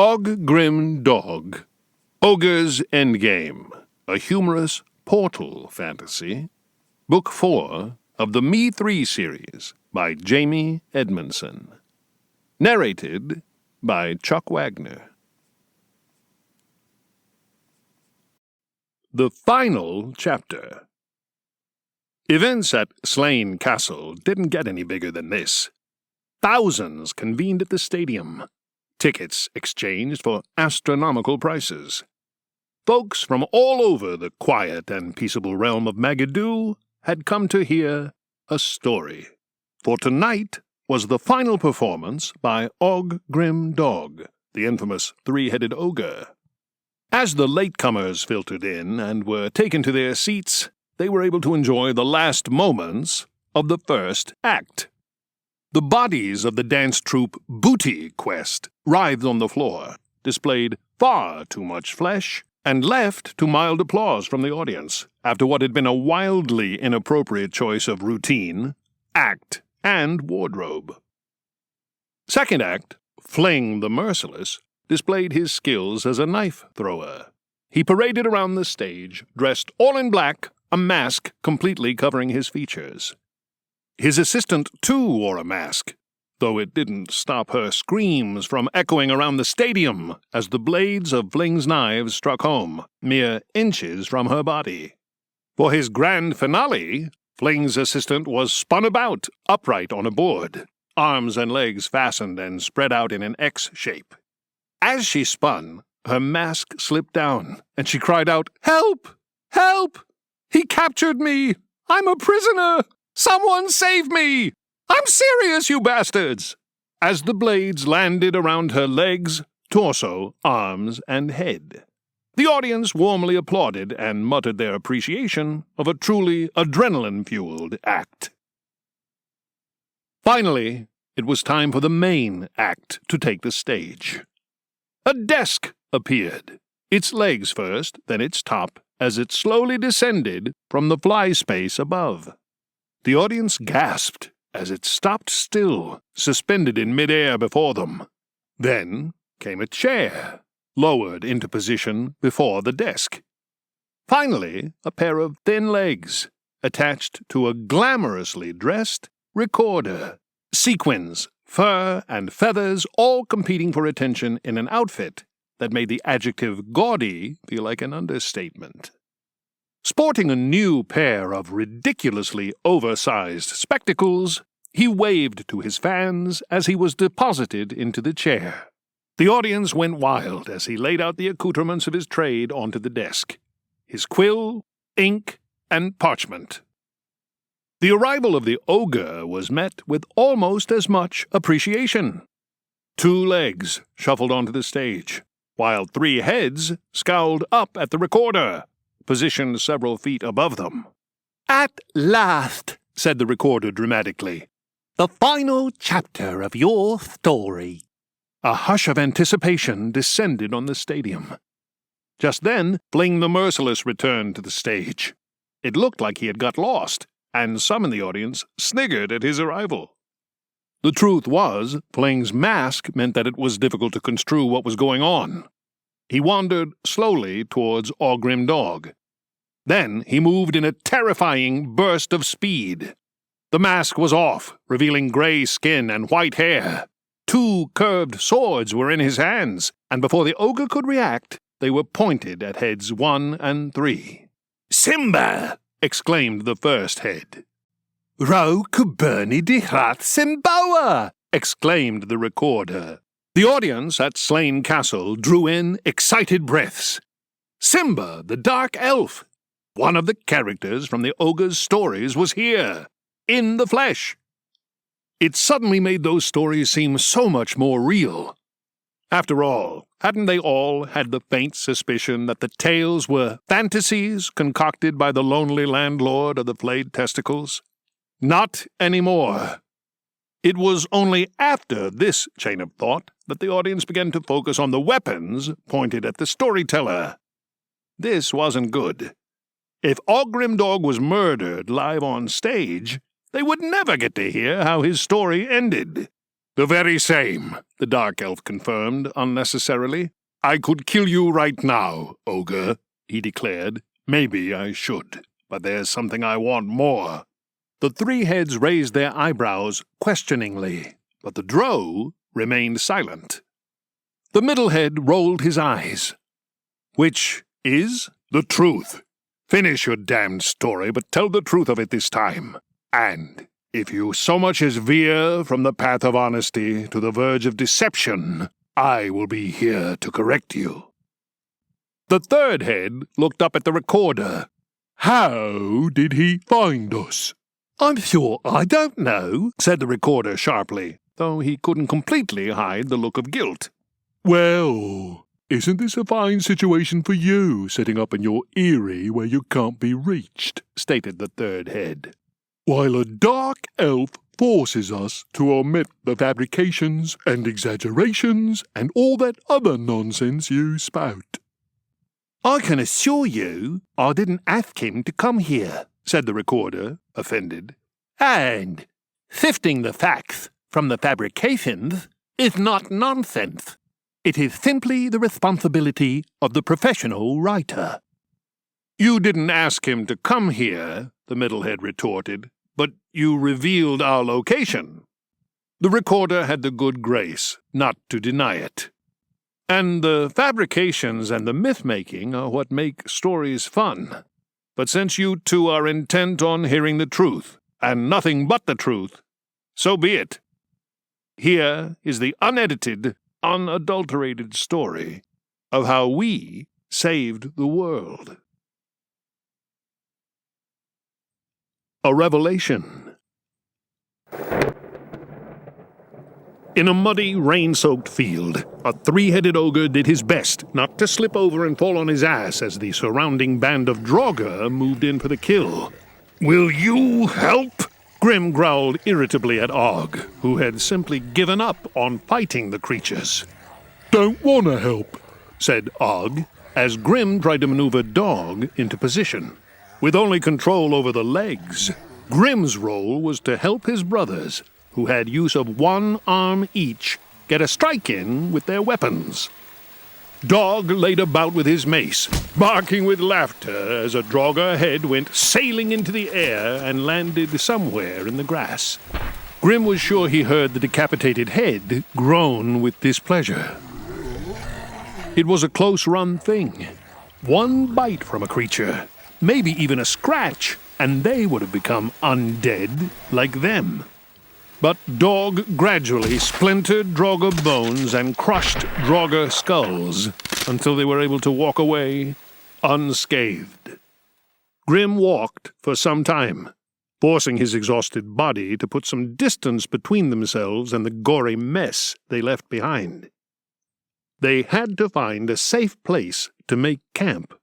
Ogre Dog, Ogre's Endgame, a humorous portal fantasy, Book 4 of the Me 3 series by Jamie Edmundson. Narrated by Chuck Wagner. The final chapter. Events at Slane Castle didn't get any bigger than this. Thousands convened at the stadium. Tickets exchanged for astronomical prices. Folks from all over the quiet and peaceable realm of Magadoo had come to hear a story. For tonight was the final performance by Ogre Dog, the infamous three-headed ogre. As the latecomers filtered in and were taken to their seats, they were able to enjoy the last moments of the first act. The bodies of the dance troupe Booty Quest writhed on the floor, displayed far too much flesh, and left to mild applause from the audience after what had been a wildly inappropriate choice of routine, act, and wardrobe. Second act, Fling the Merciless, displayed his skills as a knife thrower. He paraded around the stage, dressed all in black, a mask completely covering his features. His assistant, too, wore a mask, though it didn't stop her screams from echoing around the stadium as the blades of Fling's knives struck home, mere inches from her body. For his grand finale, Fling's assistant was spun about, upright on a board, arms and legs fastened and spread out in an X shape. As she spun, her mask slipped down, and she cried out, "Help! Help! He captured me! I'm a prisoner! Someone save me! I'm serious, you bastards!" As the blades landed around her legs, torso, arms, and head. The audience warmly applauded and muttered their appreciation of a truly adrenaline-fueled act. Finally, it was time for the main act to take the stage. A desk appeared, its legs first, then its top, as it slowly descended from the fly space above. The audience gasped as it stopped still, suspended in midair before them. Then came a chair, lowered into position before the desk. Finally, a pair of thin legs, attached to a glamorously dressed recorder. Sequins, fur, and feathers all competing for attention in an outfit that made the adjective gaudy feel like an understatement. Sporting a new pair of ridiculously oversized spectacles, he waved to his fans as he was deposited into the chair. The audience went wild as he laid out the accoutrements of his trade onto the desk: his quill, ink, and parchment. The arrival of the ogre was met with almost as much appreciation. 2 legs shuffled onto the stage, while 3 heads scowled up at the recorder, positioned several feet above them. "At last," said the recorder dramatically, "the final chapter of your story." A hush of anticipation descended on the stadium. Just then, Fling the Merciless returned to the stage. It looked like he had got lost, and some in the audience sniggered at his arrival. The truth was, Fling's mask meant that it was difficult to construe what was going on. He wandered slowly towards Ogre Dog. Then he moved in a terrifying burst of speed. The mask was off, revealing gray skin and white hair. 2 curved swords were in his hands, and before the ogre could react, they were pointed at heads 1 and 3. "Simba!" exclaimed the first head. "Ro Kuberni Dihat Simboa!" exclaimed the recorder. The audience at Slane Castle drew in excited breaths. Simba, the dark elf, one of the characters from the ogre's stories, was here, in the flesh. It suddenly made those stories seem so much more real. After all, hadn't they all had the faint suspicion that the tales were fantasies concocted by the lonely landlord of the flayed testicles? Not anymore. It was only after this chain of thought that the audience began to focus on the weapons pointed at the storyteller. This wasn't good. If Ogre Dog was murdered live on stage, they would never get to hear how his story ended. The very same, the Dark Elf confirmed, unnecessarily. I could kill you right now, Ogre, he declared. Maybe I should, but there's something I want more. The three heads raised their eyebrows questioningly, but the drow remained silent. The middle head rolled his eyes. Which is the truth. Finish your damned story, but tell the truth of it this time. And if you so much as veer from the path of honesty to the verge of deception, I will be here to correct you. The third head looked up at the recorder. How did he find us? I'm sure I don't know, said the recorder sharply, though he couldn't completely hide the look of guilt. Well, isn't this a fine situation for you, sitting up in your eyrie where you can't be reached, stated the third head. While a dark elf forces us to omit the fabrications and exaggerations and all that other nonsense you spout. I can assure you I didn't ask him to come here, said the recorder, offended. And sifting the facts from the fabrications is not nonsense. It is simply the responsibility of the professional writer. You didn't ask him to come here, the middlehead retorted, but you revealed our location. The recorder had the good grace not to deny it. And the fabrications and the myth-making are what make stories fun. But since you two are intent on hearing the truth, and nothing but the truth, so be it. Here is the unedited, unadulterated story of how we saved the world. A revelation. In a muddy, rain-soaked field, a three-headed ogre did his best not to slip over and fall on his ass as the surrounding band of Draugr moved in for the kill. Will you help? Grim growled irritably at Og, who had simply given up on fighting the creatures. Don't want to help, said Og, as Grim tried to maneuver Dog into position. With only control over the legs, Grim's role was to help his brothers, who had use of one arm each, get a strike in with their weapons. Dog laid about with his mace, barking with laughter as a Draugr head went sailing into the air and landed somewhere in the grass. Grim was sure he heard the decapitated head groan with displeasure. It was a close-run thing. One bite from a creature, maybe even a scratch, and they would have become undead like them. But Dog gradually splintered Draugr bones and crushed Draugr skulls until they were able to walk away unscathed. Grim walked for some time, forcing his exhausted body to put some distance between themselves and the gory mess they left behind. They had to find a safe place to make camp.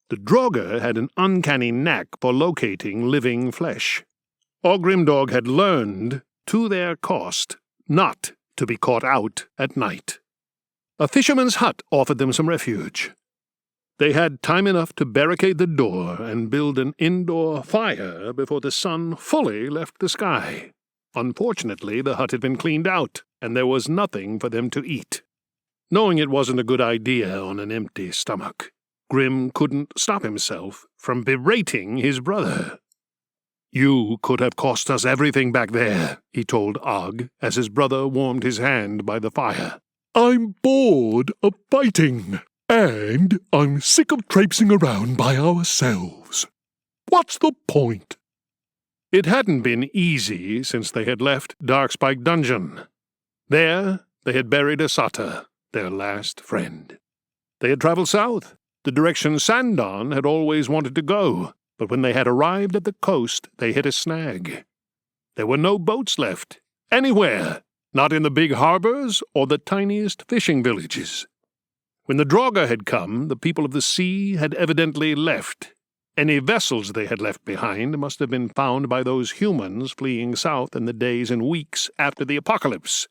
The Draugr had an uncanny knack for locating living flesh. Ogrimdog had learned, to their cost, not to be caught out at night. A fisherman's hut offered them some refuge. They had time enough to barricade the door and build an indoor fire before the sun fully left the sky. Unfortunately, the hut had been cleaned out, and there was nothing for them to eat. Knowing it wasn't a good idea on an empty stomach, Grim couldn't stop himself from berating his brother. You could have cost us everything back there, he told Og, as his brother warmed his hand by the fire. I'm bored of fighting, and I'm sick of traipsing around by ourselves. What's the point? It hadn't been easy since they had left Darkspike Dungeon. There they had buried Asata, their last friend. They had traveled south, the direction Sandon had always wanted to go. But when they had arrived at the coast, they hit a snag. There were no boats left, anywhere, not in the big harbors or the tiniest fishing villages. When the Draugr had come, the people of the sea had evidently left. Any vessels they had left behind must have been found by those humans fleeing south in the days and weeks after the apocalypse.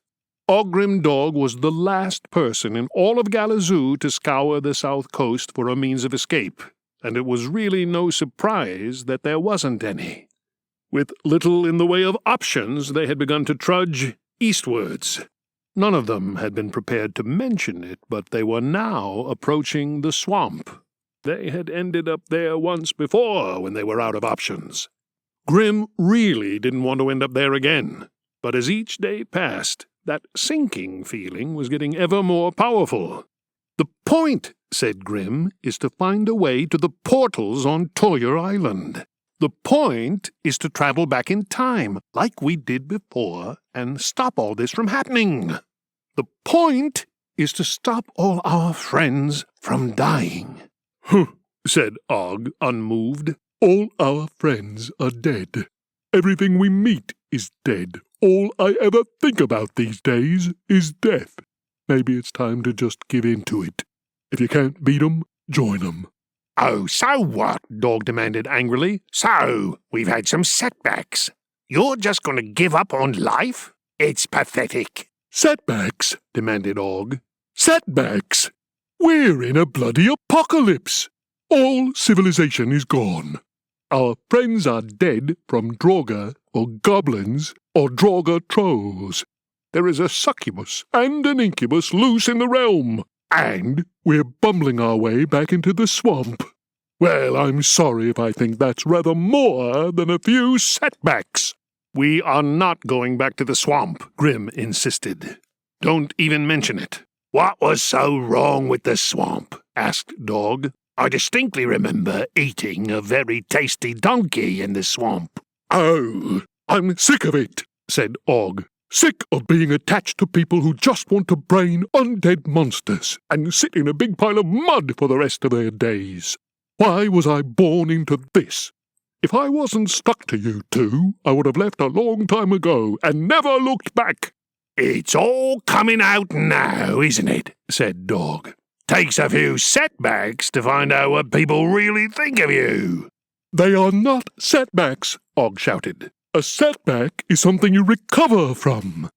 Ogrimdog was the last person in all of Galazoo to scour the south coast for a means of escape, and it was really no surprise that there wasn't any. With little in the way of options, they had begun to trudge eastwards. None of them had been prepared to mention it, but they were now approaching the swamp. They had ended up there once before when they were out of options. Grim really didn't want to end up there again, but as each day passed, that sinking feeling was getting ever more powerful. "The point," said Grim, "is to find a way to the portals on Toyer Island. The point is to travel back in time, like we did before, and stop all this from happening. The point is to stop all our friends from dying." "Huh," said Og, unmoved. "All our friends are dead. Everything we meet is dead. All I ever think about these days is death. Maybe it's time to just give in to it. If you can't beat 'em, join 'em." "Oh, so what?" Dog demanded angrily. "So, we've had some setbacks. You're just going to give up on life? It's pathetic." "Setbacks?" demanded Og. "Setbacks? We're in a bloody apocalypse. All civilization is gone. Our friends are dead from Draugr or goblins or Draugr trolls. There is a succubus and an incubus loose in the realm, and we're bumbling our way back into the swamp. Well, I'm sorry if I think that's rather more than a few setbacks." "We are not going back to the swamp," Grim insisted. "Don't even mention it." "What was so wrong with the swamp?" asked Dog. "I distinctly remember eating a very tasty donkey in the swamp." "Oh, I'm sick of it," said Og. "Sick of being attached to people who just want to brain undead monsters and sit in a big pile of mud for the rest of their days. Why was I born into this? If I wasn't stuck to you two, I would have left a long time ago and never looked back." "It's all coming out now, isn't it?" said Dog. "Takes a few setbacks to find out what people really think of you." "They are not setbacks," Og shouted. "A setback is something you recover from."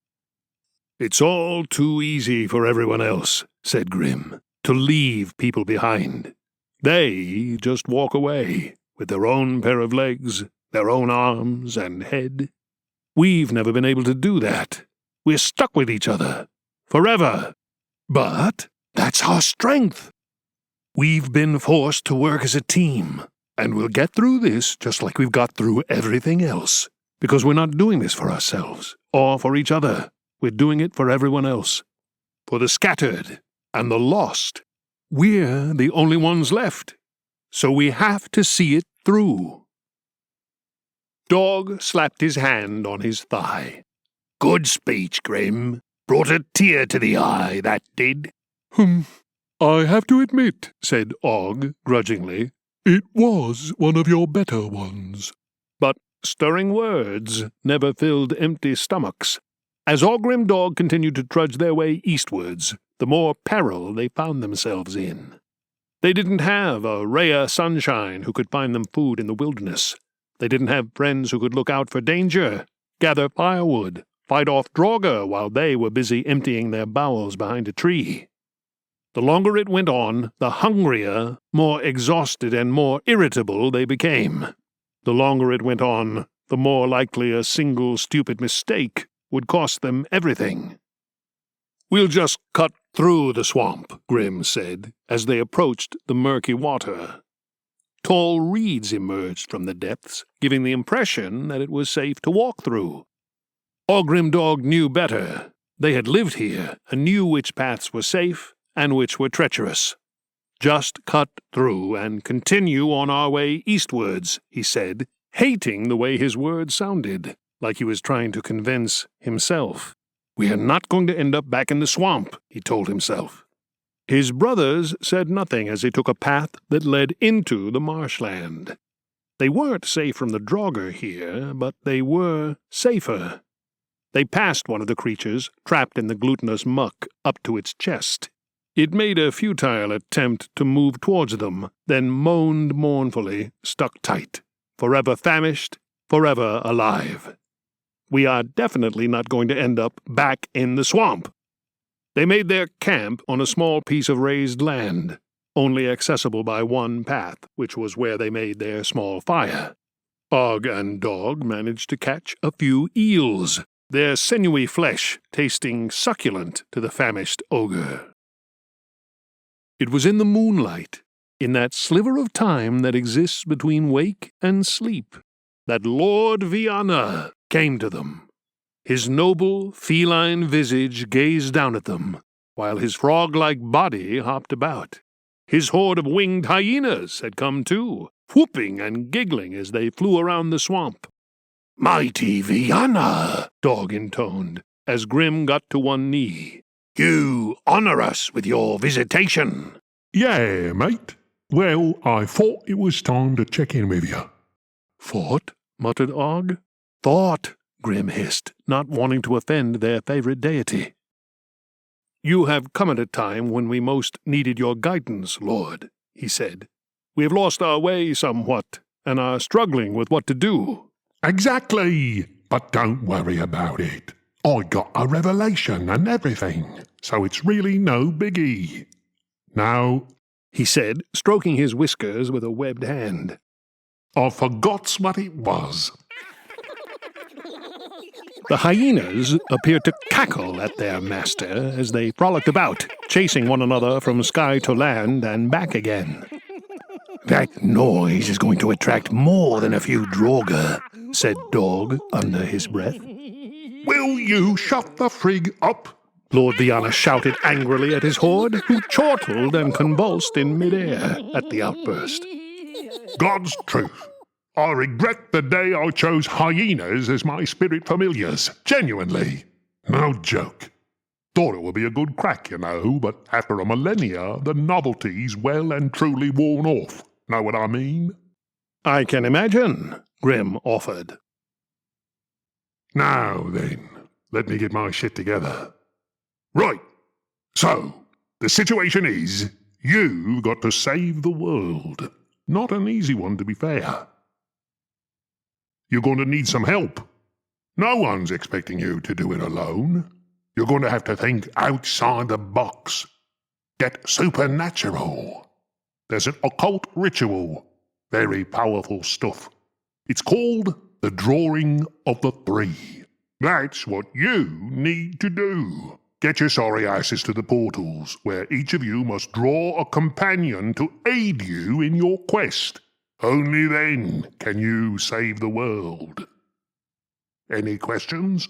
"It's all too easy for everyone else," said Grim, "to leave people behind. They just walk away with their own pair of legs, their own arms and head. We've never been able to do that. We're stuck with each other, forever. But that's our strength. We've been forced to work as a team, and we'll get through this just like we've got through everything else, because we're not doing this for ourselves or for each other. We're doing it for everyone else, for the scattered and the lost. We're the only ones left, so we have to see it through." Dog slapped his hand on his thigh. "Good speech, Grim. Brought a tear to the eye, that did." "I have to admit," said Og grudgingly, "it was one of your better ones." But stirring words never filled empty stomachs. As Ogrim Dog continued to trudge their way eastwards, the more peril they found themselves in. They didn't have a Rhea Sunshine who could find them food in the wilderness. They didn't have friends who could look out for danger, gather firewood, fight off Draugr while they were busy emptying their bowels behind a tree. The longer it went on, the hungrier, more exhausted, and more irritable they became. The longer it went on, the more likely a single stupid mistake would cost them everything. "We'll just cut through the swamp," Grim said, as they approached the murky water. Tall reeds emerged from the depths, giving the impression that it was safe to walk through. Ogrim Dog knew better. They had lived here and knew which paths were safe and which were treacherous. "Just cut through and continue on our way eastwards," he said, hating the way his words sounded, like he was trying to convince himself. "We are not going to end up back in the swamp," he told himself. His brothers said nothing as they took a path that led into the marshland. They weren't safe from the Draugr here, but they were safer. They passed one of the creatures, trapped in the glutinous muck up to its chest. It made a futile attempt to move towards them, then moaned mournfully, stuck tight, forever famished, forever alive. "We are definitely not going to end up back in the swamp." They made their camp on a small piece of raised land, only accessible by one path, which was where they made their small fire. Og and Dog managed to catch a few eels. their sinewy flesh tasting succulent to the famished ogre. It was in the moonlight, in that sliver of time that exists between wake and sleep, that Lord Viana came to them. His noble, feline visage gazed down at them, while his frog-like body hopped about. His horde of winged hyenas had come too, whooping and giggling as they flew around the swamp. "Mighty Viana," Dog intoned, as Grim got to one knee. "You honor us with your visitation." "Yeah, mate. Well, I thought it was time to check in with you." "Thought?" muttered Og. "Thought," Grim hissed, not wanting to offend their favorite deity. "You have come at a time when we most needed your guidance, Lord," he said. "We have lost our way somewhat, and are struggling with what to do." "Exactly. But don't worry about it. I got a revelation and everything, so it's really no biggie. Now," he said, stroking his whiskers with a webbed hand, "I forgot what it was." The hyenas appeared to cackle at their master as they frolicked about, chasing one another from sky to land and back again. "That noise is going to attract more than a few Draugr," said Dog under his breath. "Will you shut the frig up?" Lord Viana shouted angrily at his horde, who chortled and convulsed in midair at the outburst. "God's truth. I regret the day I chose hyenas as my spirit familiars. Genuinely. No joke. Thought it would be a good crack, you know, but after a millennia, the novelty's well and truly worn off. Know what I mean?" "I can imagine," Grim offered. "Now then, let me get my shit together. Right. So, the situation is, you've got to save the world. Not an easy one, to be fair. You're going to need some help. No one's expecting you to do it alone. You're going to have to think outside the box. Get supernatural. There's an occult ritual. Very powerful stuff. It's called the Drawing of the Three. That's what you need to do. Get your sorry asses to the portals, where each of you must draw a companion to aid you in your quest. Only then can you save the world. Any questions?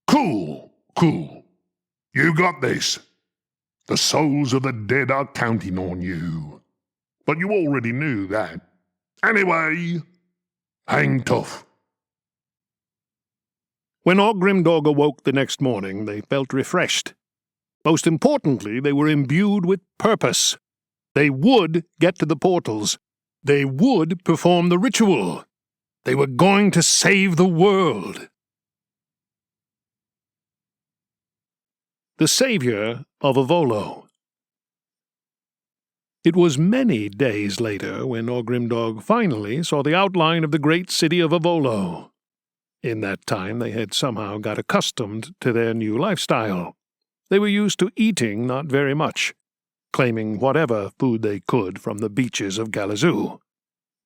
Cool. You got this. The souls of the dead are counting on you. But you already knew that. Anyway, hang tough." When Ogrimdog awoke the next morning, they felt refreshed. Most importantly, they were imbued with purpose. They would get to the portals. They would perform the ritual. They were going to save the world. The Saviour of Avolo. It was many days later when Ogrimdog finally saw the outline of the great city of Avolo. In that time they had somehow got accustomed to their new lifestyle. They were used to eating not very much, claiming whatever food they could from the beaches of Galazoo.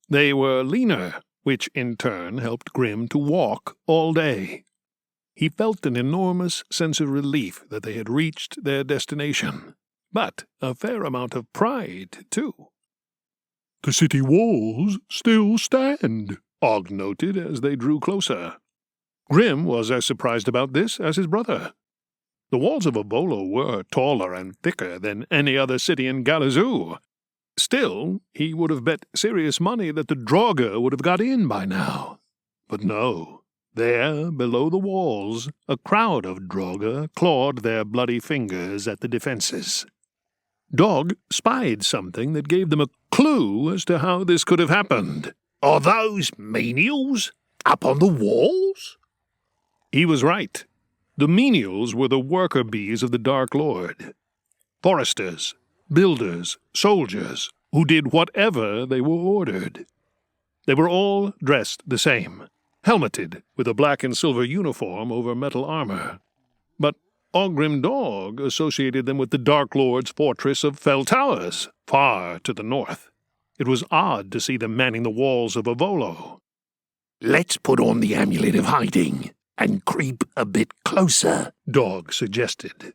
They were leaner, which in turn helped Grim to walk all day. He felt an enormous sense of relief that they had reached their destination, but a fair amount of pride, too. "The city walls still stand," Og noted as they drew closer. Grim was as surprised about this as his brother. The walls of Avolo were taller and thicker than any other city in Galazoo. Still, he would have bet serious money that the Draugr would have got in by now. But no. There, below the walls, a crowd of Draugr clawed their bloody fingers at the defenses. Dog spied something that gave them a clue as to how this could have happened. "Are those menials up on the walls?" He was right. The menials were the worker bees of the Dark Lord. Foresters, builders, soldiers, who did whatever they were ordered. They were all dressed the same, helmeted with a black and silver uniform over metal armor. But Ogrimdog associated them with the Dark Lord's fortress of Fell Towers, far to the north. It was odd to see them manning the walls of Avolo. "Let's put on the amulet of hiding and creep a bit closer, Dog suggested.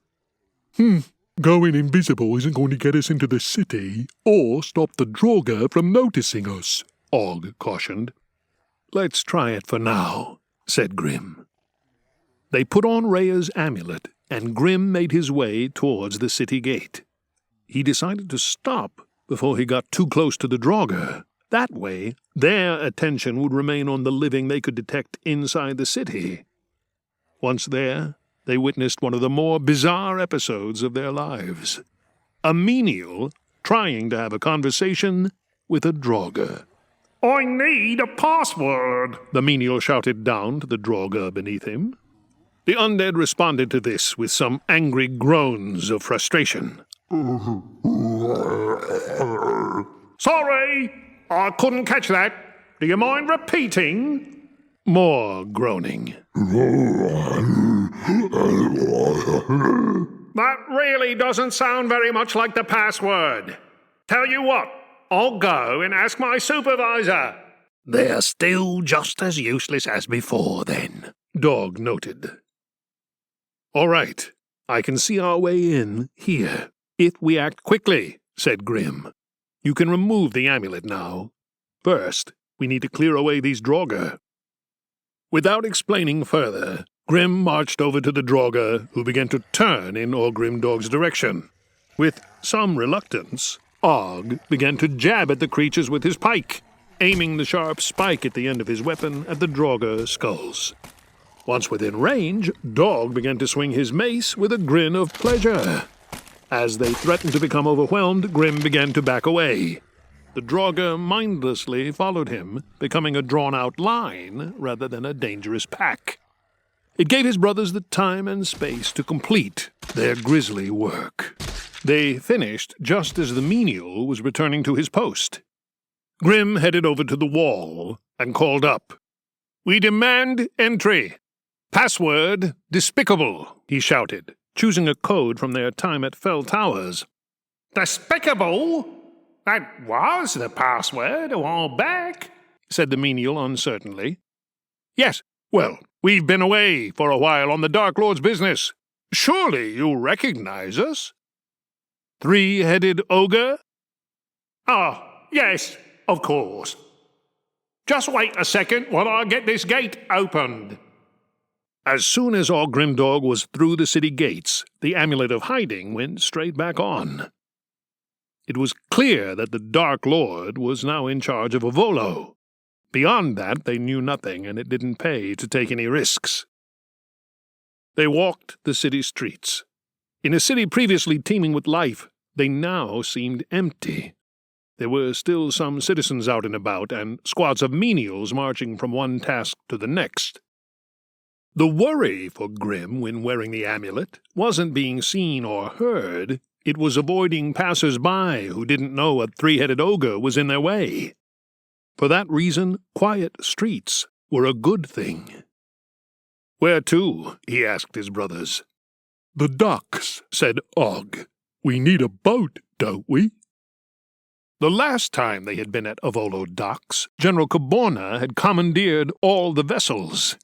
Going invisible isn't going to get us into the city or stop the Draugr from noticing us, Og cautioned. Let's try it for now, said Grim. They put on Rhea's amulet, and Grim made his way towards the city gate. He decided to stop before he got too close to the Draugr. That way, their attention would remain on the living they could detect inside the city. Once there, they witnessed one of the more bizarre episodes of their lives. A menial trying to have a conversation with a Draugr. I need a password, The menial shouted down to the Draugr beneath him. The undead responded to this with some angry groans of frustration. Sorry, I couldn't catch that. Do you mind repeating? More groaning. That really doesn't sound very much like the password. Tell you what, I'll go and ask my supervisor. They're still just as useless as before, then, Dog noted. All right, I can see our way in here, if we act quickly, said Grim. You can remove the amulet now. First, we need to clear away these Draugr. Without explaining further, Grim marched over to the Draugr, who began to turn in Grimdog's direction. With some reluctance, Og began to jab at the creatures with his pike, aiming the sharp spike at the end of his weapon at the Draugr skulls. Once within range, Dog began to swing his mace with a grin of pleasure. As they threatened to become overwhelmed, Grim began to back away. The Draugr mindlessly followed him, becoming a drawn-out line rather than a dangerous pack. It gave his brothers the time and space to complete their grisly work. They finished just as the menial was returning to his post. Grim headed over to the wall and called up. "We demand entry. Password despicable," he shouted, choosing a code from their time at Fell Towers. Despicable? That was the password a while back, said the menial uncertainly. "Yes, well, we've been away for a while on the Dark Lord's business. Surely you recognize us? Three-headed ogre?" Ah, yes, of course. Just wait a second while I get this gate opened. As soon as Grimdog was through the city gates, the amulet of hiding went straight back on. It was clear that the Dark Lord was now in charge of Avolo. Beyond that, they knew nothing, and it didn't pay to take any risks. They walked the city streets. In a city previously teeming with life, they now seemed empty. There were still some citizens out and about, and squads of menials marching from one task to the next. The worry for Grim when wearing the amulet wasn't being seen or heard, it was avoiding passers-by who didn't know a three-headed ogre was in their way. For that reason, quiet streets were a good thing. "Where to?" he asked his brothers. "The docks," said Og. "We need a boat, don't we?" The last time they had been at Avolo docks, General Caborna had commandeered all the vessels.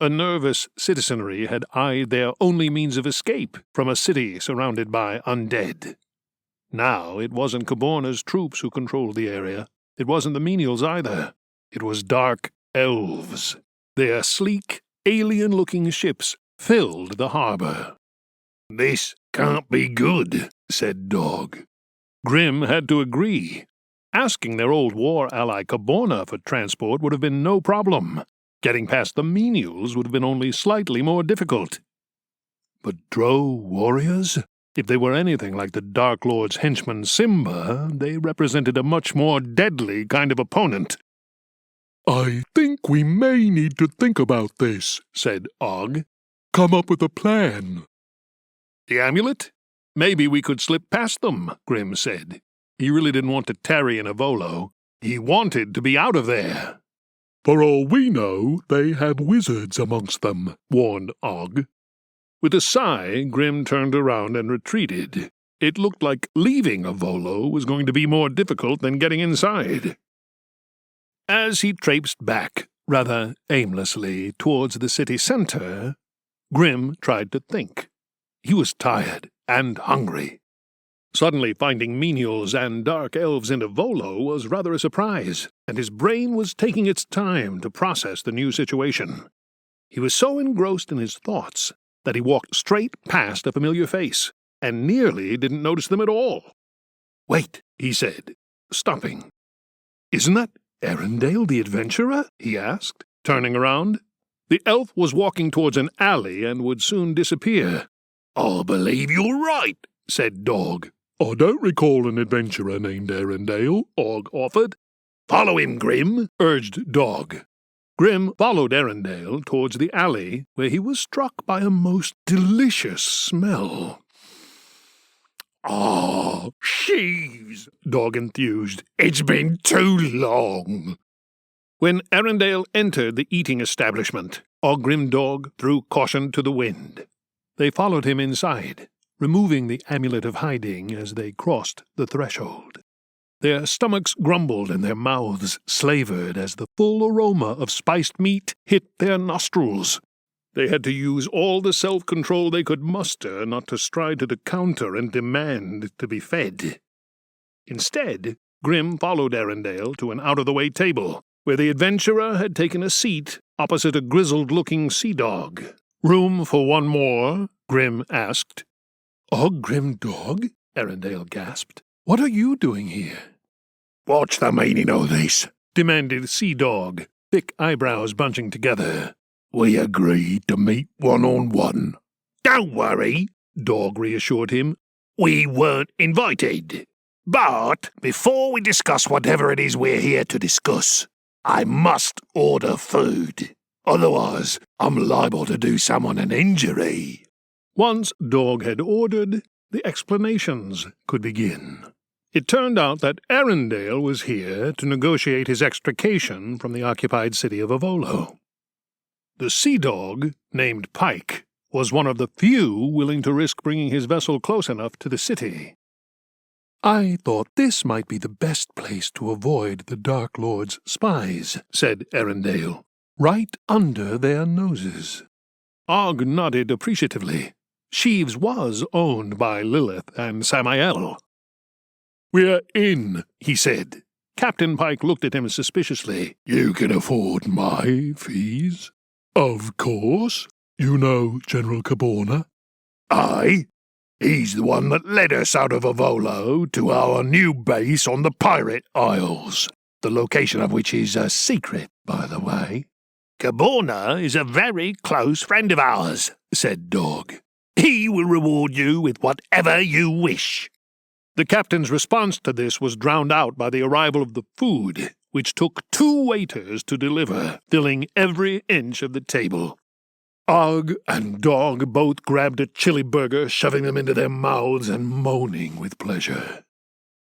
A nervous citizenry had eyed their only means of escape from a city surrounded by undead. Now it wasn't Caborna's troops who controlled the area. It wasn't the menials either. It was dark elves. Their sleek, alien-looking ships filled the harbor. "This can't be good," said Dog. Grim had to agree. Asking their old war ally Caborna for transport would have been no problem. Getting past the menials would have been only slightly more difficult. But Drow warriors? If they were anything like the Dark Lord's henchman Simba, they represented a much more deadly kind of opponent. "I think we may need to think about this," said Og. "Come up with a plan." "The amulet? Maybe we could slip past them," Grim said. He really didn't want to tarry in Avolo. He wanted to be out of there. "For all we know, they have wizards amongst them," warned Og. With a sigh, Grim turned around and retreated. It looked like leaving Avolo was going to be more difficult than getting inside. As he traipsed back, rather aimlessly towards the city center, Grim tried to think. He was tired and hungry. Suddenly finding menials and dark elves in Avolo was rather a surprise, and his brain was taking its time to process the new situation. He was so engrossed in his thoughts that he walked straight past a familiar face, and nearly didn't notice them at all. "Wait," he said, stopping. "Isn't that Arendelle the adventurer?" he asked, turning around. The elf was walking towards an alley and would soon disappear. "I believe you're right," said Dog. "I don't recall an adventurer named Arendelle," Og offered. "Follow him, Grim," urged Dog. Grim followed Arendelle towards the alley, where he was struck by a most delicious smell. "Ah, sheaves," Dog enthused. "It's been too long." When Arendelle entered the eating establishment, Grim Dog threw caution to the wind. They followed him inside, removing the amulet of hiding as they crossed the threshold. Their stomachs grumbled and their mouths slavered as the full aroma of spiced meat hit their nostrils. They had to use all the self-control they could muster not to stride to the counter and demand to be fed. Instead, Grim followed Arendelle to an out-of-the-way table, where the adventurer had taken a seat opposite a grizzled-looking sea dog. "Room for one more?" Grim asked. "Oh, Grim Dog," Arendelle gasped. "What are you doing here?" "What's the meaning of this?" demanded Sea Dog, thick eyebrows bunching together. "We agreed to meet one-on-one." "Don't worry," Dog reassured him. "We weren't invited. But before we discuss whatever it is we're here to discuss, I must order food. Otherwise, I'm liable to do someone an injury." Once Dog had ordered, the explanations could begin. It turned out that Arendelle was here to negotiate his extrication from the occupied city of Avolo. The sea dog, named Pike, was one of the few willing to risk bringing his vessel close enough to the city. "I thought this might be the best place to avoid the Dark Lord's spies," said Arendelle, "right under their noses." Og nodded appreciatively. Sheaves was owned by Lilith and Samael. "We're in," he said. Captain Pike looked at him suspiciously. "You can afford my fees?" Of course. You know General Caborna? Aye. He's the one that led us out of Avolo to our new base on the Pirate Isles, the location of which is a secret, by the way. "Caborna is a very close friend of ours," said Dog. "He will reward you with whatever you wish." The captain's response to this was drowned out by the arrival of the food, which took 2 waiters to deliver, filling every inch of the table. Og and Dog both grabbed a chili burger, shoving them into their mouths and moaning with pleasure.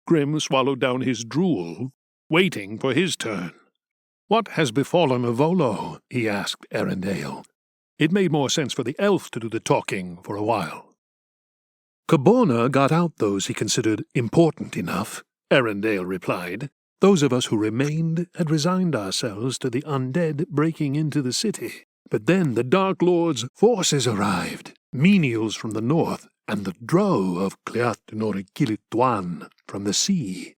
Grim swallowed down his drool, waiting for his turn. "What has befallen Avolo?" he asked Arendelle. It made more sense for the elf to do the talking for a while. "Caborna got out those he considered important enough," Arendelle replied. "Those of us who remained had resigned ourselves to the undead breaking into the city. But then the Dark Lord's forces arrived, menials from the north, and the drow of Cleat-Norikilituan from the sea.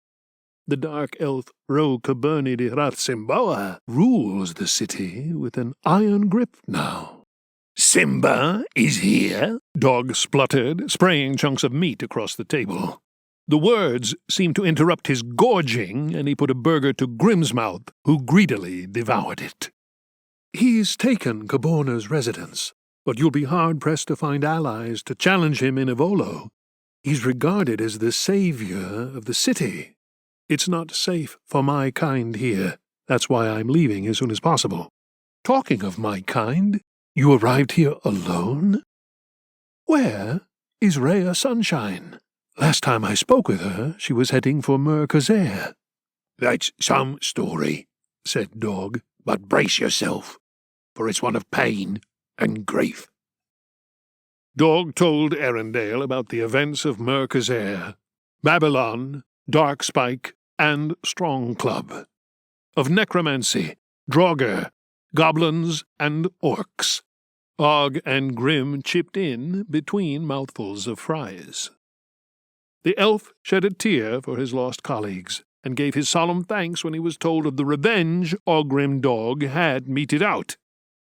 The dark elf Ro-Caberni de Ratsimboa rules the city with an iron grip now." "Simba is here?" Dog spluttered, spraying chunks of meat across the table. The words seemed to interrupt his gorging, and he put a burger to Grim's mouth, who greedily devoured it. "He's taken Caborna's residence, but you'll be hard-pressed to find allies to challenge him in Avolo. He's regarded as the savior of the city. It's not safe for my kind here. That's why I'm leaving as soon as possible. Talking of my kind, you arrived here alone? Where is Rhea Sunshine? Last time I spoke with her, she was heading for Merkazer." "That's some story," said Dog, "but brace yourself, for it's one of pain and grief." Dog told Arendelle about the events of Merkazer, Babylon, Dark Spike, and Strong Club. Of necromancy, Draugr, goblins, and orcs. Og and Grim chipped in between mouthfuls of fries. The elf shed a tear for his lost colleagues, and gave his solemn thanks when he was told of the revenge Ogrim Dog had meted out.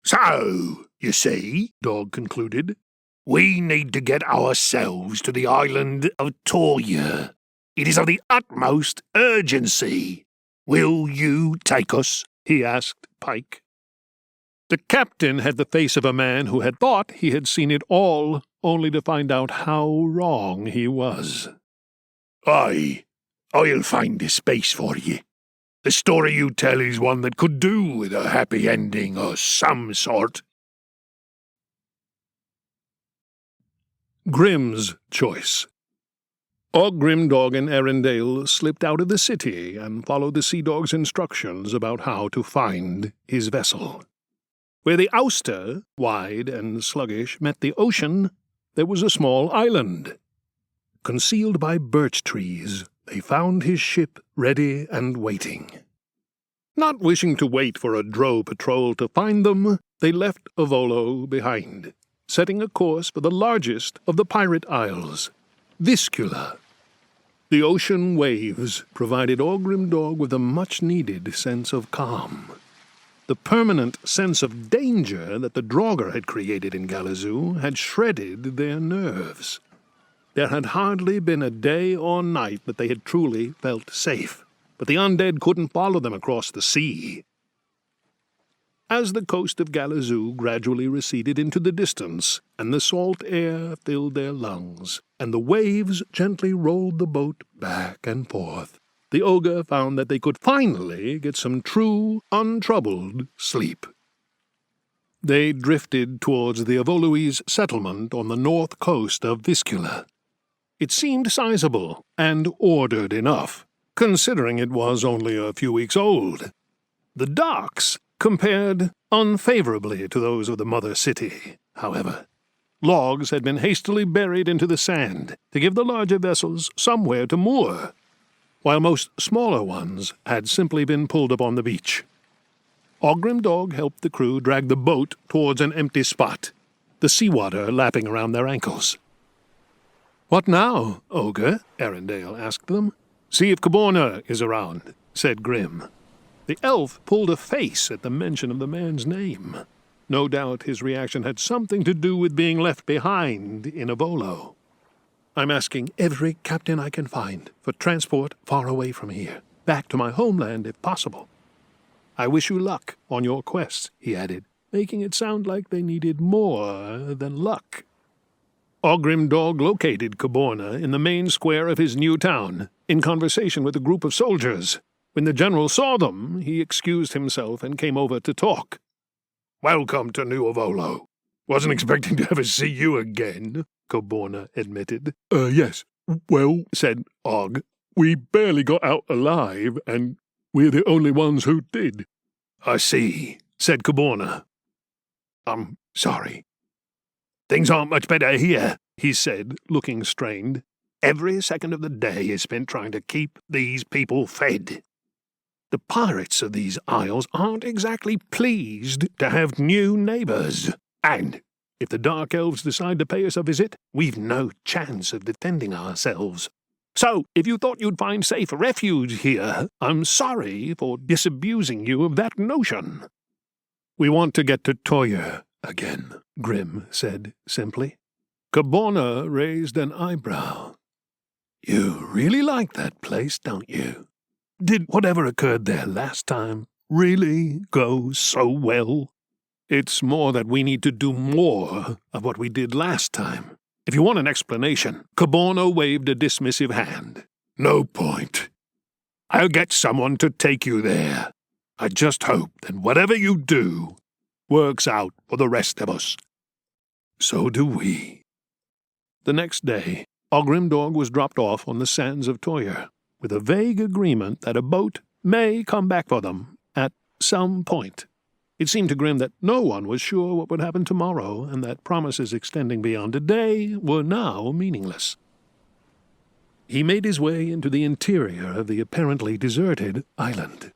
So, you see, Dog concluded, we need to get ourselves to the island of Toya. It is of the utmost urgency. Will you take us? He asked Pike. The captain had the face of a man who had thought he had seen it all, only to find out how wrong he was. I'll find a space for ye. The story you tell is one that could do with a happy ending of some sort. Grim's choice. Grimdog and Arendelle slipped out of the city and followed the Sea Dog's instructions about how to find his vessel. Where the Ouster, wide and sluggish, met the ocean, there was a small island. Concealed by birch trees, they found his ship ready and waiting. Not wishing to wait for a drow patrol to find them, they left Avolo behind, setting a course for the largest of the pirate isles, Vizsla. The ocean waves provided Grimdog with a much-needed sense of calm. The permanent sense of danger that the Draugr had created in Galazoo had shredded their nerves. There had hardly been a day or night that they had truly felt safe, but the undead couldn't follow them across the sea. As the coast of Galazoo gradually receded into the distance, and the salt air filled their lungs, and the waves gently rolled the boat back and forth, the ogre found that they could finally get some true, untroubled sleep. They drifted towards the Avoloese settlement on the north coast of Vizsla. It seemed sizable and ordered enough, considering it was only a few weeks old. The docks compared unfavorably to those of the mother city, however. Logs had been hastily buried into the sand to give the larger vessels somewhere to moor, while most smaller ones had simply been pulled up on the beach. Grimdog helped the crew drag the boat towards an empty spot, the seawater lapping around their ankles. "What now, Ogre?" Arendelle asked them. "See if Caborna is around," said Grim. The elf pulled a face at the mention of the man's name. No doubt his reaction had something to do with being left behind in Avolo. "I'm asking every captain I can find for transport far away from here, back to my homeland if possible. I wish you luck on your quests," he added, making it sound like they needed more than luck. Grimdog located Caborna in the main square of his new town, in conversation with a group of soldiers. When the general saw them, he excused himself and came over to talk. "Welcome to New Avolo. Wasn't expecting to ever see you again," Caborna admitted. Yes. Well," said Og, "we barely got out alive, and we're the only ones who did." "I see," said Caborna. "I'm sorry. Things aren't much better here," he said, looking strained. "Every second of the day is spent trying to keep these people fed. The pirates of these isles aren't exactly pleased to have new neighbors, and if the Dark Elves decide to pay us a visit, we've no chance of defending ourselves. So, if you thought you'd find safe refuge here, I'm sorry for disabusing you of that notion." "We want to get to Toya again," Grim said simply. Caborna raised an eyebrow. "You really like that place, don't you? Did whatever occurred there last time really go so well? It's more that we need to do more of what we did last time. If you want an explanation," Caborna waved a dismissive hand. "No point. I'll get someone to take you there. I just hope that whatever you do works out for the rest of us." "So do we." The next day, Grimdog was dropped off on the sands of Toya, with a vague agreement that a boat may come back for them at some point. It seemed to Grim that no one was sure what would happen tomorrow, and that promises extending beyond a day were now meaningless. He made his way into the interior of the apparently deserted island.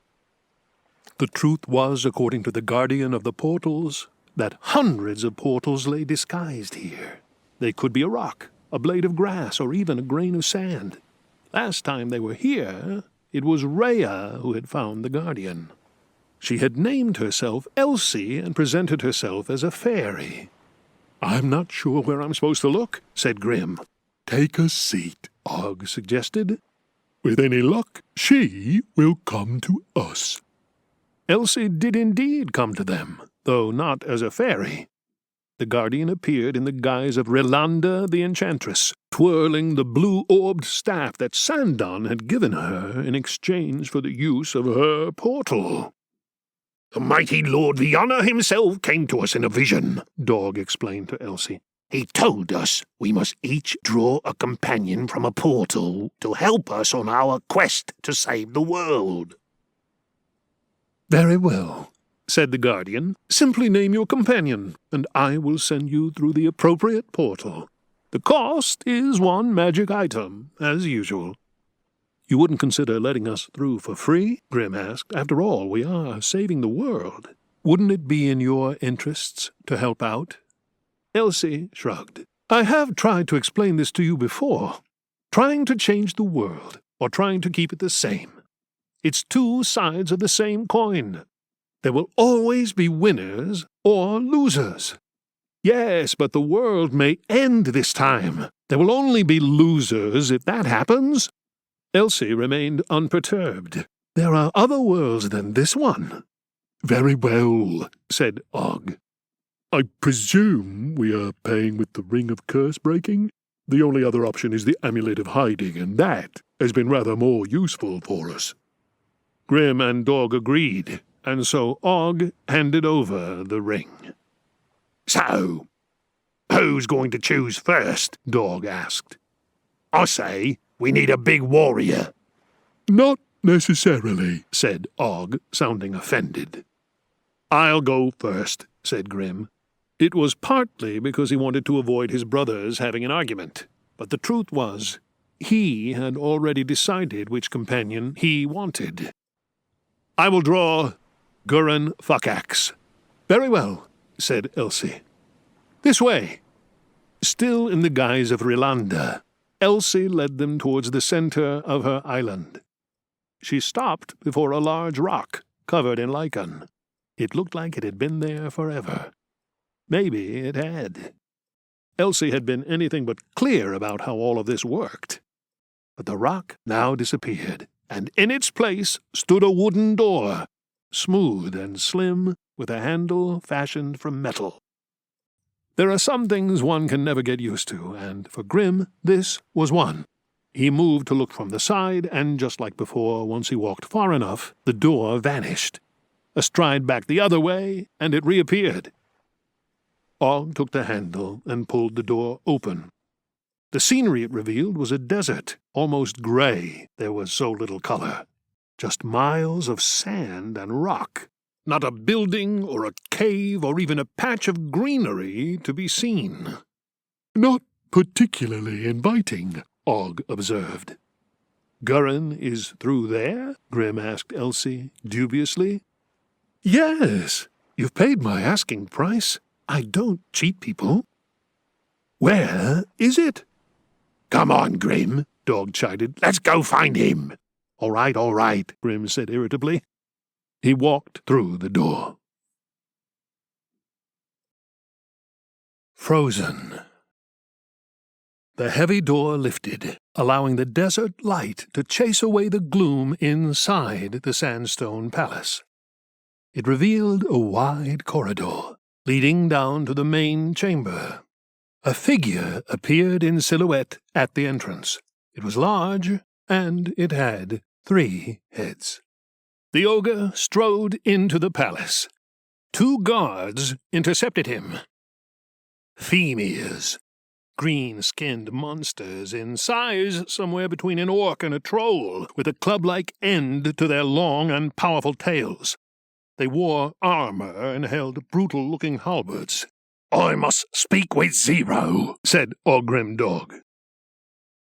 The truth was, according to the guardian of the portals, that hundreds of portals lay disguised here. They could be a rock, a blade of grass, or even a grain of sand. Last time they were here, it was Rhea who had found the guardian. She had named herself Elsie and presented herself as a fairy. "I'm not sure where I'm supposed to look," said Grim. Take a seat, Og suggested. with any luck, she will come to us. Elsie did indeed come to them, though not as a fairy. The guardian appeared in the guise of Relanda the Enchantress, twirling the blue-orbed staff that Sandon had given her in exchange for the use of her portal. The mighty Lord Vianna himself came to us in a vision, Dog explained to Elsie. He told us we must each draw a companion from a portal to help us on our quest to save the world. "Very well," said the guardian. "Simply name your companion, and I will send you through the appropriate portal. The cost is one magic item, as usual." "You wouldn't consider letting us through for free?" Grim asked. "After all, we are saving the world. Wouldn't it be in your interests to help out?" Elsie shrugged. "I have tried to explain this to you before. Trying to change the world, or trying to keep it the same. It's two sides of the same coin. There will always be winners or losers. Yes, but the world may end this time. There will only be losers if that happens." Elsie remained unperturbed. "There are other worlds than this one." Very well, said Og. I presume we are paying with the ring of curse breaking? The only other option is the amulet of hiding, and that has been rather more useful for us. Grim and Dog agreed, and so Og handed over the ring. "So, who's going to choose first?" Dog asked. "I say we need a big warrior." "Not necessarily," said Og, sounding offended. "I'll go first," said Grim. It was partly because he wanted to avoid his brothers having an argument, but the truth was, he had already decided which companion he wanted. "I will draw Gurin Fuckaxe." "Very well," said Elsie. "This way." Still in the guise of Relanda, Elsie led them towards the center of her island. She stopped before a large rock covered in lichen. It looked like it had been there forever. Maybe it had. Elsie had been anything but clear about how all of this worked. But the rock now disappeared, and in its place stood a wooden door, smooth and slim, with a handle fashioned from metal. There are some things one can never get used to, and for Grim, this was one. He moved to look from the side, and just like before, once he walked far enough, the door vanished. A stride back the other way, and it reappeared. Og took the handle and pulled the door open. The scenery it revealed was a desert, almost gray. There was so little color. Just miles of sand and rock. Not a building or a cave or even a patch of greenery to be seen. "Not particularly inviting," Og observed. "Gurin is through there?" Grim asked Elsie, dubiously. "Yes, You've paid my asking price. I don't cheat people." "Where is it?" "Come on, Grim," Dog chided. "Let's go find him." All right, Grim said irritably. He walked through the door. Frozen. The heavy door lifted, allowing the desert light to chase away the gloom inside the sandstone palace. It revealed a wide corridor, leading down to the main chamber. A figure appeared in silhouette at the entrance. It was large, and it had 3 heads. The ogre strode into the palace. 2 guards intercepted him. Femurs, green-skinned monsters in size somewhere between an orc and a troll, with a club-like end to their long and powerful tails. They wore armor and held brutal-looking halberds. "I must speak with Zero," said Ogrim Dog.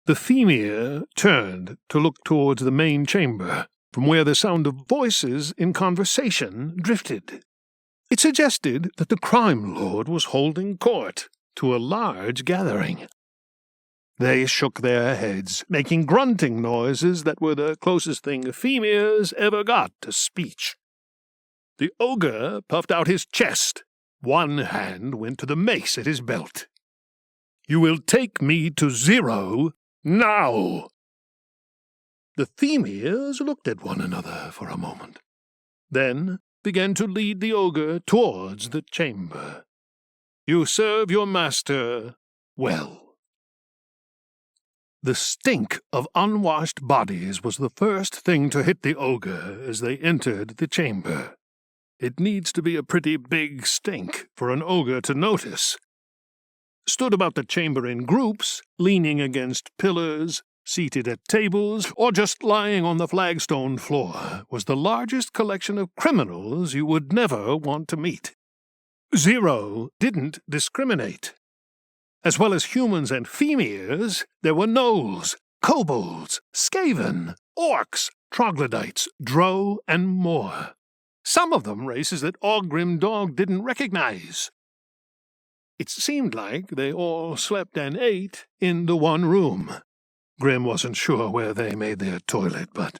The Femur turned to look towards the main chamber, from where the sound of voices in conversation drifted. It suggested that the crime lord was holding court to a large gathering. They shook their heads, making grunting noises that were the closest thing females ever got to speech. The ogre puffed out his chest. One hand went to the mace at his belt. "You will take me to 0 now!" The females looked at one another for a moment, then began to lead the ogre towards the chamber. "You serve your master well." The stink of unwashed bodies was the first thing to hit the ogre as they entered the chamber. It needs to be a pretty big stink for an ogre to notice. Stood about the chamber in groups, leaning against pillars, seated at tables, or just lying on the flagstone floor, was the largest collection of criminals you would never want to meet. 0 didn't discriminate. As well as humans and females, there were gnolls, kobolds, skaven, orcs, troglodytes, drow, and more. Some of them races that Ogrim Dog didn't recognize. It seemed like they all slept and ate in the one room. Grim wasn't sure where they made their toilet, but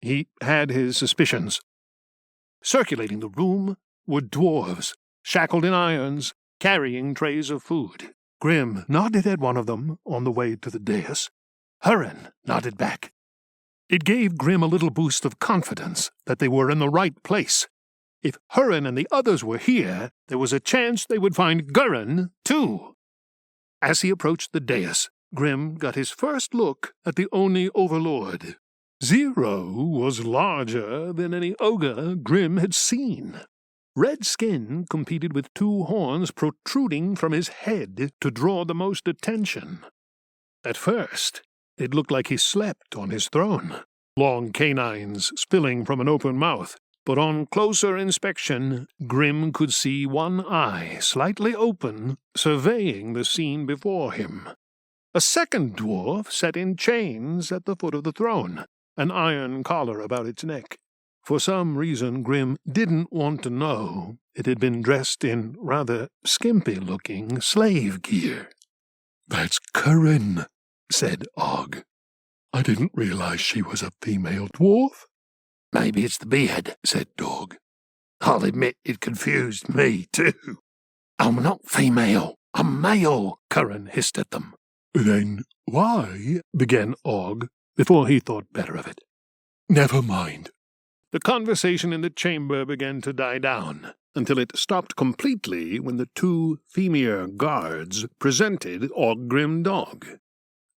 he had his suspicions. Circulating the room were dwarves, shackled in irons, carrying trays of food. Grim nodded at one of them on the way to the dais. Hurin nodded back. It gave Grim a little boost of confidence that they were in the right place. If Hurin and the others were here, there was a chance they would find Gurin, too. As he approached the dais, Grim got his first look at the Oni Overlord. 0 was larger than any ogre Grim had seen. Red skin competed with 2 horns protruding from his head to draw the most attention. At first, it looked like he slept on his throne, long canines spilling from an open mouth, but on closer inspection, Grim could see one eye slightly open, surveying the scene before him. A second dwarf sat in chains at the foot of the throne, an iron collar about its neck. For some reason, Grim didn't want to know it had been dressed in rather skimpy-looking slave gear. "That's Corinne," said Og. "I didn't realize she was a female dwarf." "Maybe it's the beard," said Dog. "I'll admit it confused me, too." "I'm not female. I'm male," Curran hissed at them. "Then why?" began Og, before he thought better of it. "Never mind." The conversation in the chamber began to die down, until it stopped completely when the 2 female guards presented Ogrim Dog.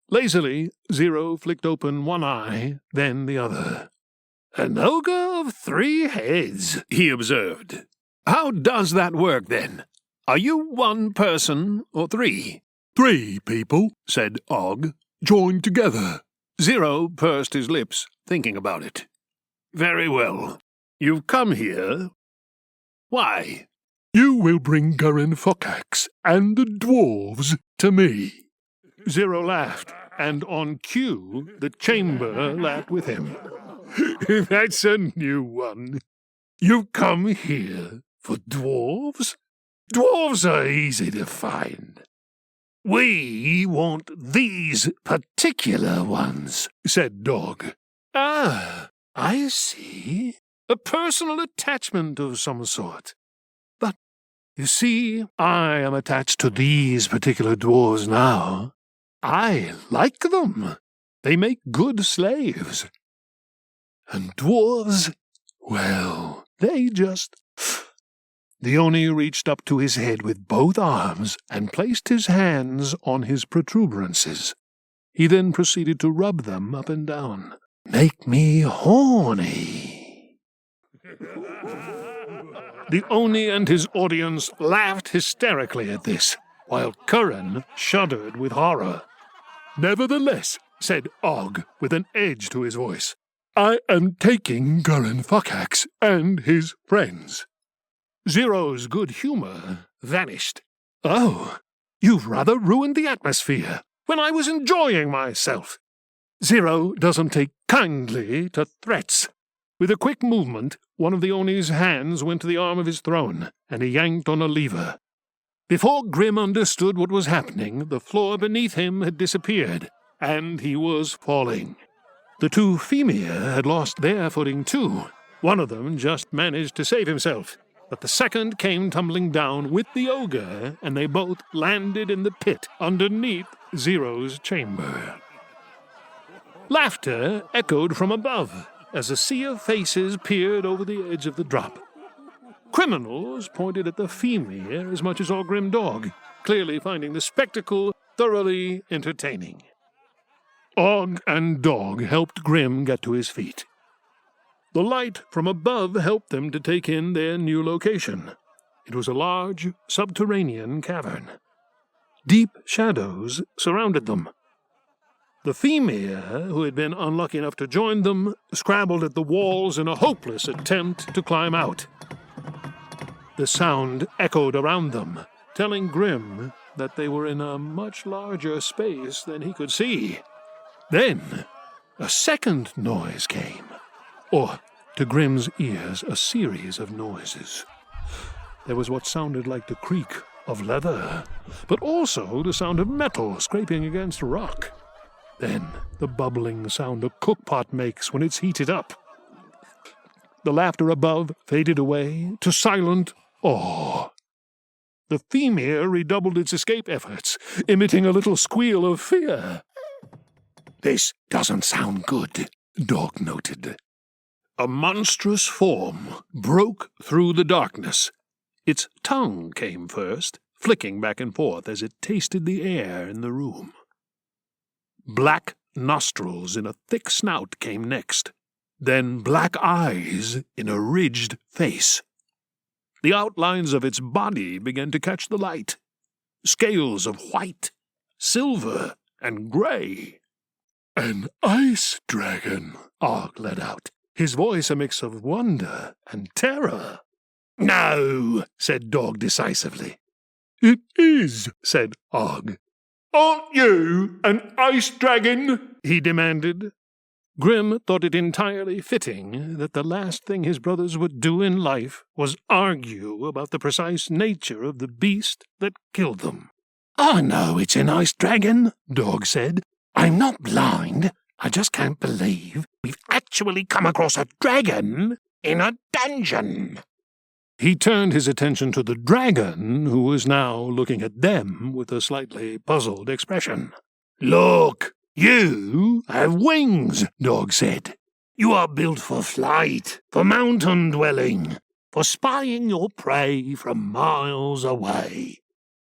Lazily, 0 flicked open one eye, then the other. "An ogre of 3 heads," he observed. "How does that work, then? Are you 1 person or 3? 3 people," said Og, "joined together." 0 pursed his lips, thinking about it. "Very well. You've come here. Why?" "You will bring Gurin Fuckaxe and the dwarves to me." 0 laughed, and on cue, the chamber laughed with him. "That's a new one. You've come here for dwarves? Dwarves are easy to find. We want these particular ones," said Dog. "Ah, I see. A personal attachment of some sort. But, you see, I am attached to these particular dwarves now. I like them. They make good slaves. And dwarves, well, they just..." The Oni reached up to his head with both arms and placed his hands on his protuberances. He then proceeded to rub them up and down. "Make me horny." The Oni and his audience laughed hysterically at this, while Curran shuddered with horror. "Nevertheless," said Og, with an edge to his voice, "I am taking Gurin Fuckaxe and his friends." 0's good humor vanished. "Oh, you've rather ruined the atmosphere when I was enjoying myself." Zero doesn't take kindly to threats. With a quick movement, one of the Oni's hands went to the arm of his throne, and he yanked on a lever. Before Grim understood what was happening, the floor beneath him had disappeared, and he was falling. The two Femia had lost their footing too. One of them just managed to save himself, but the second came tumbling down with the Ogre, and they both landed in the pit underneath Zero's chamber. Laughter echoed from above as a sea of faces peered over the edge of the drop. Criminals pointed at the Femia as much as our grim dog, clearly finding the spectacle thoroughly entertaining. Og and Dog helped Grim get to his feet. The light from above helped them to take in their new location. It was a large, subterranean cavern. Deep shadows surrounded them. The Femia, who had been unlucky enough to join them, scrabbled at the walls in a hopeless attempt to climb out. The sound echoed around them, telling Grim that they were in a much larger space than he could see. Then, a second noise came, or, to Grim's ears, a series of noises. There was what sounded like the creak of leather, but also the sound of metal scraping against rock. Then, the bubbling sound a cookpot makes when it's heated up. The laughter above faded away to silent awe. The Femia redoubled its escape efforts, emitting a little squeal of fear. This doesn't sound good, Dog noted. A monstrous form broke through the darkness. Its tongue came first, flicking back and forth as it tasted the air in the room. Black nostrils in a thick snout came next, then black eyes in a ridged face. The outlines of its body began to catch the light. Scales of white, silver, and gray. An ice dragon, Og let out, his voice a mix of wonder and terror. No, said Dog decisively. It is, said Og. Aren't you an ice dragon? He demanded. Grim thought it entirely fitting that the last thing his brothers would do in life was argue about the precise nature of the beast that killed them. I know it's an ice dragon, Dog said. I'm not blind. I just can't believe we've actually come across a dragon in a dungeon. He turned his attention to the dragon, who was now looking at them with a slightly puzzled expression. Look, you have wings, Dog said. You are built for flight, for mountain dwelling, for spying your prey from miles away.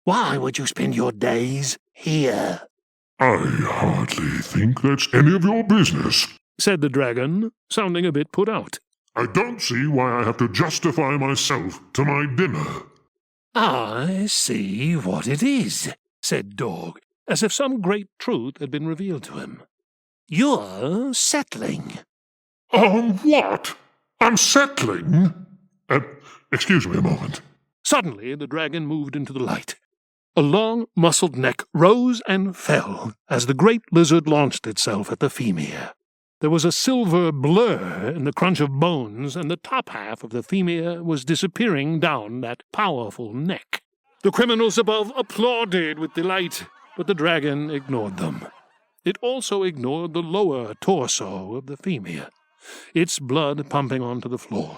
Why would you spend your days here? I hardly think that's any of your business, said the dragon, sounding a bit put out. I don't see why I have to justify myself to my dinner. I see what it is, said Dog, as if some great truth had been revealed to him. You're settling. What? I'm settling? Excuse me a moment. Suddenly the dragon moved into the light. A long, muscled neck rose and fell as the great lizard launched itself at the Femia. There was a silver blur in the crunch of bones, and the top half of the Femia was disappearing down that powerful neck. The criminals above applauded with delight, but the dragon ignored them. It also ignored the lower torso of the Femia, its blood pumping onto the floor.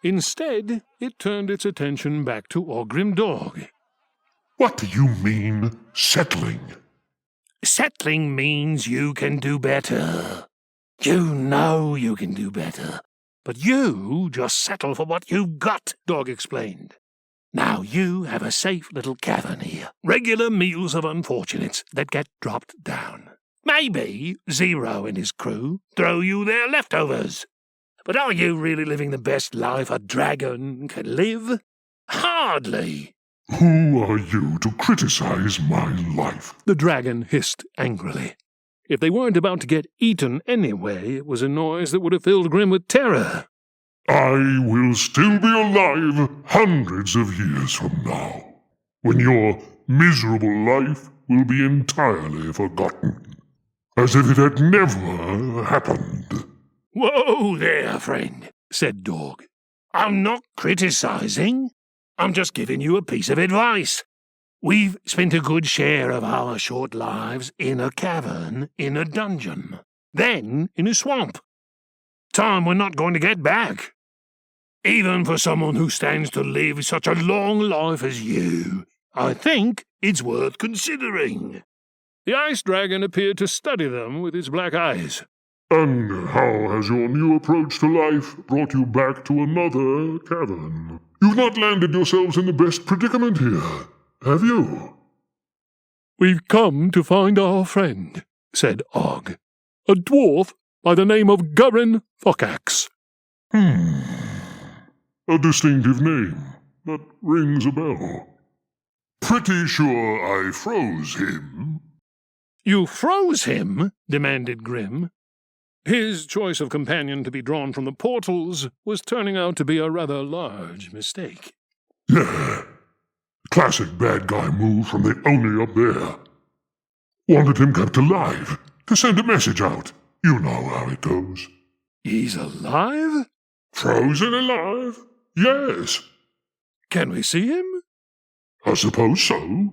Instead, it turned its attention back to Ogrim Dog. What do you mean, settling? Settling means you can do better. You know you can do better, but you just settle for what you've got, Dog explained. Now you have a safe little cavern here, regular meals of unfortunates that get dropped down. Maybe Zero and his crew throw you their leftovers. But are you really living the best life a dragon can live? Hardly. Who are you to criticize my life? The dragon hissed angrily. If they weren't about to get eaten anyway, it was a noise that would have filled Grim with terror. I will still be alive hundreds of years from now, when your miserable life will be entirely forgotten. as if it had never happened. Whoa there, friend, said Dog. I'm not criticizing. I'm just giving you a piece of advice. We've spent a good share of our short lives in a cavern, in a dungeon, then in a swamp. Time we're not going to get back. Even for someone who stands to live such a long life as you, I think it's worth considering. The ice dragon appeared to study them with his black eyes. And how has your new approach to life brought you back to another cavern? You've not landed yourselves in the best predicament here, have you? We've come to find our friend, said Og, a dwarf by the name of Gurin Fuckaxe. A distinctive name. That rings a bell. Pretty sure I froze him. You froze him? Demanded Grim. His choice of companion to be drawn from the portals was turning out to be a rather large mistake. Yeah. Classic bad guy move from the Oni up there. Wanted him kept alive, to send a message out. You know how it goes. He's alive? Frozen alive? Yes. Can we see him? I suppose so.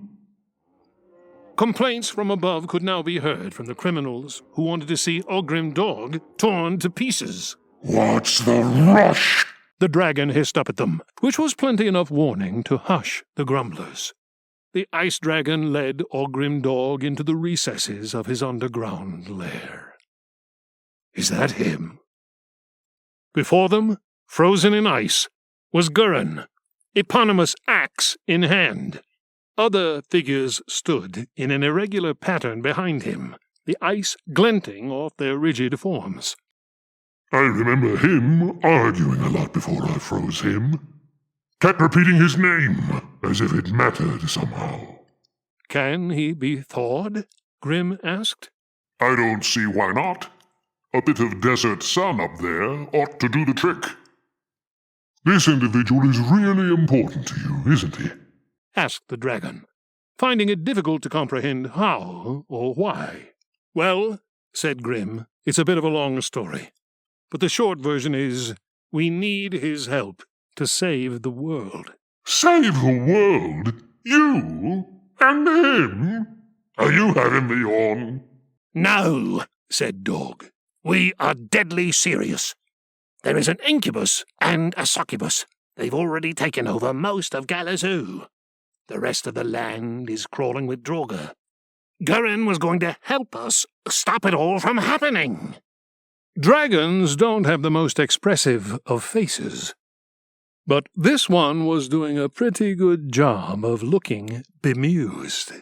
Complaints from above could now be heard from the criminals who wanted to see Ogrim Dog torn to pieces. What's the rush? The dragon hissed up at them, which was plenty enough warning to hush the grumblers. The ice dragon led Ogrim Dog into the recesses of his underground lair. Is that him? Before them, frozen in ice, was Gurin, eponymous axe in hand. Other figures stood in an irregular pattern behind him, the ice glinting off their rigid forms. I remember him arguing a lot before I froze him. Kept repeating his name, as if it mattered somehow. Can he be thawed? Grim asked. I don't see why not. A bit of desert sun up there ought to do the trick. This individual is really important to you, isn't he? Asked the dragon, finding it difficult to comprehend how or why. Well, said Grim, it's a bit of a long story, but the short version is, we need his help to save the world. Save the world? You? And him? Are you having me on? No, said Dog. We are deadly serious. There is an incubus and a succubus. They've already taken over most of Galazoo. The rest of the land is crawling with Draugr. Gurin was going to help us stop it all from happening. Dragons don't have the most expressive of faces, but this one was doing a pretty good job of looking bemused.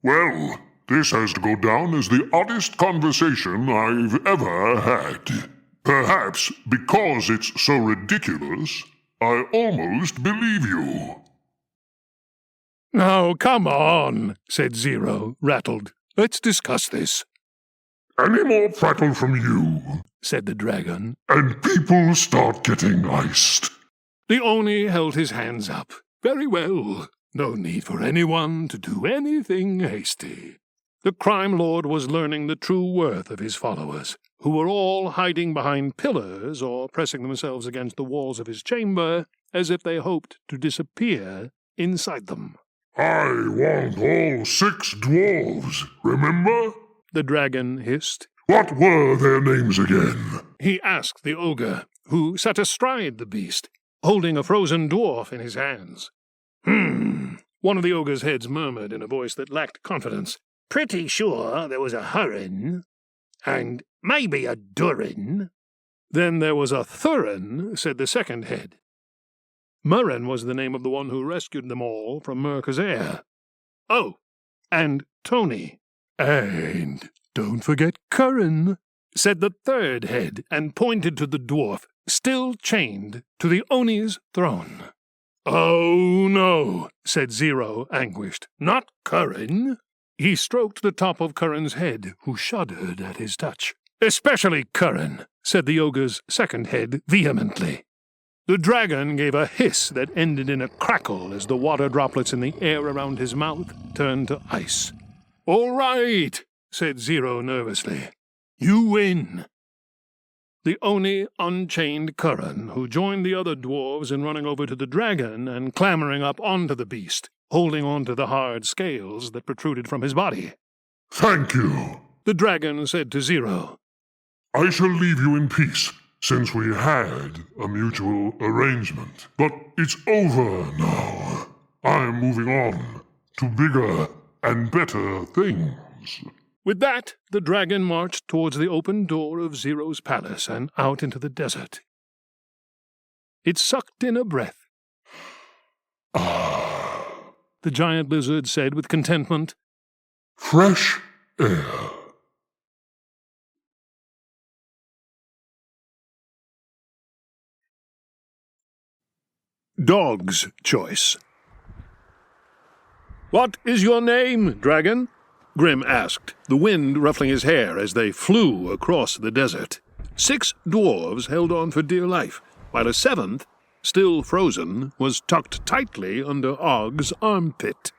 Well, this has to go down as the oddest conversation I've ever had. Perhaps because it's so ridiculous, I almost believe you. "Now, come on," said Zero, rattled. "Let's discuss this." Any more prattle from you, said the dragon, and people start getting iced. The Oni held his hands up. Very well. No need for anyone to do anything hasty. The crime lord was learning the true worth of his followers, who were all hiding behind pillars or pressing themselves against the walls of his chamber as if they hoped to disappear inside them. I want all 6 dwarves, remember? The dragon hissed. What were their names again? He asked the ogre, who sat astride the beast, holding a frozen dwarf in his hands. One of the ogre's heads murmured in a voice that lacked confidence. Pretty sure there was a Hurin, and maybe a Durin. Then there was a Thurin, said the second head. Murren was the name of the one who rescued them all from Merkazir. Oh, and Tony. And don't forget Curran, said the third head, and pointed to the dwarf, still chained to the Oni's throne. Oh, no, said Zero, anguished. Not Curran. He stroked the top of Curran's head, who shuddered at his touch. Especially Curran, said the ogre's second head vehemently. The dragon gave a hiss that ended in a crackle as the water droplets in the air around his mouth turned to ice. All right, said Zero nervously. "You win." The Oni unchained Curran, who joined the other dwarves in running over to the dragon and clambering up onto the beast, holding on to the hard scales that protruded from his body. Thank you. The dragon said to Zero, I shall leave you in peace, since we had a mutual arrangement. But it's over now. I am moving on to bigger and better things. With that, the dragon marched towards the open door of Zero's palace and out into the desert. It sucked in a breath. Ah, the giant lizard said with contentment. Fresh air. Dog's Choice. "What is your name, dragon?" Grim asked, the wind ruffling his hair as they flew across the desert. 6 dwarves held on for dear life, while a 7th, still frozen, was tucked tightly under Og's armpit.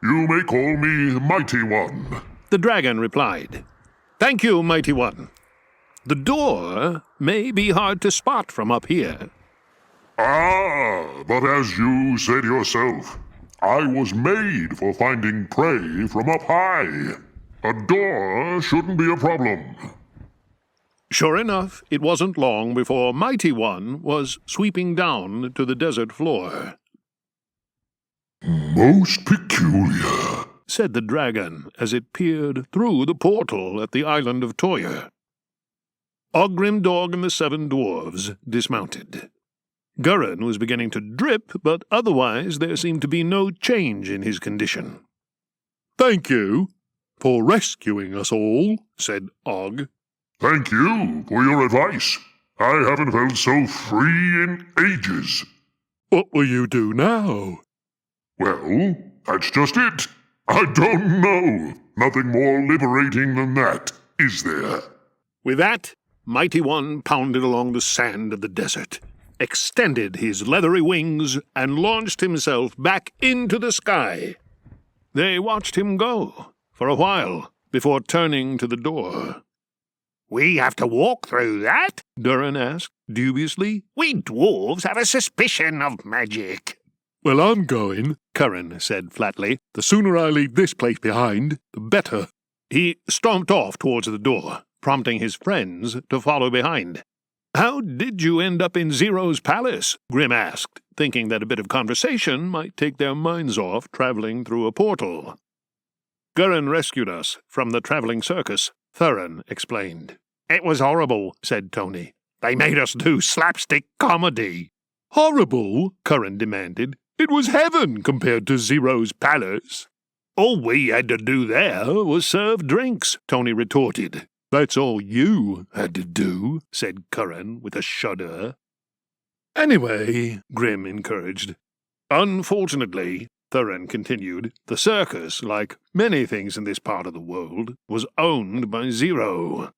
You may call me Mighty One. The dragon replied. "Thank you, Mighty One. The door may be hard to spot from up here." Ah, but as you said yourself, I was made for finding prey from up high. A door shouldn't be a problem. Sure enough, it wasn't long before Mighty One was sweeping down to the desert floor. Most peculiar, said the dragon as it peered through the portal at the island of Toyr. Ogrimdog and the 7 dwarves dismounted. Gurin was beginning to drip, but otherwise there seemed to be no change in his condition. "Thank you for rescuing us all," said Og. Thank you for your advice. I haven't felt so free in ages. "What will you do now?" Well, that's just it. I don't know. Nothing more liberating than that, is there? With that, Mighty One pounded along the sand of the desert, extended his leathery wings, and launched himself back into the sky. They watched him go for a while before turning to the door. "We have to walk through that?" Durin asked dubiously. "We dwarves have a suspicion of magic." "Well, I'm going," Curran said flatly. "The sooner I leave this place behind, the better." He stomped off towards the door, prompting his friends to follow behind. "How did you end up in Zero's palace?" Grim asked, thinking that a bit of conversation might take their minds off traveling through a portal. "Gurin rescued us from the traveling circus," Thurin explained. "It was horrible," said Tony. "They made us do slapstick comedy." "Horrible?" Curran demanded. "It was heaven compared to Zero's palace." "All we had to do there was serve drinks," Tony retorted. "That's all you had to do," said Curran with a shudder. "Anyway," Grim encouraged. "Unfortunately," Thurin continued, "the circus, like many things in this part of the world, was owned by Zero.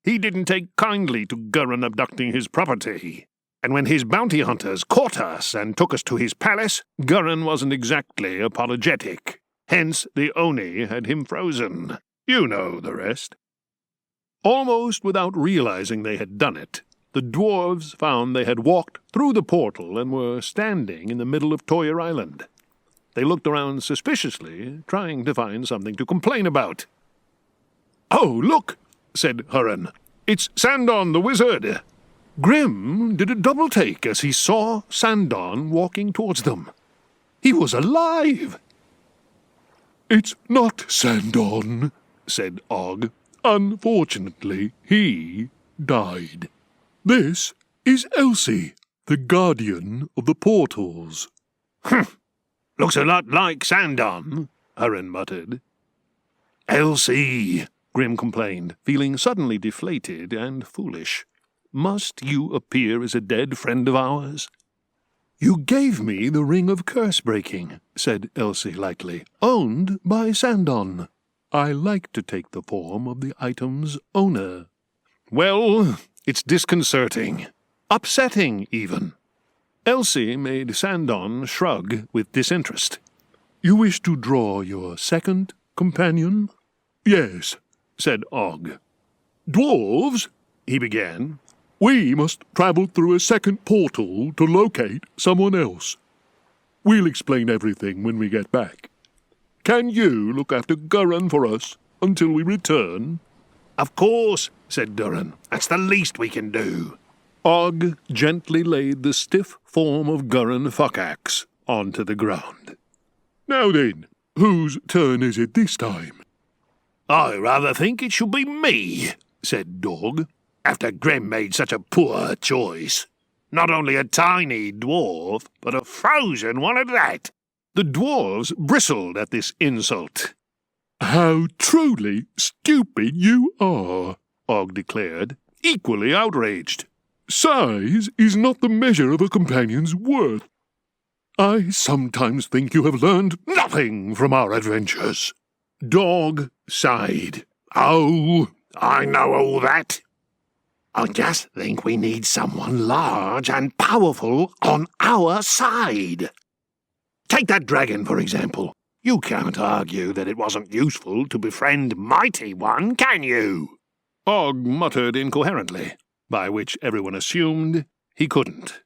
He didn't take kindly to Gurin abducting his property, and when his bounty hunters caught us and took us to his palace, Gurin wasn't exactly apologetic. Hence the Oni had him frozen. You know the rest." Almost without realizing they had done it, the dwarves found they had walked through the portal and were standing in the middle of Toyr Island. They looked around suspiciously, trying to find something to complain about. "Oh, look!" said Hurin. "It's Sandon the wizard." Grim did a double-take as he saw Sandon walking towards them. He was alive! "It's not Sandon," said Og. "Unfortunately, he died. This is Elsie, the guardian of the portals." "Humph! Looks a lot like Sandon," Hurin muttered. "Elsie," Grim complained, feeling suddenly deflated and foolish. "Must you appear as a dead friend of ours?" "You gave me the ring of curse-breaking," said Elsie lightly, "owned by Sandon. I like to take the form of the item's owner." "Well, it's disconcerting. Upsetting, even." Elsie made Sandon shrug with disinterest. "You wish to draw your second companion?" Yes, said Og. Dwarves, he began, we must travel through a second portal to locate someone else. We'll explain everything when we get back. Can you look after Gurin for us until we return? Of course, said Durin. That's the least we can do. Og gently laid the stiff form of Gurin Fuckaxe onto the ground. Now then, whose turn is it this time? I rather think it should be me, said Dog, after Grim made such a poor choice. Not only a tiny dwarf, but a frozen one at that. The dwarves bristled at this insult. How truly stupid you are, Og declared, equally outraged. Size is not the measure of a companion's worth. I sometimes think you have learned nothing from our adventures. Dog sighed. Oh, I know all that. I just think we need someone large and powerful on our side. Take that dragon, for example. You can't argue that it wasn't useful to befriend Mighty One, can you? Og muttered incoherently, by which everyone assumed he couldn't.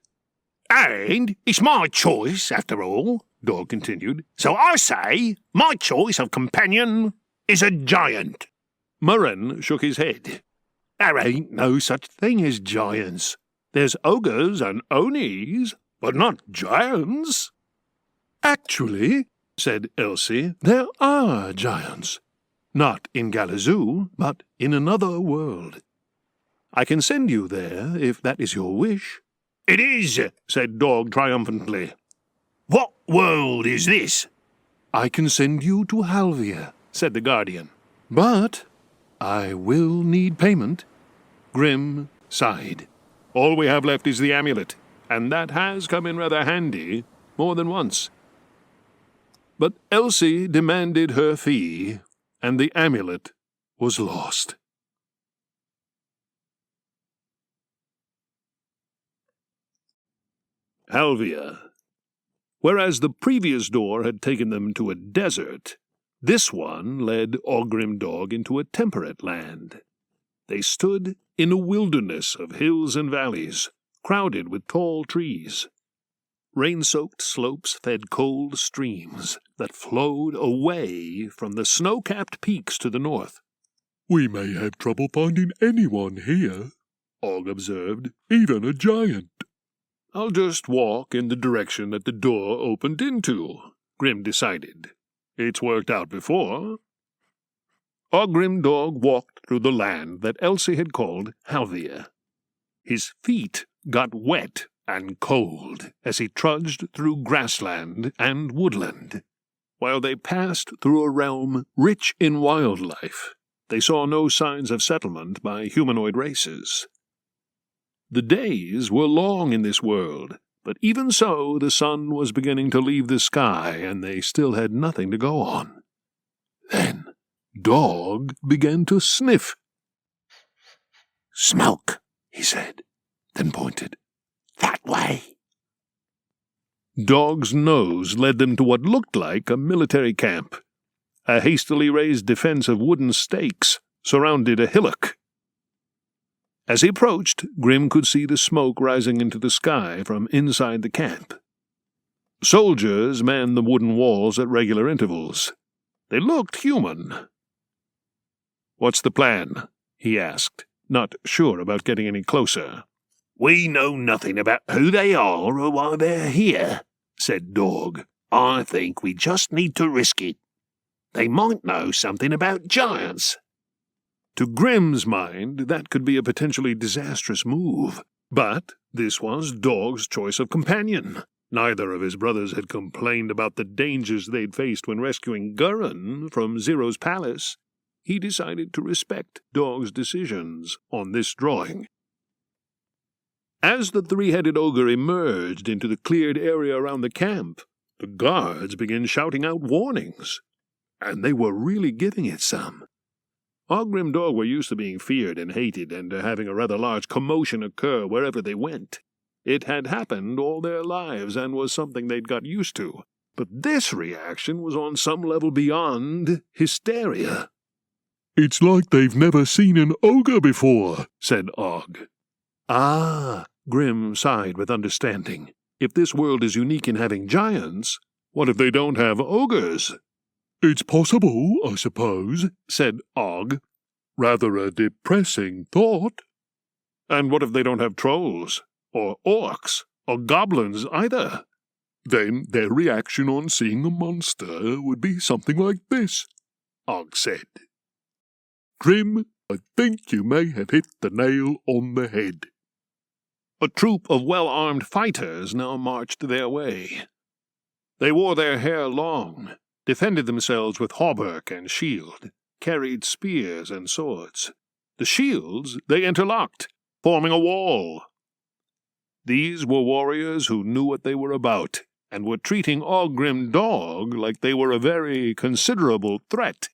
And it's my choice, after all, Dog continued. So I say my choice of companion is a giant. Murren shook his head. There ain't no such thing as giants. There's ogres and onis, but not giants. Actually, said Elsie, there are giants. Not in Galazoo, but in another world. I can send you there, if that is your wish. It is, said Dog triumphantly. What world is this? I can send you to Halvia, said the Guardian. But I will need payment. Grim sighed. All we have left is the amulet, and that has come in rather handy more than once. But Elsie demanded her fee, and the amulet was lost. Halvia. Whereas the previous door had taken them to a desert, this one led Ogrimdog into a temperate land. They stood in a wilderness of hills and valleys, crowded with tall trees. Rain-soaked slopes fed cold streams that flowed away from the snow-capped peaks to the north. We may have trouble finding anyone here, Og observed, even a giant. I'll just walk in the direction that the door opened into, Grim decided. It's worked out before. Ogrimdog walked through the land that Elsie had called Halvia. His feet got wet and cold as he trudged through grassland and woodland. While they passed through a realm rich in wildlife, they saw no signs of settlement by humanoid races. The days were long in this world, but even so the sun was beginning to leave the sky, and they still had nothing to go on. Then Dog began to sniff. Smoke, he said, then pointed. That way. Dog's nose led them to what looked like a military camp. A hastily raised defense of wooden stakes surrounded a hillock. As he approached, Grim could see the smoke rising into the sky from inside the camp. Soldiers manned the wooden walls at regular intervals. They looked human. "What's the plan?" he asked, not sure about getting any closer. We know nothing about who they are or why they're here, said Dog. I think we just need to risk it. They might know something about giants. To Grim's mind, that could be a potentially disastrous move. But this was Dog's choice of companion. Neither of his brothers had complained about the dangers they'd faced when rescuing Gurin from Zero's palace. He decided to respect Dog's decisions on this drawing. As the three-headed ogre emerged into the cleared area around the camp, the guards began shouting out warnings. And they were really giving it some. Ogrimdog were used to being feared and hated and to having a rather large commotion occur wherever they went. It had happened all their lives and was something they'd got used to. But this reaction was on some level beyond hysteria. It's like they've never seen an ogre before, said Og. Ah, Grim sighed with understanding. If this world is unique in having giants, what if they don't have ogres? It's possible, I suppose, said Og. Rather a depressing thought. And what if they don't have trolls, or orcs, or goblins either? Then their reaction on seeing a monster would be something like this, Og said. Grim, I think you may have hit the nail on the head. A troop of well-armed fighters now marched their way. They wore their hair long, defended themselves with hauberk and shield, carried spears and swords. The shields they interlocked, forming a wall. These were warriors who knew what they were about, and were treating Ogrim Dog like they were a very considerable threat.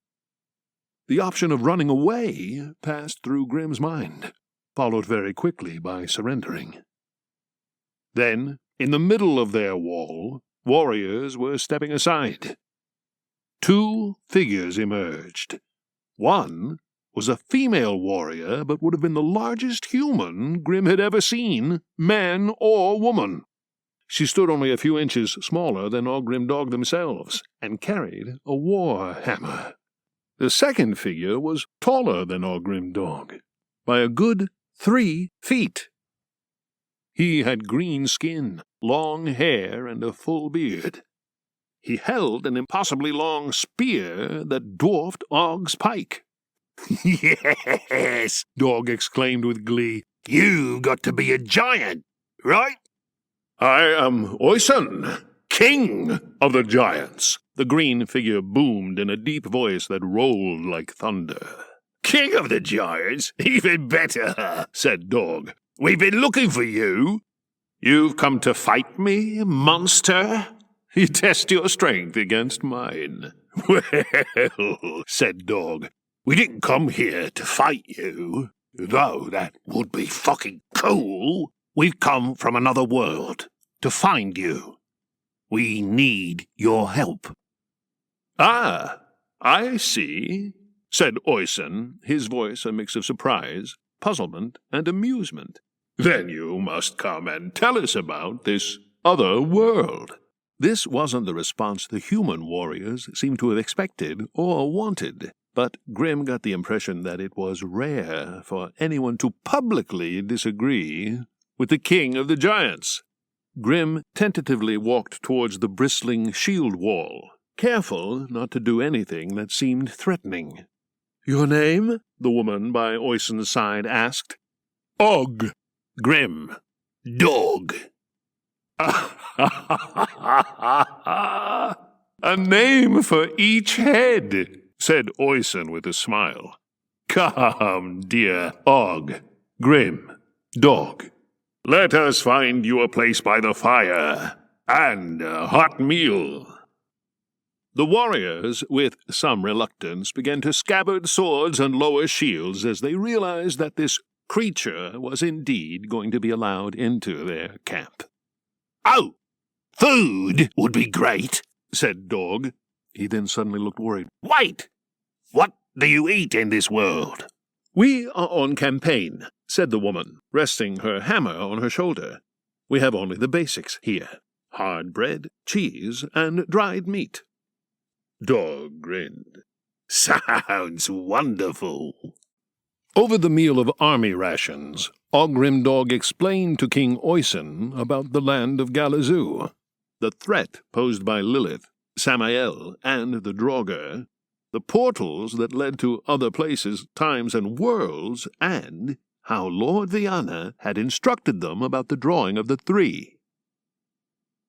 The option of running away passed through Grim's mind, followed very quickly by surrendering. Then, in the middle of their wall, warriors were stepping aside. Two figures emerged. One was a female warrior, but would have been the largest human Grim had ever seen, man or woman. She stood only a few inches smaller than Ogrim Dog themselves, and carried a war hammer. The second figure was taller than Ogrim Dog, by a good 3 feet. He had green skin, long hair, and a full beard. He held an impossibly long spear that dwarfed Og's pike. Yes, Dog exclaimed with glee. You got to be a giant, right? I am Oisin, king of the giants. The green figure boomed in a deep voice that rolled like thunder. King of the giants? Even better, said Dog. We've been looking for you. You've come to fight me, monster? You test your strength against mine. Well, said Dog, we didn't come here to fight you, though that would be fucking cool. We've come from another world to find you. We need your help. Ah, I see, said Oisin, his voice a mix of surprise, puzzlement, and amusement. Then you must come and tell us about this other world. This wasn't the response the human warriors seemed to have expected or wanted, but Grim got the impression that it was rare for anyone to publicly disagree with the king of the giants. Grim tentatively walked towards the bristling shield wall, careful not to do anything that seemed threatening. Your name? The woman by Oisin's side asked. Og. Grim. Dog. A name for each head, said Oisin with a smile. Come, dear Og. Grim. Dog. Let us find you a place by the fire, and a hot meal. The warriors, with some reluctance, began to scabbard swords and lower shields as they realized that this creature was indeed going to be allowed into their camp. Oh, food would be great, said Dog. He then suddenly looked worried. Wait! What do you eat in this world? We are on campaign, said the woman, resting her hammer on her shoulder. We have only the basics here. Hard bread, cheese, and dried meat. Dog grinned. Sounds wonderful. Over the meal of army rations, Ogrim Dog explained to King Oisin about the land of Galazoo, the threat posed by Lilith, Samael, and the Draugr, the portals that led to other places, times, and worlds, and how Lord Viana had instructed them about the drawing of the three.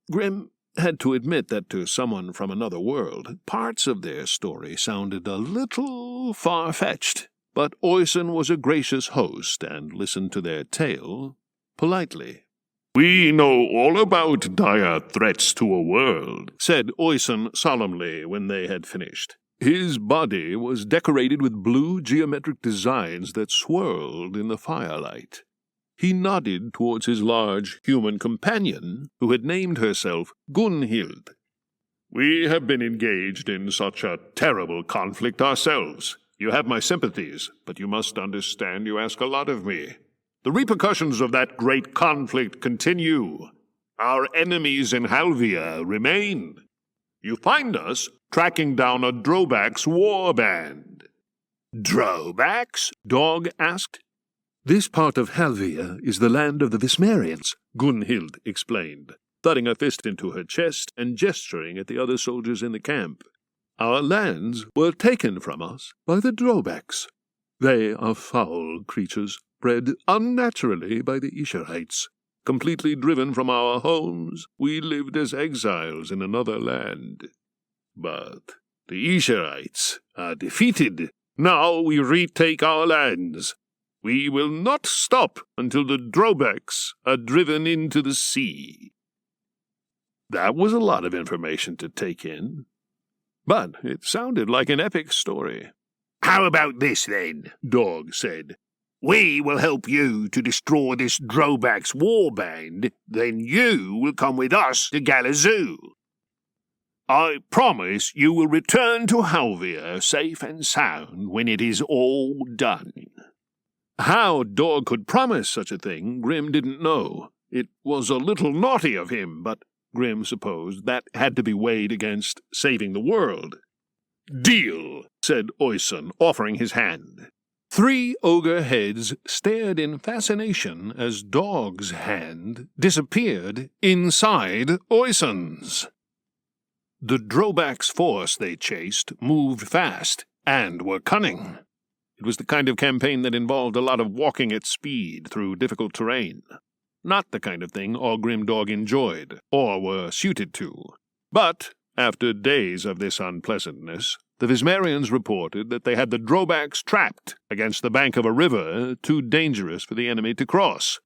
Grim had to admit that to someone from another world, parts of their story sounded a little far-fetched, but Oisin was a gracious host and listened to their tale politely. We know all about dire threats to a world, said Oisin solemnly when they had finished. His body was decorated with blue geometric designs that swirled in the firelight. He nodded towards his large human companion, who had named herself Gunhild. We have been engaged in such a terrible conflict ourselves. You have my sympathies, but you must understand you ask a lot of me. The repercussions of that great conflict continue. Our enemies in Halvia remain. You find us tracking down a Drobax war band. Drobax? Dog asked. This part of Halvia is the land of the Vismerians, Gunhild explained, thudding a fist into her chest and gesturing at the other soldiers in the camp. Our lands were taken from us by the Drobax. They are foul creatures, bred unnaturally by the Isherites. Completely driven from our homes, we lived as exiles in another land. But the Isherites are defeated. Now we retake our lands. We will not stop until the Drobax are driven into the sea. That was a lot of information to take in, but it sounded like an epic story. How about this, then? Dog said. We will help you to destroy this Drobax warband, then you will come with us to Galazoo. I promise you will return to Halvia safe and sound when it is all done. How Dog could promise such a thing, Grim didn't know. It was a little naughty of him, but Grim supposed that had to be weighed against saving the world. Deal, said Oyson, offering his hand. 3 ogre heads stared in fascination as Dog's hand disappeared inside Oyson's. The Drobax force they chased moved fast and were cunning. It was the kind of campaign that involved a lot of walking at speed through difficult terrain. Not the kind of thing all Grim Dog enjoyed or were suited to. But after days of this unpleasantness, the Vismerians reported that they had the Drobax trapped against the bank of a river too dangerous for the enemy to cross.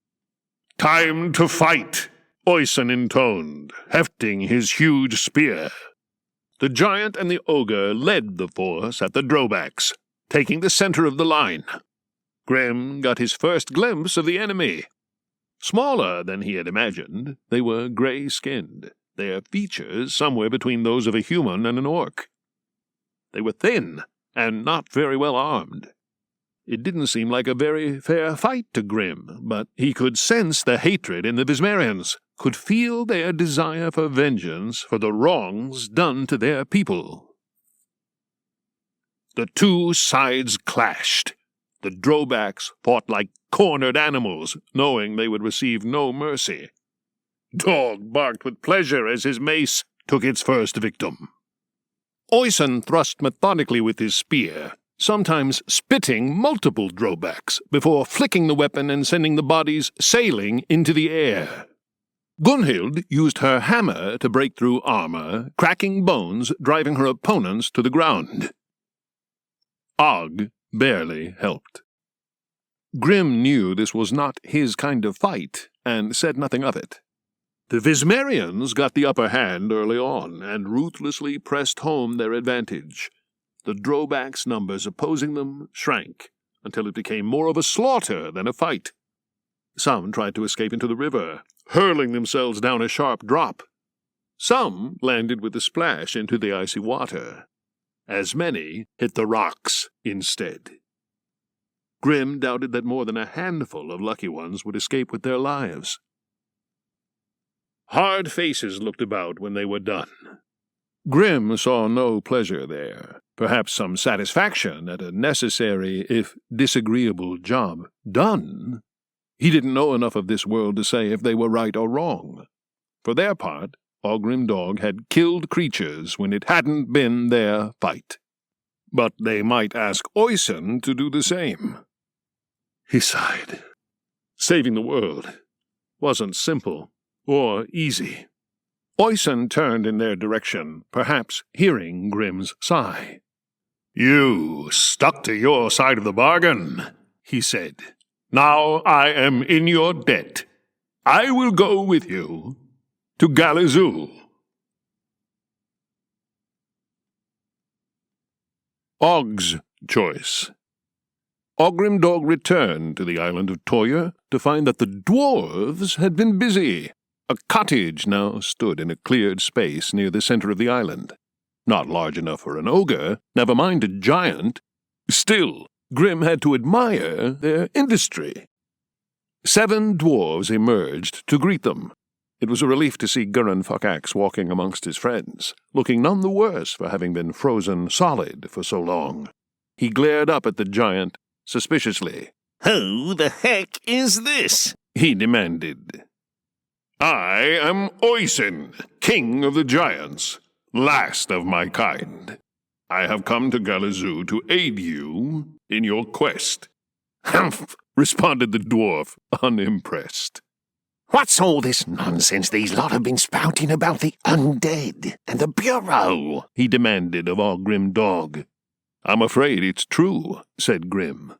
Time to fight, Oyson intoned, hefting his huge spear. The giant and the ogre led the force at the Drobax, taking the center of the line. Grim got his first glimpse of the enemy. Smaller than he had imagined, they were gray-skinned, their features somewhere between those of a human and an orc. They were thin and not very well armed. It didn't seem like a very fair fight to Grim, but he could sense the hatred in the Vismerians, could feel their desire for vengeance for the wrongs done to their people. The two sides clashed. The Drobax fought like cornered animals, knowing they would receive no mercy. Dog barked with pleasure as his mace took its first victim. Oyson thrust methodically with his spear, sometimes spitting multiple Drobax before flicking the weapon and sending the bodies sailing into the air. Gunhild used her hammer to break through armor, cracking bones, driving her opponents to the ground. Og barely helped. Grim knew this was not his kind of fight, and said nothing of it. The Vismerians got the upper hand early on, and ruthlessly pressed home their advantage. The Drobax numbers opposing them shrank, until it became more of a slaughter than a fight. Some tried to escape into the river, hurling themselves down a sharp drop. Some landed with a splash into the icy water. As many hit the rocks instead. Grim doubted that more than a handful of lucky ones would escape with their lives. Hard faces looked about when they were done. Grim saw no pleasure there, perhaps some satisfaction at a necessary, if disagreeable, job done. He didn't know enough of this world to say if they were right or wrong. For their part, Ogrim Dog had killed creatures when it hadn't been their fight. But they might ask Oyson to do the same. He sighed. Saving the world wasn't simple or easy. Oyson turned in their direction, perhaps hearing Grim's sigh. "You stuck to your side of the bargain," he said. "Now I am in your debt. I will go with you to Galazoo." Og's choice. Ogrim Dog returned to the island of Toyar to find that the dwarves had been busy. A cottage now stood in a cleared space near the center of the island. Not large enough for an ogre, never mind a giant, Still, Grim had to admire their industry. 7 dwarves emerged to greet them. It was a relief to see Gurin Fuckaxe walking amongst his friends, looking none the worse for having been frozen solid for so long. He glared up at the giant suspiciously. Who the heck is this? He demanded. I am Oisin, king of the giants, last of my kind. I have come to Galazoo to aid you in your quest. Humph, responded the dwarf, unimpressed. What's all this nonsense these lot have been spouting about the undead and the Bureau? He demanded of our grim dog. I'm afraid it's true, said Grim.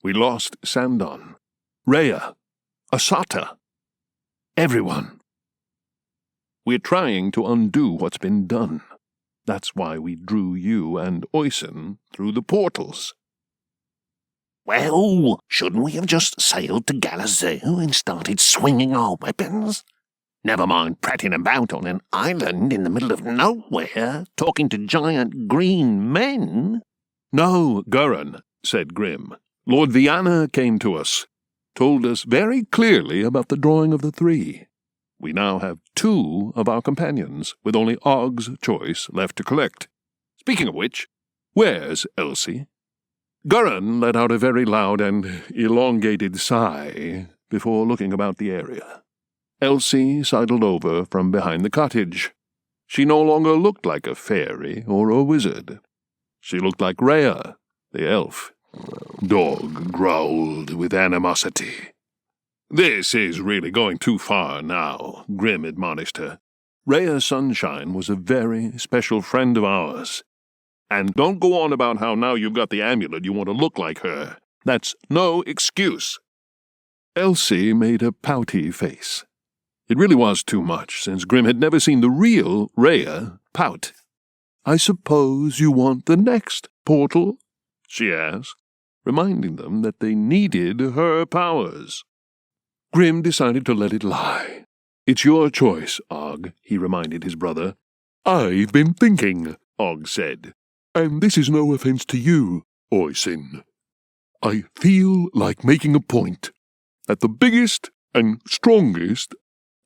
We lost Sandon, Rhea, Asata, everyone. We're trying to undo what's been done. That's why we drew you and Oisin through the portals. Well, shouldn't we have just sailed to Galazoo and started swinging our weapons? Never mind prattling about on an island in the middle of nowhere, talking to giant green men. No, Gurin, said Grim. Lord Viana came to us, told us very clearly about the drawing of the 3. We now have 2 of our companions, with only Og's choice left to collect. Speaking of which, where's Elsie? Gurin let out a very loud and elongated sigh before looking about the area. Elsie sidled over from behind the cottage. She no longer looked like a fairy or a wizard. She looked like Rhea, the elf. Dog growled with animosity. This is really going too far now, Grim admonished her. Rhea Sunshine was a very special friend of ours. And don't go on about how now you've got the amulet you want to look like her. That's no excuse. Elsie made a pouty face. It really was too much, since Grim had never seen the real Rhea pout. I suppose you want the next portal? She asked, reminding them that they needed her powers. Grim decided to let it lie. It's your choice, Og, he reminded his brother. I've been thinking, Og said. And this is no offense to you, Oisin. I feel like making a point that the biggest and strongest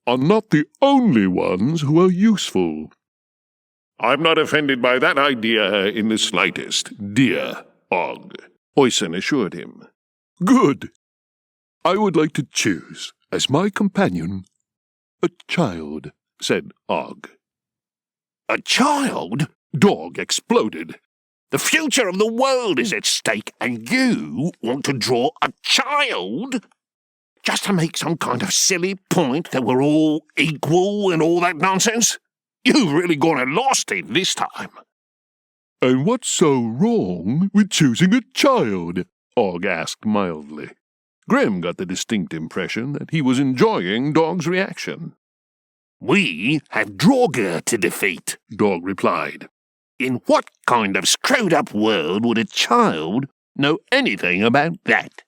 are not the only ones who are useful. I'm not offended by that idea in the slightest, dear Og, Oisin assured him. Good. I would like to choose, as my companion, a child, said Og. A child? Dog exploded. The future of the world is at stake, and you want to draw a child? Just to make some kind of silly point that we're all equal and all that nonsense? You've really gone and lost it this time. And what's so wrong with choosing a child? Og asked mildly. Grim got the distinct impression that he was enjoying Dog's reaction. We have Draugr to defeat, Dog replied. In what kind of screwed-up world would a child know anything about that?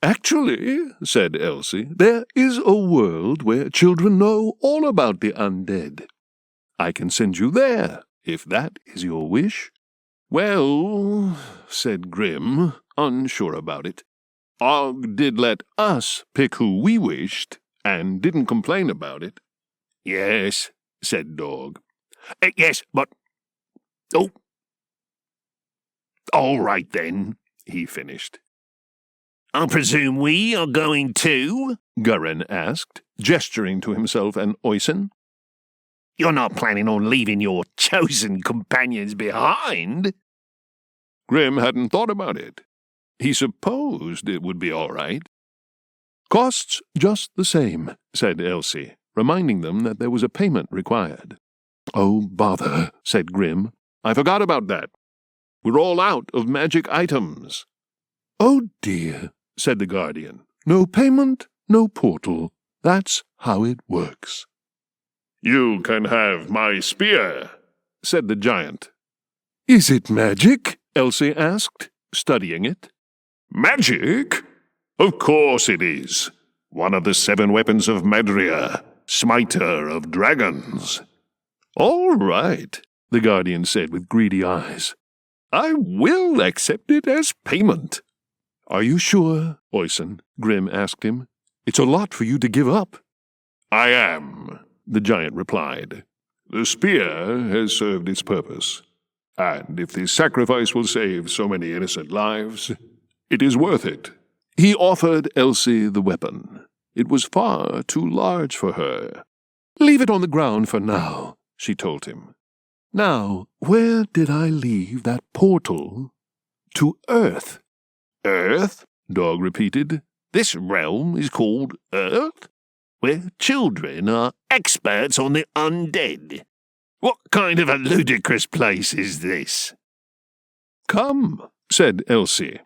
Actually, said Elsie, there is a world where children know all about the undead. I can send you there, if that is your wish. Well, said Grim, unsure about it. Og did let us pick who we wished, and didn't complain about it. Yes, said Dog. Yes, but... Oh. All right, then, he finished. I presume we are going too? Gurin asked, gesturing to himself and Oisin. You're not planning on leaving your chosen companions behind? Grim hadn't thought about it. He supposed it would be all right. Costs just the same, said Elsie, reminding them that there was a payment required. Oh, bother, said Grim. I forgot about that. We're all out of magic items. Oh, dear, said the Guardian. No payment, no portal. That's how it works. You can have my spear, said the giant. Is it magic? Elsie asked, studying it. Magic? Of course it is. One of the 7 weapons of Madria, smiter of dragons. All right, the Guardian said with greedy eyes. I will accept it as payment. Are you sure, Oyson? Grim asked him. It's a lot for you to give up. I am, the giant replied. The spear has served its purpose, and if the sacrifice will save so many innocent lives, it is worth it. He offered Elsie the weapon. It was far too large for her. Leave it on the ground for now, she told him. Now, where did I leave that portal? To Earth. Earth? Dog repeated. This realm is called Earth? Where children are experts on the undead. What kind of a ludicrous place is this? Come, said Elsie.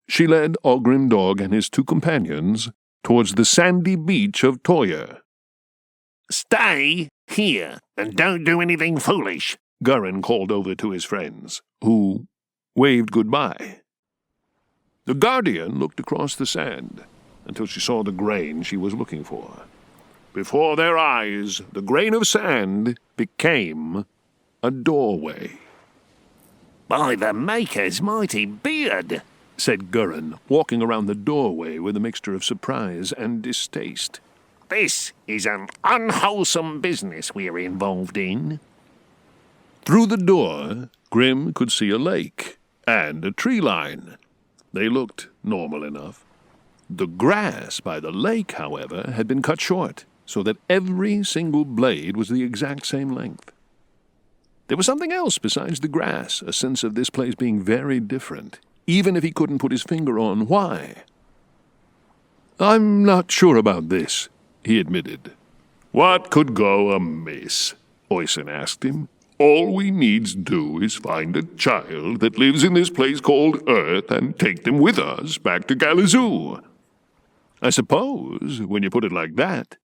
She led Ogre Dog and his two companions towards the sandy beach of Toyah. Stay here and don't do anything foolish, Gurin called over to his friends, who waved goodbye. The Guardian looked across the sand until she saw the grain she was looking for. Before their eyes, the grain of sand became a doorway. By the Maker's mighty beard, said Gurin, walking around the doorway with a mixture of surprise and distaste. This is an unwholesome business we're involved in. Through the door, Grim could see a lake and a tree line. They looked normal enough. The grass by the lake, however, had been cut short, so that every single blade was the exact same length. There was something else besides the grass, a sense of this place being very different, even if he couldn't put his finger on why. I'm not sure about this, he admitted. What could go amiss? Oyson asked him. All we needs do is find a child that lives in this place called Earth and take them with us back to Galazoo. I suppose, when you put it like that.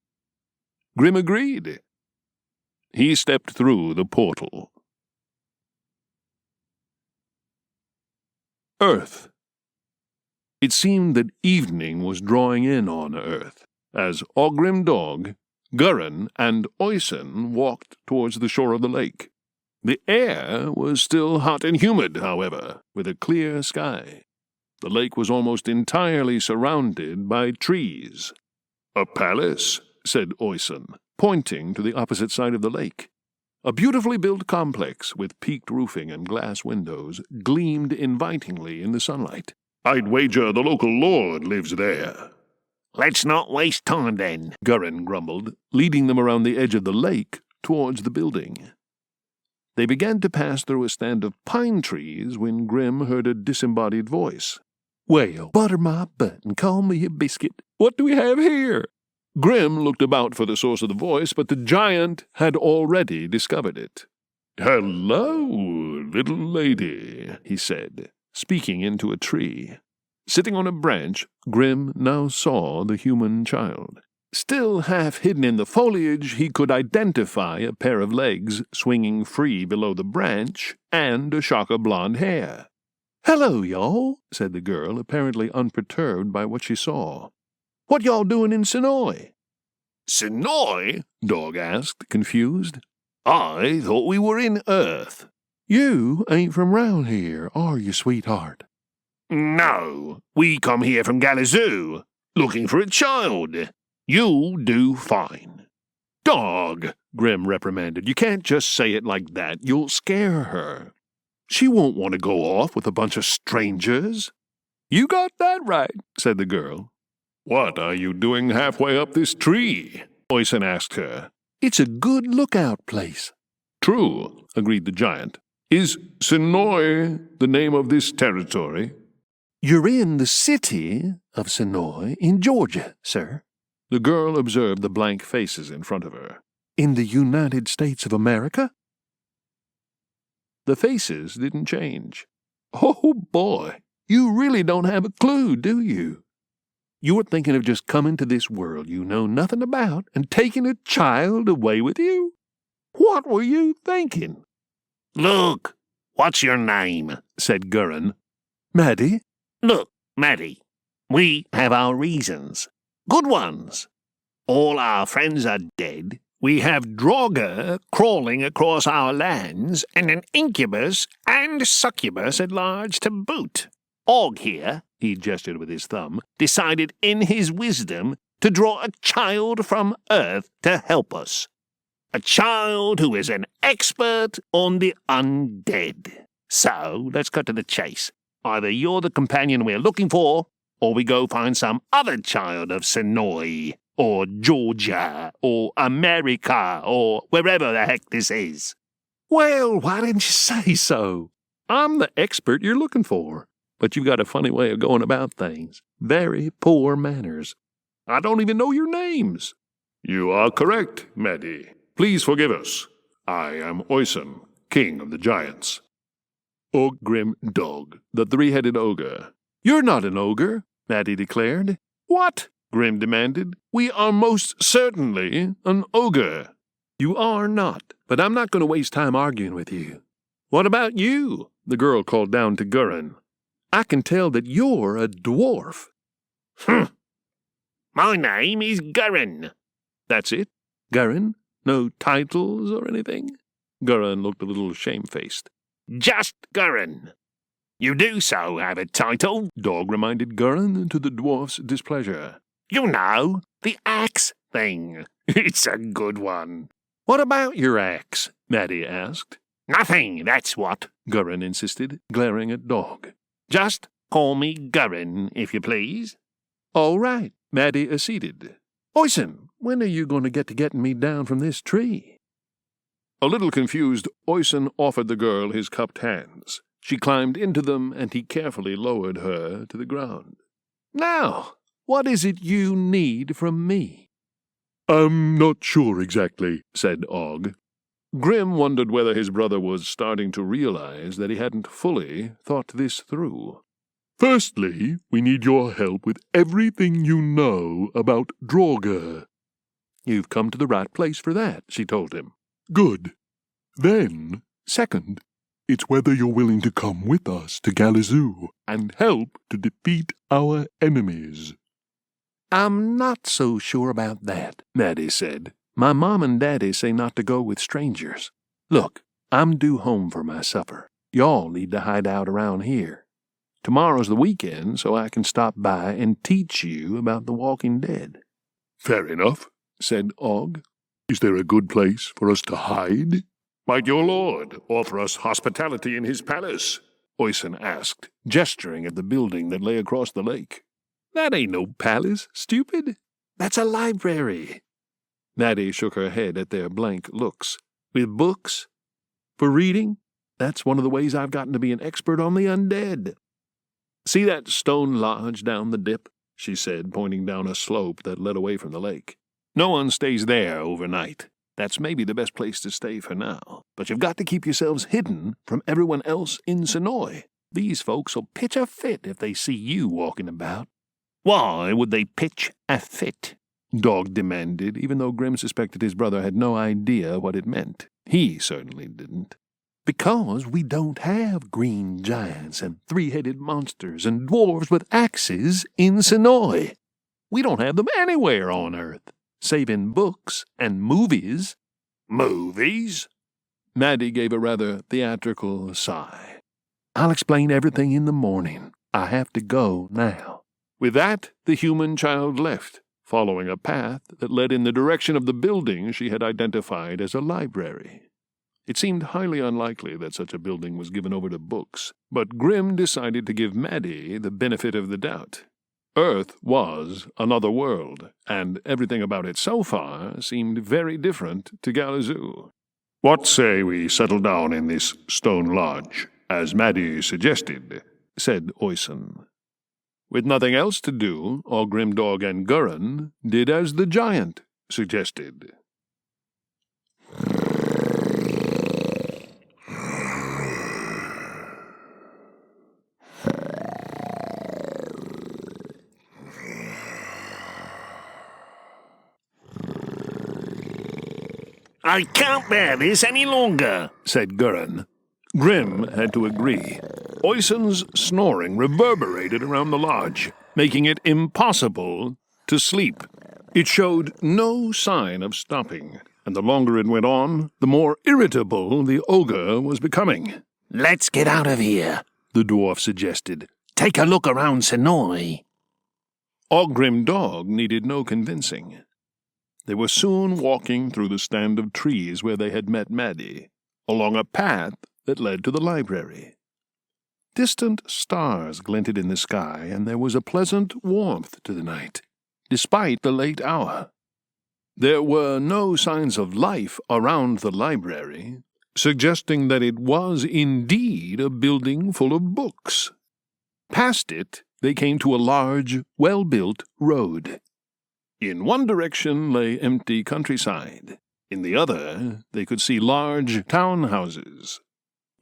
Grim agreed. He stepped through the portal. Earth. It seemed that evening was drawing in on Earth, as Ogre Dog, Gurin, and Oyson walked towards the shore of the lake. The air was still hot and humid, however, with a clear sky. The lake was almost entirely surrounded by trees. A palace, said Oyson, pointing to the opposite side of the lake. A beautifully built complex with peaked roofing and glass windows gleamed invitingly in the sunlight. I'd wager the local lord lives there. Let's not waste time, then, Gurin grumbled, leading them around the edge of the lake towards the building. They began to pass through a stand of pine trees when Grim heard a disembodied voice. Well, butter my butt and call me a biscuit. What do we have here? Grim looked about for the source of the voice, but the giant had already discovered it. Hello, little lady, he said, speaking into a tree. Sitting on a branch, Grim now saw the human child. Still half hidden in the foliage, he could identify a pair of legs swinging free below the branch and a shock of blonde hair. Hello, y'all, said the girl, apparently unperturbed by what she saw. What y'all doing in Sonoy? Sonoy? Dog asked, confused. I thought we were in Earth. You ain't from round here, are you, sweetheart? No, we come here from Galazoo, looking for a child. You'll do fine. Dog, Grim reprimanded. You can't just say it like that. You'll scare her. She won't want to go off with a bunch of strangers. You got that right, said the girl. What are you doing halfway up this tree? Oyson asked her. It's a good lookout place. True, agreed the giant. Is Sonoy the name of this territory? You're in the city of Sonoy in Georgia, sir. The girl observed the blank faces in front of her. In the United States of America? The faces didn't change. Oh, boy, you really don't have a clue, do you? You were thinking of just coming to this world you know nothing about and taking a child away with you? What were you thinking? Look, what's your name? Said Gurin. Maddie. Look, Maddie, we have our reasons. Good ones. All our friends are dead. We have Draugr crawling across our lands, and an incubus and succubus at large to boot. Og here," he gestured with his thumb, "decided in his wisdom to draw a child from Earth to help us. A child who is an expert on the undead. So, let's cut to the chase. Either you're the companion we're looking for, or we go find some other child of Sonoy, or Georgia, or America, or wherever the heck this is." "Well, why didn't you say so? I'm the expert you're looking for. But you've got a funny way of going about things. Very poor manners. I don't even know your names." "You are correct, Maddie. Please forgive us. I am Oisin, king of the giants." Grim Dog, the three-headed ogre. "You're not an ogre," Maddie declared. "What?" Grim demanded. "We are most certainly an ogre." "You are not, but I'm not going to waste time arguing with you." "What about you?" the girl called down to Gurin. "I can tell that you're a dwarf." "My name is Gurin." "That's it? Gurin? No titles or anything?" Gurin looked a little shamefaced. "Just Gurin." "You do so have a title," Dog reminded Gurin, to the dwarf's displeasure. "You know, the axe thing. It's a good one." "What about your axe?" Maddie asked. "Nothing, that's what," Gurin insisted, glaring at Dog. "Just call me Gurin, if you please." "All right," Maddie acceded. "Oisin, when are you going to get me down from this tree?" A little confused, Oisin offered the girl his cupped hands. She climbed into them, and he carefully lowered her to the ground. "Now, what is it you need from me?" "I'm not sure exactly," said Og. Grim wondered whether his brother was starting to realize that he hadn't fully thought this through. "Firstly, we need your help with everything you know about Draugr." "You've come to the right place for that," she told him. "Good. Then, second, it's whether you're willing to come with us to Galazoo and help to defeat our enemies." "I'm not so sure about that," Maddie said. "My mom and daddy say not to go with strangers. Look, I'm due home for my supper. Y'all need to hide out around here. Tomorrow's the weekend, so I can stop by and teach you about the Walking Dead." "Fair enough," said Og. "Is there a good place for us to hide?" "Might your lord offer us hospitality in his palace?" Oisin asked, gesturing at the building that lay across the lake. "That ain't no palace, stupid. That's a library." Maddie shook her head at their blank looks. "With books? For reading? That's one of the ways I've gotten to be an expert on the undead." "See that stone lodge down the dip?" she said, pointing down a slope that led away from the lake. "No one stays there overnight. That's maybe the best place to stay for now. But you've got to keep yourselves hidden from everyone else in Sonoy. These folks will pitch a fit if they see you walking about." "Why would they pitch a fit?" Dog demanded, even though Grim suspected his brother had no idea what it meant. He certainly didn't. "Because we don't have green giants and three-headed monsters and dwarves with axes in Sonoy. We don't have them anywhere on Earth, save in books and movies." "Movies?" Maddie gave a rather theatrical sigh. "I'll explain everything in the morning. I have to go now." With that, the human child left, following a path that led in the direction of the building she had identified as a library. It seemed highly unlikely that such a building was given over to books, but Grim decided to give Maddie the benefit of the doubt. Earth was another world, and everything about it so far seemed very different to Galazoo. "What say we settle down in this stone lodge, as Maddie suggested?" said Oisin. With nothing else to do, Grimdog and Gurin did as the giant suggested. "I can't bear this any longer," said Gurin. Grim had to agree. Oisin's snoring reverberated around the lodge, making it impossible to sleep. It showed no sign of stopping. and the longer it went on, the more irritable the ogre was becoming. Let's get out of here, the dwarf suggested. Take a look around Sonoy. Ogrim Dog needed no convincing. They were soon walking through the stand of trees where they had met Maddie, along a path that led to the library. Distant stars glinted in the sky, and there was a pleasant warmth to the night, despite the late hour. There were no signs of life around the library, suggesting that it was indeed a building full of books. Past it, they came to a large, well-built road. In one direction lay empty countryside. In the other, they could see large townhouses.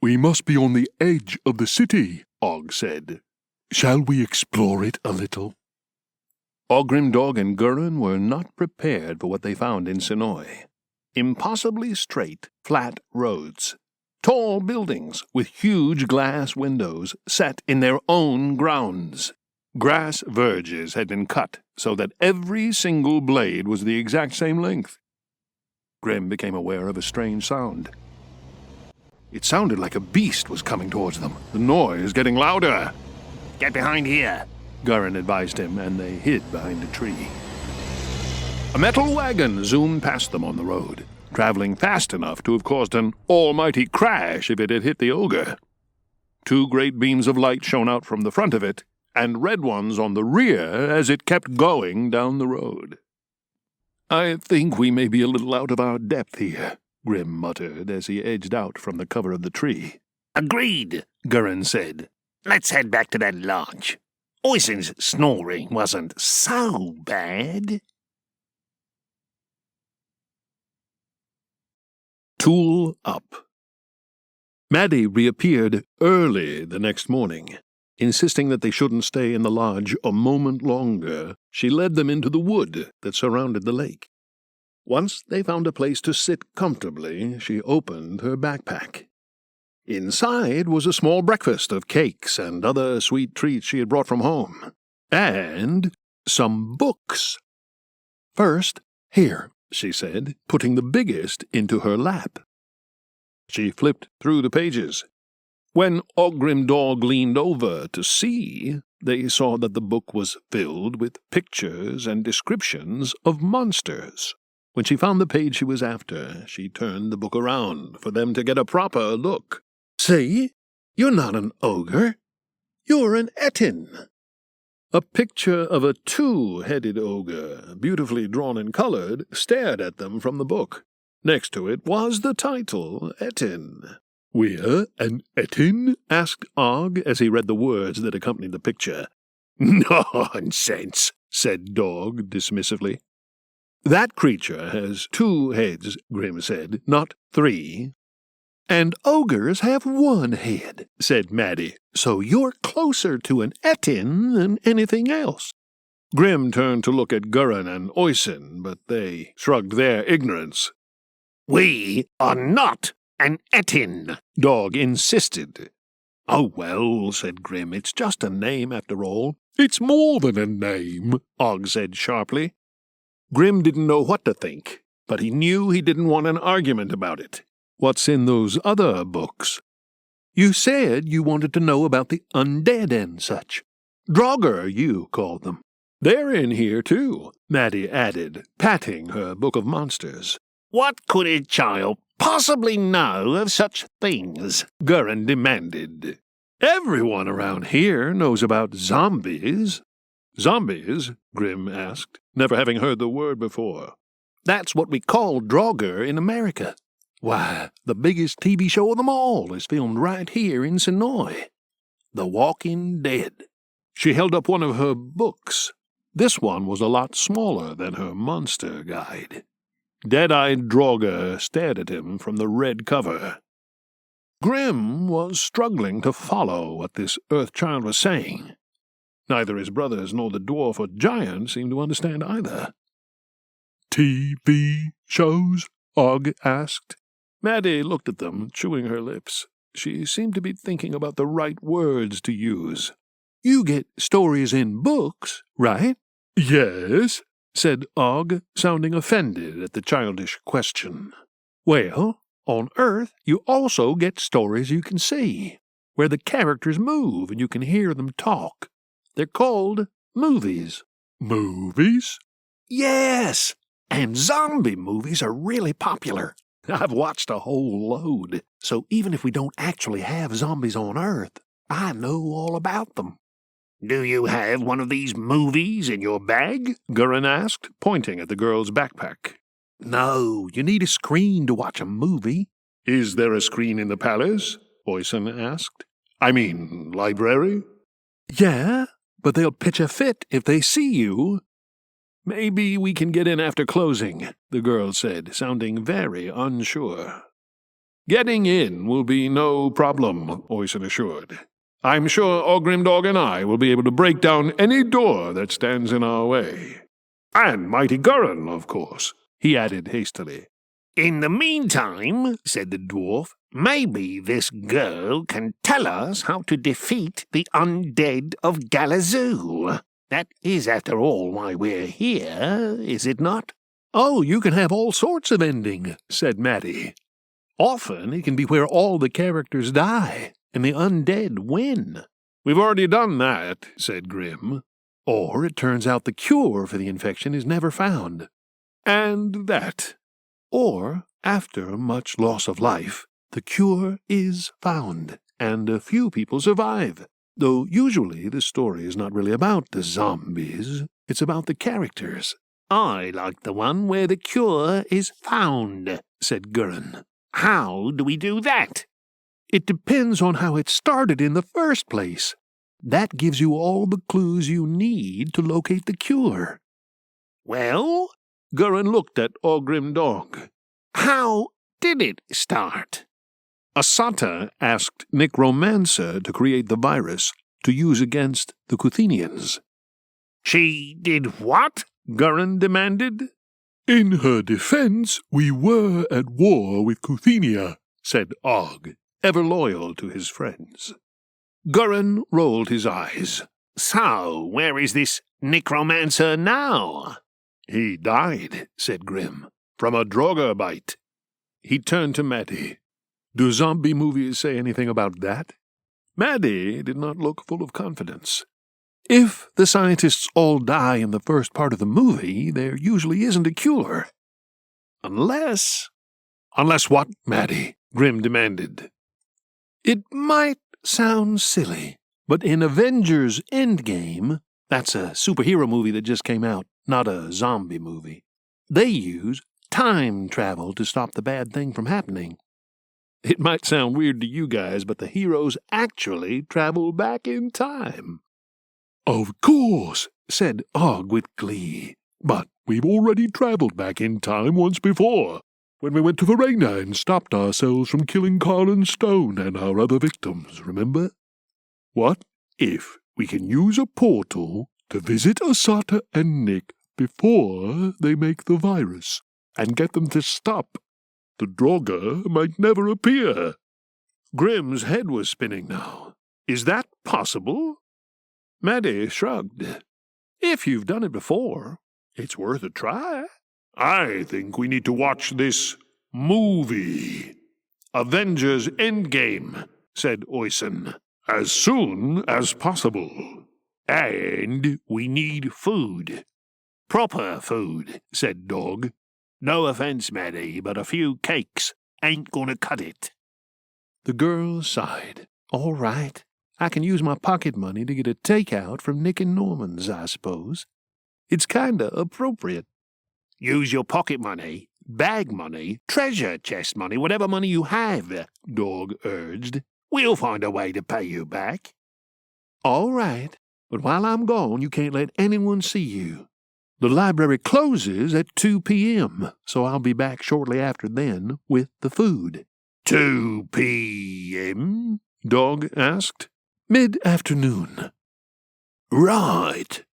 "We must be on the edge of the city," Og said. "Shall we explore it a little?" Ogrim Dog and Gurin were not prepared for what they found in Sonoy. Impossibly straight, flat roads. Tall buildings with huge glass windows set in their own grounds. Grass verges had been cut so that every single blade was the exact same length. Grim became aware of a strange sound. It sounded like a beast was coming towards them, the noise getting louder. Get behind here, Gurin advised him, and they hid behind a tree. A metal wagon zoomed past them on the road, traveling fast enough to have caused an almighty crash if it had hit the ogre. 2 great beams of light shone out from the front of it, and red ones on the rear as it kept going down the road. "I think we may be a little out of our depth here," Grim muttered as he edged out from the cover of the tree. Agreed, Gurin said. Let's head back to that lodge. Oisin's snoring wasn't so bad. Tool up. Maddie reappeared early the next morning. Insisting that they shouldn't stay in the lodge a moment longer, she led them into the wood that surrounded the lake. Once they found a place to sit comfortably, she opened her backpack. Inside was a small breakfast of cakes and other sweet treats she had brought from home. And some books. "First, here," she said, putting the biggest into her lap. She flipped through the pages. When Ogrim Dog leaned over to see, they saw that the book was filled with pictures and descriptions of monsters. When she found the page she was after, she turned the book around for them to get a proper look. "See? You're not an ogre. You're an Etin." A picture of a 2-headed ogre, beautifully drawn and colored, stared at them from the book. Next to it was the title, Etin. "We're an Etin?" asked Og as he read the words that accompanied the picture. "Nonsense," said Dog dismissively. "That creature has 2 heads," Grim said, "not 3. "And ogres have 1 head," said Maddie, "so you're closer to an Etin than anything else." Grim turned to look at Gurin and Oisin, but they shrugged their ignorance. "We are not an Etin," Dog insisted. "Oh, well," said Grim, "it's just a name after all." "It's more than a name," Og said sharply. Grim didn't know what to think, but he knew he didn't want an argument about it. "What's in those other books?" "You said you wanted to know about the undead and such. Draugr, you called them. They're in here, too," Maddie added, patting her book of monsters. "What could a child possibly know of such things?" Gurin demanded. "Everyone around here knows about zombies." "Zombies?" Grim asked, never having heard the word before. "That's what we call Draugr in America. Why, the biggest TV show of them all is filmed right here in Sonoy. The Walking Dead." She held up one of her books. This one was a lot smaller than her monster guide. Dead-eyed Draugr stared at him from the red cover. Grim was struggling to follow what this Earth-child was saying. Neither his brothers nor the dwarf or giant seemed to understand either. "TV shows?" Og asked. Maddie looked at them, chewing her lips. She seemed to be thinking about the right words to use. "You get stories in books, right?" "Yes," said Og, sounding offended at the childish question. Well, on Earth, you also get stories you can see, where the characters move and you can hear them talk. They're called movies. Movies? Yes, and zombie movies are really popular. I've watched a whole load, so even if we don't actually have zombies on Earth, I know all about them. Do you have one of these movies in your bag? Gurin asked, pointing at the girl's backpack. No, you need a screen to watch a movie. Is there a screen in the palace? Oyson asked. I mean, library? Yeah, but they'll pitch a fit if they see you. Maybe we can get in after closing, the girl said, sounding very unsure. Getting in will be no problem, Oyson assured. I'm sure Ogrimdog and I will be able to break down any door that stands in our way. And mighty Gurin, of course, he added hastily. In the meantime, said the dwarf, maybe this girl can tell us how to defeat the undead of Galazoo. That is, after all, why we're here, is it not? Oh, you can have all sorts of ending, said Maddie. Often it can be where all the characters die, and the undead win. We've already done that, said Grim. Or it turns out the cure for the infection is never found. And that. Or, after much loss of life, the cure is found, and a few people survive. Though usually the story is not really about the zombies, it's about the characters. I like the one where the cure is found, said Gurin. How do we do that? It depends on how it started in the first place. That gives you all the clues you need to locate the cure. Well? Gurin looked at Ogrimdog. How did it start? Asata asked Necromancer to create the virus to use against the Kuthenians. She did what? Gurin demanded. In her defense, we were at war with Kuthenia, said Og, ever loyal to his friends. Gurin rolled his eyes. So, where is this necromancer now? He died, said Grim, from a Draugr bite. He turned to Maddie. Do zombie movies say anything about that? Maddie did not look full of confidence. If the scientists all die in the first part of the movie, there usually isn't a cure. Unless... Unless what, Maddie? Grim demanded. It might sound silly, but in Avengers Endgame, that's a superhero movie that just came out, not a zombie movie, they use time travel to stop the bad thing from happening. It might sound weird to you guys, but the heroes actually travel back in time. Of course, said Og with glee. But we've already traveled back in time once before, when we went to Verena and stopped ourselves from killing Carl and Stone and our other victims, remember? What if we can use a portal to visit Asata and Nick before they make the virus, and get them to stop? The Draugr might never appear. Grim's head was spinning now. Is that possible? Maddie shrugged. If you've done it before, it's worth a try. I think we need to watch this movie. Avengers Endgame, said Oyson. As soon as possible. And we need food. Proper food, said Dog. No offense, Maddie, but a few cakes ain't gonna cut it. The girl sighed. All right. I can use my pocket money to get a takeout from Nick and Norman's, I suppose. It's kinda appropriate. Use your pocket money, bag money, treasure chest money, whatever money you have, Dog urged. We'll find a way to pay you back. All right, but while I'm gone, you can't let anyone see you. The library closes at 2 p.m., so I'll be back shortly after then with the food. 2 p.m.? Dog asked. Mid-afternoon. Right.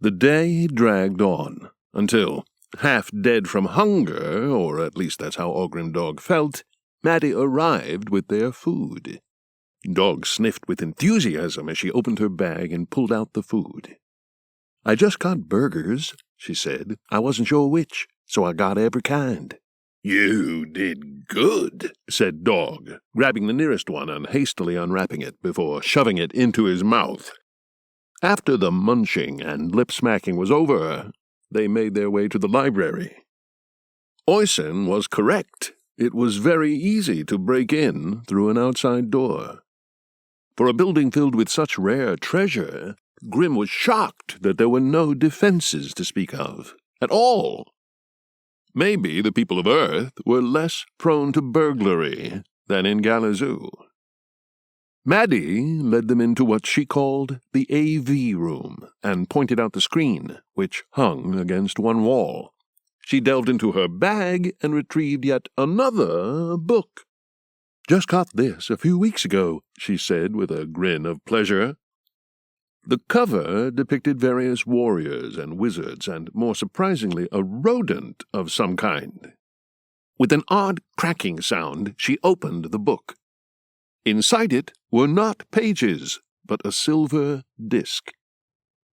The day dragged on, until, half dead from hunger, or at least that's how Ogrimdog felt, Maddie arrived with their food. Dog sniffed with enthusiasm as she opened her bag and pulled out the food. "I just got burgers," she said. "I wasn't sure which, so I got every kind." "You did good," said Dog, grabbing the nearest one and hastily unwrapping it before shoving it into his mouth. After the munching and lip-smacking was over, they made their way to the library. Oysen was correct. It was very easy to break in through an outside door. For a building filled with such rare treasure, Grim was shocked that there were no defenses to speak of, at all. Maybe the people of Earth were less prone to burglary than in Galazoo. Maddie led them into what she called the AV room and pointed out the screen, which hung against one wall. She delved into her bag and retrieved yet another book. "Just got this a few weeks ago," she said with a grin of pleasure. The cover depicted various warriors and wizards and, more surprisingly, a rodent of some kind. With an odd cracking sound, she opened the book. Inside it were not pages, but a silver disc.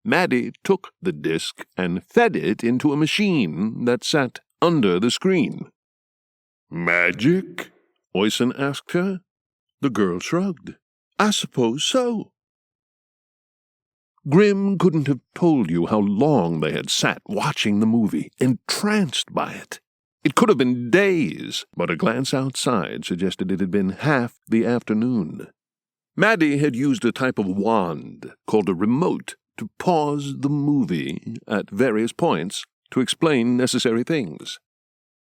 Maddie took the disc and fed it into a machine that sat under the screen. Magic? Oysen asked her. The girl shrugged. "I suppose so." Grim couldn't have told you how long they had sat watching the movie, entranced by it. It could have been days, but a glance outside suggested it had been half the afternoon. Maddie had used a type of wand called a remote to pause the movie at various points to explain necessary things.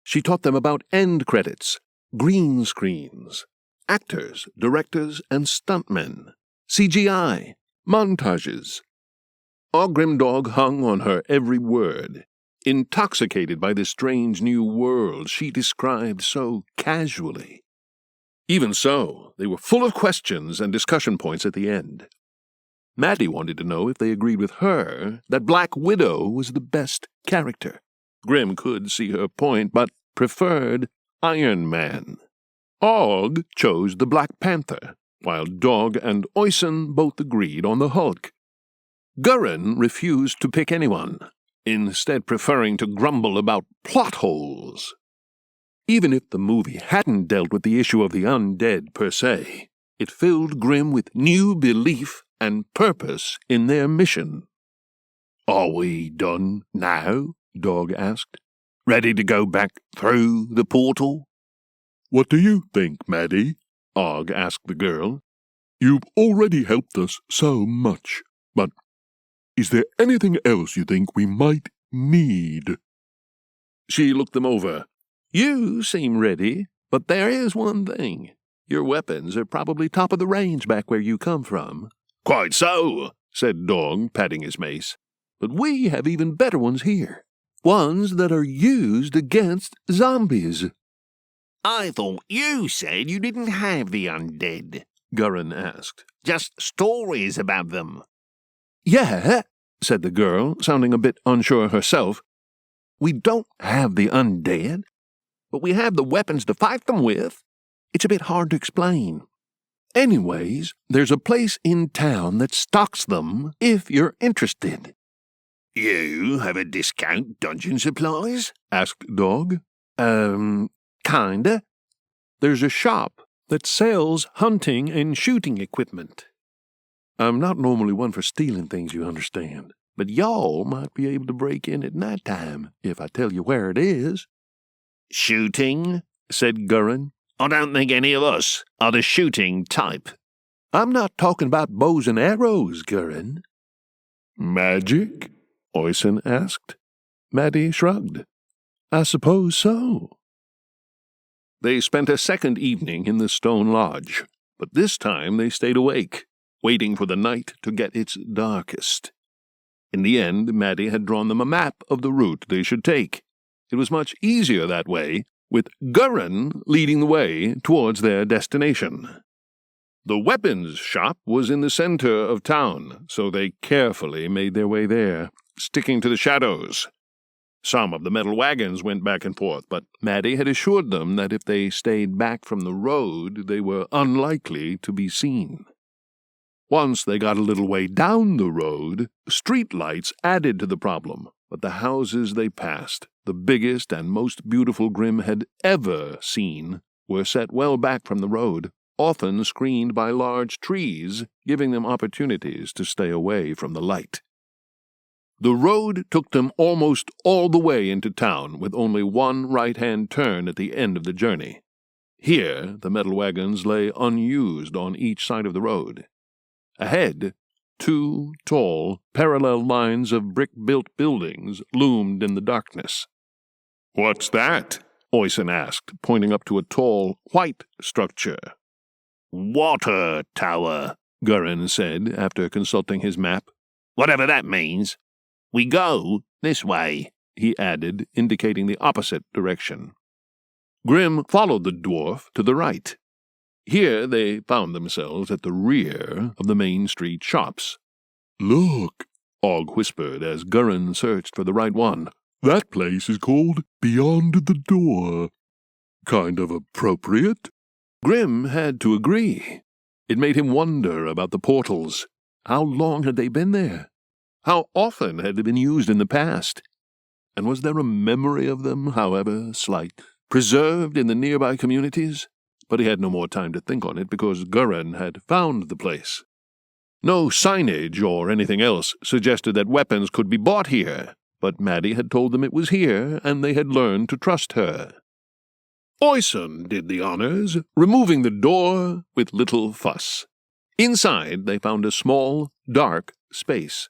She taught them about end credits, green screens, actors, directors, and stuntmen, CGI, montages. Our grim dog hung on her every word, intoxicated by this strange new world she described so casually. Even so, they were full of questions and discussion points at the end. Maddie wanted to know if they agreed with her that Black Widow was the best character. Grim could see her point, but preferred Iron Man. Og chose the Black Panther, while Dog and Oysen both agreed on the Hulk. Gurin refused to pick anyone, instead preferring to grumble about plot holes. Even if the movie hadn't dealt with the issue of the undead per se, it filled Grim with new belief and purpose in their mission. "Are we done now?" Dog asked. "Ready to go back through the portal?" "What do you think, Maddie?" Og asked the girl. "You've already helped us so much, but is there anything else you think we might need?" She looked them over. "You seem ready, but there is one thing. Your weapons are probably top of the range back where you come from." "Quite so," said Dog, patting his mace. "But we have even better ones here. Ones that are used against zombies." "I thought you said you didn't have the undead," Gurin asked. "just stories about them." "Yeah," said the girl, sounding a bit unsure herself. "We don't have the undead, but we have the weapons to fight them with. It's a bit hard to explain. Anyways, there's a place in town that stocks them if you're interested." "You have a discount dungeon supplies?" asked Dog. Kinda. There's a shop that sells hunting and shooting equipment. I'm not normally one for stealing things, you understand, but y'all might be able to break in at night time if I tell you where it is." "Shooting?" said Gurin. "I don't think any of us are the shooting type." "I'm not talking about bows and arrows, Gurin." "Magic?" Oysen asked. Maddie shrugged. "I suppose so." They spent a second evening in the stone lodge, but this time they stayed awake, waiting for the night to get its darkest. In the end, Maddie had drawn them a map of the route they should take. It was much easier that way, with Gurin leading the way towards their destination. The weapons shop was in the center of town, so they carefully made their way there, sticking to the shadows. Some of the metal wagons went back and forth, but Maddie had assured them that if they stayed back from the road, they were unlikely to be seen. Once they got a little way down the road, street lights added to the problem, but the houses they passed, the biggest and most beautiful Grim had ever seen, were set well back from the road, often screened by large trees, giving them opportunities to stay away from the light. The road took them almost all the way into town, with only one right-hand turn at the end of the journey. Here, the metal wagons lay unused on each side of the road. Ahead, 2 tall, parallel lines of brick-built buildings loomed in the darkness. "What's that?" Oyson asked, pointing up to a tall, white structure. Water tower, Gurin said, after consulting his map. whatever that means. We go this way, he added, indicating the opposite direction. Grim followed the dwarf to the right. Here they found themselves at the rear of the main street shops. "Look," Og whispered as Gurin searched for the right one. "That place is called Beyond the Door. Kind of appropriate." Grim had to agree. It made him wonder about the portals. How long had they been there? How often had they been used in the past? And was there a memory of them, however slight, preserved in the nearby communities? But he had no more time to think on it because Gurin had found the place. No signage or anything else suggested that weapons could be bought here, but Maddie had told them it was here, and they had learned to trust her. Oyson did the honors, removing the door with little fuss. Inside they found a small, dark space.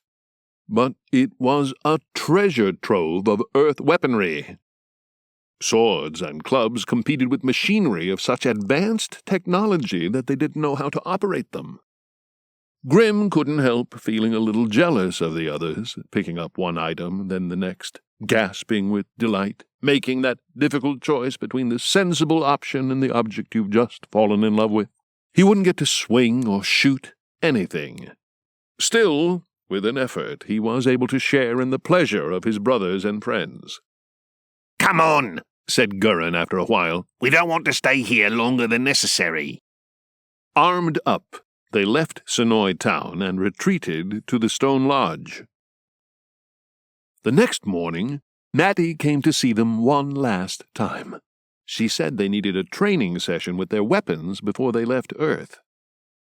But it was a treasure trove of earth weaponry. Swords and clubs competed with machinery of such advanced technology that they didn't know how to operate them. Grim couldn't help feeling a little jealous of the others, picking up one item, then the next, gasping with delight, making that difficult choice between the sensible option and the object you've just fallen in love with. He wouldn't get to swing or shoot anything. Still, with an effort, he was able to share in the pleasure of his brothers and friends. "Come on," said Gurin after a while. "We don't want to stay here longer than necessary." Armed up, they left Sonoy town and retreated to the stone lodge. The next morning, Maddie came to see them one last time. She said they needed a training session with their weapons before they left Earth.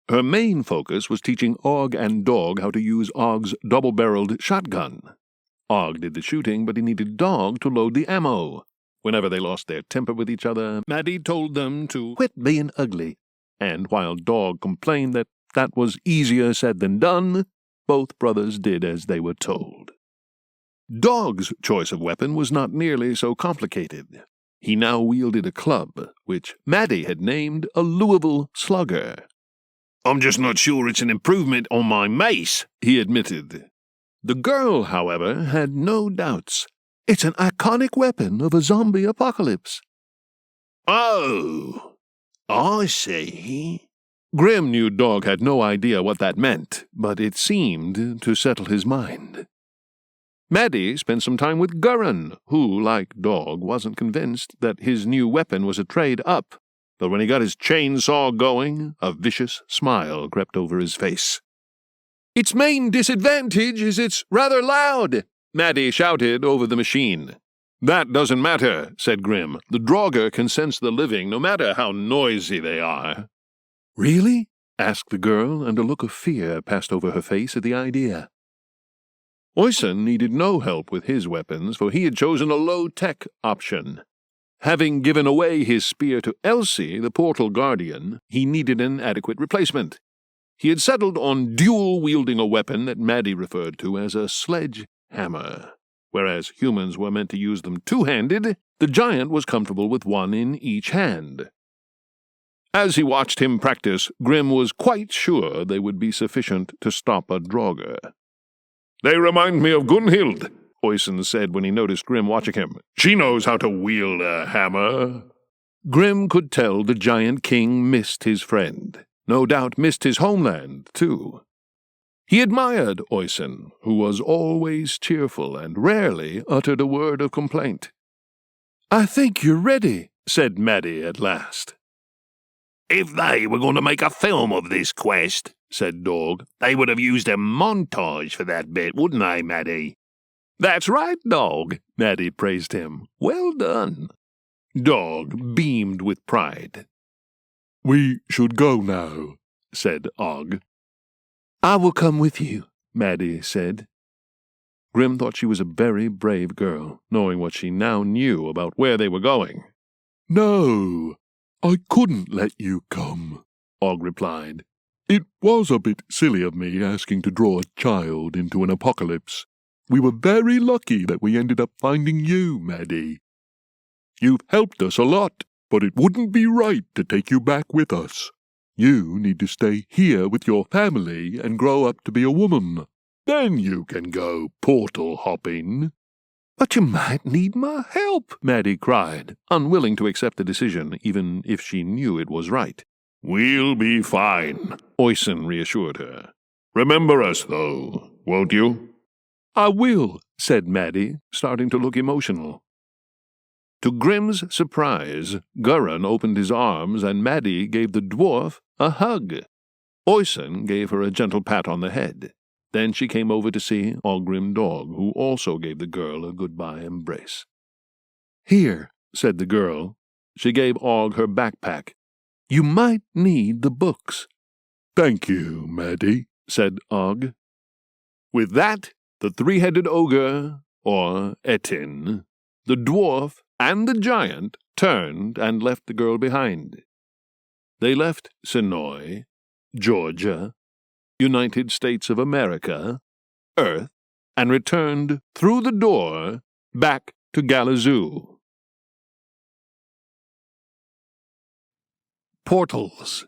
Her main focus was teaching Og and Dog how to use Og's double-barreled shotgun. Og did the shooting, but he needed Dog to load the ammo. Whenever they lost their temper with each other, Maddie told them to quit being ugly, and while Dog complained that was easier said than done, both brothers did as they were told. Dog's choice of weapon was not nearly so complicated. He now wielded a club, which Maddie had named a Louisville Slugger. "I'm just not sure it's an improvement on my mace," he admitted. The girl, however, had no doubts. "It's an iconic weapon of a zombie apocalypse." "Oh, I see." Grim knew Dog had no idea what that meant, but it seemed to settle his mind. Maddie spent some time with Gurin, who, like Dog, wasn't convinced that his new weapon was a trade up, but when he got his chainsaw going, a vicious smile crept over his face. "Its main disadvantage is it's rather loud," Maddie shouted over the machine. "That doesn't matter," said Grim. "The Draugr can sense the living, no matter how noisy they are." "Really?" asked the girl, and a look of fear passed over her face at the idea. Oyson needed no help with his weapons, for he had chosen a low-tech option. Having given away his spear to Elsie, the portal guardian, he needed an adequate replacement. He had settled on dual-wielding a weapon that Maddie referred to as a sledgehammer. Whereas humans were meant to use them two-handed, the giant was comfortable with one in each hand. As he watched him practice, Grim was quite sure they would be sufficient to stop a Draugr. "They remind me of Gunhild," Oyson said when he noticed Grim watching him. "She knows how to wield a hammer." Grim could tell the giant king missed his friend. No doubt missed his homeland, too. He admired Oyson, who was always cheerful and rarely uttered a word of complaint. "I think you're ready," said Maddie at last. "If they were going to make a film of this quest," said Dog. They would have used a montage for that bit, wouldn't they, Maddie? That's right, Dog, Maddie praised him. Well done. Dog beamed with pride. We should go now, said Og. I will come with you, Maddie said. Grim thought she was a very brave girl, knowing what she now knew about where they were going. No, I couldn't let you come, Og replied. It was a bit silly of me asking to draw a child into an apocalypse. We were very lucky that we ended up finding you, Maddie. You've helped us a lot, but it wouldn't be right to take you back with us. You need to stay here with your family and grow up to be a woman. Then you can go portal hopping. But you might need my help, Maddie cried, unwilling to accept the decision, even if she knew it was right. We'll be fine, Oysen reassured her. Remember us, though, won't you? I will, said Maddie, starting to look emotional. To Grim's surprise, Gurin opened his arms and Maddie gave the dwarf a hug. Oysen gave her a gentle pat on the head. Then she came over to see Ogrim Dog, who also gave the girl a goodbye embrace. Here, said the girl. She gave Og her backpack. You might need the books. Thank you, Maddie, said Og. With that, the three-headed ogre, or Etin, the dwarf, and the giant turned and left the girl behind. They left Sonoy, Georgia, United States of America, Earth, and returned through the door back to Galazoo. Portals.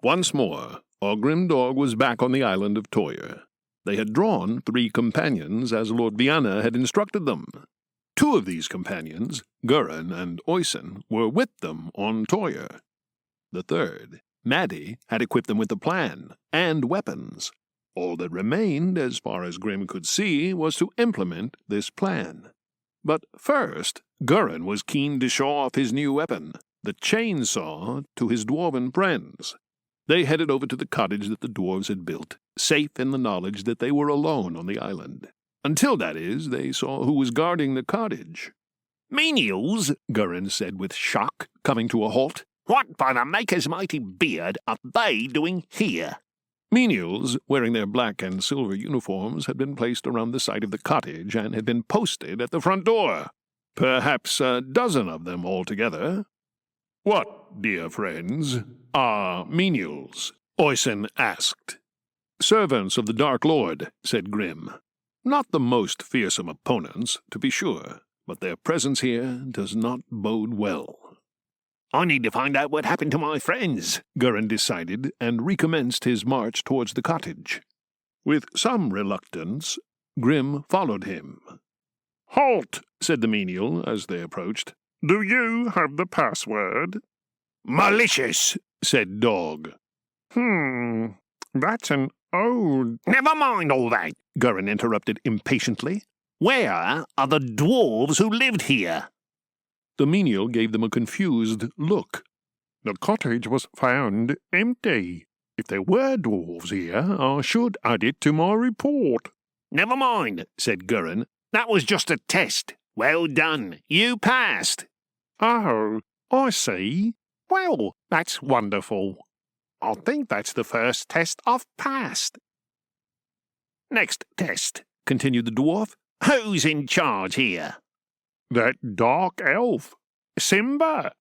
Once more, Ogrim Dog was back on the island of Toyr. They had drawn 3 companions as Lord Viana had instructed them. 2 of these companions, Gurin and Oysen, were with them on Toyr. The third, Maddie, had equipped them with a plan and weapons. All that remained, as far as Grim could see, was to implement this plan. But first, Gurin was keen to show off his new weapon, the chainsaw, to his dwarven friends. They headed over to the cottage that the dwarves had built, safe in the knowledge that they were alone on the island. Until, that is, they saw who was guarding the cottage. "Menials," Gurin said with shock, coming to a halt. "What by the Maker's mighty beard are they doing here?" Menials, wearing their black and silver uniforms, had been placed around the site of the cottage and had been posted at the front door. Perhaps a dozen of them altogether. "What, dear friends, are menials?" Oysen asked. "Servants of the Dark Lord," said Grim. "Not the most fearsome opponents, to be sure, but their presence here does not bode well." "I need to find out what happened to my friends," Gurin decided, and recommenced his march towards the cottage. With some reluctance, Grim followed him. "Halt," said the menial as they approached. "Do you have the password?" "Malicious," said Dog. That's an old—" "Never mind all that," Gurin interrupted impatiently. "Where are the dwarves who lived here?" The menial gave them a confused look. "The cottage was found empty. If there were dwarves here, I should add it to my report." "Never mind," said Gurin. "That was just a test. Well done. You passed." "Oh, I see. Well, that's wonderful. I think that's the first test I've passed." "Next test," continued the dwarf. "Who's in charge here?" "That dark elf. Simba."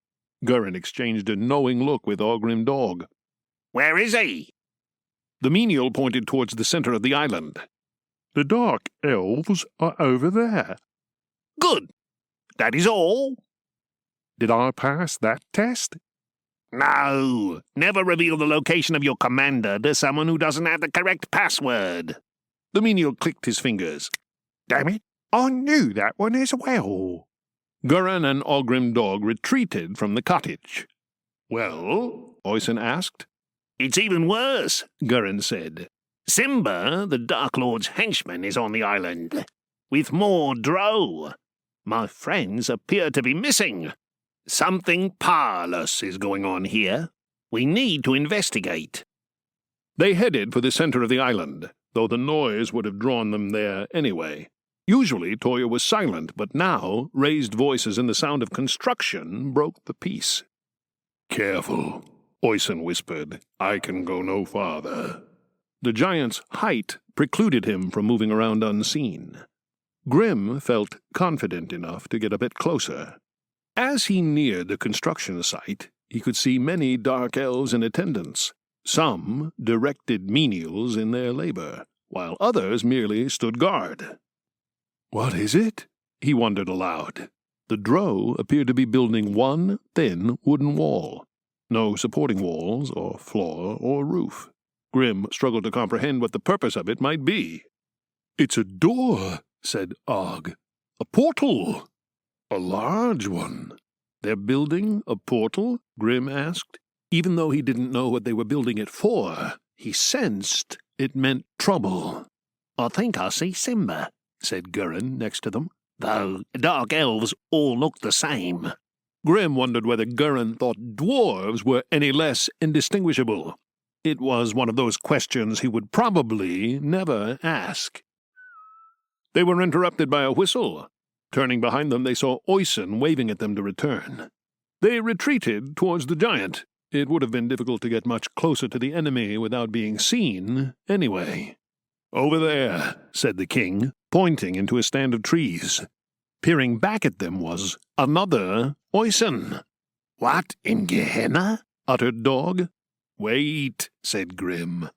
Gurin exchanged a knowing look with Ogrim Dog. "Where is he?" The menial pointed towards the center of the island. "The dark elves are over there." "Good. That is all." "Did I pass that test?" "No. Never reveal the location of your commander to someone who doesn't have the correct password." The menial clicked his fingers. "Damn it, I knew that one as well." Gurin and Ogrim Dog retreated from the cottage. "Well?" Oysen asked. "It's even worse," Gurin said. "Simba, the Dark Lord's henchman, is on the island, with more drow. My friends appear to be missing. Something parlous is going on here. We need to investigate." They headed for the center of the island, though the noise would have drawn them there anyway. Usually Toya was silent, but now raised voices and the sound of construction broke the peace. "Careful," Oyson whispered. "I can go no farther." The giant's height precluded him from moving around unseen. Grim felt confident enough to get a bit closer. As he neared the construction site, he could see many dark elves in attendance. Some directed menials in their labor, while others merely stood guard. "What is it?" he wondered aloud. The drow appeared to be building one thin wooden wall. No supporting walls, or floor, or roof. Grim struggled to comprehend what the purpose of it might be. "It's a door," said Og. "A portal. A large one." "They're building a portal?" Grim asked. Even though he didn't know what they were building it for, he sensed it meant trouble. "I think I see Simba," said Gurin next to them, "though dark elves all look the same." Grim wondered whether Gurin thought dwarves were any less indistinguishable. It was one of those questions he would probably never ask. They were interrupted by a whistle. Turning behind them, they saw Oyson waving at them to return. They retreated towards the giant. It would have been difficult to get much closer to the enemy without being seen, anyway. "Over there," said the king, pointing into a stand of trees. Peering back at them was another Oyson. "What, in Gehenna?" uttered Dog. "Wait," said Grim.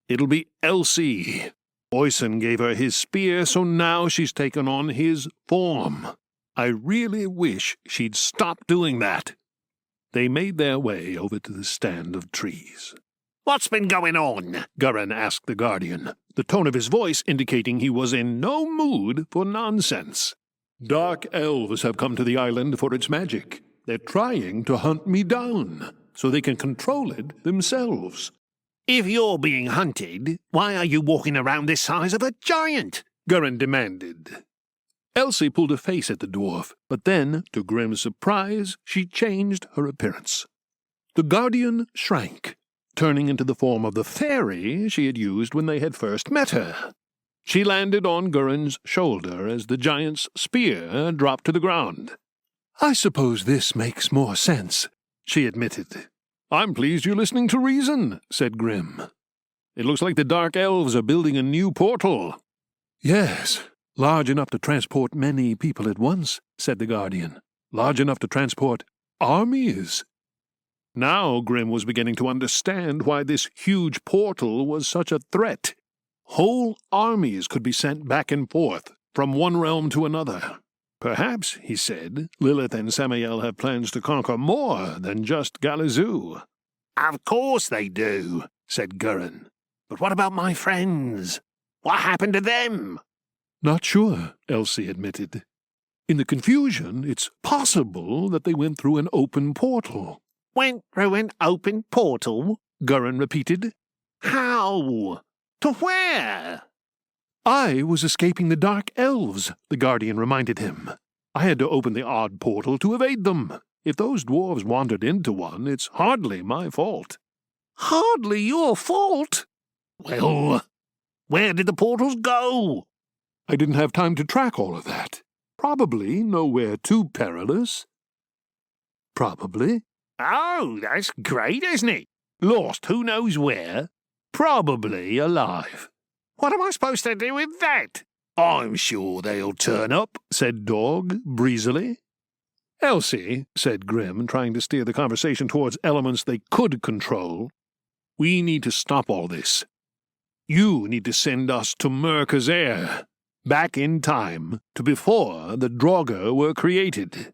"It'll be Elsie. Oyson gave her his spear, so now she's taken on his form. I really wish she'd stop doing that." They made their way over to the stand of trees. "What's been going on?" Gurin asked the Guardian, the tone of his voice indicating he was in no mood for nonsense. "Dark elves have come to the island for its magic. They're trying to hunt me down, so they can control it themselves." "If you're being hunted, why are you walking around this size of a giant?" Gurin demanded. Elsie pulled a face at the dwarf, but then, to Grim's surprise, she changed her appearance. The Guardian shrank, turning into the form of the fairy she had used when they had first met her. She landed on Gurin's shoulder as the giant's spear dropped to the ground. "I suppose this makes more sense," she admitted. "I'm pleased you're listening to reason," said Grim. "It looks like the Dark Elves are building a new portal." "Yes, large enough to transport many people at once," said the Guardian. "Large enough to transport armies." Now Grim was beginning to understand why this huge portal was such a threat. Whole armies could be sent back and forth, from one realm to another. "Perhaps," he said, "Lilith and Samael have plans to conquer more than just Galazoo." "Of course they do," said Gurin. "But what about my friends? What happened to them?" "Not sure," Elsie admitted. "In the confusion, it's possible that they went through an open portal." "Went through an open portal?" Gurin repeated. "How? To where?" "I was escaping the Dark Elves," the Guardian reminded him. "I had to open the odd portal to evade them. If those dwarves wandered into one, it's hardly my fault." "Hardly your fault? Well, where did the portals go?" "I didn't have time to track all of that. Probably nowhere too perilous." "Probably." "Oh, that's great, isn't it? Lost who knows where, probably alive. What am I supposed to do with that?" "I'm sure they'll turn up," said Dog breezily. "Elsie," said Grim, trying to steer the conversation towards elements they could control, "we need to stop all this. You need to send us to Merkazair, back in time to before the Draugr were created."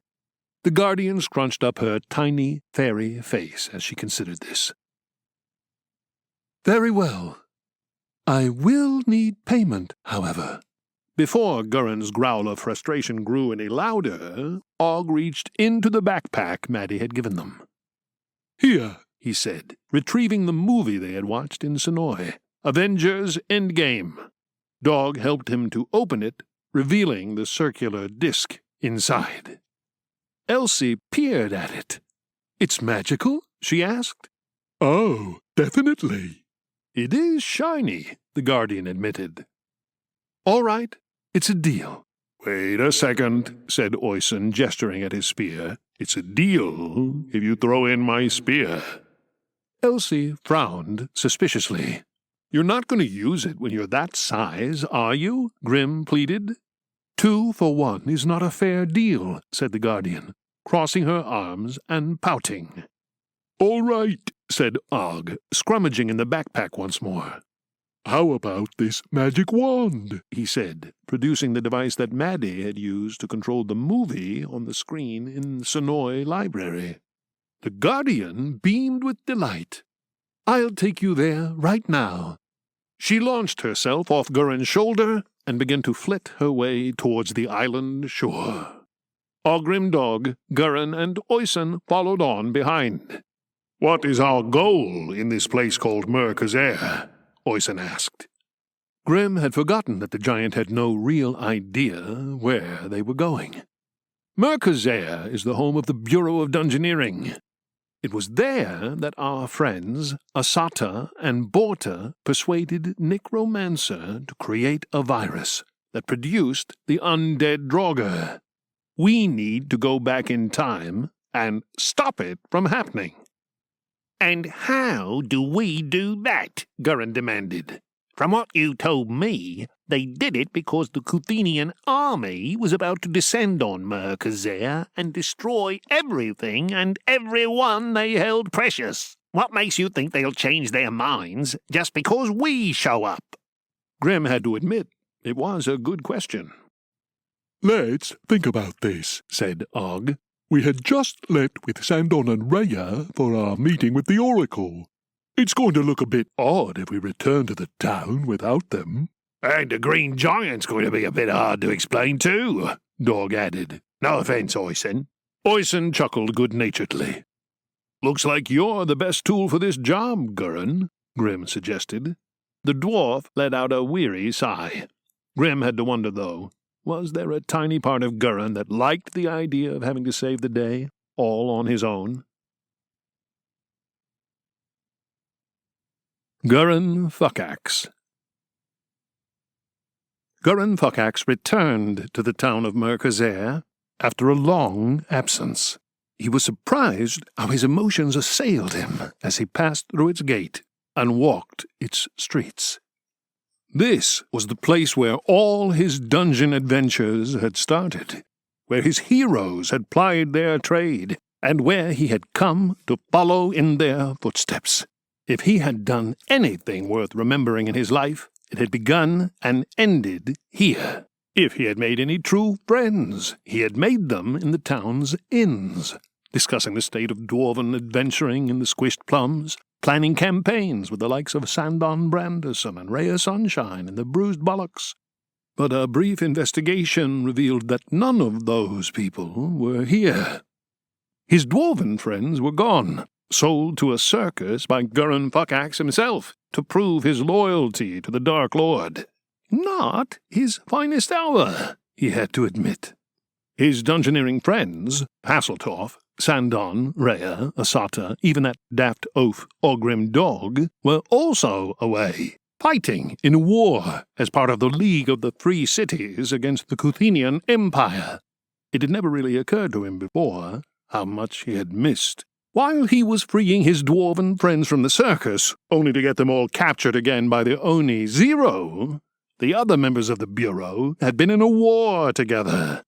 The Guardian scrunched up her tiny fairy face as she considered this. "Very well. I will need payment, however." Before Gurin's growl of frustration grew any louder, Og reached into the backpack Maddie had given them. "Here," he said, retrieving the movie they had watched in Sonoy, Avengers Endgame. Dog helped him to open it, revealing the circular disc inside. Elsie peered at it. "It's magical?" she asked. "Oh, definitely. "It is shiny," the Guardian admitted. "All right, it's a deal." "Wait a second," said Oyson, gesturing at his spear. "It's a deal if you throw in my spear." Elsie frowned suspiciously. "You're not going to use it when you're that size, are you?" Grim pleaded. "2 for 1 is not a fair deal," said the Guardian, crossing her arms and pouting. "All right," said Og, scrummaging in the backpack once more. "How about this magic wand?" he said, producing the device that Maddie had used to control the movie on the screen in the Sonoy library. The Guardian beamed with delight. "I'll take you there right now." She launched herself off Gurin's shoulder and began to flit her way towards the island shore. Ogrimdog, Gurin, and Oyson followed on behind. "What is our goal in this place called Merkazair?" Oyson asked. Grim had forgotten that the giant had no real idea where they were going. Merkazair is the home of the Bureau of Dungeoneering. It was there that our friends, Asata and Borta, persuaded Necromancer to create a virus that produced the undead Draugr. We need to go back in time and stop it from happening. "And how do we do that?" Gurin demanded. "From what you told me, they did it because the Kuthenian army was about to descend on Merkazair and destroy everything and everyone they held precious. What makes you think they'll change their minds just because we show up?" Grim had to admit it was a good question. "Let's think about this," said Og. "We had just left with Sandon and Rhea for our meeting with the Oracle. It's going to look a bit odd if we return to the town without them." "And the Green Giant's going to be a bit hard to explain too," Dog added. "No offense, Oyson." Oyson chuckled good-naturedly. "Looks like you're the best tool for this job, Gurin," Grim suggested. The dwarf let out a weary sigh. Grim had to wonder, though, was there a tiny part of Gurin that liked the idea of having to save the day, all on his own? Gurin Fuckaxe. Gurin Fuckaxe returned to the town of Merkazair after a long absence. He was surprised how his emotions assailed him as he passed through its gate and walked its streets. This was the place where all his dungeon adventures had started, where his heroes had plied their trade, and where he had come to follow in their footsteps. If he had done anything worth remembering in his life, it had begun and ended here. If he had made any true friends, he had made them in the town's inns, discussing the state of dwarven adventuring in the squished plums, planning campaigns with the likes of Sandon Branderson and Rhea Sunshine and the Bruised Bullocks. But a brief investigation revealed that none of those people were here. His dwarven friends were gone, sold to a circus by Gurin Fuckaxe himself to prove his loyalty to the Dark Lord. Not his finest hour, he had to admit. His dungeoneering friends, Hasseltorf, Sandon, Rhea, Asata, even that daft oaf Ogrimdog, were also away, fighting in war as part of the League of the Free Cities against the Kuthenian Empire. It had never really occurred to him before how much he had missed. While he was freeing his dwarven friends from the circus, only to get them all captured again by the Oni Zero, the other members of the Bureau had been in a war together.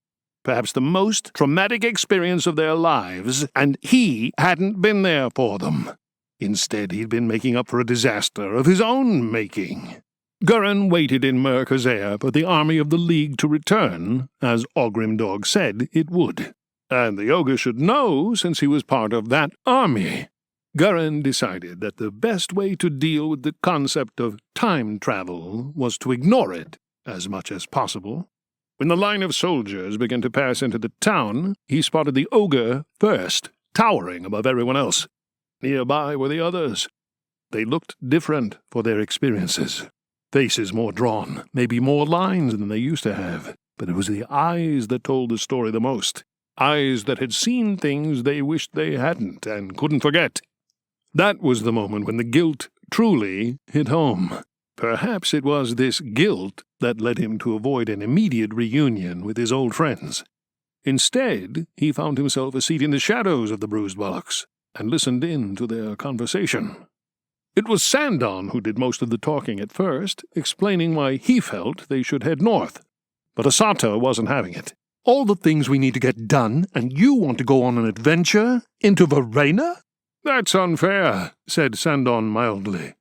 Perhaps the most traumatic experience of their lives, and he hadn't been there for them. Instead, he'd been making up for a disaster of his own making. Gurin waited in Merkazair for the army of the League to return, as Ogrimdog said it would. And the ogre should know, since he was part of that army. Gurin decided that the best way to deal with the concept of time travel was to ignore it as much as possible. When the line of soldiers began to pass into the town, he spotted the ogre first, towering above everyone else. Nearby were the others. They looked different for their experiences. Faces more drawn, maybe more lines than they used to have, but it was the eyes that told the story the most. Eyes that had seen things they wished they hadn't and couldn't forget. That was the moment when the guilt truly hit home. Perhaps it was this guilt that led him to avoid an immediate reunion with his old friends. Instead, he found himself a seat in the shadows of the bruised bullocks and listened in to their conversation. It was Sandon who did most of the talking at first, explaining why he felt they should head north. But Asata wasn't having it. All the things we need to get done, and you want to go on an adventure into Verena? That's unfair, said Sandon mildly.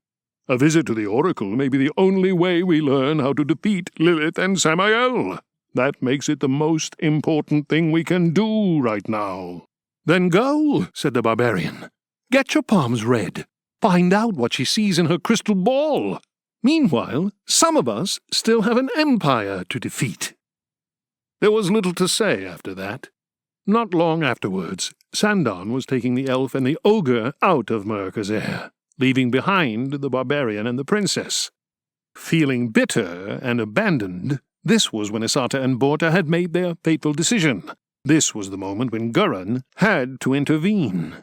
A visit to the Oracle may be the only way we learn how to defeat Lilith and Samael. That makes it the most important thing we can do right now. Then go, said the barbarian. Get your palms red. Find out what she sees in her crystal ball. Meanwhile, some of us still have an empire to defeat. There was little to say after that. Not long afterwards, Sandon was taking the elf and the ogre out of Merkazir, leaving behind the barbarian and the princess. Feeling bitter and abandoned, this was when Asata and Borta had made their fateful decision. This was the moment when Gurin had to intervene.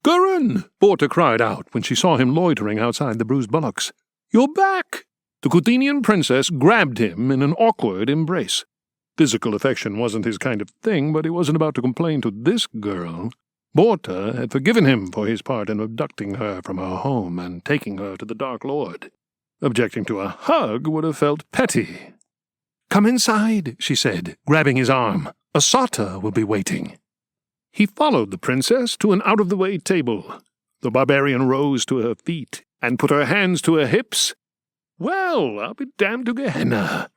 "Gurin!" Borta cried out when she saw him loitering outside the bruised bullocks. "You're back!" The Kuthenian princess grabbed him in an awkward embrace. Physical affection wasn't his kind of thing, but he wasn't about to complain to this girl. Borta had forgiven him for his part in abducting her from her home and taking her to the Dark Lord. Objecting to a hug would have felt petty. "Come inside," she said, grabbing his arm. "Asata will be waiting." He followed the princess to an out-of-the-way table. The barbarian rose to her feet and put her hands to her hips. "Well, I'll be damned to Gehenna.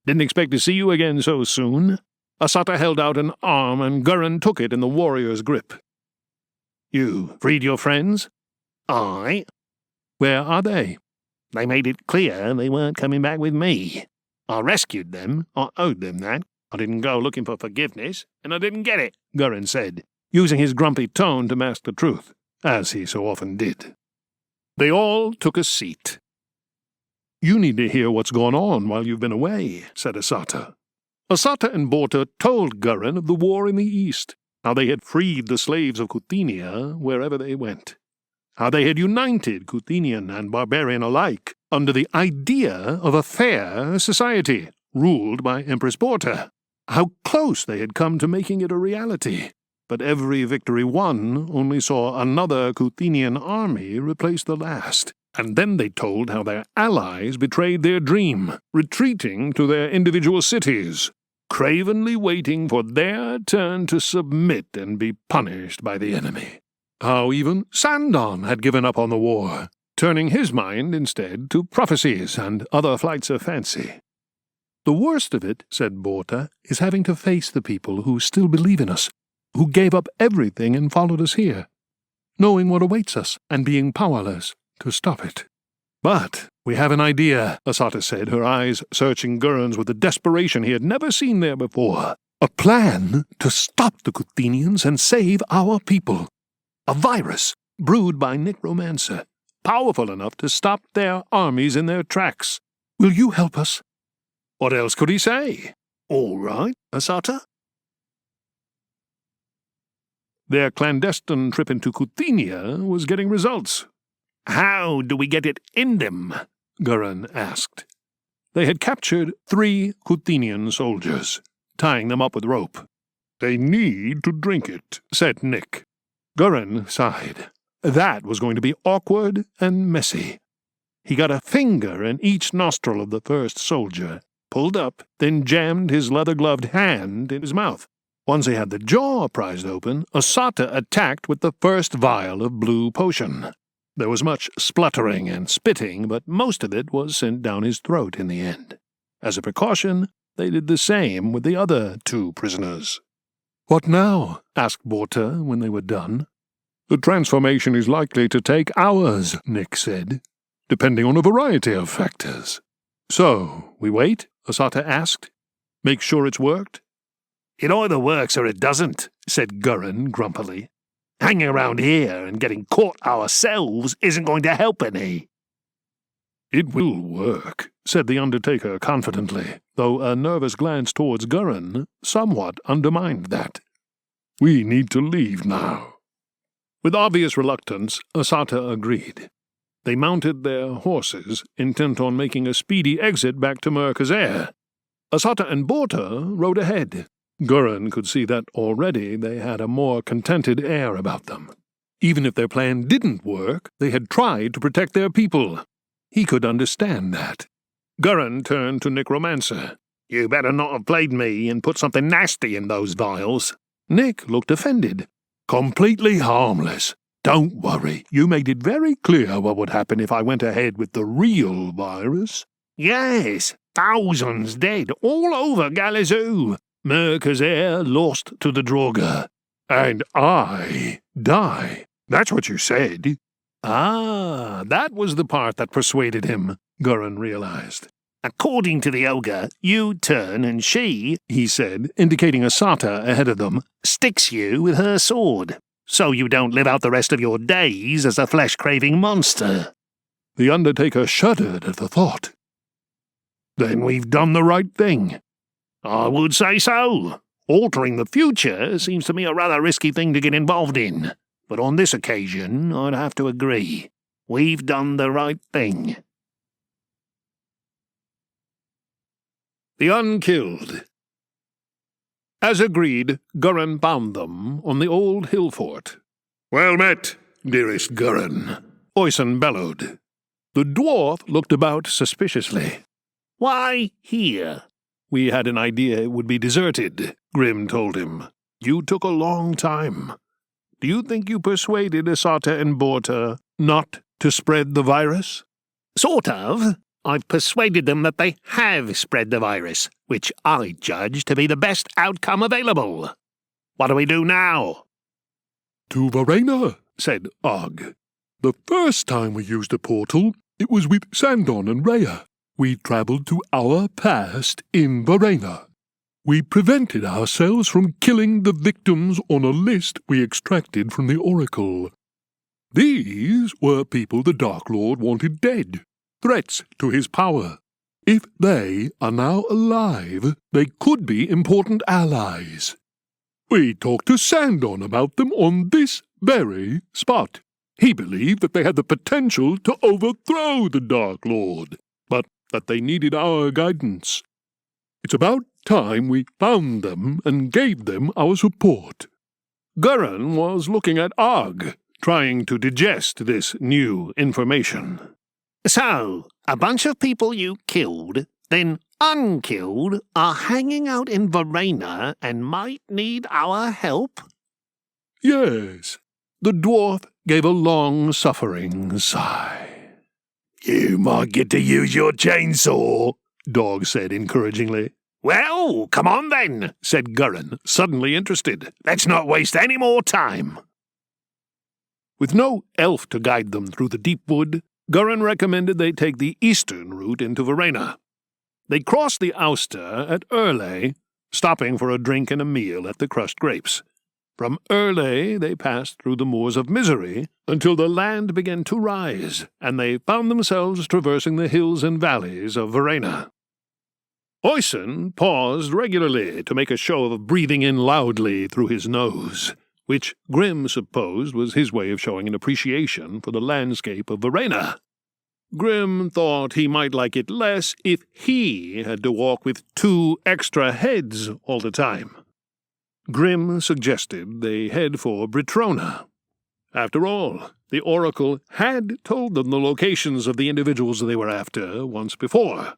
Didn't expect to see you again so soon." Asata held out an arm, and Gurin took it in the warrior's grip. "You freed your friends?" "Aye." "Where are they?" "They made it clear they weren't coming back with me. I rescued them. I owed them that. I didn't go looking for forgiveness, and I didn't get it," Gurin said, using his grumpy tone to mask the truth, as he so often did. They all took a seat. "You need to hear what's gone on while you've been away," said Asata. Asata and Borta told Gurin of the war in the east, how they had freed the slaves of Kuthenia wherever they went, how they had united Kuthenian and barbarian alike under the idea of a fair society ruled by Empress Borta, how close they had come to making it a reality. But every victory won only saw another Kuthenian army replace the last. And then they told how their allies betrayed their dream, retreating to their individual cities, cravenly waiting for their turn to submit and be punished by the enemy. How even Sandon had given up on the war, turning his mind instead to prophecies and other flights of fancy. "The worst of it," said Borta, "is having to face the people who still believe in us, who gave up everything and followed us here, knowing what awaits us and being powerless to stop it." "But we have an idea," Asata said, her eyes searching Gurin's with a desperation he had never seen there before. "A plan to stop the Kuthenians and save our people. A virus brewed by Necromancer, powerful enough to stop their armies in their tracks. Will you help us?" What else could he say? "All right, Asata." Their clandestine trip into Kuthenia was getting results. "How do we get it in them?" Gurin asked. They had captured 3 Kuthenian soldiers, tying them up with rope. "They need to drink it," said Nick. Gurin sighed. That was going to be awkward and messy. He got a finger in each nostril of the first soldier, pulled up, then jammed his leather-gloved hand in his mouth. Once he had the jaw prized open, Asata attacked with the first vial of blue potion. There was much spluttering and spitting, but most of it was sent down his throat in the end. As a precaution, they did the same with the other 2 prisoners. "What now?" asked Borta when they were done. "The transformation is likely to take hours," Nick said, "depending on a variety of factors." "So, we wait?" Asata asked. "Make sure it's worked?" "It either works or it doesn't," said Gurin grumpily. "Hanging around here and getting caught ourselves isn't going to help any." "It will work," said the Undertaker confidently, though a nervous glance towards Gurin somewhat undermined that. "We need to leave now." With obvious reluctance, Asata agreed. They mounted their horses, intent on making a speedy exit back to Mercazair. Asata and Borta rode ahead. Gurin could see that already they had a more contented air about them. Even if their plan didn't work, they had tried to protect their people. He could understand that. Gurin turned to Necromancer. You better not have played me and put something nasty in those vials. Nick looked offended. Completely harmless. Don't worry, you made it very clear what would happen if I went ahead with the real virus. Yes, thousands dead all over Galazoo. Mercazair lost to the Draugr. And I die. That's what you said. Ah, that was the part that persuaded him, Gurin realized. According to the Ogre, you turn and she, he said, indicating Asata ahead of them, sticks you with her sword, so you don't live out the rest of your days as a flesh-craving monster. The Undertaker shuddered at the thought. Then we've done the right thing. I would say so. Altering the future seems to me a rather risky thing to get involved in, but on this occasion I'd have to agree. We've done the right thing. The Unkilled. As agreed, Gurin found them on the old hill fort. Well met, dearest Gurin, Oyson bellowed. The dwarf looked about suspiciously. Why here? We had an idea it would be deserted, Grim told him. You took a long time. Do you think you persuaded Asata and Borta not to spread the virus? Sort of. I've persuaded them that they have spread the virus, which I judge to be the best outcome available. What do we do now? To Verena, said Og. The first time we used a portal, it was with Sandon and Rhea. We travelled to our past in Verena. We prevented ourselves from killing the victims on a list we extracted from the Oracle. These were people the Dark Lord wanted dead, threats to his power. If they are now alive, they could be important allies. We talked to Sandon about them on this very spot. He believed that they had the potential to overthrow the Dark Lord, but that they needed our guidance. It's about time we found them and gave them our support. Gurin was looking at Og, trying to digest this new information. So, a bunch of people you killed, then unkilled, are hanging out in Verena and might need our help? Yes. The dwarf gave a long-suffering sigh. You might get to use your chainsaw, Dog said encouragingly. Well, come on then, said Gurin, suddenly interested. Let's not waste any more time. With no elf to guide them through the deep wood, Gurin recommended they take the eastern route into Verena. They crossed the Auster at Erle, stopping for a drink and a meal at the Crushed Grapes. From Erle they passed through the Moors of Misery until the land began to rise, and they found themselves traversing the hills and valleys of Verena. Oyson paused regularly to make a show of breathing in loudly through his nose, which Grim supposed was his way of showing an appreciation for the landscape of Verena. Grim thought he might like it less if he had to walk with 2 extra heads all the time. Grim suggested they head for Britrona. After all, the Oracle had told them the locations of the individuals they were after once before.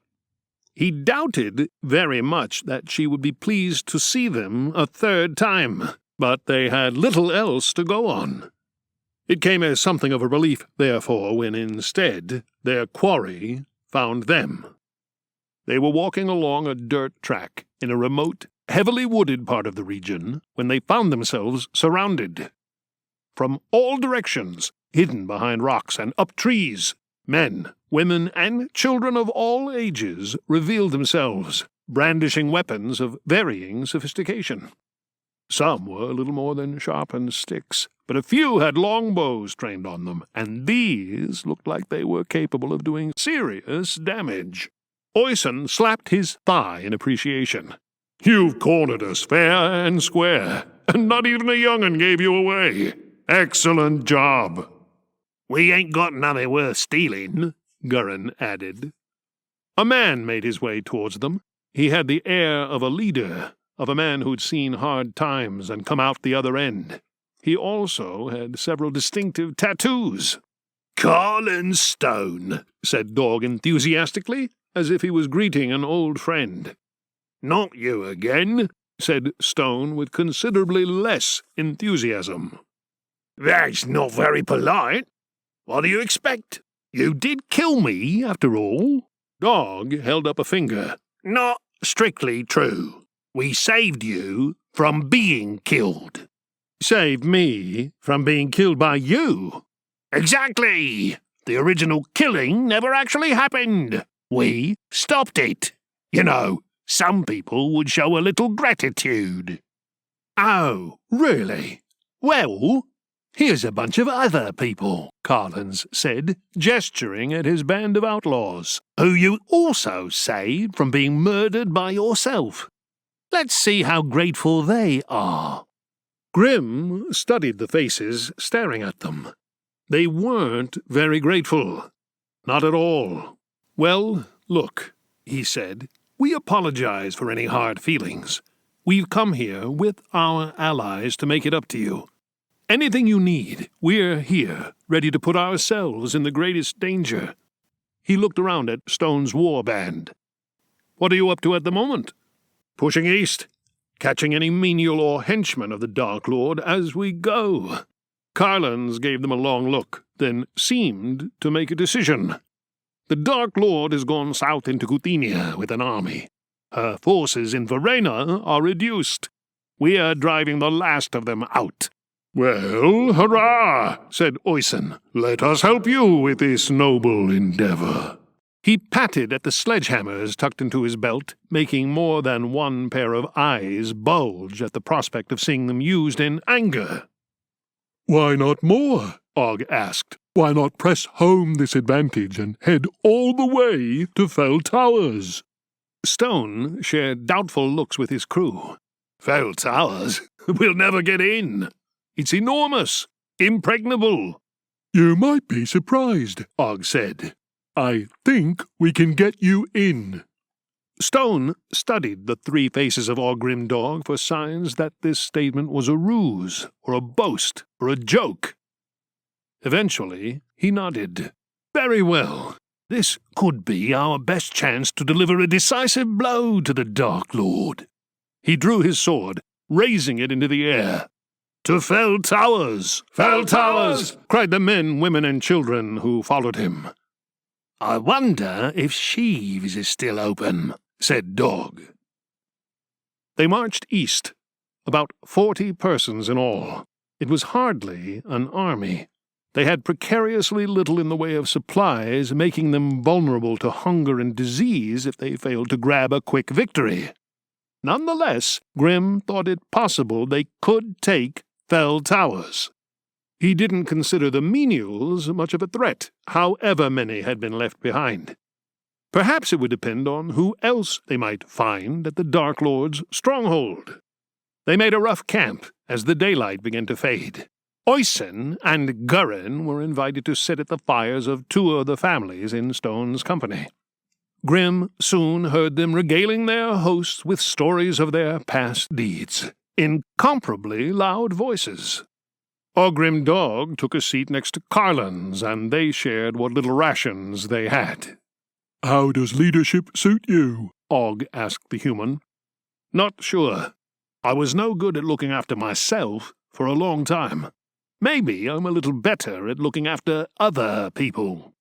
He doubted very much that she would be pleased to see them a 3rd time, but they had little else to go on. It came as something of a relief, therefore, when instead their quarry found them. They were walking along a dirt track in a remote, heavily wooded part of the region when they found themselves surrounded. From all directions, hidden behind rocks and up trees, men, women, and children of all ages revealed themselves, brandishing weapons of varying sophistication. Some were little more than sharpened sticks, but a few had longbows trained on them, and these looked like they were capable of doing serious damage. Oyson slapped his thigh in appreciation. "You've cornered us fair and square, and not even a young'un gave you away. Excellent job." We ain't got nothing worth stealing, Gurin added. A man made his way towards them. He had the air of a leader, of a man who'd seen hard times and come out the other end. He also had several distinctive tattoos. Carlin Stone, said Dog enthusiastically, as if he was greeting an old friend. Not you again, said Stone with considerably less enthusiasm. That's not very polite. What do you expect? You did kill me, after all. Dog held up a finger. Not strictly true. We saved you from being killed. Saved me from being killed by you? Exactly. The original killing never actually happened. We stopped it. You know, some people would show a little gratitude. Oh, really? Well, here's a bunch of other people, Carlins said, gesturing at his band of outlaws, who you also saved from being murdered by yourself. Let's see how grateful they are. Grim studied the faces staring at them. They weren't very grateful. Not at all. Well, look, he said, we apologize for any hard feelings. We've come here with our allies to make it up to you. Anything you need, we're here, ready to put ourselves in the greatest danger. He looked around at Stone's war band. What are you up to at the moment? Pushing east, catching any menial or henchman of the Dark Lord as we go. Carlins gave them a long look, then seemed to make a decision. The Dark Lord has gone south into Kuthenia with an army. Her forces in Verena are reduced. We are driving the last of them out. Well, hurrah, said Oysen. Let us help you with this noble endeavour. He patted at the sledgehammers tucked into his belt, making more than one pair of eyes bulge at the prospect of seeing them used in anger. Why not more? Og asked. Why not press home this advantage and head all the way to Fell Towers? Stone shared doubtful looks with his crew. Fell Towers? We'll never get in. It's enormous, impregnable. You might be surprised, Og said. I think we can get you in. Stone studied the three faces of Ogre Dog for signs that this statement was a ruse, or a boast, or a joke. Eventually, he nodded. Very well. This could be our best chance to deliver a decisive blow to the Dark Lord. He drew his sword, raising it into the air. To Fell Towers! Fell Towers! Cried the men, women, and children who followed him. I wonder if sheaves is still open, said Dog. They marched east, about 40 persons in all. It was hardly an army. They had precariously little in the way of supplies, making them vulnerable to hunger and disease if they failed to grab a quick victory. Nonetheless, Grim thought it possible they could take Fell Towers. He didn't consider the menials much of a threat, however many had been left behind. Perhaps it would depend on who else they might find at the Dark Lord's stronghold. They made a rough camp as the daylight began to fade. Oysen and Gurin were invited to sit at the fires of two of the families in Stone's company. Grim soon heard them regaling their hosts with stories of their past deeds, in incomparably loud voices. Ogre Dog took a seat next to Carlins, and they shared what little rations they had. How does leadership suit you? Og asked the human. Not sure. I was no good at looking after myself for a long time. Maybe I'm a little better at looking after other people.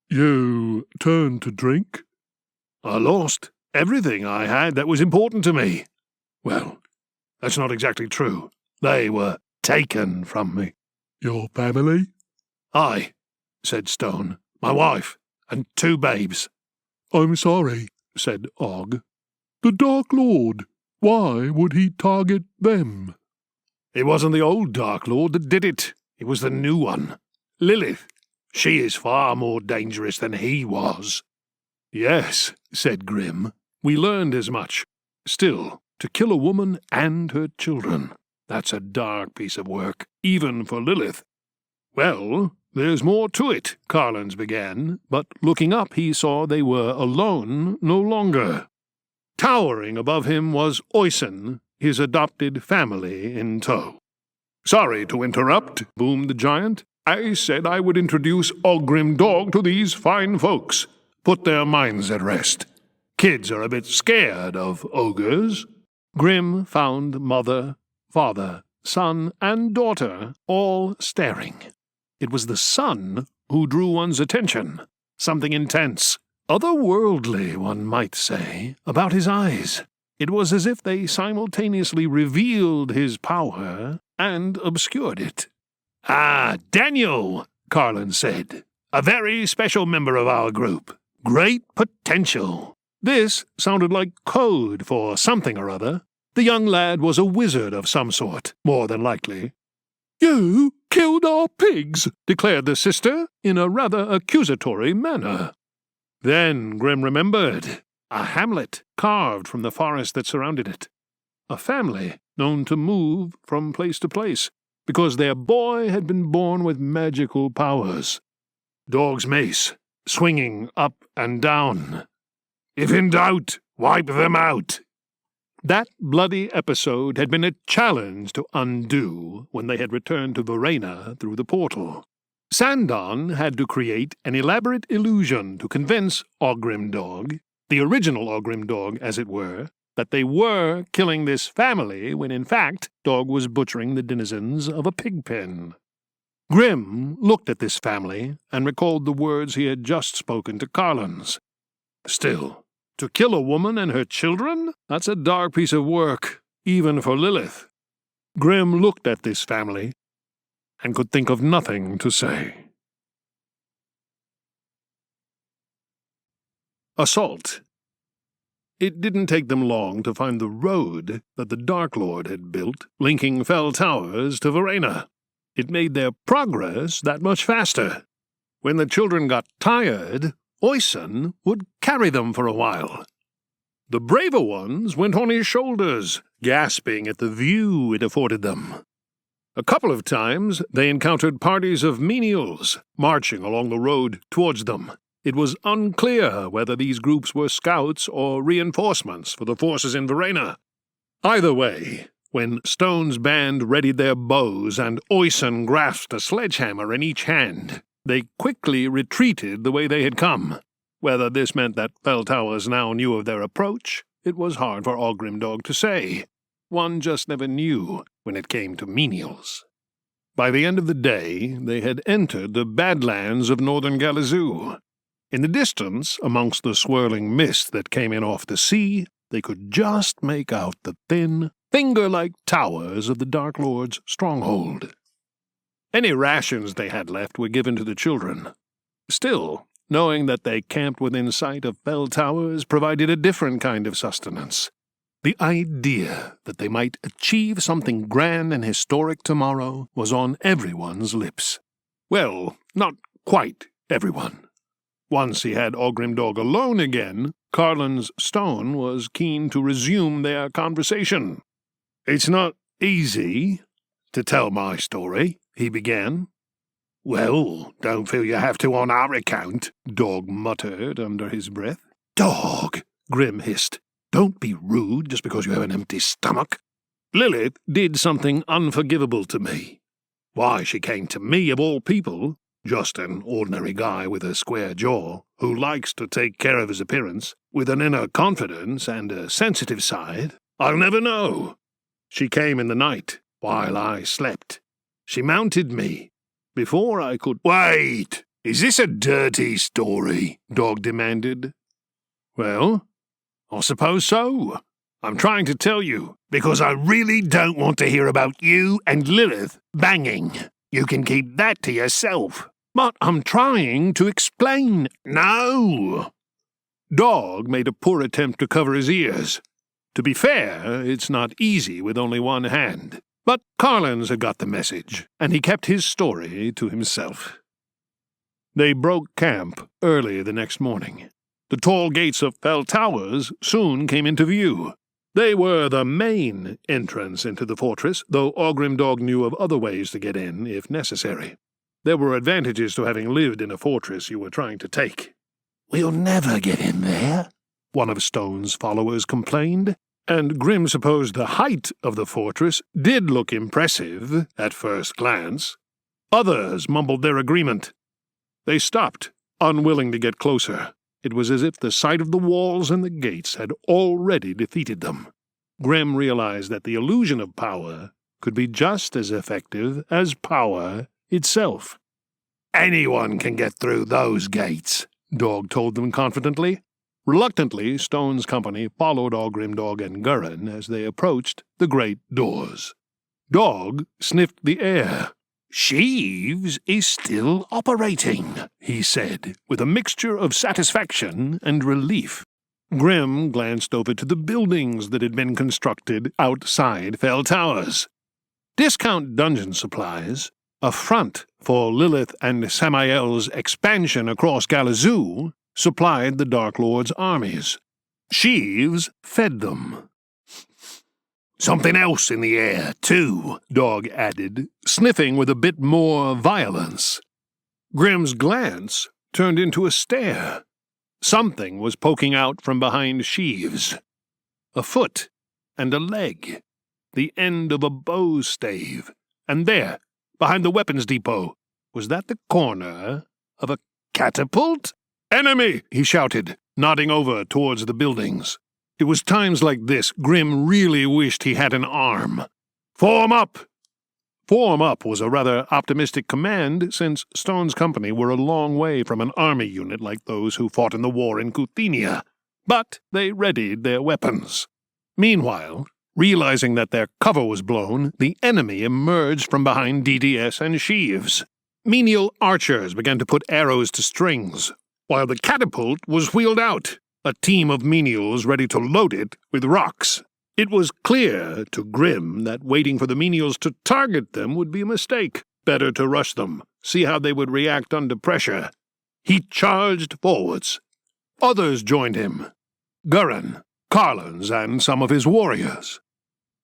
You turned to drink? I lost everything I had that was important to me. Well, that's not exactly true. They were taken from me. Your family? Aye, said Stone. My wife and 2 babes. I'm sorry, said Og. The Dark Lord. Why would he target them? It wasn't the old Dark Lord that did it. It was the new one. Lilith. She is far more dangerous than he was. Yes, said Grim. We learned as much. Still, to kill a woman and her children, that's a dark piece of work, even for Lilith. Well, "There's more to it," Carlins began, but looking up he saw they were alone no longer. Towering above him was Oysen, his adopted family in tow. "Sorry to interrupt," boomed the giant. "I said I would introduce Ogrim Dog to these fine folks. Put their minds at rest. Kids are a bit scared of ogres." Grim found mother, father, son, and daughter all staring. It was the son who drew one's attention. Something intense, otherworldly, one might say, about his eyes. It was as if they simultaneously revealed his power and obscured it. "Ah, Daniel," Carlin said. "A very special member of our group. Great potential." This sounded like code for something or other. The young lad was a wizard of some sort, more than likely. "You killed our pigs," declared the sister, in a rather accusatory manner. Then Grim remembered. A hamlet carved from the forest that surrounded it. A family known to move from place to place, because their boy had been born with magical powers. Dog's mace, swinging up and down. "If in doubt, wipe them out." That bloody episode had been a challenge to undo when they had returned to Verena through the portal. Sandon had to create an elaborate illusion to convince Ogrim Dog, the original Ogrim Dog as it were, that they were killing this family when in fact Dog was butchering the denizens of a pig pen. Grim looked at this family and recalled the words he had just spoken to Carlins. Still, to kill a woman and her children? That's a dark piece of work, even for Lilith. Grim looked at this family and could think of nothing to say. Assault. It didn't take them long to find the road that the Dark Lord had built, linking Fell Towers to Verena. It made their progress that much faster. When the children got tired, Oysen would carry them for a while. The braver ones went on his shoulders, gasping at the view it afforded them. A couple of times they encountered parties of menials marching along the road towards them. It was unclear whether these groups were scouts or reinforcements for the forces in Verena. Either way, when Stone's band readied their bows and Oysen grasped a sledgehammer in each hand, they quickly retreated the way they had come. Whether this meant that Fell Towers now knew of their approach, it was hard for Ogrim Dog to say. One just never knew when it came to menials. By the end of the day, they had entered the Badlands of northern Galizoo. In the distance, amongst the swirling mist that came in off the sea, they could just make out the thin, finger-like towers of the Dark Lord's stronghold. Any rations they had left were given to the children. Still, knowing that they camped within sight of Fell Towers provided a different kind of sustenance. The idea that they might achieve something grand and historic tomorrow was on everyone's lips. Well, not quite everyone. Once he had Ogrim Dog alone again, Carlin's Stone was keen to resume their conversation. "It's not easy to tell my story," he began. "Well, don't feel you have to on our account," Dog muttered under his breath. "Dog," Grim hissed, "don't be rude just because you have an empty stomach. Lilith did something unforgivable to me. Why, she came to me of all people, just an ordinary guy with a square jaw, who likes to take care of his appearance, with an inner confidence and a sensitive side. I'll never know. She came in the night, while I slept. She mounted me. Before I could—" "Wait! Is this a dirty story?" Dog demanded. "Well, I suppose so. I'm trying to tell you, because I really don't want to hear about you and Lilith banging. You can keep that to yourself." "But I'm trying to explain." "No!" Dog made a poor attempt to cover his ears. To be fair, it's not easy with only one hand. But Carlins had got the message, and he kept his story to himself. They broke camp early the next morning. The tall gates of Fell Towers soon came into view. They were the main entrance into the fortress, though Ogrim Dog knew of other ways to get in if necessary. There were advantages to having lived in a fortress you were trying to take. "We'll never get in there," one of Stone's followers complained, and Grim supposed the height of the fortress did look impressive at first glance. Others mumbled their agreement. They stopped, unwilling to get closer. It was as if the sight of the walls and the gates had already defeated them. Grim realized that the illusion of power could be just as effective as power itself. "Anyone can get through those gates," Dog told them confidently. Reluctantly, Stone's company followed Ogrimdog and Gurin as they approached the great doors. Dog sniffed the air. "Sheaves is still operating," he said, with a mixture of satisfaction and relief. Grim glanced over to the buildings that had been constructed outside Fell Towers. Discount dungeon supplies, a front for Lilith and Samael's expansion across Galazoo, supplied the Dark Lord's armies. Sheaves fed them. "Something else in the air, too," Dog added, sniffing with a bit more violence. Grim's glance turned into a stare. Something was poking out from behind Sheaves. A foot and a leg, the end of a bow stave, and there, behind the weapons depot, was that the corner of a catapult? "Enemy!" he shouted, nodding over towards the buildings. It was times like this Grim really wished he had an arm. "Form up!" Form up was a rather optimistic command, since Stone's company were a long way from an army unit like those who fought in the war in Kuthenia. But they readied their weapons. Meanwhile, realizing that their cover was blown, the enemy emerged from behind DDS and Sheaves. Menial archers began to put arrows to strings, while the catapult was wheeled out, a team of menials ready to load it with rocks. It was clear to Grim that waiting for the menials to target them would be a mistake. Better to rush them, see how they would react under pressure. He charged forwards. Others joined him. Gurin, Carlins, and some of his warriors.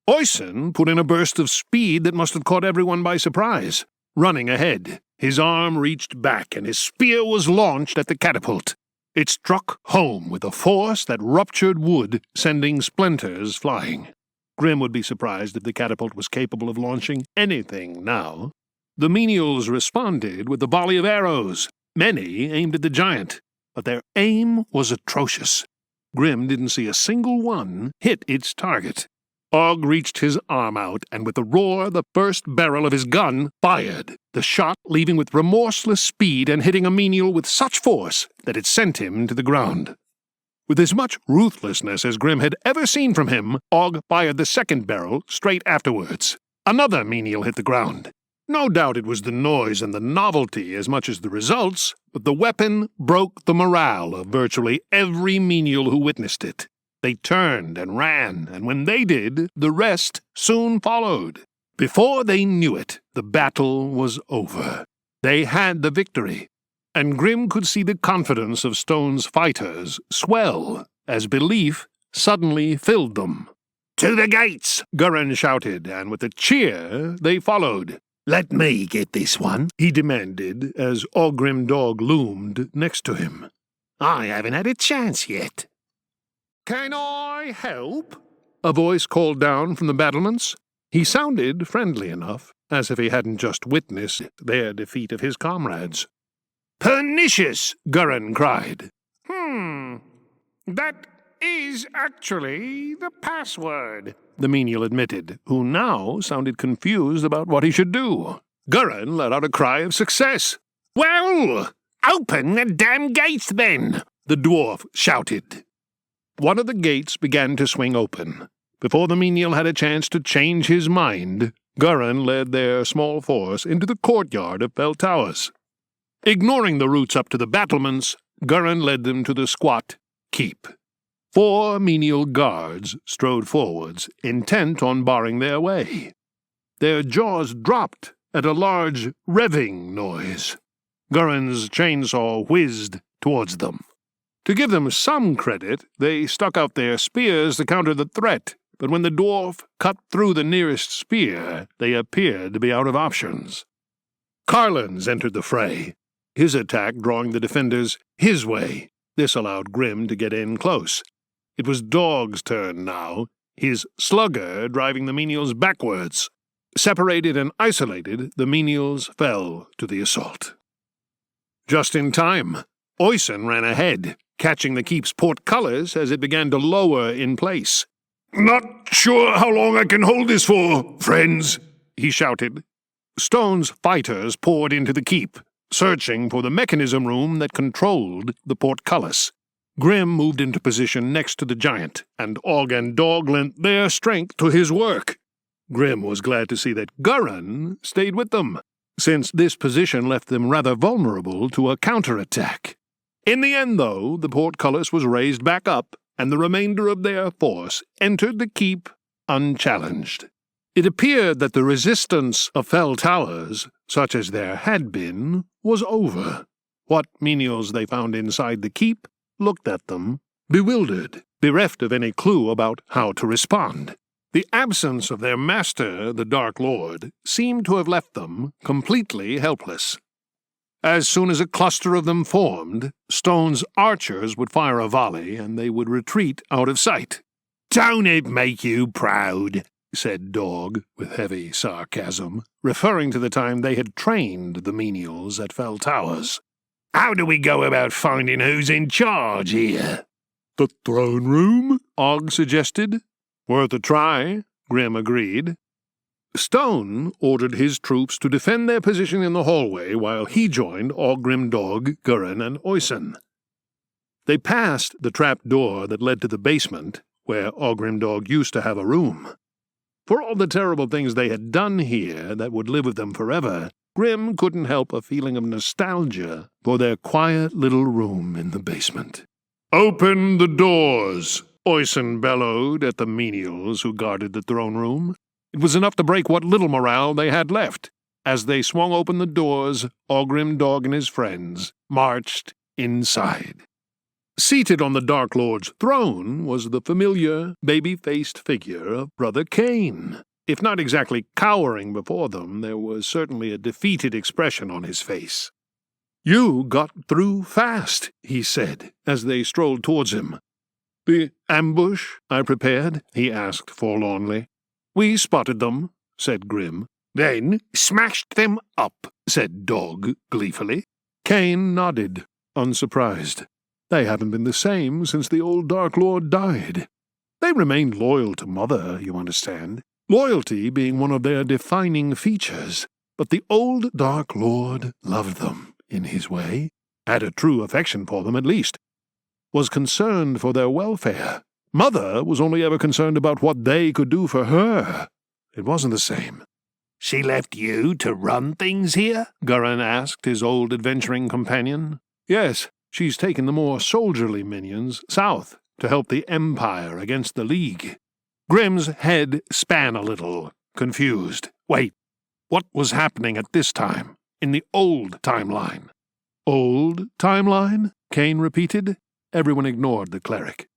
Oysen put in a burst of speed that must have caught everyone by surprise. Running ahead, his arm reached back and his spear was launched at the catapult. It struck home with a force that ruptured wood, sending splinters flying. Grim would be surprised if the catapult was capable of launching anything now. The menials responded with a volley of arrows. Many aimed at the giant, but their aim was atrocious. Grim didn't see a single one hit its target. Og reached his arm out, and with a roar, the first barrel of his gun fired, the shot leaving with remorseless speed and hitting a menial with such force that it sent him to the ground. With as much ruthlessness as Grim had ever seen from him, Og fired the second barrel straight afterwards. Another menial hit the ground. No doubt it was the noise and the novelty as much as the results, but the weapon broke the morale of virtually every menial who witnessed it. They turned and ran, and when they did, the rest soon followed. Before they knew it, the battle was over. They had the victory, and Grim could see the confidence of Stone's fighters swell as belief suddenly filled them. "To the gates!" Gurin shouted, and with a cheer they followed. "Let me get this one," he demanded as Ogrimdog loomed next to him. "I haven't had a chance yet." "Can I help?" a voice called down from the battlements. He sounded friendly enough, as if he hadn't just witnessed their defeat of his comrades. "Pernicious!" Gurin cried. That is actually the password," the menial admitted, who now sounded confused about what he should do. Gurin let out a cry of success. "Well, open the damn gates then," the dwarf shouted. One of the gates began to swing open. Before the menial had a chance to change his mind, Gurin led their small force into the courtyard of Fell Towers. Ignoring the routes up to the battlements, Gurin led them to the squat keep. 4 menial guards strode forwards, intent on barring their way. Their jaws dropped at a large revving noise. Gurin's chainsaw whizzed towards them. To give them some credit, they stuck out their spears to counter the threat, but when the dwarf cut through the nearest spear, they appeared to be out of options. Carlins entered the fray, his attack drawing the defenders his way. This allowed Grim to get in close. It was Dog's turn now, his slugger driving the menials backwards. Separated and isolated, the menials fell to the assault. Just in time, Oyson ran ahead, catching the keep's portcullis as it began to lower in place. "Not sure how long I can hold this for, friends," he shouted. Stone's fighters poured into the keep, searching for the mechanism room that controlled the portcullis. Grim moved into position next to the giant, and Og and Dog lent their strength to his work. Grim was glad to see that Gurin stayed with them, since this position left them rather vulnerable to a counterattack. In the end, though, the portcullis was raised back up, and the remainder of their force entered the keep unchallenged. It appeared that the resistance of Fell Towers, such as there had been, was over. What menials they found inside the keep looked at them, bewildered, bereft of any clue about how to respond. The absence of their master, the Dark Lord, seemed to have left them completely helpless. As soon as a cluster of them formed, Stone's archers would fire a volley, and they would retreat out of sight. "Don't it make you proud?" said Dog, with heavy sarcasm, referring to the time they had trained the menials at Fell Towers. "How do we go about finding who's in charge here?" "The throne room?" Og suggested. "Worth a try," Grim agreed. Stone ordered his troops to defend their position in the hallway while he joined Ogrim Dog, Gurin, and Oyson. They passed the trap door that led to the basement, where Ogrim Dog used to have a room. For all the terrible things they had done here that would live with them forever, Grim couldn't help a feeling of nostalgia for their quiet little room in the basement. "Open the doors!" Oyson bellowed at the menials who guarded the throne room. It was enough to break what little morale they had left. As they swung open the doors, Ogrim Dog and his friends marched inside. Seated on the Dark Lord's throne was the familiar, baby-faced figure of Brother Cain. If not exactly cowering before them, there was certainly a defeated expression on his face. "You got through fast," he said, as they strolled towards him. "The ambush I prepared?" he asked forlornly. "We spotted them," said Grim. "Then smashed them up," said Dog gleefully. Cain nodded, unsurprised. They haven't been the same since the old Dark Lord died. They remained loyal to Mother, you understand, loyalty being one of their defining features. But the old Dark Lord loved them, in his way, had a true affection for them at least, was concerned for their welfare. Mother was only ever concerned about what they could do for her. It wasn't the same. "She left you to run things here?" Gurin asked his old adventuring companion. "Yes, she's taken the more soldierly minions south to help the Empire against the League." Grim's head span a little, confused. Wait, what was happening at this time, in the old timeline? "Old timeline?" Cain repeated. Everyone ignored the cleric.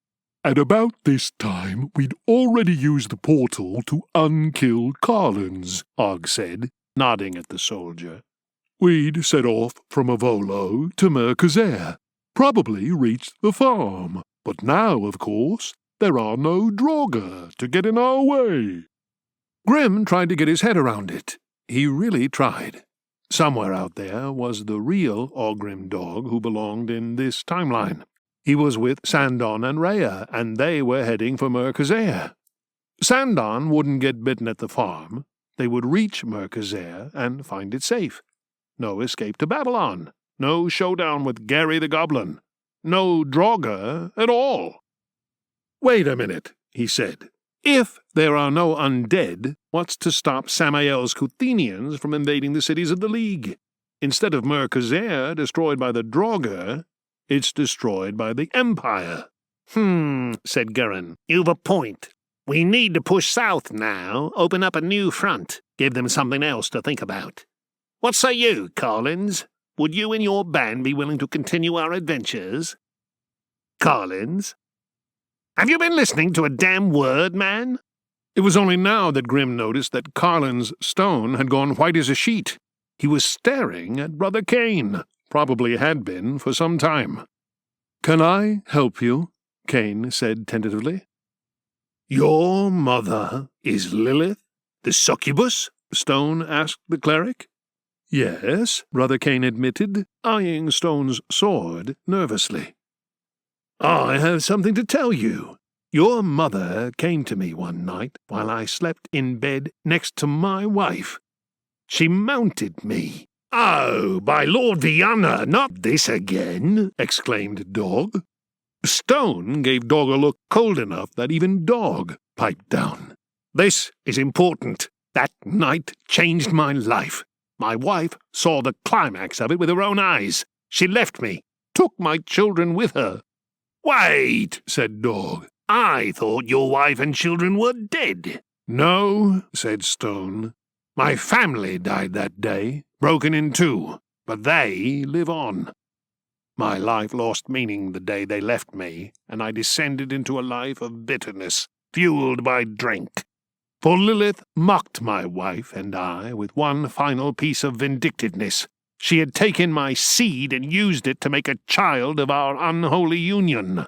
"At about this time, we'd already used the portal to Unkilled Carlins," Og said, nodding at the soldier. "We'd set off from Avolo to Mercazair, probably reached the farm. But now, of course, there are no Draugr to get in our way." Grim tried to get his head around it. He really tried. Somewhere out there was the real Ogrim Dog who belonged in this timeline. He was with Sandon and Rhea, and they were heading for Mercazair. Sandon wouldn't get bitten at the farm. They would reach Mercazair and find it safe. No escape to Babylon. No showdown with Gary the Goblin. No Draugr at all. "Wait a minute," he said. "If there are no undead, what's to stop Samael's Kuthenians from invading the cities of the League? Instead of Mercazair destroyed by the Draugr, it's destroyed by the Empire." Said Gurin. "You've a point. We need to push south now, open up a new front, give them something else to think about. What say you, Carlins? Would you and your band be willing to continue our adventures?" "Carlins? Have you been listening to a damn word, man?" It was only now that Grim noticed that Carlin's stone had gone white as a sheet. He was staring at Brother Kane, probably had been for some time. "Can I help you?" Kane said tentatively. Your mother is Lilith, the succubus? Stone asked the cleric. "Yes," Brother Kane admitted, eyeing Stone's sword nervously. "I have something to tell you. Your mother came to me one night while I slept in bed next to my wife. She mounted me." "Oh, by Lord Vienna, not this again!" exclaimed Dog. Stone gave Dog a look cold enough that even Dog piped down. "This is important. That night changed my life. My wife saw the climax of it with her own eyes. She left me, took my children with her." "Wait," said Dog. "I thought your wife and children were dead." "No," said Stone. "My family died that day, broken in two, but they live on. My life lost meaning the day they left me, and I descended into a life of bitterness, fueled by drink. For Lilith mocked my wife and I with one final piece of vindictiveness. She had taken my seed and used it to make a child of our unholy union.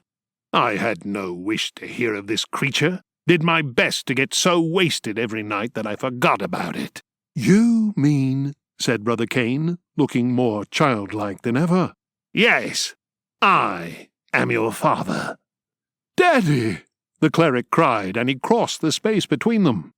I had no wish to hear of this creature, did my best to get so wasted every night that I forgot about it." "You mean," said Brother Kane, looking more childlike than ever. "Yes, I am your father." "Daddy!" the cleric cried, and he crossed the space between them.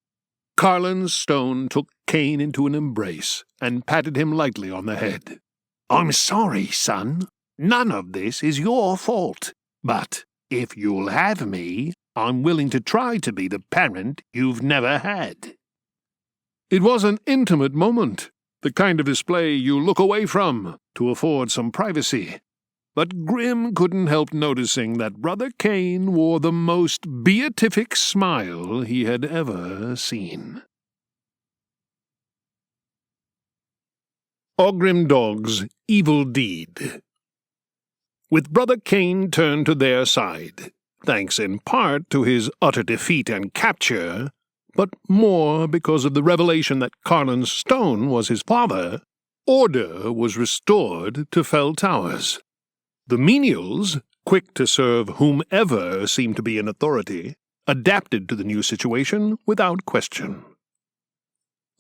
Carlin Stone took Kane into an embrace and patted him lightly on the head. "I'm sorry, son. None of this is your fault. But if you'll have me, I'm willing to try to be the parent you've never had." It was an intimate moment, the kind of display you look away from to afford some privacy. But Grim couldn't help noticing that Brother Kane wore the most beatific smile he had ever seen. Ogrimdog's Evil Deed. With Brother Kane turned to their side, thanks in part to his utter defeat and capture, but more because of the revelation that Carlin Stone was his father, order was restored to Fell Towers. The menials, quick to serve whomever seemed to be in authority, adapted to the new situation without question.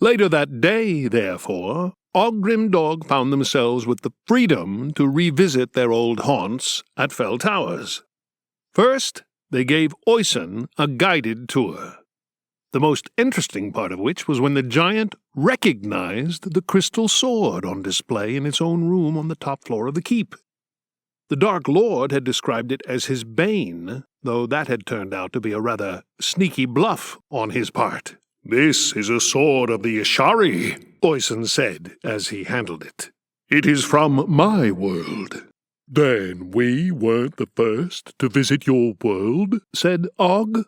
Later that day, therefore, Ogrimdog found themselves with the freedom to revisit their old haunts at Fell Towers. First, they gave Oyson a guided tour, the most interesting part of which was when the giant recognized the crystal sword on display in its own room on the top floor of the keep. The Dark Lord had described it as his bane, though that had turned out to be a rather sneaky bluff on his part. "This is a sword of the Ishari," Oyson said as he handled it. "It is from my world." "Then we weren't the first to visit your world?" said Og.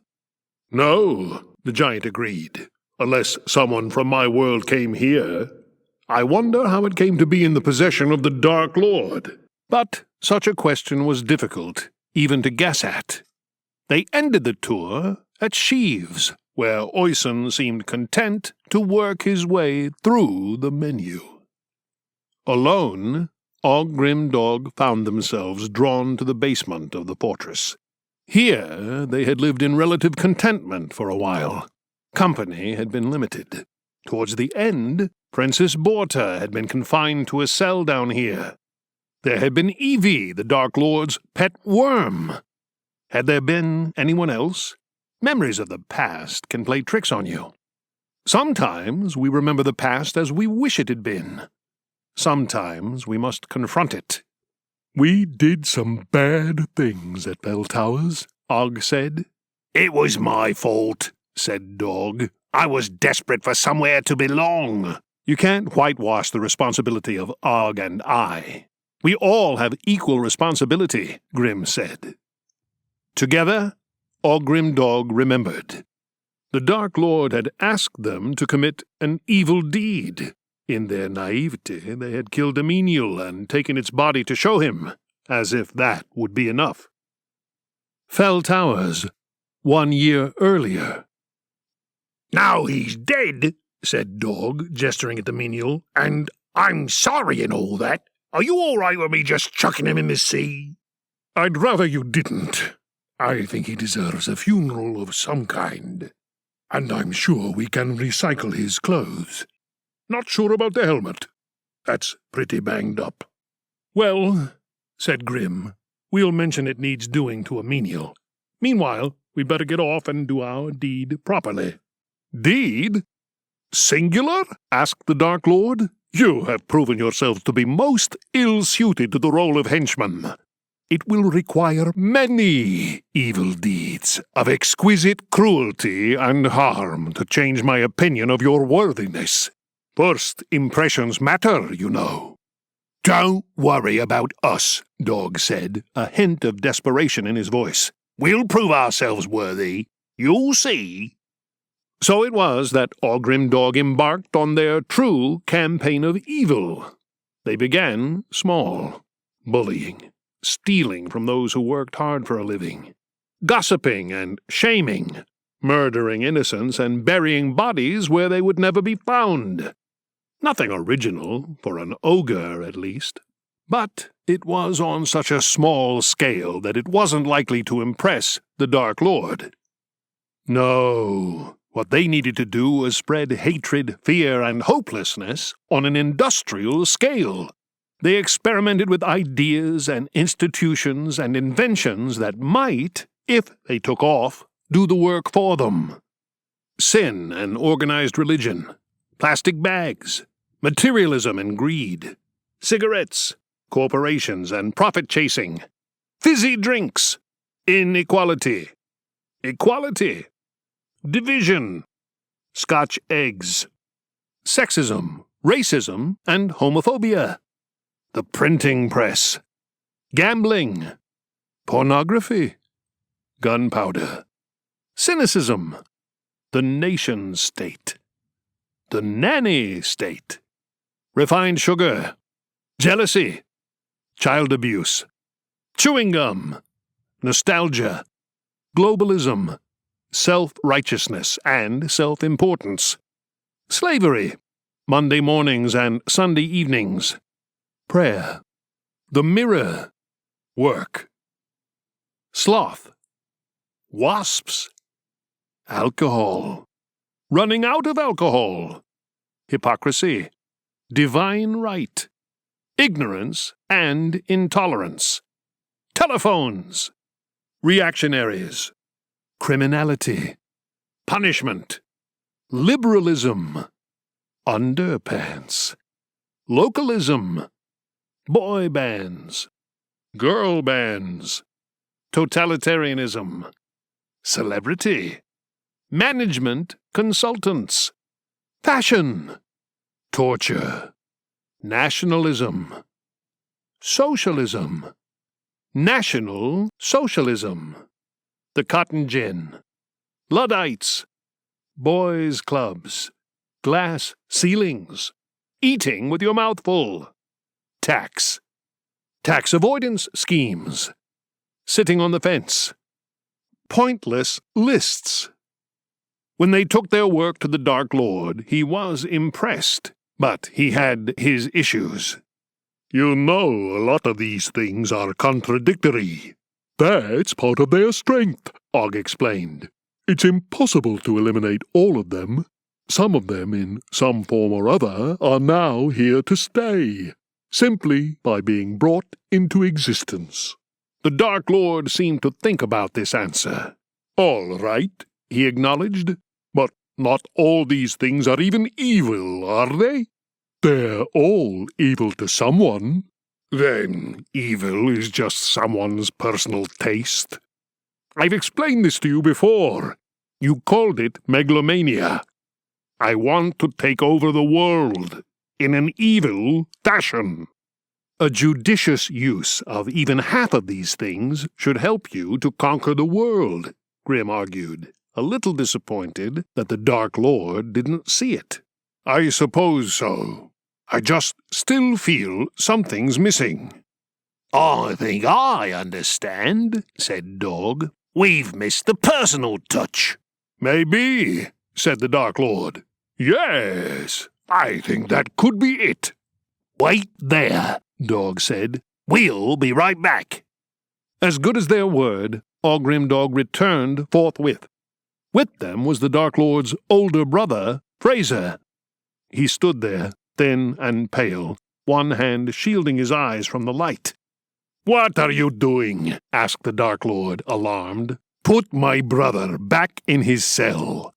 "No," the giant agreed, "unless someone from my world came here. I wonder how it came to be in the possession of the Dark Lord." But such a question was difficult, even to guess at. They ended the tour at Sheaves, where Oyson seemed content to work his way through the menu. Alone, Ogrimdog found themselves drawn to the basement of the fortress. Here they had lived in relative contentment for a while. Company had been limited. Towards the end, Princess Borta had been confined to a cell down here. There had been Evie, the Dark Lord's pet worm. Had there been anyone else? Memories of the past can play tricks on you. Sometimes we remember the past as we wish it had been. Sometimes we must confront it. "We did some bad things at Fell Towers," Og said. "It was my fault," said Dog. "I was desperate for somewhere to belong." "You can't whitewash the responsibility of Og and I. We all have equal responsibility," Grim said. Together, Ogrimdog remembered. The Dark Lord had asked them to commit an evil deed. In their naivety, they had killed a menial and taken its body to show him, as if that would be enough. Fell Towers, 1 year earlier. "Now he's dead," said Dog, gesturing at the menial, "and I'm sorry and all that. Are you all right with me just chucking him in the sea? I'd rather you didn't. I think he deserves a funeral of some kind. And I'm sure we can recycle his clothes. Not sure about the helmet. That's pretty banged up. Well, said Grim, we'll mention it needs doing to a menial. Meanwhile, we'd better get off and do our deed properly. Deed? Singular? Asked the Dark Lord. You have proven yourselves to be most ill-suited to the role of henchman. It will require many evil deeds of exquisite cruelty and harm to change my opinion of your worthiness. First impressions matter, you know. Don't worry about us, Dog said, a hint of desperation in his voice. We'll prove ourselves worthy. You'll see. So it was that Ogre Dog embarked on their true campaign of evil. They began small, bullying, stealing from those who worked hard for a living, gossiping and shaming, murdering innocents and burying bodies where they would never be found. Nothing original, for an ogre at least. But it was on such a small scale that it wasn't likely to impress the Dark Lord. No, what they needed to do was spread hatred, fear, and hopelessness on an industrial scale. They experimented with ideas and institutions and inventions that might, if they took off, do the work for them. Sin and organized religion, plastic bags, materialism and greed, cigarettes, corporations and profit-chasing, fizzy drinks, inequality, equality, division, Scotch eggs, sexism, racism, and homophobia, the printing press, gambling, pornography, gunpowder, cynicism, the nation-state, the nanny-state, refined sugar, jealousy, child abuse, chewing gum, nostalgia, globalism, self-righteousness and self-importance, slavery, Monday mornings and Sunday evenings, prayer, the mirror, work, sloth, wasps, alcohol, running out of alcohol, hypocrisy, divine right, ignorance and intolerance, telephones, reactionaries, criminality, punishment, liberalism, underpants, localism, boy bands, girl bands, totalitarianism, celebrity, management consultants, fashion, torture, nationalism, socialism, National Socialism, the Cotton Gin, Luddites, boys' clubs, glass ceilings, eating with your mouth full, tax avoidance schemes, sitting on the fence, pointless lists. When they took their work to the Dark Lord, he was impressed, but he had his issues. You know, a lot of these things are contradictory. That's part of their strength, Og explained. It's impossible to eliminate all of them. Some of them, in some form or other, are now here to stay, simply by being brought into existence. The Dark Lord seemed to think about this answer. All right, he acknowledged, but not all these things are even evil, are they? They're all evil to someone. Then evil is just someone's personal taste. I've explained this to you before. You called it megalomania. I want to take over the world in an evil fashion. A judicious use of even half of these things should help you to conquer the world, Grim argued, a little disappointed that the Dark Lord didn't see it. I suppose so. I just still feel something's missing. I think I understand, said Dog. We've missed the personal touch. Maybe, said the Dark Lord. Yes, I think that could be it. "Wait there," Dog said. "We'll be right back." As good as their word, Ogrimdog returned forthwith. With them was the Dark Lord's older brother, Fraser. He stood there, thin and pale, one hand shielding his eyes from the light. "What are you doing?" asked the Dark Lord, alarmed. "Put my brother back in his cell."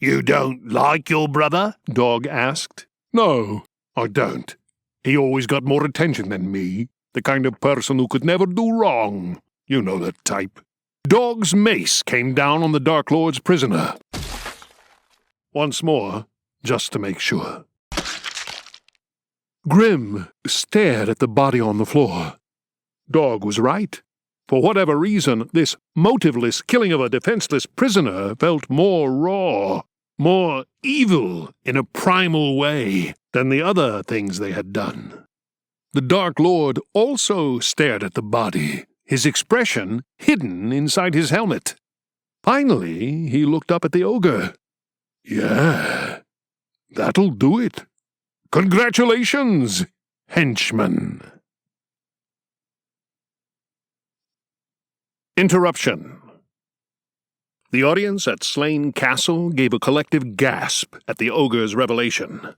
"You don't like your brother?" Dog asked. "No, I don't. He always got more attention than me, the kind of person who could never do wrong. You know the type." Dog's mace came down on the Dark Lord's prisoner. Once more, just to make sure. Grim stared at the body on the floor. Dog was right. For whatever reason, this motiveless killing of a defenseless prisoner felt more raw, more evil in a primal way than the other things they had done. The Dark Lord also stared at the body, his expression hidden inside his helmet. Finally, he looked up at the ogre. "Yeah, that'll do it. Congratulations, henchman." Interruption. The audience at Slain Castle gave a collective gasp at the ogre's revelation.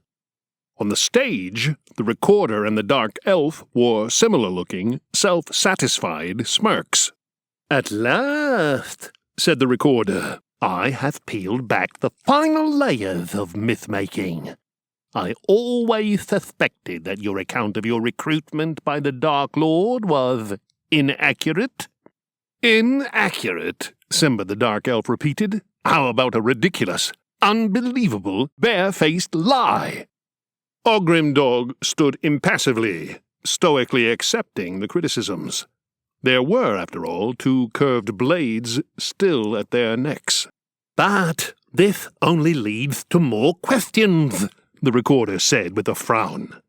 On the stage, the recorder and the dark elf wore similar-looking, self-satisfied smirks. "At last," said the recorder, "I have peeled back the final layers of myth-making. I always suspected that your account of your recruitment by the Dark Lord was inaccurate." "Inaccurate?" Simba the Dark Elf repeated. "How about a ridiculous, unbelievable, bare-faced lie?" Ogrimdog stood impassively, stoically accepting the criticisms. There were, after all, two curved blades still at their necks. "But this only leads to more questions," the recorder said with a frown.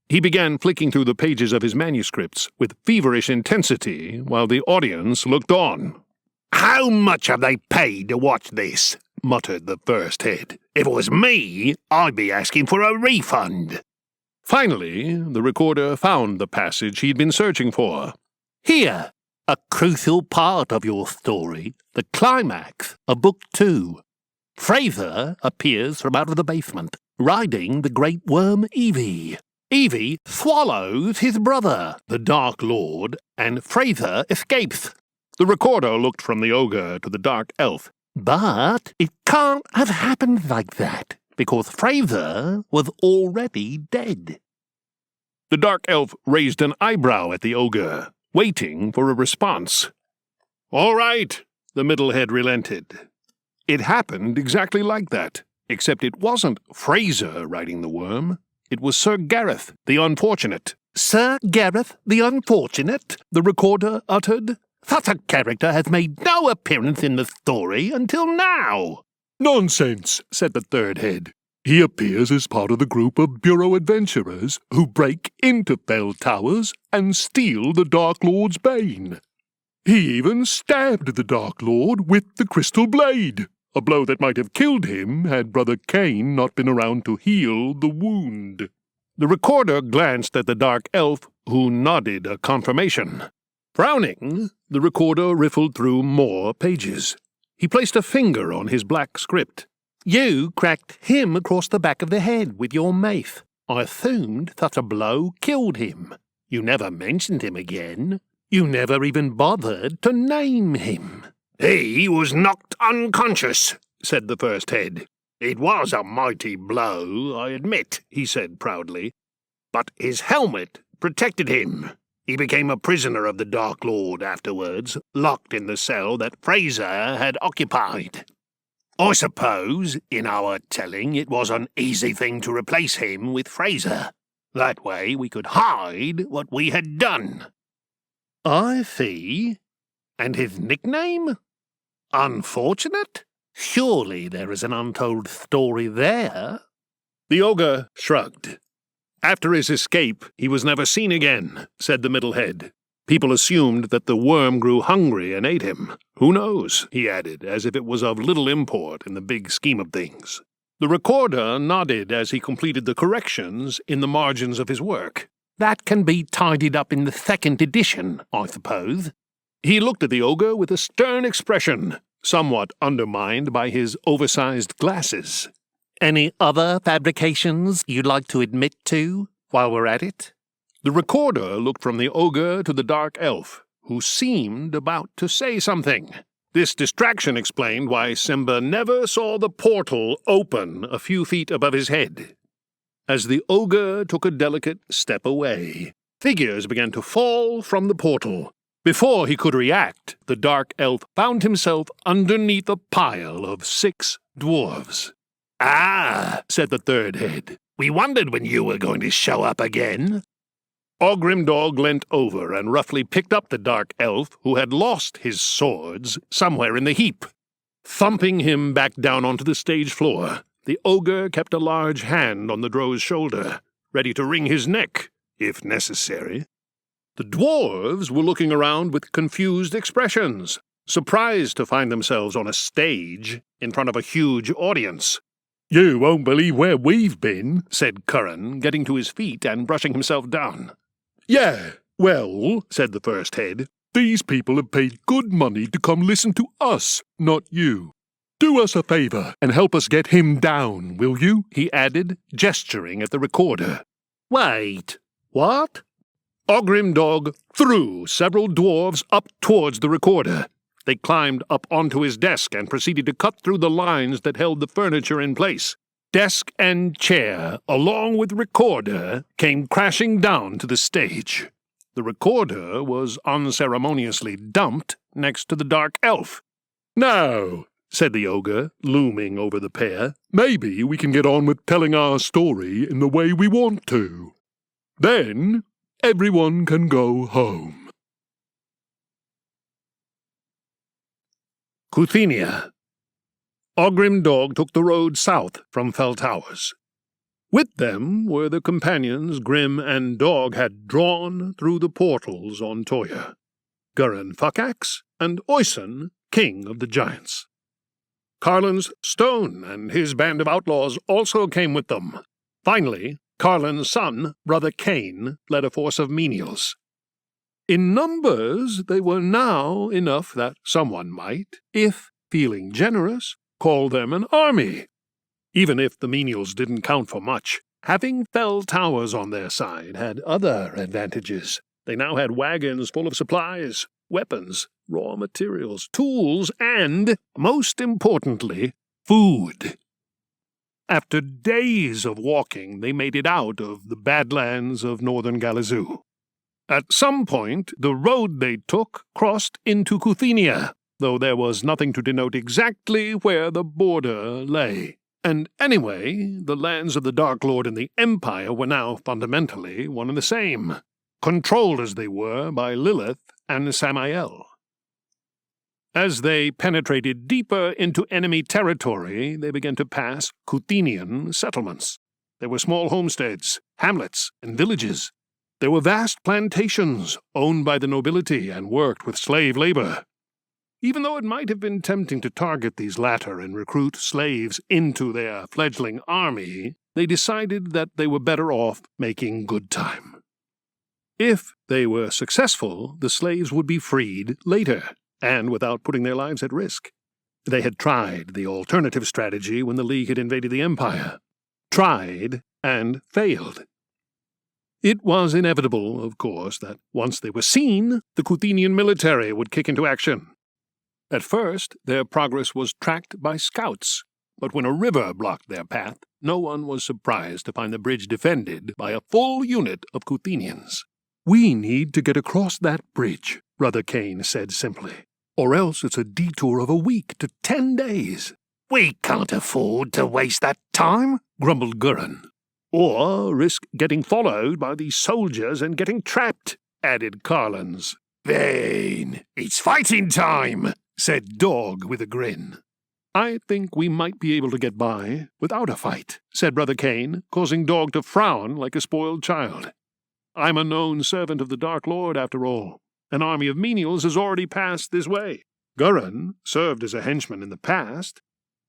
He began flicking through the pages of his manuscripts with feverish intensity while the audience looked on. "How much have they paid to watch this?" muttered the first head. "If it was me, I'd be asking for a refund." Finally, the recorder found the passage he'd been searching for. "Here, a crucial part of your story, the climax of Book 2. Fraser appears from out of the basement, riding the great worm Evie. Evie swallows his brother, the Dark Lord, and Fraser escapes." The recorder looked from the ogre to the dark elf. "But it can't have happened like that, because Fraser was already dead." The dark elf raised an eyebrow at the ogre, waiting for a response. "All right," the middle head relented. It happened exactly like that, except it wasn't Fraser riding the worm. It was Sir Gareth, the Unfortunate. "Sir Gareth, the Unfortunate?" the recorder uttered. "Such a character has made no appearance in the story until now." "Nonsense," said the third head. "He appears as part of the group of Bureau adventurers who break into Fell Towers and steal the Dark Lord's bane. He even stabbed the Dark Lord with the crystal blade, a blow that might have killed him had Brother Cain not been around to heal the wound." The recorder glanced at the dark elf, who nodded a confirmation. Frowning, the recorder riffled through more pages. He placed a finger on his black script. "You cracked him across the back of the head with your mace. I assumed such a blow killed him. You never mentioned him again. You never even bothered to name him." "He was knocked unconscious," said the first head. "It was a mighty blow, I admit," he said proudly. "But his helmet protected him. He became a prisoner of the Dark Lord afterwards, locked in the cell that Fraser had occupied. I suppose, in our telling, it was an easy thing to replace him with Fraser. That way we could hide what we had done." "I see. And his nickname? Unfortunate? Surely there is an untold story there." The ogre shrugged. "After his escape, he was never seen again," said the middle head. "People assumed that the worm grew hungry and ate him. Who knows?" he added, as if it was of little import in the big scheme of things. The recorder nodded as he completed the corrections in the margins of his work. That can be tidied up in the second edition, I suppose. He looked at the ogre with a stern expression, somewhat undermined by his oversized glasses. Any other fabrications you'd like to admit to while we're at it? The recorder looked from the ogre to the dark elf, who seemed about to say something. This distraction explained why Simba never saw the portal open a few feet above his head. As the ogre took a delicate step away, figures began to fall from the portal. Before he could react, the dark elf found himself underneath a pile of 6 dwarves. "Ah," said the third head. "We wondered when you were going to show up again." Ogrimdog leant over and roughly picked up the dark elf, who had lost his swords somewhere in the heap. Thumping him back down onto the stage floor, the ogre kept a large hand on the dro's shoulder, ready to wring his neck, if necessary. The dwarves were looking around with confused expressions, surprised to find themselves on a stage in front of a huge audience. "You won't believe where we've been," said Curran, getting to his feet and brushing himself down. "Yeah, well," said the first head, "these people have paid good money to come listen to us, not you. Do us a favor and help us get him down, will you?" he added, gesturing at the recorder. Wait, what? Ogrimdog threw several dwarves up towards the recorder. They climbed up onto his desk and proceeded to cut through the lines that held the furniture in place. Desk and chair, along with recorder, came crashing down to the stage. The recorder was unceremoniously dumped next to the dark elf. "Now," said the ogre, looming over the pair, "maybe we can get on with telling our story in the way we want to. Then everyone can go home." Kuthenia. Ogrimdog took the road south from Fell Towers. With them were the companions Grim and Dog had drawn through the portals on Toya, Gurin Fuckaxe and Oisin, king of the giants. Carlin's Stone and his band of outlaws also came with them. Finally, Carlin's son, Brother Cain, led a force of menials. In numbers, they were now enough that someone might, if feeling generous, call them an army. Even if the menials didn't count for much, having Fell Towers on their side had other advantages. They now had wagons full of supplies, weapons, raw materials, tools, and, most importantly, food. After days of walking, they made it out of the badlands of northern Galazoo. At some point, the road they took crossed into Kuthenia, though there was nothing to denote exactly where the border lay. And anyway, the lands of the Dark Lord and the Empire were now fundamentally one and the same, controlled as they were by Lilith and Samael. As they penetrated deeper into enemy territory, they began to pass Kuthenian settlements. There were small homesteads, hamlets, and villages. There were vast plantations owned by the nobility and worked with slave labor. Even though it might have been tempting to target these latter and recruit slaves into their fledgling army, they decided that they were better off making good time. If they were successful, the slaves would be freed later, and without putting their lives at risk. They had tried the alternative strategy when the League had invaded the Empire. Tried and failed. It was inevitable, of course, that once they were seen, the Kuthenian military would kick into action. At first, their progress was tracked by scouts, but when a river blocked their path, no one was surprised to find the bridge defended by a full unit of Kuthenians. "We need to get across that bridge," Brother Cain said simply, "or else it's a detour of a week to 10 days. "We can't afford to waste that time," grumbled Gurin. "Or risk getting followed by these soldiers and getting trapped," added Carlins. "Then it's fighting time," said Dog with a grin. "I think we might be able to get by without a fight," said Brother Cain, causing Dog to frown like a spoiled child. "I'm a known servant of the Dark Lord, after all. An army of menials has already passed this way. Gurin served as a henchman in the past."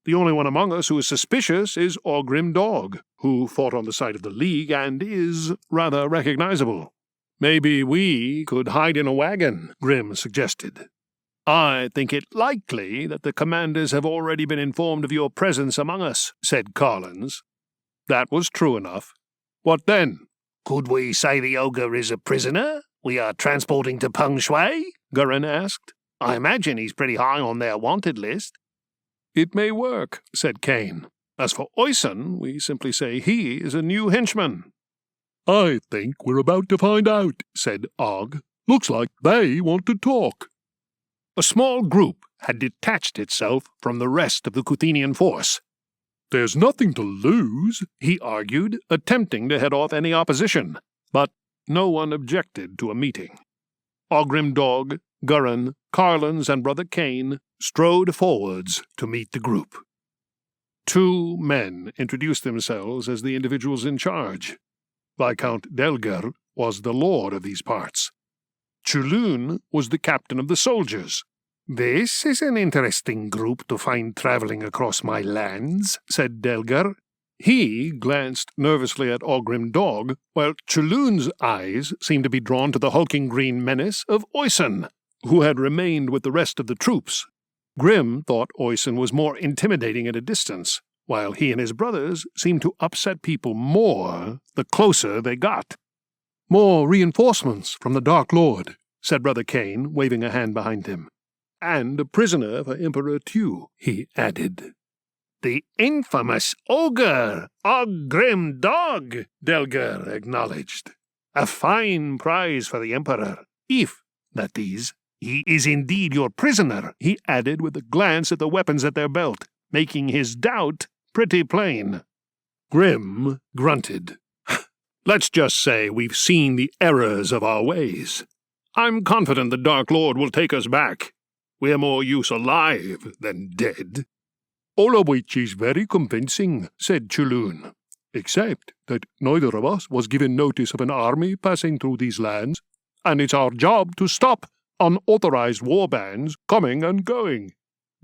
The only one among us who is suspicious is Ogre Dog, who fought on the side of the League and is rather recognizable. Maybe we could hide in a wagon, Grim suggested. I think it likely that the commanders have already been informed of your presence among us, said Collins. That was true enough. What then? Could we say the ogre is a prisoner we are transporting to Peng Shui? Gurin asked. I imagine he's pretty high on their wanted list. It may work, said Kane. As for Oyson, we simply say he is a new henchman. I think we're about to find out, said Og. Looks like they want to talk. A small group had detached itself from the rest of the Kuthenian force. There's nothing to lose, he argued, attempting to head off any opposition, but no one objected to a meeting. Ogre Dog, Gurin, Carlins, and Brother Kane strode forwards to meet the group. 2 men introduced themselves as the individuals in charge. Viscount Delger was the lord of these parts. Chulun was the captain of the soldiers. This is an interesting group to find traveling across my lands, said Delger. He glanced nervously at Ogre Dog, while Chulun's eyes seemed to be drawn to the hulking green menace of Oyson, who had remained with the rest of the troops. Grim thought Oyson was more intimidating at a distance, while he and his brothers seemed to upset people more the closer they got. More reinforcements from the Dark Lord, said Brother Kane, waving a hand behind him. And a prisoner for Emperor Tu, he added. The infamous ogre, Ogre Dog, Delger acknowledged. A fine prize for the Emperor, if, that is, he is indeed your prisoner, he added with a glance at the weapons at their belt, making his doubt pretty plain. Grim grunted. Let's just say we've seen the errors of our ways. I'm confident the Dark Lord will take us back. We're more use alive than dead. All of which is very convincing, said Chulun, except that neither of us was given notice of an army passing through these lands, and it's our job to stop unauthorized war bands coming and going.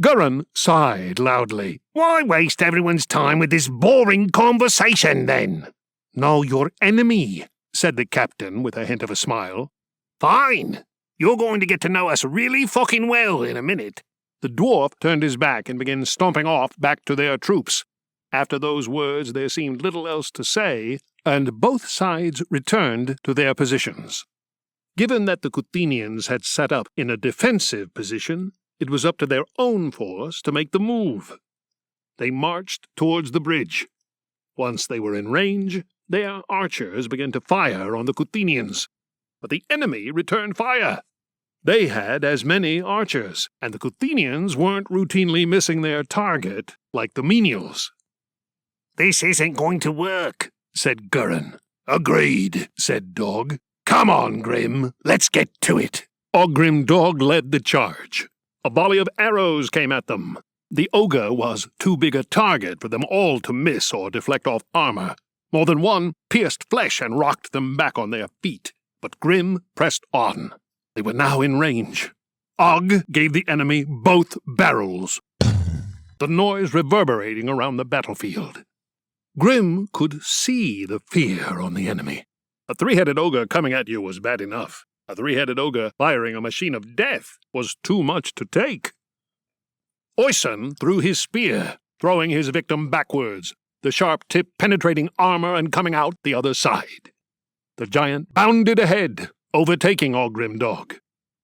Gurin sighed loudly. Why waste everyone's time with this boring conversation, then? Know your enemy, said the captain with a hint of a smile. Fine. You're going to get to know us really fucking well in a minute. The dwarf turned his back and began stomping off back to their troops. After those words there seemed little else to say, and both sides returned to their positions. Given that the Kuthenians had set up in a defensive position, it was up to their own force to make the move. They marched towards the bridge. Once they were in range, their archers began to fire on the Kuthenians. But the enemy returned fire. They had as many archers, and the Kuthenians weren't routinely missing their target like the menials. This isn't going to work, said Gurin. Agreed, said Dog. Come on, Grim, let's get to it. Ogre Dog led the charge. A volley of arrows came at them. The ogre was too big a target for them all to miss or deflect off armor. More than one pierced flesh and rocked them back on their feet. But Grim pressed on. They were now in range. Og gave the enemy both barrels, the noise reverberating around the battlefield. Grim could see the fear on the enemy. A 3-headed ogre coming at you was bad enough. A 3-headed ogre firing a machine of death was too much to take. Oyson threw his spear, throwing his victim backwards, the sharp tip penetrating armor and coming out the other side. The giant bounded ahead, overtaking Ogre Dog.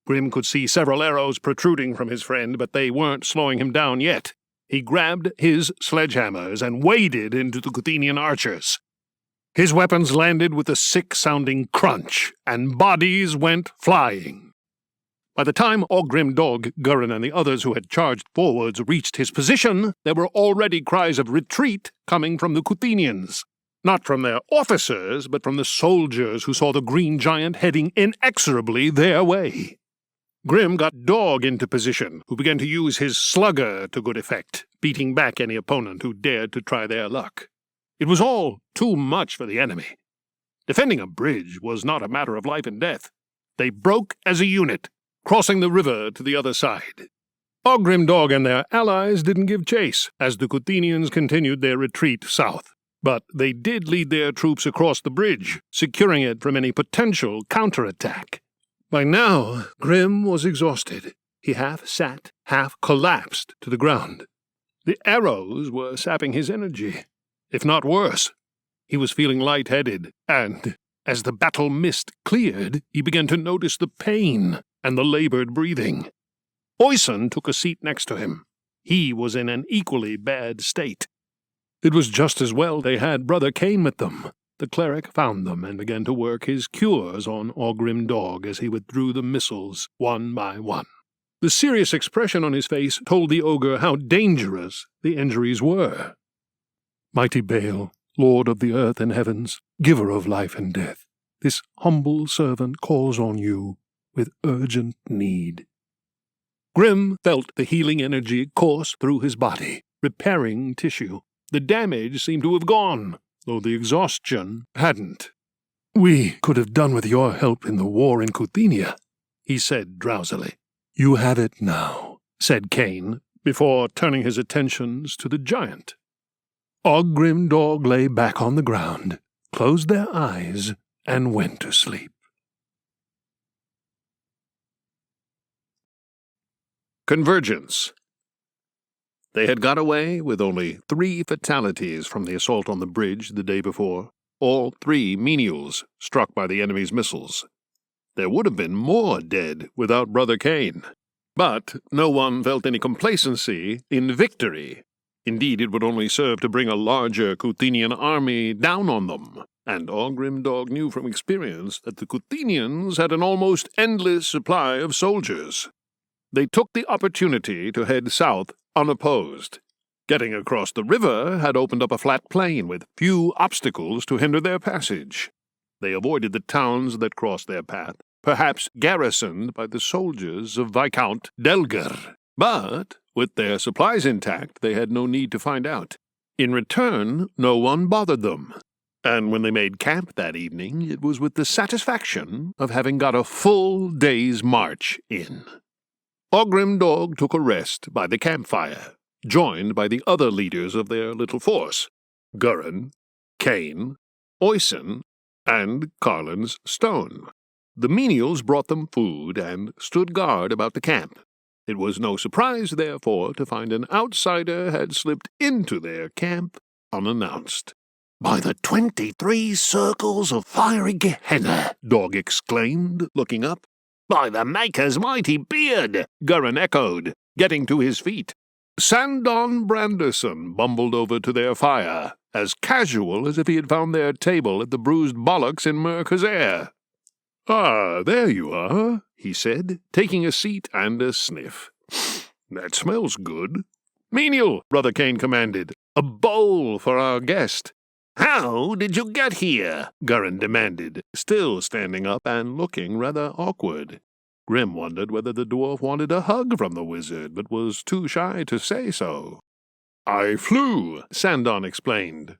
Grim could see several arrows protruding from his friend, but they weren't slowing him down yet. He grabbed his sledgehammers and waded into the Kuthenian archers. His weapons landed with a sick-sounding crunch, and bodies went flying. By the time Ogre Dog, Gurin, and the others who had charged forwards reached his position, there were already cries of retreat coming from the Kuthenians. Not from their officers, but from the soldiers who saw the green giant heading inexorably their way. Grim got Dog into position, who began to use his slugger to good effect, beating back any opponent who dared to try their luck. It was all too much for the enemy. Defending a bridge was not a matter of life and death. They broke as a unit, crossing the river to the other side. Ogrimdog and their allies didn't give chase as the Kuthenians continued their retreat south, but they did lead their troops across the bridge, securing it from any potential counterattack. By now, Grim was exhausted. He half sat, half collapsed to the ground. The arrows were sapping his energy, if not worse. He was feeling lightheaded, and as the battle mist cleared, he began to notice the pain and the labored breathing. Oyson took a seat next to him. He was in an equally bad state. It was just as well they had Brother Cain with them. The cleric found them and began to work his cures on Ogrimdog as he withdrew the missiles one by one. The serious expression on his face told the ogre how dangerous the injuries were. Mighty Baal, Lord of the earth and heavens, giver of life and death, this humble servant calls on you with urgent need. Grim felt the healing energy course through his body, repairing tissue. The damage seemed to have gone, though the exhaustion hadn't. "We could have done with your help in the war in Kuthenia," he said drowsily. "You have it now," said Cain, before turning his attentions to the giant. Ogrimdog lay back on the ground, closed their eyes, and went to sleep. Convergence. They had got away with only 3 fatalities from the assault on the bridge the day before, all 3 menials struck by the enemy's missiles. There would have been more dead without Brother Cain, but no one felt any complacency in victory. Indeed, it would only serve to bring a larger Kuthenian army down on them, and Ogrimdog knew from experience that the Kuthenians had an almost endless supply of soldiers. They took the opportunity to head south unopposed. Getting across the river had opened up a flat plain with few obstacles to hinder their passage. They avoided the towns that crossed their path, perhaps garrisoned by the soldiers of Viscount Delger. But, with their supplies intact, they had no need to find out. In return, no one bothered them. And when they made camp that evening, it was with the satisfaction of having got a full day's march in. Ogrimdog took a rest by the campfire, joined by the other leaders of their little force, Gurin, Cain, Oyson, and Carlin's Stone. The menials brought them food and stood guard about the camp. It was no surprise, therefore, to find an outsider had slipped into their camp unannounced. "By the 23 circles of fiery Gehenna," Dog exclaimed, looking up. "By the Maker's mighty beard," Gurin echoed, getting to his feet. Sandon Branderson bumbled over to their fire, as casual as if he had found their table at the Bruised Bollocks in Mercazair. "Ah, there you are," he said, taking a seat and a sniff. "That smells good." "Menial," Brother Cain commanded, "a bowl for our guest." "How did you get here?" Gurin demanded, still standing up and looking rather awkward. Grim wondered whether the dwarf wanted a hug from the wizard, but was too shy to say so. "I flew," Sandon explained.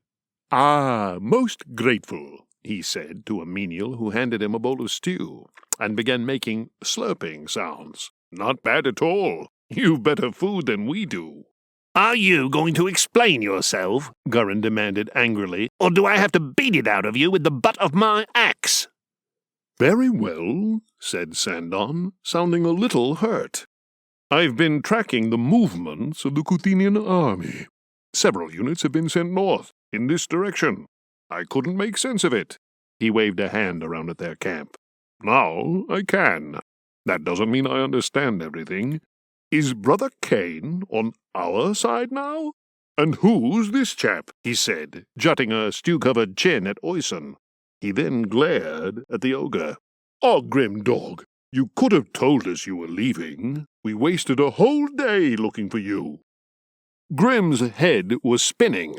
"Ah, most grateful," he said to a menial who handed him a bowl of stew, and began making slurping sounds. "Not bad at all. You've better food than we do." "Are you going to explain yourself?" Gurin demanded angrily, "or do I have to beat it out of you with the butt of my axe?" "Very well," said Sandon, sounding a little hurt. "I've been tracking the movements of the Kuthenian army. Several units have been sent north, in this direction. I couldn't make sense of it." He waved a hand around at their camp. "Now I can. That doesn't mean I understand everything. Is Brother Cain on our side now? And who's this chap?" he said, jutting a stew-covered chin at Oyson. He then glared at the ogre. "Ogrimdog, you could have told us you were leaving. We wasted a whole day looking for you." Grim's head was spinning.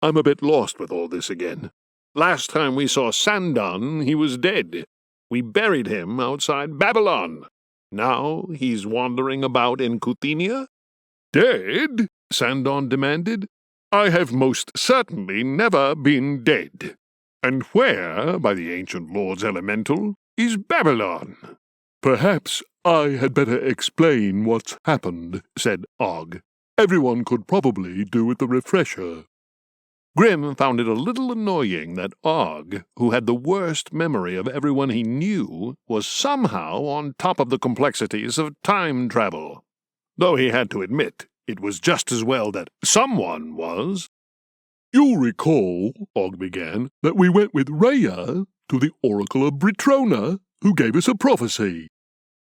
"I'm a bit lost with all this again. Last time we saw Sandon, he was dead. We buried him outside Babylon. Now he's wandering about in Kuthenia?" "Dead?" Sandon demanded. "I have most certainly never been dead. And where, by the ancient lords elemental, is Babylon?" Perhaps I had better explain what's happened, said Og. Everyone could probably do with the refresher. Grim found it a little annoying that Og, who had the worst memory of everyone he knew, was somehow on top of the complexities of time travel. Though he had to admit it was just as well that someone was. "You'll recall," Og began, "that we went with Rhea to the Oracle of Britrona, who gave us a prophecy."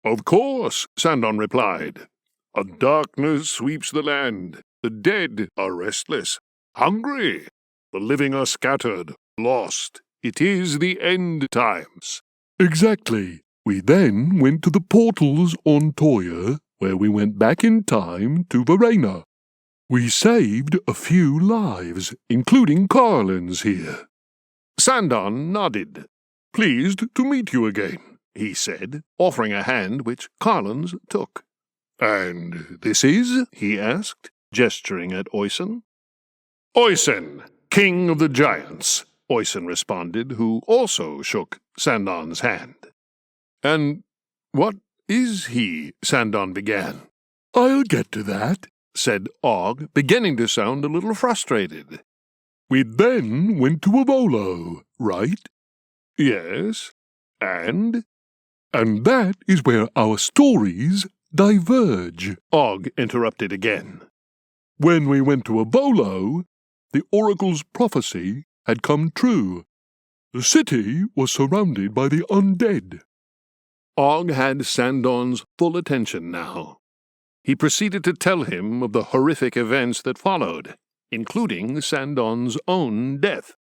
"Of course," Sandon replied. "A darkness sweeps the land. The dead are restless, hungry. The living are scattered, lost. It is the end times." "Exactly. We then went to the portals on Toya, where we went back in time to Verena. We saved a few lives, including Carlin's here." Sandon nodded. "Pleased to meet you again," he said, offering a hand which Carlin's took. "And this is?" he asked, gesturing at Oysen. "Oysen, King of the Giants," Oysen responded, who also shook Sandon's hand. "And what is he?" Sandon began. "I'll get to that," said Og, beginning to sound a little frustrated. "We then went to Avolo, right?" "Yes. And?" "And that is where our stories diverge," Og interrupted again. "When we went to Avolo, the Oracle's prophecy had come true. The city was surrounded by the undead." Og had Sandon's full attention now. He proceeded to tell him of the horrific events that followed, including Sandon's own death.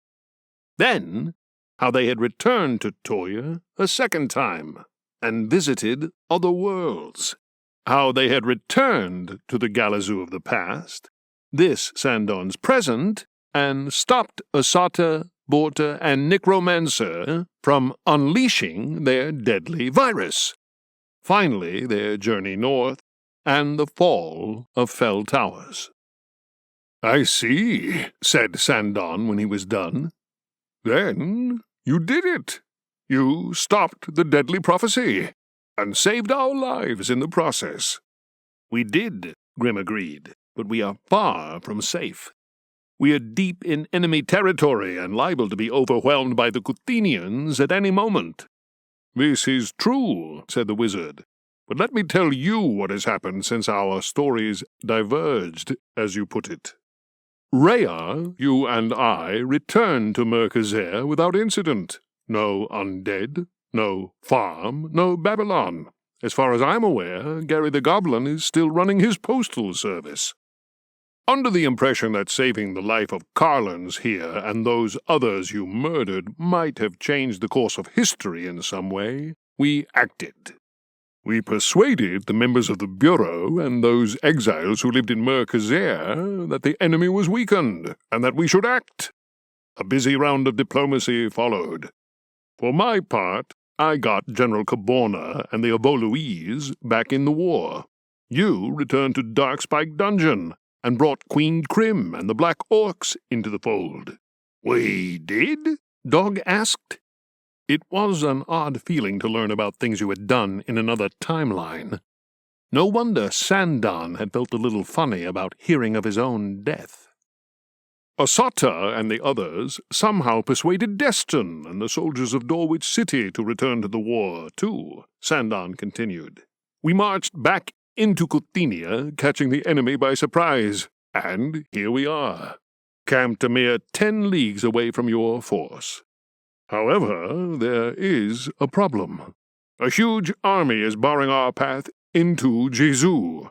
Then, how they had returned to Toya a second time and visited other worlds. How they had returned to the Galazoo of the past, this Sandon's present, and stopped Asata, Borta, and Necromancer from unleashing their deadly virus. Finally, their journey north, and the fall of Fell Towers. "I see," said Sandon when he was done. "Then you did it. You stopped the deadly prophecy, and saved our lives in the process." "We did," Grim agreed, "but we are far from safe. We are deep in enemy territory and liable to be overwhelmed by the Kuthenians at any moment." "This is true," said the wizard. "But let me tell you what has happened since our stories diverged, as you put it. Rhea, you and I returned to Merkazer without incident. No undead, no farm, no Babylon. As far as I'm aware, Gary the Goblin is still running his postal service. Under the impression that saving the life of Carlin's here and those others you murdered might have changed the course of history in some way, we acted. We persuaded the members of the Bureau and those exiles who lived in Merkazer that the enemy was weakened and that we should act. A busy round of diplomacy followed. For my part, I got General Caborna and the Avoloese back in the war. You returned to Darkspike Dungeon and brought Queen Crim and the Black Orcs into the fold." "We did?" Dog asked. It was an odd feeling to learn about things you had done in another timeline. No wonder Sandon had felt a little funny about hearing of his own death. "Asata and the others somehow persuaded Destin and the soldiers of Dorwich City to return to the war, too," Sandon continued. "We marched back into Kuthenia, catching the enemy by surprise, and here we are, camped a mere 10 leagues away from your force. However, there is a problem. A huge army is barring our path into Jesu.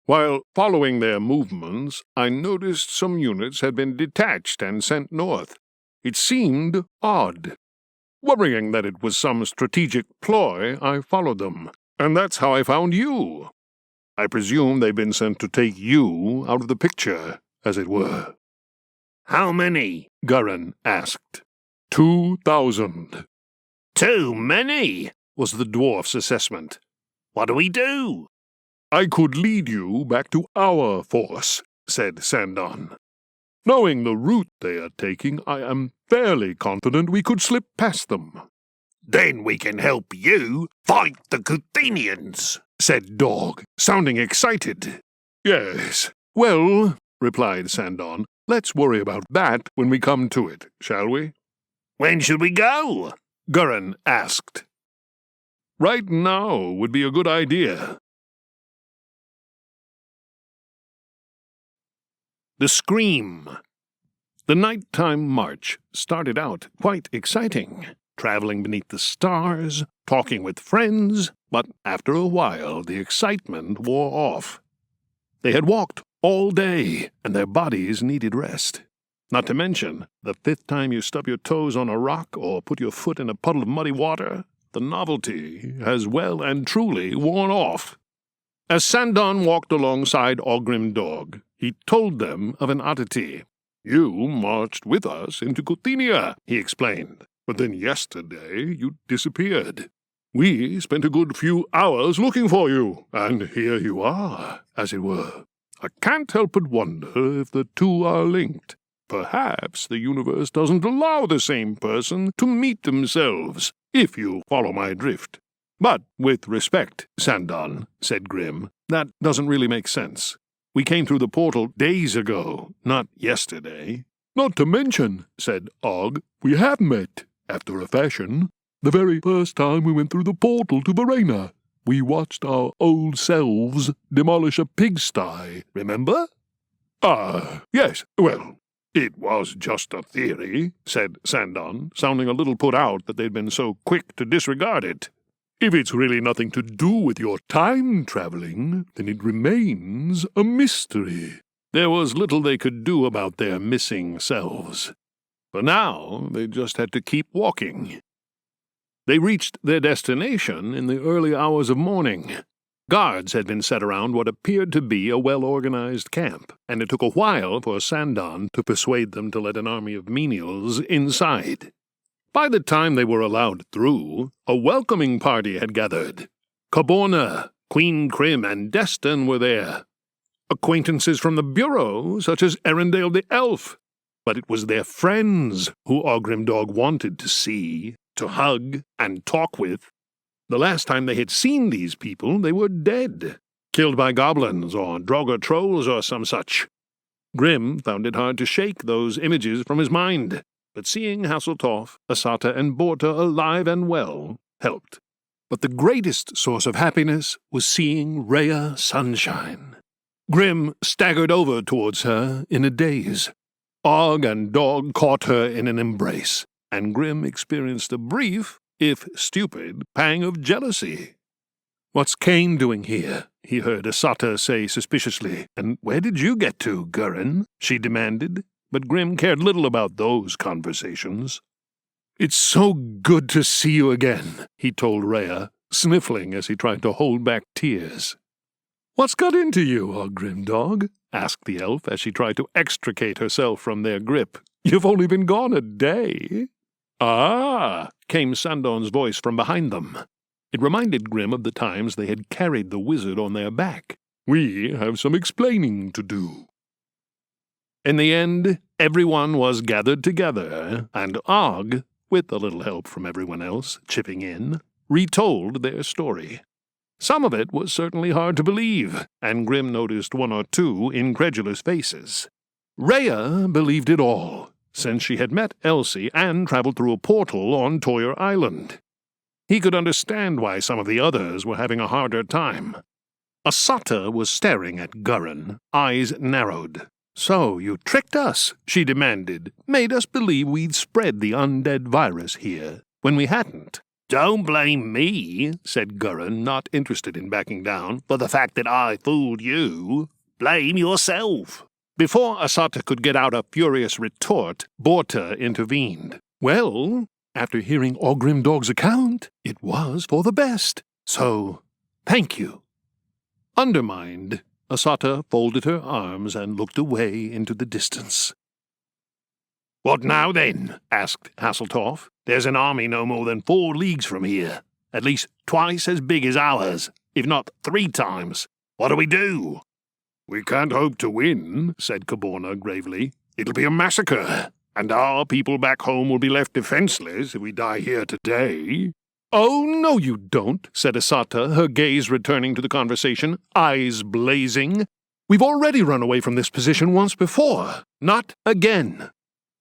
While following their movements, I noticed some units had been detached and sent north. It seemed odd. Worrying that it was some strategic ploy, I followed them, and that's how I found you. I presume they've been sent to take you out of the picture, as it were." "How many?" Gurin asked. 2,000. "Too many," was the dwarf's assessment. "What do we do?" "I could lead you back to our force," said Sandon. "Knowing the route they are taking, I am fairly confident we could slip past them." Then we can help you fight the Kuthenians, said Dog, sounding excited. Yes, well, replied Sandon, let's worry about that when we come to it, shall we? When should we go? Gurin asked. Right now would be a good idea. The Scream. The nighttime march started out quite exciting, traveling beneath the stars, talking with friends, but after a while the excitement wore off. They had walked all day, and their bodies needed rest. Not to mention, the fifth time you stub your toes on a rock or put your foot in a puddle of muddy water, the novelty has well and truly worn off. As Sandon walked alongside Ogrim Dog, he told them of an oddity. You marched with us into Kuthenia, he explained, but then yesterday you disappeared. We spent a good few hours looking for you, and here you are, as it were. I can't help but wonder if the two are linked. Perhaps the universe doesn't allow the same person to meet themselves, if you follow my drift. But, with respect, Sandon, said Grim, that doesn't really make sense. We came through the portal days ago, not yesterday. Not to mention, said Og, we have met, after a fashion. The very first time we went through the portal to Verena, we watched our old selves demolish a pigsty, remember? Yes, well, it was just a theory, said Sandon, sounding a little put out that they'd been so quick to disregard it. If it's really nothing to do with your time-traveling, then it remains a mystery. There was little they could do about their missing selves. For now, they just had to keep walking. They reached their destination in the early hours of morning. Guards had been set around what appeared to be a well-organized camp, and it took a while for Sandon to persuade them to let an army of menials inside. By the time they were allowed through, a welcoming party had gathered. Caborna, Queen Crim, and Destin were there. Acquaintances from the Bureau, such as Erindale the Elf. But it was their friends who Ogrim Dog wanted to see, to hug, and talk with. The last time they had seen these people, they were dead, killed by goblins or Draugr trolls or some such. Grim found it hard to shake those images from his mind, but seeing Hasseltoff, Asata, and Borta alive and well helped. But the greatest source of happiness was seeing Rhea Sunshine. Grim staggered over towards her in a daze. Og and Dog caught her in an embrace, and Grim experienced a brief, if stupid, pang of jealousy. "What's Cain doing here?" he heard Asata say suspiciously. "And where did you get to, Gurin?" she demanded, but Grim cared little about those conversations. "It's so good to see you again," he told Rhea, sniffling as he tried to hold back tears. "What's got into you, Ogrim Dog?" asked the elf as she tried to extricate herself from their grip. "You've only been gone a day." "Ah!" came Sandon's voice from behind them. It reminded Grim of the times they had carried the wizard on their back. "We have some explaining to do." In the end, everyone was gathered together, and Og, with a little help from everyone else chipping in, retold their story. Some of it was certainly hard to believe, and Grim noticed one or two incredulous faces. Rhea believed it all, since she had met Elsie and traveled through a portal on Toyer Island. He could understand why some of the others were having a harder time. Asata was staring at Gurin, eyes narrowed. "So you tricked us," she demanded, "made us believe we'd spread the undead virus here, when we hadn't." "Don't blame me," said Gurin, not interested in backing down, "for the fact that I fooled you. Blame yourself." Before Asata could get out a furious retort, Borta intervened. "Well, after hearing Ogrim Dog's account, it was for the best. So, thank you." Undermined, Asata folded her arms and looked away into the distance. "What now, then?" asked Hasseltoff. "There's an army no more than 4 leagues from here, at least twice as big as ours, if not 3 times. What do we do?" "We can't hope to win," said Caborna gravely. "It'll be a massacre, and our people back home will be left defenseless if we die here today. "Oh, no you don't," said Asata, her gaze returning to the conversation, eyes blazing. "We've already run away from this position once before. Not again."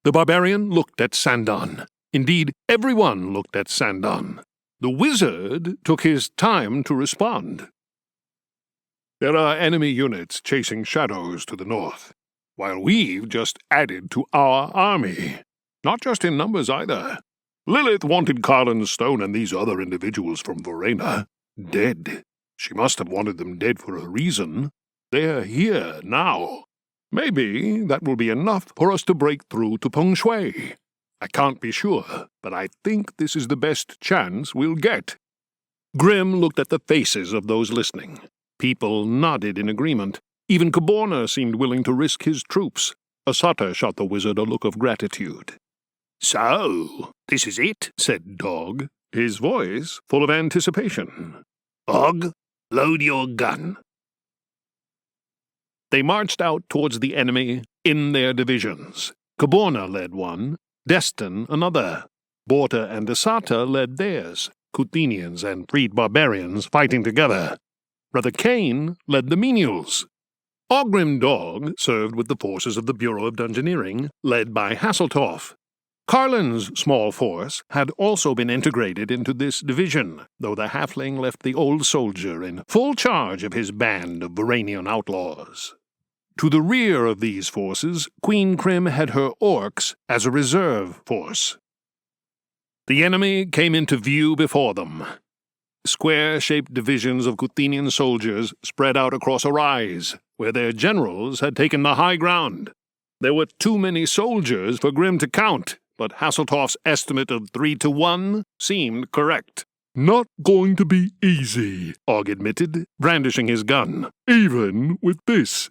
The barbarian looked at Sandon. Indeed, everyone looked at Sandon. The wizard took his time to respond. "There are enemy units chasing shadows to the north, while we've just added to our army. Not just in numbers either. Lilith wanted Carlin's Stone and these other individuals from Verena dead. She must have wanted them dead for a reason. They're here now. Maybe that will be enough for us to break through to Peng Shui. I can't be sure, but I think this is the best chance we'll get." Grim looked at the faces of those listening. People nodded in agreement. Even Caborna seemed willing to risk his troops. Asata shot the wizard a look of gratitude. "So, this is it?" said Dog, his voice full of anticipation. "Og, load your gun." They marched out towards the enemy in their divisions. Caborna led one, Destin another. Borta and Asata led theirs, Kuthenians and freed barbarians fighting together. Brother Cain led the menials. Ogrim Dog served with the forces of the Bureau of Dungeoneering, led by Hasseltoff. Carlin's small force had also been integrated into this division, though the halfling left the old soldier in full charge of his band of Varanian outlaws. To the rear of these forces, Queen Krim had her orcs as a reserve force. The enemy came into view before them. Square-shaped divisions of Kuthenian soldiers spread out across a rise, where their generals had taken the high ground. There were too many soldiers for Grim to count, but Hasseltoff's estimate of 3-1 seemed correct. "Not going to be easy," Og admitted, brandishing his gun. "even with this."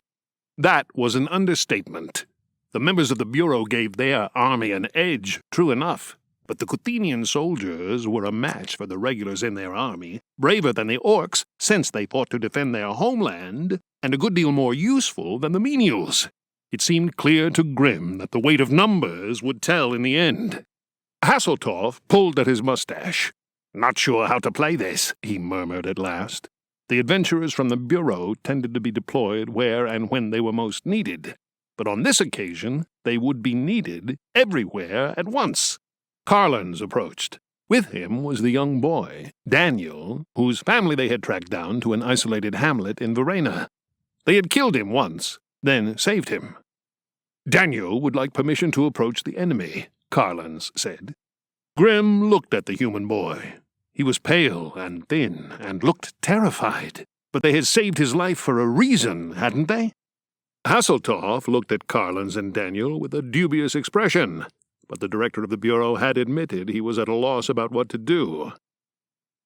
That was an understatement. The members of the Bureau gave their army an edge, true enough, but the Kuthenian soldiers were a match for the regulars in their army, braver than the orcs since they fought to defend their homeland, and a good deal more useful than the menials. It seemed clear to Grim that the weight of numbers would tell in the end. Hasseltoff pulled at his mustache. "Not sure how to play this," he murmured at last. The adventurers from the Bureau tended to be deployed where and when they were most needed, but on this occasion they would be needed everywhere at once. Carlins approached. With him was the young boy, Daniel, whose family they had tracked down to an isolated hamlet in Verena. They had killed him once, then saved him. Daniel would like permission to approach the enemy, Carlins said. Grim looked at the human boy. He was pale and thin and looked terrified, but they had saved his life for a reason, hadn't they? Hasseltoff looked at Carlins and Daniel with a dubious expression, but the director of the Bureau had admitted he was at a loss about what to do.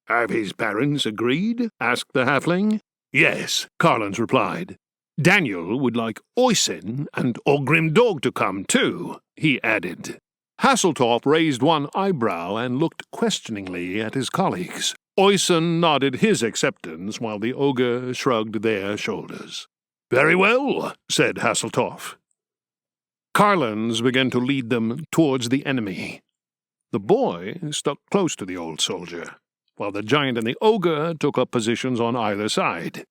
"Have his parents agreed?" asked the halfling. "Yes," Carlins replied. Daniel would like Oysen and Ogrim Dog to come too, he added. Hasseltoff raised one eyebrow and looked questioningly at his colleagues. Oysen nodded his acceptance while the ogre shrugged their shoulders. "Very well," said Hasseltoff. Carlins began to lead them towards the enemy. The boy stuck close to the old soldier, while the giant and the ogre took up positions on either side.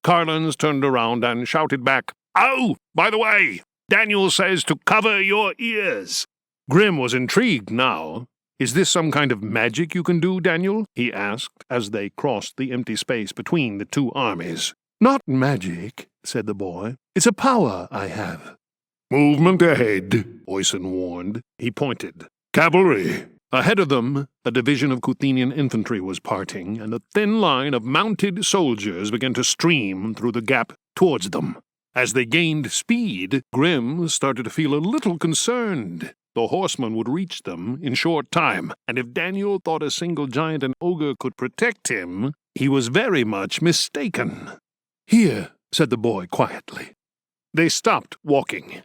Carlins turned around and shouted back, "Oh, by the way, Daniel says to cover your ears." Grim was intrigued now. "Is this some kind of magic you can do, Daniel?" he asked as they crossed the empty space between the two armies. "Not magic," said the boy. "It's a power I have." "Movement ahead," Oysen warned. He pointed. "Cavalry." Ahead of them, a division of Kuthenian infantry was parting, and a thin line of mounted soldiers began to stream through the gap towards them. As they gained speed, Grim started to feel a little concerned. The horsemen would reach them in short time, and if Daniel thought a single giant and ogre could protect him, he was very much mistaken. "Here," said the boy quietly. They stopped walking.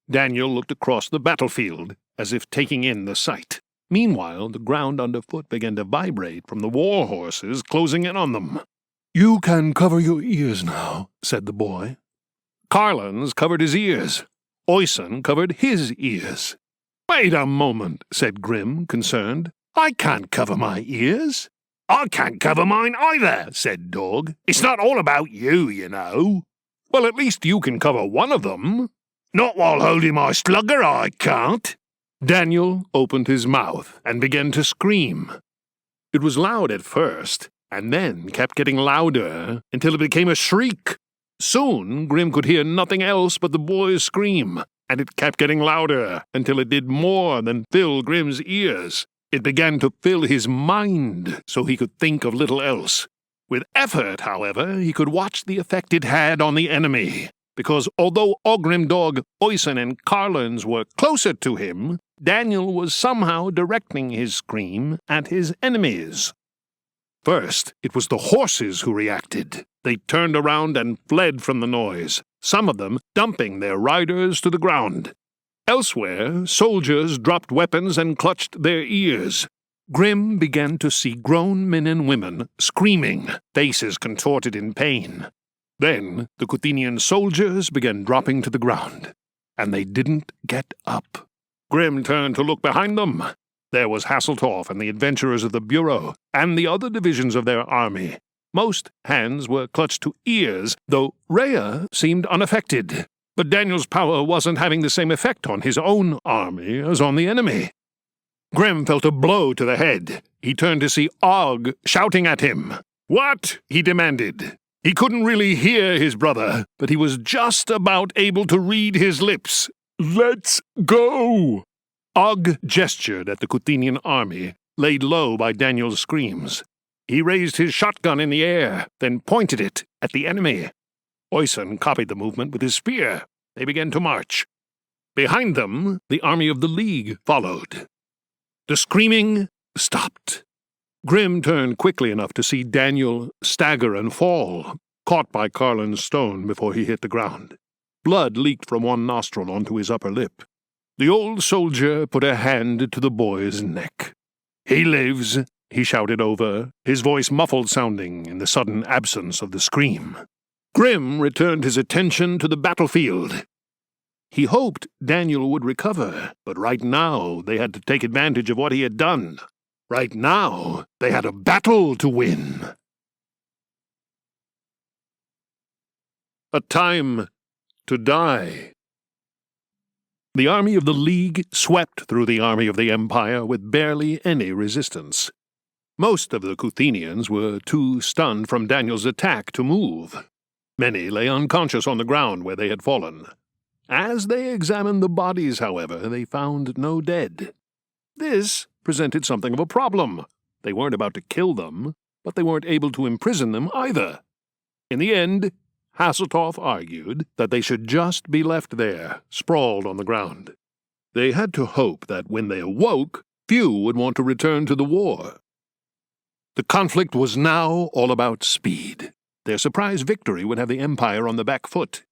Daniel looked across the battlefield, as if taking in the sight. Meanwhile, the ground underfoot began to vibrate from the war horses closing in on them. "You can cover your ears now," said the boy. Carlins covered his ears. Oysen covered his ears. "Wait a moment," said Grim, concerned. I can't cover my ears. I can't cover mine either, said Dog. It's not all about you, you know. Well, at least you can cover one of them. Not while holding my slugger, I can't. Daniel opened his mouth and began to scream. It was loud at first, and then kept getting louder until it became a shriek. Soon, Grim could hear nothing else but the boy's scream, and it kept getting louder until it did more than fill Grim's ears. It began to fill his mind so he could think of little else. With effort, however, he could watch the effect it had on the enemy, because although Ogrimdog, Oyson, and Carlins were closer to him, Daniel was somehow directing his scream at his enemies. First, it was the horses who reacted. They turned around and fled from the noise, some of them dumping their riders to the ground. Elsewhere, soldiers dropped weapons and clutched their ears. Grim began to see grown men and women screaming, faces contorted in pain. Then the Kuthenian soldiers began dropping to the ground, and they didn't get up. Grim turned to look behind them. There was Hasseltorf and the adventurers of the Bureau, and the other divisions of their army. Most hands were clutched to ears, though Rhea seemed unaffected. But Daniel's power wasn't having the same effect on his own army as on the enemy. Grim felt a blow to the head. He turned to see Og shouting at him. "What?" he demanded. He couldn't really hear his brother, but he was just about able to read his lips. "Let's go!" Og gestured at the Kuthenian army, laid low by Daniel's screams. He raised his shotgun in the air, then pointed it at the enemy. Oyson copied the movement with his spear. They began to march. Behind them, the army of the League followed. The screaming stopped. Grim turned quickly enough to see Daniel stagger and fall, caught by Carlin's stone before he hit the ground. Blood leaked from one nostril onto his upper lip. The old soldier put a hand to the boy's neck. "He lives," he shouted over, his voice muffled sounding in the sudden absence of the scream. Grim returned his attention to the battlefield. He hoped Daniel would recover, but right now they had to take advantage of what he had done. Right now they had a battle to win. A time to die. The army of the League swept through the army of the Empire with barely any resistance. Most of the Kuthenians were too stunned from Daniel's attack to move. Many lay unconscious on the ground where they had fallen. As they examined the bodies, however, they found no dead. This presented something of a problem. They weren't about to kill them, but they weren't able to imprison them either. In the end, Hasseltorf argued that they should just be left there, sprawled on the ground. They had to hope that when they awoke, few would want to return to the war. The conflict was now all about speed. Their surprise victory would have the Empire on the back foot.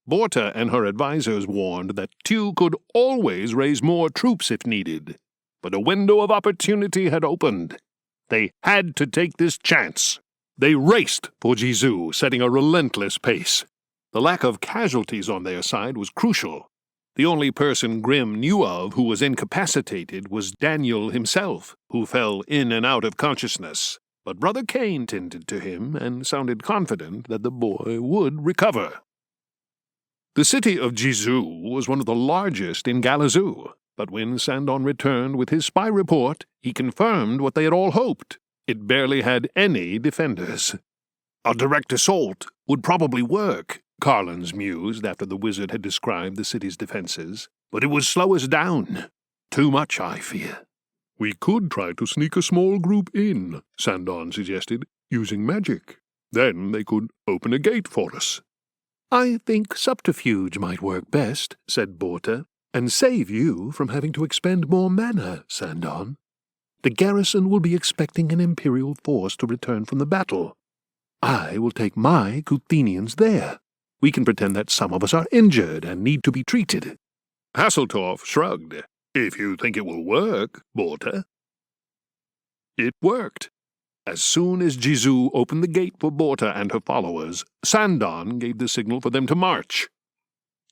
Borta and her advisors warned that Tew could always raise more troops if needed, but a window of opportunity had opened. They had to take this chance. They raced for Jizu, setting a relentless pace. The lack of casualties on their side was crucial. The only person Grim knew of who was incapacitated was Daniel himself, who fell in and out of consciousness. But Brother Cain tended to him and sounded confident that the boy would recover. The city of Jizu was one of the largest in Galazoo, but when Sandon returned with his spy report, he confirmed what they had all hoped. It barely had any defenders. A direct assault would probably work, Carlins mused after the wizard had described the city's defenses, but it would slow us down. Too much, I fear. "We could try to sneak a small group in," Sandon suggested, "using magic. Then they could open a gate for us." "I think subterfuge might work best," said Borta, "and save you from having to expend more mana, Sandon. The garrison will be expecting an Imperial force to return from the battle. I will take my Kuthenians there. We can pretend that some of us are injured and need to be treated." Hasseltorf shrugged. "If you think it will work, Borta." It worked. As soon as Jizu opened the gate for Borta and her followers, Sandon gave the signal for them to march.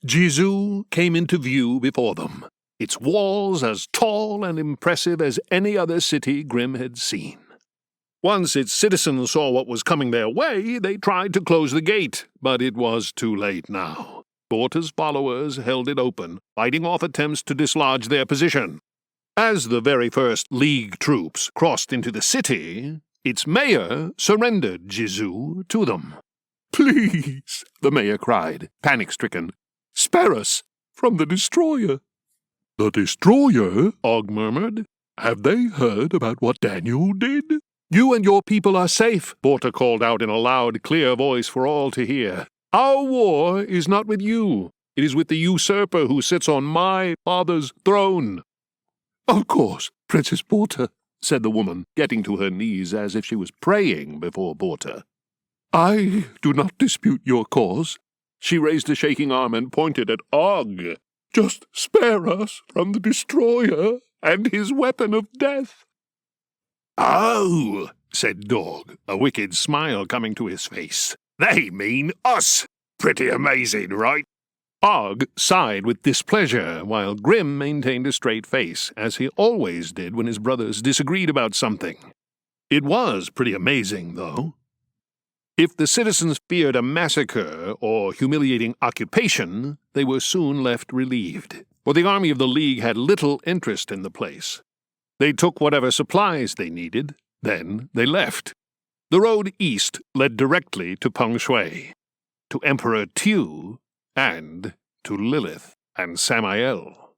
Jizu came into view before them. its walls as tall and impressive as any other city Grim had seen. Once its citizens saw what was coming their way, they tried to close the gate, but it was too late now. Borta's followers held it open, fighting off attempts to dislodge their position. As the very first League troops crossed into the city, its mayor surrendered Jizu to them. "Please," the mayor cried, panic-stricken, "spare us from the destroyer." The destroyer? Og murmured. Have they heard about what Daniel did? "You and your people are safe," Borta called out in a loud, clear voice for all to hear. "Our war is not with you. It is with the usurper who sits on my father's throne." Of course, Princess Borta, said the woman, getting to her knees as if she was praying before Borta. I do not dispute your cause. She raised a shaking arm and pointed at Og. Just spare us from the destroyer and his weapon of death. "Oh," said Dog, a wicked smile coming to his face. "They mean us. Pretty amazing, right?" Og sighed with displeasure, while Grim maintained a straight face, as he always did when his brothers disagreed about something. It was pretty amazing, though. If the citizens feared a massacre or humiliating occupation, they were soon left relieved, for the army of the League had little interest in the place. They took whatever supplies they needed, then they left. The road east led directly to Peng Shui, to Emperor Tu, and to Lilith and Samael.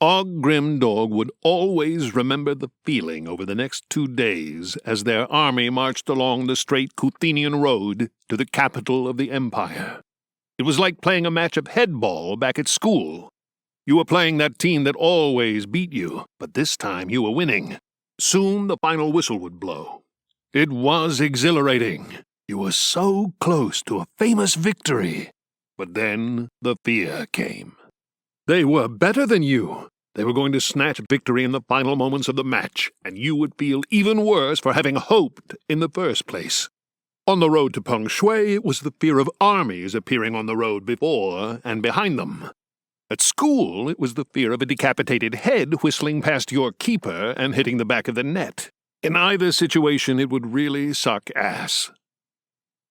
Og Grimdog would always remember the feeling over the next 2 days as their army marched along the straight Kuthenian road to the capital of the Empire. It was like playing a match of headball back at school. You were playing that team that always beat you, but this time you were winning. Soon the final whistle would blow. It was exhilarating. You were so close to a famous victory. But then the fear came. They were better than you. They were going to snatch victory in the final moments of the match, and you would feel even worse for having hoped in the first place. On the road to Peng Shui, it was the fear of armies appearing on the road before and behind them. At school, it was the fear of a decapitated head whistling past your keeper and hitting the back of the net. In either situation, it would really suck ass.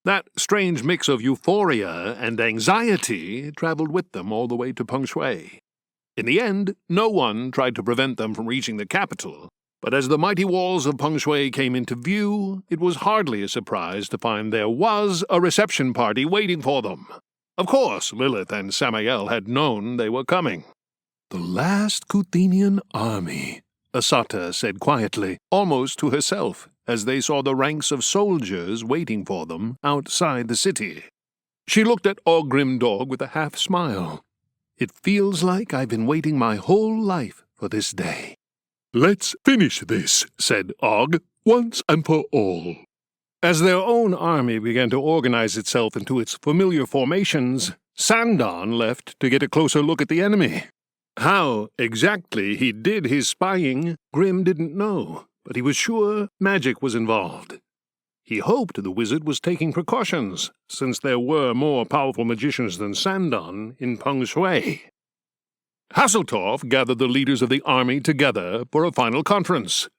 That strange mix of euphoria and anxiety traveled with them all the way to Peng Shui. In the end, no one tried to prevent them from reaching the capital, but as the mighty walls of Peng Shui came into view, it was hardly a surprise to find there was a reception party waiting for them. Of course, Lilith and Samael had known they were coming. The last Kuthenian army, Asata said quietly, almost to herself, as they saw the ranks of soldiers waiting for them outside the city. She looked at Og Grimdog with a half-smile. "It feels like I've been waiting my whole life for this day." "Let's finish this," said Og, "once and for all." As their own army began to organize itself into its familiar formations, Sandon left to get a closer look at the enemy. How exactly he did his spying, Grim didn't know, but he was sure magic was involved. He hoped the wizard was taking precautions, since there were more powerful magicians than Sandon in Peng Shui. Hasseltorf gathered the leaders of the army together for a final conference.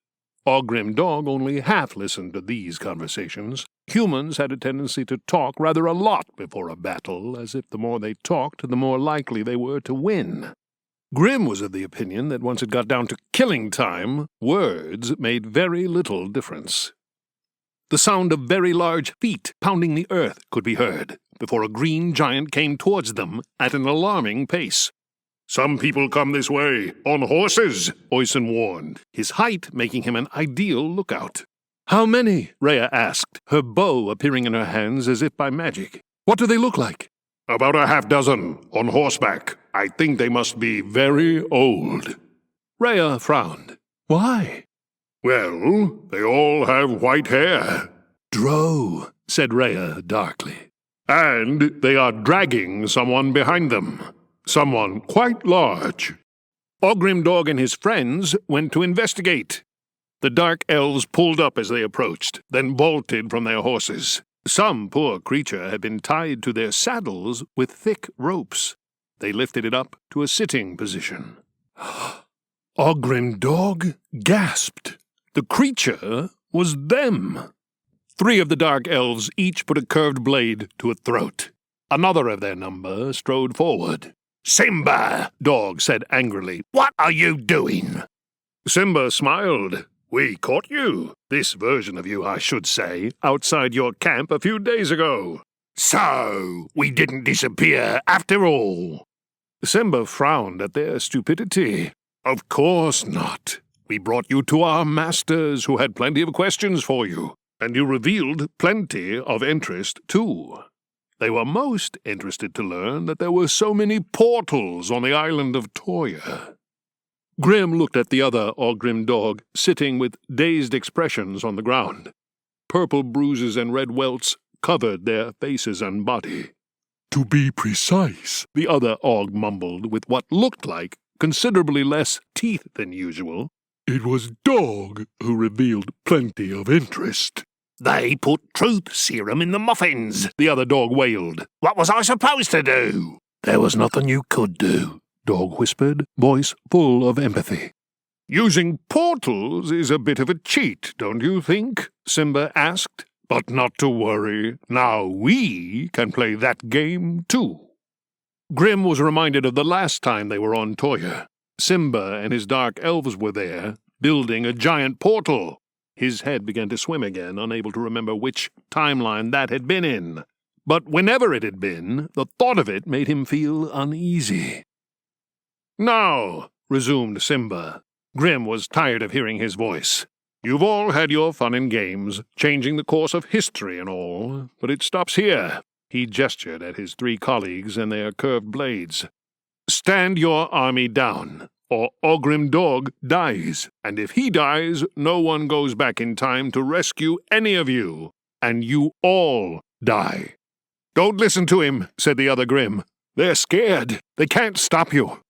Og Grimdog only half listened to these conversations. Humans had a tendency to talk rather a lot before a battle, as if the more they talked, the more likely they were to win. Grim was of the opinion that once it got down to killing time, words made very little difference. The sound of very large feet pounding the earth could be heard before a green giant came towards them at an alarming pace. "Some people come this way, on horses," Oysen warned, his height making him an ideal lookout. "How many?" Rhea asked, her bow appearing in her hands as if by magic. "What do they look like?" "About a half-dozen, on horseback. I think they must be very old." Rhea frowned. "Why?" "Well, they all have white hair." "Drow," said Rhea darkly. "And they are dragging someone behind them. Someone quite large." Og Grimdog and his friends went to investigate. The dark elves pulled up as they approached, then bolted from their horses. Some poor creature had been tied to their saddles with thick ropes. They lifted it up to a sitting position. Ogrim Dog gasped. The creature was them. 3 of the dark elves each put a curved blade to a throat. Another of their number strode forward. Simba, Dog said angrily. what are you doing? Simba smiled. We caught you, this version of you, I should say, outside your camp a few days ago. So, we didn't disappear after all. Simba frowned at their stupidity. Of course not. We brought you to our masters, who had plenty of questions for you, and you revealed plenty of interest, too. They were most interested to learn that there were so many portals on the island of Toya. Grim looked at the other Ogrim Dog, sitting with dazed expressions on the ground. Purple bruises and red welts covered their faces and body. To be precise, the other Og mumbled with what looked like considerably less teeth than usual. It was Dog who revealed plenty of interest. They put truth serum in the muffins, The other dog wailed. What was I supposed to do? There was nothing you could do, Dog whispered, voice full of empathy. Using portals is a bit of a cheat, don't you think? Simba asked. But not to worry. Now we can play that game too. Grim was reminded of the last time they were on Toya. Simba and his dark elves were there, building a giant portal. His head began to swim again, unable to remember which timeline that had been in. But whenever it had been, the thought of it made him feel uneasy. Now, resumed Simba. Grim was tired of hearing his voice. You've all had your fun and games, changing the course of history and all, but it stops here. He gestured at his 3 colleagues and their curved blades. Stand your army down, or Ogrim Dog dies, and if he dies, no one goes back in time to rescue any of you, and you all die. Don't listen to him, said the other Grim. They're scared. They can't stop you.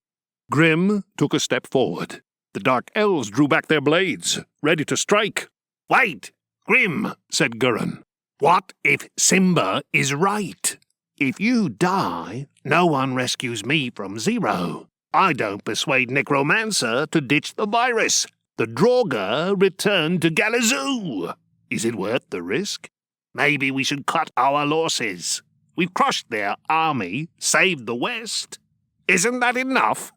Grim took a step forward. The dark elves drew back their blades, ready to strike. Wait, Grim, said Gurin. what if Simba is right? If you die, no one rescues me from Zero. I don't persuade Necromancer to ditch the virus. The Draugr return to Galazoo. Is it worth the risk? Maybe we should cut our losses. We've crushed their army, saved the West. Isn't that enough?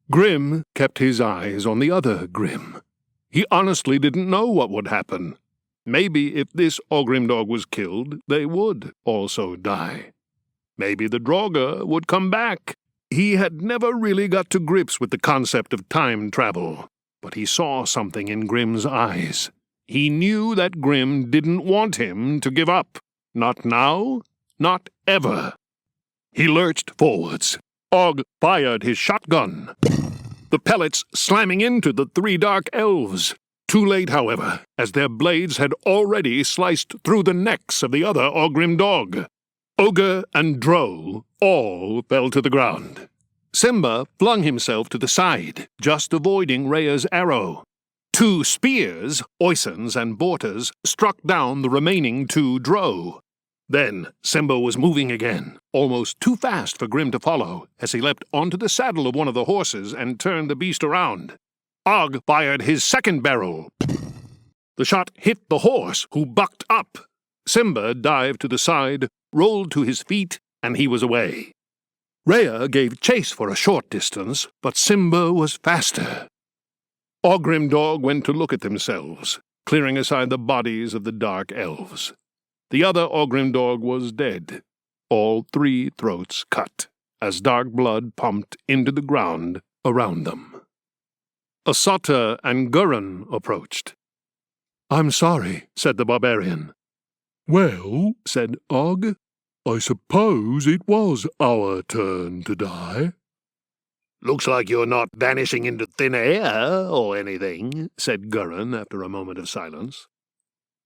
Grim kept his eyes on the other Grim. He honestly didn't know what would happen. Maybe if this Ogrim Dog was killed, they would also die. Maybe the Draugr would come back. He had never really got to grips with the concept of time travel, but he saw something in Grim's eyes. He knew that Grim didn't want him to give up. Not now, not ever. He lurched forwards. Og fired his shotgun, the pellets slamming into the 3 dark elves. Too late, however, as their blades had already sliced through the necks of the other Ogrim Dog. Ogre and Dro all fell to the ground. Simba flung himself to the side, just avoiding Rhea's arrow. 2 spears, Oison's and Borta's, struck down the remaining 2 Dro. Then Simba was moving again, almost too fast for Grim to follow, as he leapt onto the saddle of one of the horses and turned the beast around. Og fired his second barrel. The shot hit the horse, who bucked up. Simba dived to the side, rolled to his feet, and he was away. Rhea gave chase for a short distance, but Simba was faster. Ogrim Dog went to look at themselves, clearing aside the bodies of the dark elves. The other Ogrim Dog was dead, all 3 throats cut, as dark blood pumped into the ground around them. Asata and Gurin approached. "I'm sorry," said the barbarian. "Well," said Og, "I suppose it was our turn to die." Looks like you're not vanishing into thin air or anything, said Gurin after a moment of silence.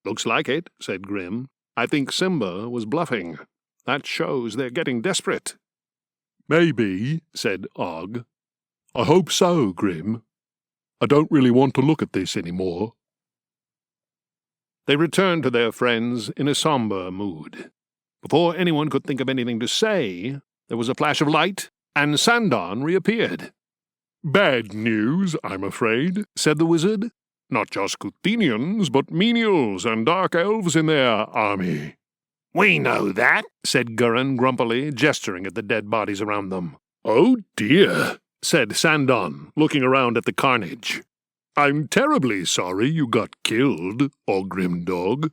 Looks like it, said Grim. I think Simba was bluffing. That shows they're getting desperate. Maybe, said Og. I hope so, Grim. I don't really want to look at this anymore. They returned to their friends in a somber mood. Before anyone could think of anything to say, there was a flash of light, and Sandon reappeared. Bad news, I'm afraid, said the wizard. Not just Kuthenians, but menials and dark elves in their army. We know that, said Gurin grumpily, gesturing at the dead bodies around them. Oh dear, said Sandon, looking around at the carnage. I'm terribly sorry you got killed, Ogrim Dog.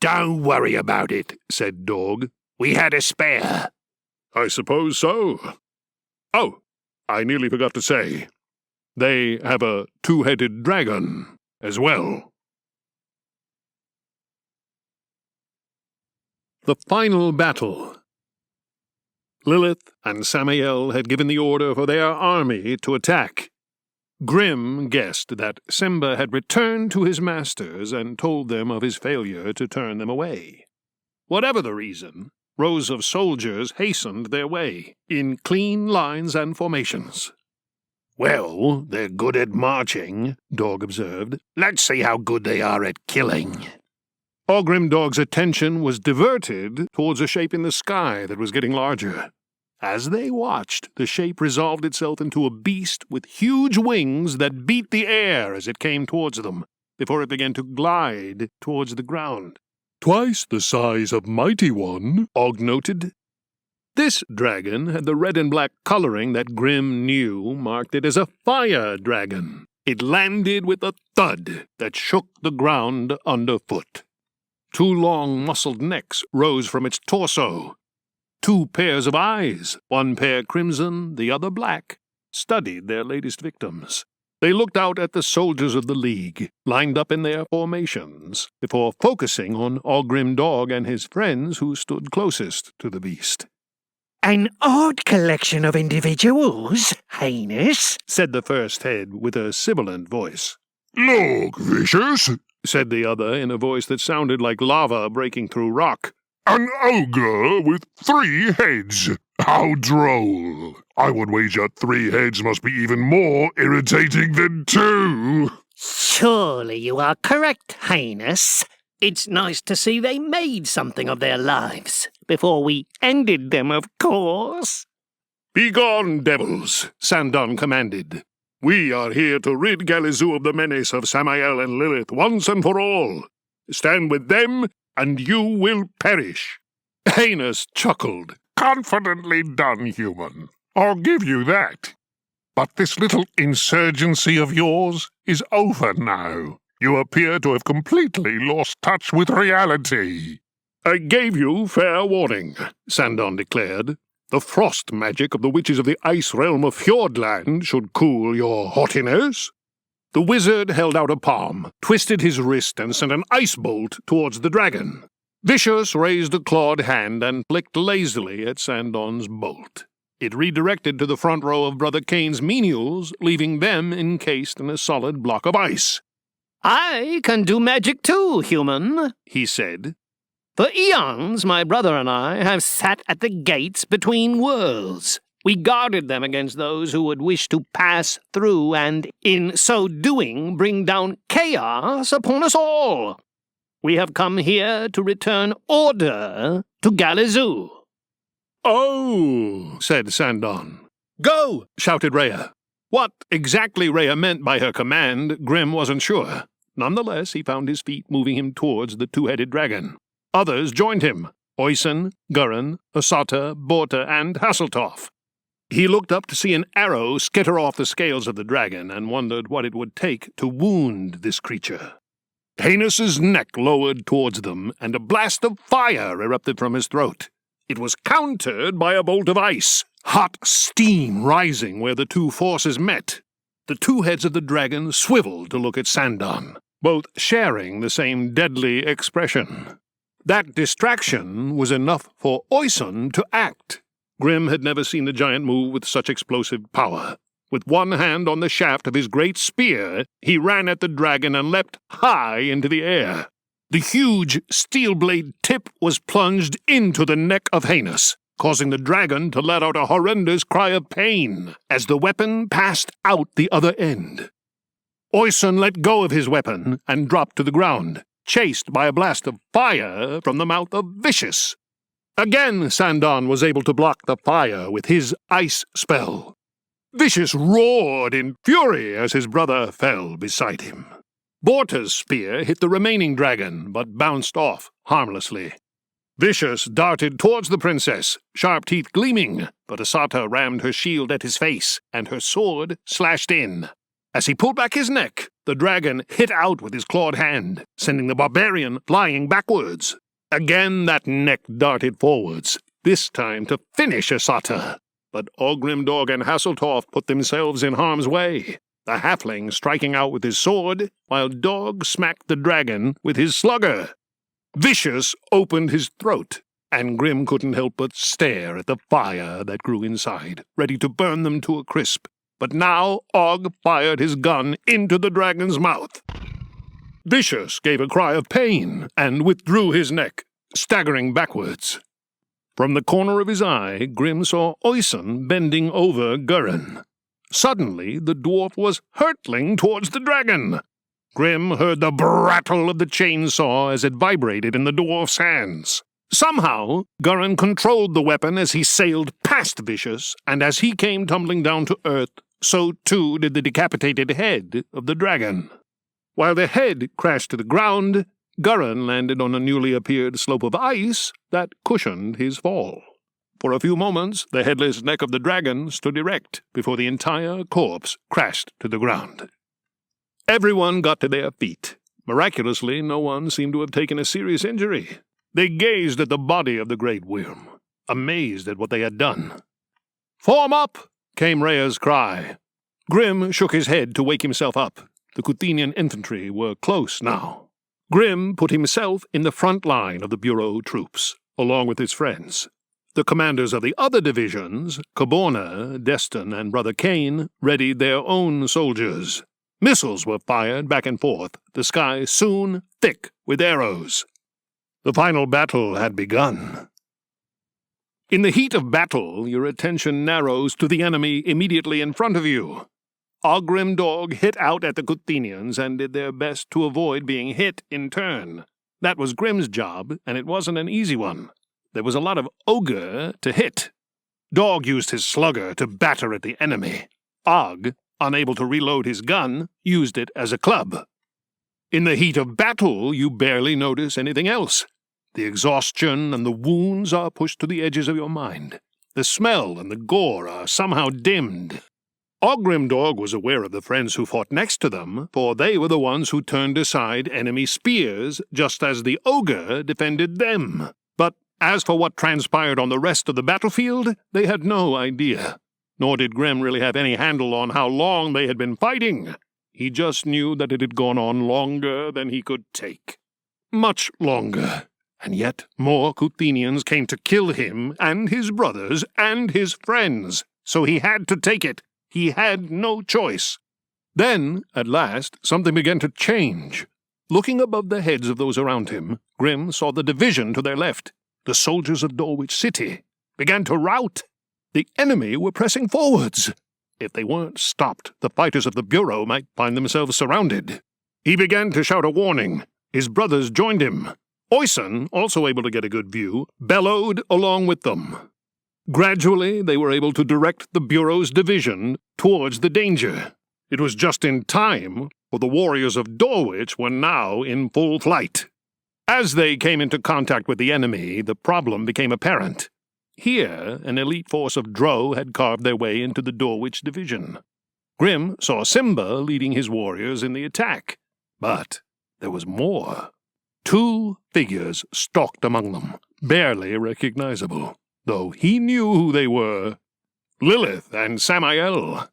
Don't worry about it, said Dog. We had a spare. I suppose so. Oh, I nearly forgot to say. They have a two-headed dragon as well. The final battle. Lilith and Samael had given the order for their army to attack. Grim guessed that Simba had returned to his masters and told them of his failure to turn them away. Whatever the reason, rows of soldiers hastened their way, in clean lines and formations. Well, they're good at marching, Dog observed. Let's see how good they are at killing. Ogrim Dog's attention was diverted towards a shape in the sky that was getting larger. As they watched, the shape resolved itself into a beast with huge wings that beat the air as it came towards them, before it began to glide towards the ground. Twice the size of Mighty One, Og noted. This dragon had the red and black coloring that Grim knew marked it as a fire dragon. It landed with a thud that shook the ground underfoot. Two long muscled necks rose from its torso. Two pairs of eyes, one pair crimson, the other black, studied their latest victims. They looked out at the soldiers of the League, lined up in their formations, before focusing on Ogrim Dog and his friends who stood closest to the beast. An odd collection of individuals, Highness, said the first head with a sibilant voice. Look, vicious, said the other in a voice that sounded like lava breaking through rock. An ogre with 3 heads. How droll. I would wager 3 heads must be even more irritating than 2. Surely you are correct, Highness. It's nice to see they made something of their lives, before we ended them, of course. Begone, devils, Sandon commanded. We are here to rid Galizu of the menace of Samael and Lilith once and for all. Stand with them, and you will perish. Heinous chuckled. Confidently done, human. I'll give you that. But this little insurgency of yours is over now. You appear to have completely lost touch with reality. I gave you fair warning, Sandon declared. The frost magic of the witches of the ice realm of Fjordland should cool your haughtiness. The wizard held out a palm, twisted his wrist, and sent an ice bolt towards the dragon. Vicious raised a clawed hand and flicked lazily at Sandon's bolt. It redirected to the front row of Brother Cain's menials, leaving them encased in a solid block of ice. I can do magic too, human, he said. For eons, my brother and I have sat at the gates between worlds. We guarded them against those who would wish to pass through and, in so doing, bring down chaos upon us all. We have come here to return order to Galizu. Oh, said Sandon. Go, shouted Rhea. What exactly Rhea meant by her command, Grim wasn't sure. Nonetheless, he found his feet moving him towards the two-headed dragon. Others joined him. Oisin, Gurin, Asata, Borta, and Hasseltoff. He looked up to see an arrow skitter off the scales of the dragon and wondered what it would take to wound this creature. Heinus's neck lowered towards them, and a blast of fire erupted from his throat. It was countered by a bolt of ice, hot steam rising where the two forces met. The two heads of the dragon swiveled to look at Sandon, both sharing the same deadly expression. That distraction was enough for Oisin to act. Grim had never seen the giant move with such explosive power. With one hand on the shaft of his great spear, he ran at the dragon and leapt high into the air. The huge steel blade tip was plunged into the neck of Heinus, causing the dragon to let out a horrendous cry of pain as the weapon passed out the other end. Oisin let go of his weapon and dropped to the ground, chased by a blast of fire from the mouth of Vicious. Again Sandon was able to block the fire with his ice spell. Vicious roared in fury as his brother fell beside him. Borta's spear hit the remaining dragon, but bounced off harmlessly. Vicious darted towards the princess, sharp teeth gleaming, but Asata rammed her shield at his face, and her sword slashed in. As he pulled back his neck, the dragon hit out with his clawed hand, sending the barbarian flying backwards. Again that neck darted forwards, this time to finish Asata. But Ogrimdorg and Hasseltorf put themselves in harm's way, the halfling striking out with his sword, while Dog smacked the dragon with his slugger. Vicious opened his throat, and Grim couldn't help but stare at the fire that grew inside, ready to burn them to a crisp. But now Og fired his gun into the dragon's mouth. Vicious gave a cry of pain and withdrew his neck, staggering backwards. From the corner of his eye, Grim saw Oyson bending over Gurin. Suddenly, the dwarf was hurtling towards the dragon. Grim heard the brattle of the chainsaw as it vibrated in the dwarf's hands. Somehow, Gurin controlled the weapon as he sailed past Vicious, and as he came tumbling down to earth, so too did the decapitated head of the dragon. While the head crashed to the ground, Gurin landed on a newly appeared slope of ice that cushioned his fall. For a few moments, the headless neck of the dragon stood erect before the entire corpse crashed to the ground. Everyone got to their feet. Miraculously, no one seemed to have taken a serious injury. They gazed at the body of the great worm, amazed at what they had done. "Form up!" came Rhea's cry. Grim shook his head to wake himself up. The Kuthenian infantry were close now. Grim put himself in the front line of the Bureau troops, along with his friends. The commanders of the other divisions, Caborna, Destin, and Brother Kane, readied their own soldiers. Missiles were fired back and forth, the sky soon thick with arrows. The final battle had begun. In the heat of battle, your attention narrows to the enemy immediately in front of you. Ogrimdorg hit out at the Kuthenians and did their best to avoid being hit in turn. That was Grim's job, and it wasn't an easy one. There was a lot of Ogre to hit. Dog used his slugger to batter at the enemy. Og, unable to reload his gun, used it as a club. In the heat of battle, you barely notice anything else. The exhaustion and the wounds are pushed to the edges of your mind. The smell and the gore are somehow dimmed. Ogrimdorg was aware of the friends who fought next to them, for they were the ones who turned aside enemy spears, just as the Ogre defended them. But as for what transpired on the rest of the battlefield, they had no idea. Nor did Grim really have any handle on how long they had been fighting. He just knew that it had gone on longer than he could take. Much longer. And yet more Kuthenians came to kill him and his brothers and his friends. So he had to take it. He had no choice. Then, at last, something began to change. Looking above the heads of those around him, Grim saw the division to their left. The soldiers of Dulwich City began to rout. The enemy were pressing forwards. If they weren't stopped, the fighters of the Bureau might find themselves surrounded. He began to shout a warning. His brothers joined him. Oyson, also able to get a good view, bellowed along with them. Gradually, they were able to direct the Bureau's division towards the danger. It was just in time, for the warriors of Dulwich were now in full flight. As they came into contact with the enemy, the problem became apparent. Here, an elite force of Drow had carved their way into the Dulwich division. Grim saw Simba leading his warriors in the attack. But there was more. 2 figures stalked among them, barely recognizable, though he knew who they were. Lilith and Samael,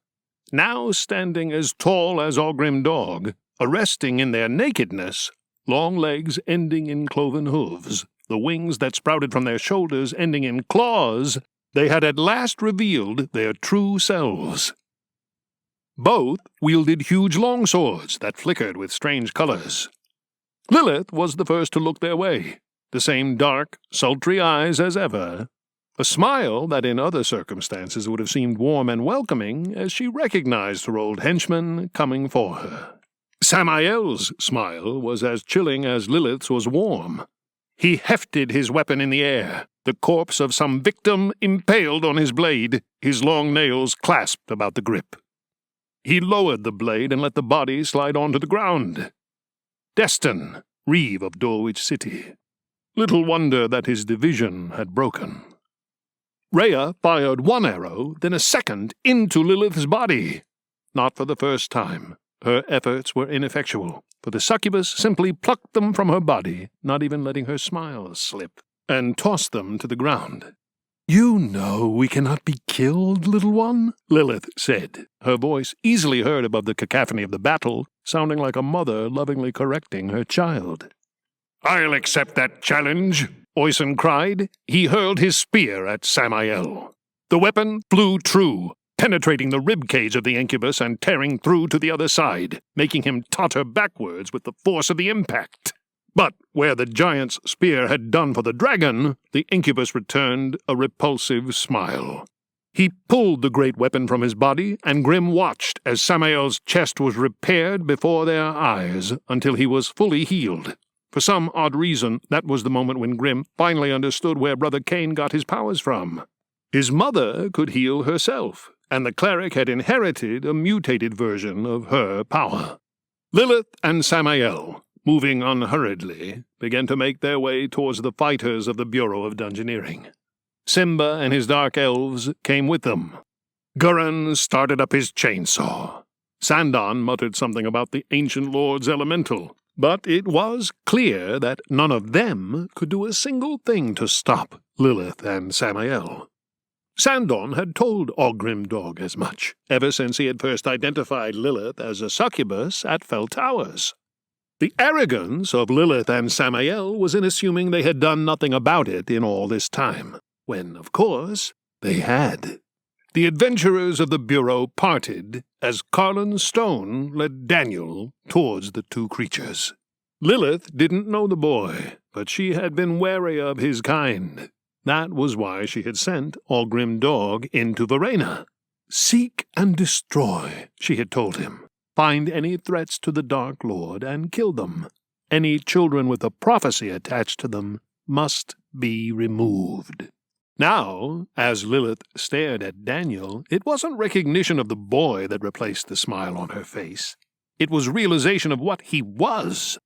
now standing as tall as Ogrimdorg, arresting in their nakedness, long legs ending in cloven hooves, the wings that sprouted from their shoulders ending in claws, they had at last revealed their true selves. Both wielded huge longswords that flickered with strange colors. Lilith was the first to look their way, the same dark, sultry eyes as ever, a smile that in other circumstances would have seemed warm and welcoming as she recognized her old henchman coming for her. Samael's smile was as chilling as Lilith's was warm. He hefted his weapon in the air, the corpse of some victim impaled on his blade, his long nails clasped about the grip. He lowered the blade and let the body slide onto the ground. Destin, Reeve of Dulwich City. Little wonder that his division had broken. Rhea fired one arrow, then a second, into Lilith's body. Not for the first time. Her efforts were ineffectual, for the succubus simply plucked them from her body, not even letting her smile slip, and tossed them to the ground. "You know we cannot be killed, little one," Lilith said, her voice easily heard above the cacophony of the battle, sounding like a mother lovingly correcting her child. "I'll accept that challenge," Oyson cried. He hurled his spear at Samael. The weapon flew true, penetrating the ribcage of the incubus and tearing through to the other side, making him totter backwards with the force of the impact. But where the giant's spear had done for the dragon, the incubus returned a repulsive smile. He pulled the great weapon from his body, and Grim watched as Samael's chest was repaired before their eyes until he was fully healed. For some odd reason, that was the moment when Grim finally understood where Brother Cain got his powers from. His mother could heal herself, and the cleric had inherited a mutated version of her power. Lilith and Samael, moving unhurriedly, began to make their way towards the fighters of the Bureau of Dungeoneering. Simba and his dark elves came with them. Gurin started up his chainsaw. Sandon muttered something about the ancient lord's elemental, but it was clear that none of them could do a single thing to stop Lilith and Samael. Sandon had told Ogrimdog as much, ever since he had first identified Lilith as a succubus at Fell Towers. The arrogance of Lilith and Samael was in assuming they had done nothing about it in all this time, when, of course, they had. The adventurers of the Bureau parted as Carlin Stone led Daniel towards the two creatures. Lilith didn't know the boy, but she had been wary of his kind. That was why she had sent Ogrimdog into Verena. "Seek and destroy," she had told him. "Find any threats to the Dark Lord and kill them. Any children with a prophecy attached to them must be removed." Now, as Lilith stared at Daniel, it wasn't recognition of the boy that replaced the smile on her face. It was realization of what he was.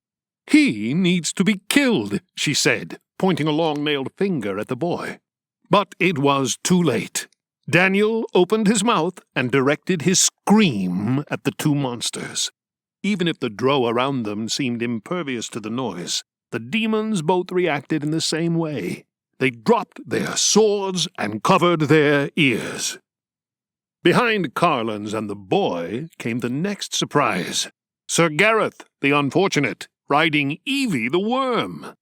"He needs to be killed," she said, pointing a long-nailed finger at the boy. But it was too late. Daniel opened his mouth and directed his scream at the two monsters. Even if the drow around them seemed impervious to the noise, the demons both reacted in the same way. They dropped their swords and covered their ears. Behind Carlins and the boy came the next surprise. Sir Gareth, the unfortunate, riding Evie the worm.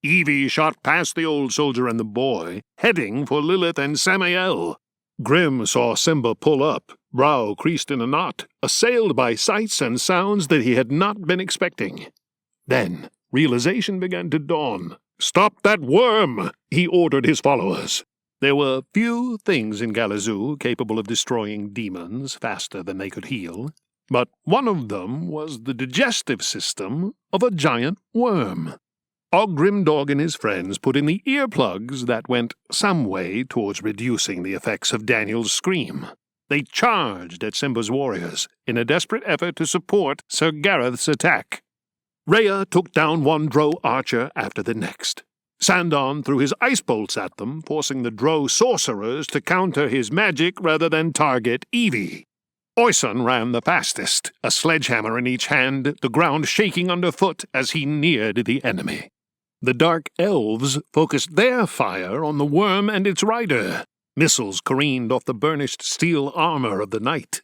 Evie shot past the old soldier and the boy, heading for Lilith and Samael. Grim saw Simba pull up, brow creased in a knot, assailed by sights and sounds that he had not been expecting. Then realization began to dawn. "Stop that worm!" he ordered his followers. There were few things in Galazoo capable of destroying demons faster than they could heal, but one of them was the digestive system of a giant worm. Ogrimdog and his friends put in the earplugs that went some way towards reducing the effects of Daniel's scream. They charged at Simba's warriors in a desperate effort to support Sir Gareth's attack. Rhea took down one drow archer after the next. Sandon threw his ice bolts at them, forcing the drow sorcerers to counter his magic rather than target Evie. Oyson ran the fastest, a sledgehammer in each hand, the ground shaking underfoot as he neared the enemy. The dark elves focused their fire on the worm and its rider. Missiles careened off the burnished steel armor of the knight.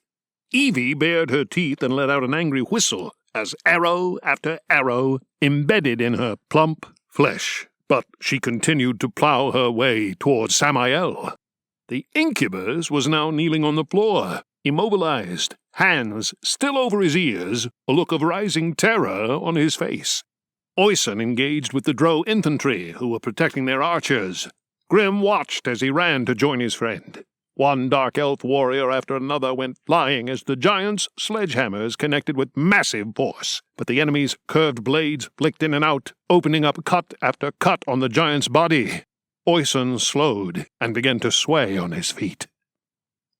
Evie bared her teeth and let out an angry whistle as arrow after arrow embedded in her plump flesh. But she continued to plow her way towards Samael. The incubus was now kneeling on the floor, immobilized, hands still over his ears, a look of rising terror on his face. Oyson engaged with the drow infantry, who were protecting their archers. Grim watched as he ran to join his friend. One dark elf warrior after another went flying as the giants' sledgehammers connected with massive force, but the enemy's curved blades flicked in and out, opening up cut after cut on the giant's body. Oisin slowed and began to sway on his feet.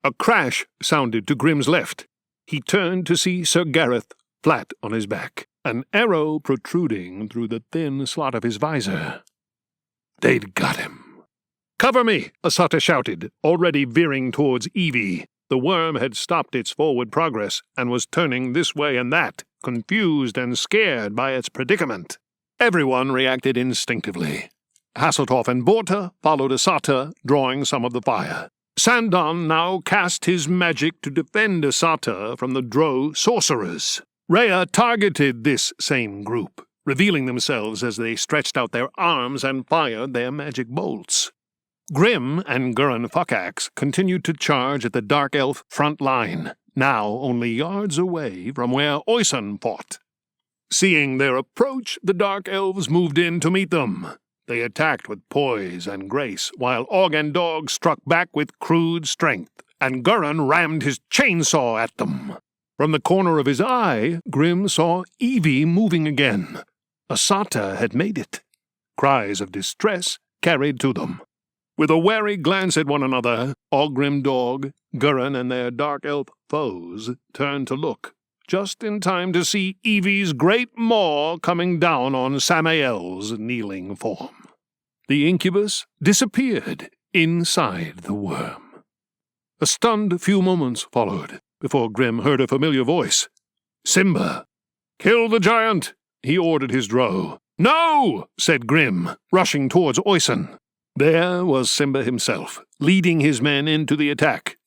A crash sounded to Grim's left. He turned to see Sir Gareth flat on his back, an arrow protruding through the thin slot of his visor. They'd got him. "Cover me!" Asata shouted, already veering towards Evie. The worm had stopped its forward progress and was turning this way and that, confused and scared by its predicament. Everyone reacted instinctively. Hasselhoff and Borta followed Asata, drawing some of the fire. Sandon now cast his magic to defend Asata from the Drow sorcerers. Rhea targeted this same group, revealing themselves as they stretched out their arms and fired their magic bolts. Grim and Gurin Fuckaxe continued to charge at the Dark Elf front line, now only yards away from where Oisin fought. Seeing their approach, the Dark Elves moved in to meet them. They attacked with poise and grace, while Og and Dog struck back with crude strength, and Gurin rammed his chainsaw at them. From the corner of his eye, Grim saw Evie moving again. Asata had made it. Cries of distress carried to them. With a wary glance at one another, Ogrim Dog, Gurin, and their dark elf foes turned to look, just in time to see Evie's great maw coming down on Samael's kneeling form. The incubus disappeared inside the worm. A stunned few moments followed before Grim heard a familiar voice. "Simba! Kill the giant!" he ordered his drow. "No!" said Grim, rushing towards Oisin. There was Simba himself, leading his men into the attack.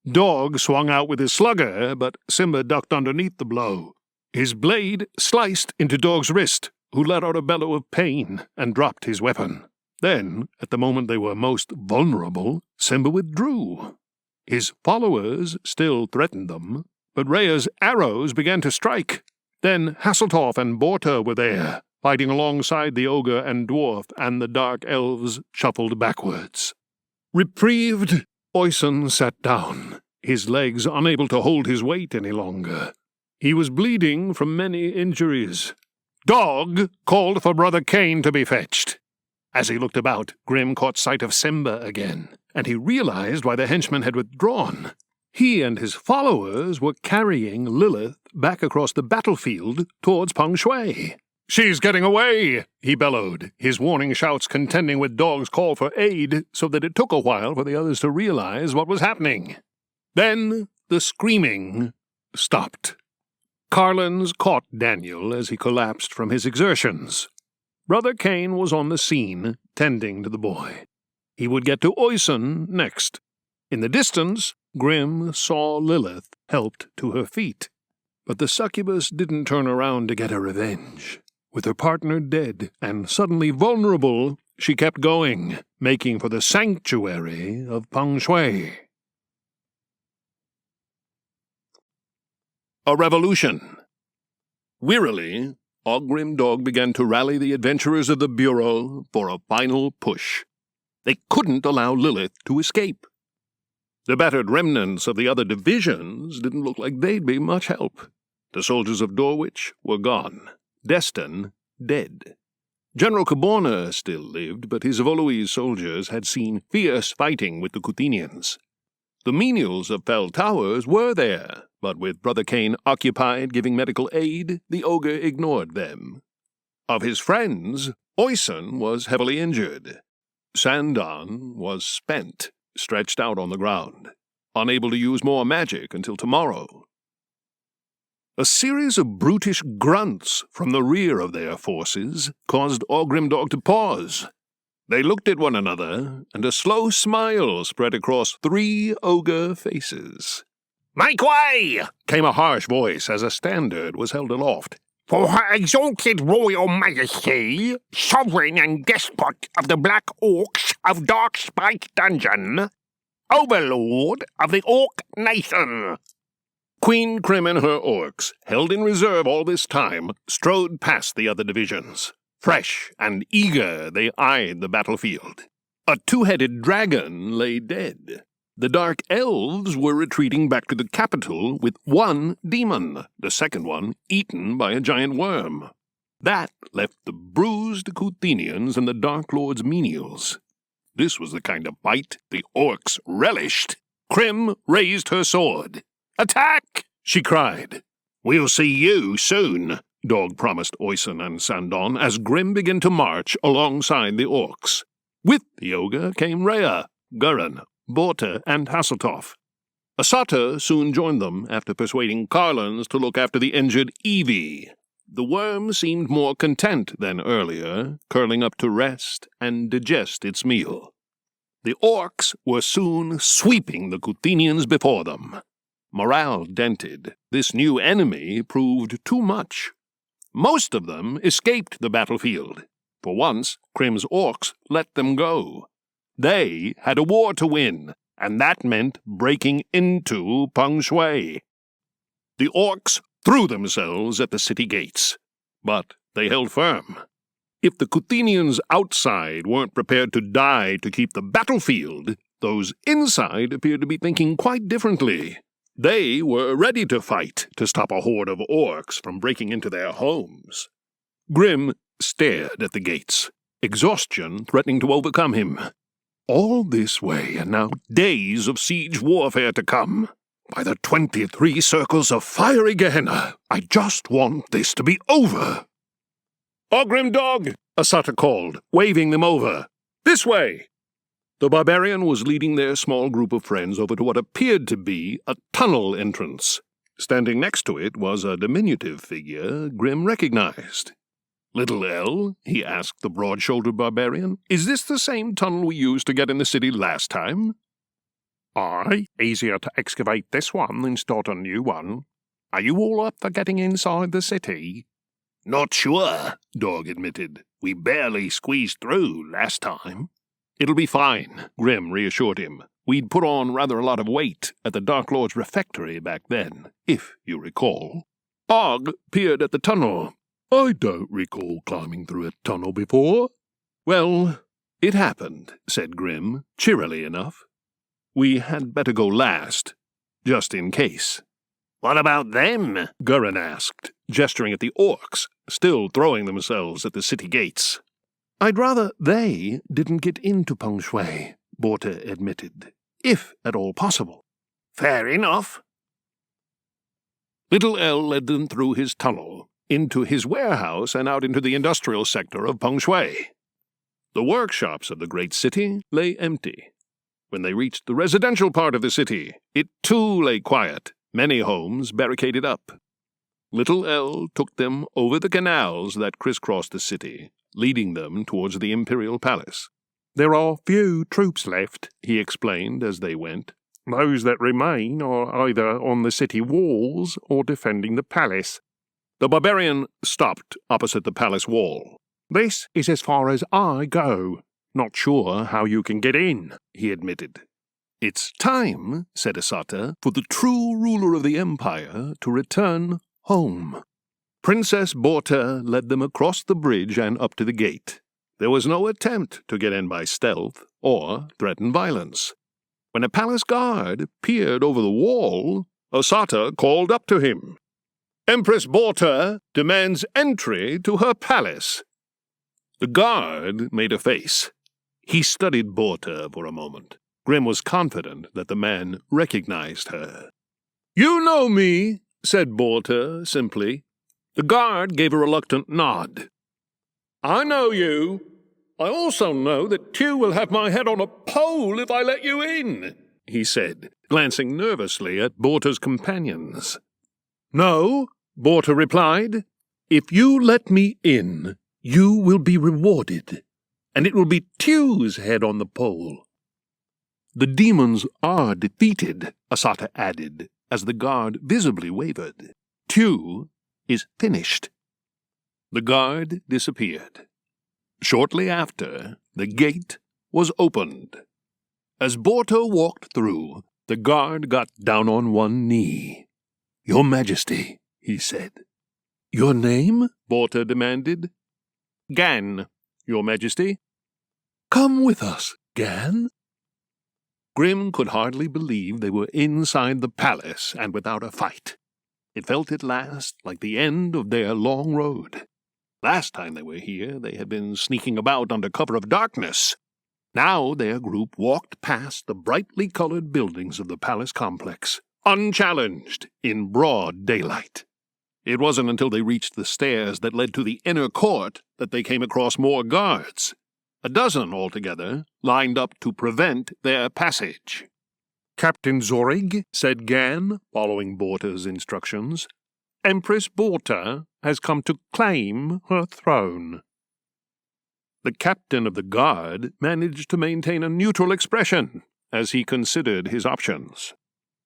Dog swung out with his slugger, but Simba ducked underneath the blow. His blade sliced into Dog's wrist, who let out a bellow of pain and dropped his weapon. Then, at the moment they were most vulnerable, Simba withdrew. His followers still threatened them, but Rhea's arrows began to strike. Then Hasselhoff and Borta were there, fighting alongside the ogre and dwarf, and the dark elves shuffled backwards. Reprieved, Oisin sat down, his legs unable to hold his weight any longer. He was bleeding from many injuries. Dog called for Brother Cain to be fetched. As he looked about, Grim caught sight of Simba again, and he realized why the henchman had withdrawn. He and his followers were carrying Lilith back across the battlefield towards Peng Shui. "She's getting away!" he bellowed, his warning shouts contending with Dog's call for aid, so that it took a while for the others to realize what was happening. Then the screaming stopped. Carlins caught Daniel as he collapsed from his exertions. Brother Cain was on the scene, tending to the boy. He would get to Oisin next. In the distance, Grim saw Lilith helped to her feet. But the succubus didn't turn around to get her revenge. With her partner dead and suddenly vulnerable, she kept going, making for the sanctuary of Peng Shui. A revolution. Wearily, Ogrim Dog began to rally the adventurers of the Bureau for a final push. They couldn't allow Lilith to escape. The battered remnants of the other divisions didn't look like they'd be much help. The soldiers of Dorwich were gone. Destin dead. General Caborna still lived, but his Avoloese soldiers had seen fierce fighting with the Kuthenians. The menials of Fell Towers were there, but with Brother Cain occupied giving medical aid, the ogre ignored them. Of his friends, Oisin was heavily injured. Sandon was spent, stretched out on the ground, unable to use more magic until tomorrow. A series of brutish grunts from the rear of their forces caused Ogrim Dog to pause. They looked at one another, and a slow smile spread across 3 ogre faces. "Make way!" came a harsh voice as a standard was held aloft. "For her exalted royal majesty, sovereign and despot of the Black Orcs of Dark Spike Dungeon, overlord of the Orc Nation." Queen Krim and her orcs, held in reserve all this time, strode past the other divisions. Fresh and eager, they eyed the battlefield. A 2-headed dragon lay dead. The Dark Elves were retreating back to the capital with one demon, the second one eaten by a giant worm. That left the bruised Kuthenians and the Dark Lord's menials. This was the kind of fight the orcs relished. Krim raised her sword. "Attack!" she cried. "We'll see you soon," Dog promised Oyson and Sandon as Grim began to march alongside the orcs. With the ogre came Rhea, Gurin, Borta, and Hasseltoff. Asata soon joined them after persuading Carlins to look after the injured Evie. The worm seemed more content than earlier, curling up to rest and digest its meal. The orcs were soon sweeping the Kuthenians before them. Morale dented, this new enemy proved too much. Most of them escaped the battlefield. For once, Krim's orcs let them go. They had a war to win, and that meant breaking into Peng Shui. The orcs threw themselves at the city gates, but they held firm. If the Kuthenians outside weren't prepared to die to keep the battlefield, those inside appeared to be thinking quite differently. They were ready to fight to stop a horde of orcs from breaking into their homes. Grim stared at the gates, exhaustion threatening to overcome him. All this way, and now days of siege warfare to come. By the 23 circles of fiery Gehenna, I just want this to be over. "Ogrim dog!" Asata called, waving them over. "This way!" The barbarian was leading their small group of friends over to what appeared to be a tunnel entrance. Standing next to it was a diminutive figure Grim recognized. "Little L," he asked the broad-shouldered barbarian, "is this the same tunnel we used to get in the city last time?" "Aye, easier to excavate this one than start a new one. Are you all up for getting inside the city?" "Not sure," Dog admitted. "We barely squeezed through last time." "It'll be fine," Grim reassured him. "We'd put on rather a lot of weight at the Dark Lord's refectory back then, if you recall." Og peered at the tunnel. "I don't recall climbing through a tunnel before." "Well, it happened," said Grim, cheerily enough. "We had better go last, just in case." "What about them?" Gurin asked, gesturing at the orcs, still throwing themselves at the city gates. "I'd rather they didn't get into Peng Shui," Borta admitted, "if at all possible." "Fair enough." Little L led them through his tunnel, into his warehouse and out into the industrial sector of Peng Shui. The workshops of the great city lay empty. When they reached the residential part of the city, it too lay quiet, many homes barricaded up. Little L took them over the canals that crisscrossed the city, leading them towards the Imperial Palace. "There are few troops left," he explained as they went. "Those that remain are either on the city walls or defending the palace." The barbarian stopped opposite the palace wall. "This is as far as I go. Not sure how you can get in," he admitted. "It's time," said Asata, "for the true ruler of the Empire to return home." Princess Borta led them across the bridge and up to the gate. There was no attempt to get in by stealth or threaten violence. When a palace guard peered over the wall, Asata called up to him. "Empress Borta demands entry to her palace." The guard made a face. He studied Borta for a moment. Grim was confident that the man recognized her. "You know me," said Borta simply. The guard gave a reluctant nod. "I know you. I also know that Tew will have my head on a pole if I let you in," he said, glancing nervously at Borta's companions. "No," Borta replied. "If you let me in, you will be rewarded, and it will be Tew's head on the pole." "The demons are defeated," Asata added, as the guard visibly wavered. "Tew is finished." The guard disappeared. Shortly after, the gate was opened. As Borta walked through, the guard got down on one knee. "Your Majesty," he said. "Your name?" Borta demanded. "Gan, Your Majesty." "Come with us, Gan." Grim could hardly believe they were inside the palace and without a fight. It felt at last like the end of their long road. Last time they were here, they had been sneaking about under cover of darkness. Now their group walked past the brightly colored buildings of the palace complex, unchallenged, in broad daylight. It wasn't until they reached the stairs that led to the inner court that they came across more guards. 12 altogether, lined up to prevent their passage. "Captain Zorig," said Gan, following Borta's instructions, "Empress Borta has come to claim her throne." The captain of the guard managed to maintain a neutral expression as he considered his options.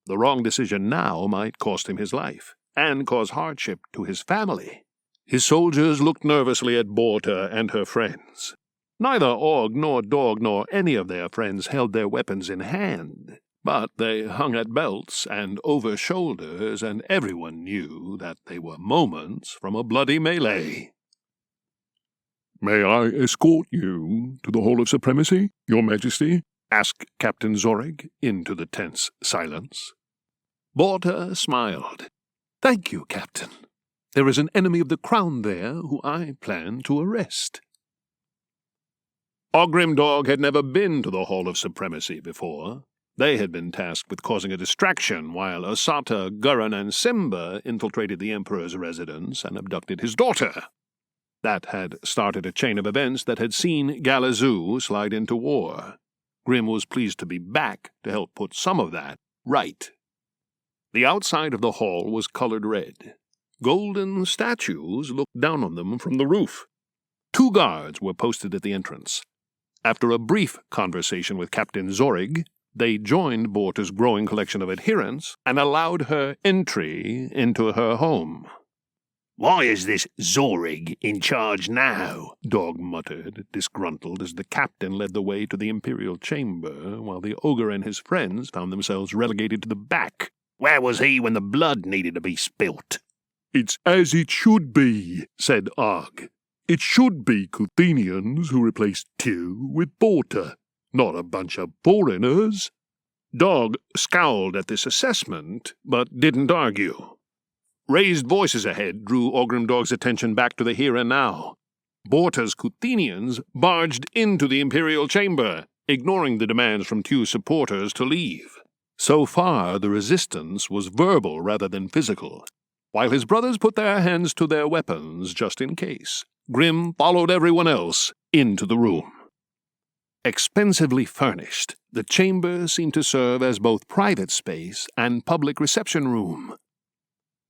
The wrong decision now might cost him his life, and cause hardship to his family. His soldiers looked nervously at Borta and her friends. Neither Og nor Dog nor any of their friends held their weapons in hand, but they hung at belts and over shoulders, and everyone knew that they were moments from a bloody melee. "May I escort you to the Hall of Supremacy, Your Majesty?" asked Captain Zorig into the tense silence. Borta smiled. "Thank you, Captain. There is an enemy of the crown there who I plan to arrest." Ogrimdog had never been to the Hall of Supremacy before. They had been tasked with causing a distraction while Asata, Gurin, and Simba infiltrated the Emperor's residence and abducted his daughter. That had started a chain of events that had seen Galazoo slide into war. Grim was pleased to be back to help put some of that right. The outside of the hall was colored red. Golden statues looked down on them from the roof. 2 guards were posted at the entrance. After a brief conversation with Captain Zorig, they joined Borta's growing collection of adherents and allowed her entry into her home. "Why is this Zorig in charge now?" Dog muttered, disgruntled, as the captain led the way to the Imperial chamber, while the Ogre and his friends found themselves relegated to the back. "Where was he when the blood needed to be spilt?" "It's as it should be," said Og. "It should be Kuthenians who replaced Tew with Borta, not a bunch of foreigners." Dog scowled at this assessment, but didn't argue. Raised voices ahead drew Ogrimdog's attention back to the here and now. Borta's Kuthenians barged into the Imperial chamber, ignoring the demands from Tew's supporters to leave. So far, the resistance was verbal rather than physical. While his brothers put their hands to their weapons just in case, Grim followed everyone else into the room. Expensively furnished, the chamber seemed to serve as both private space and public reception room.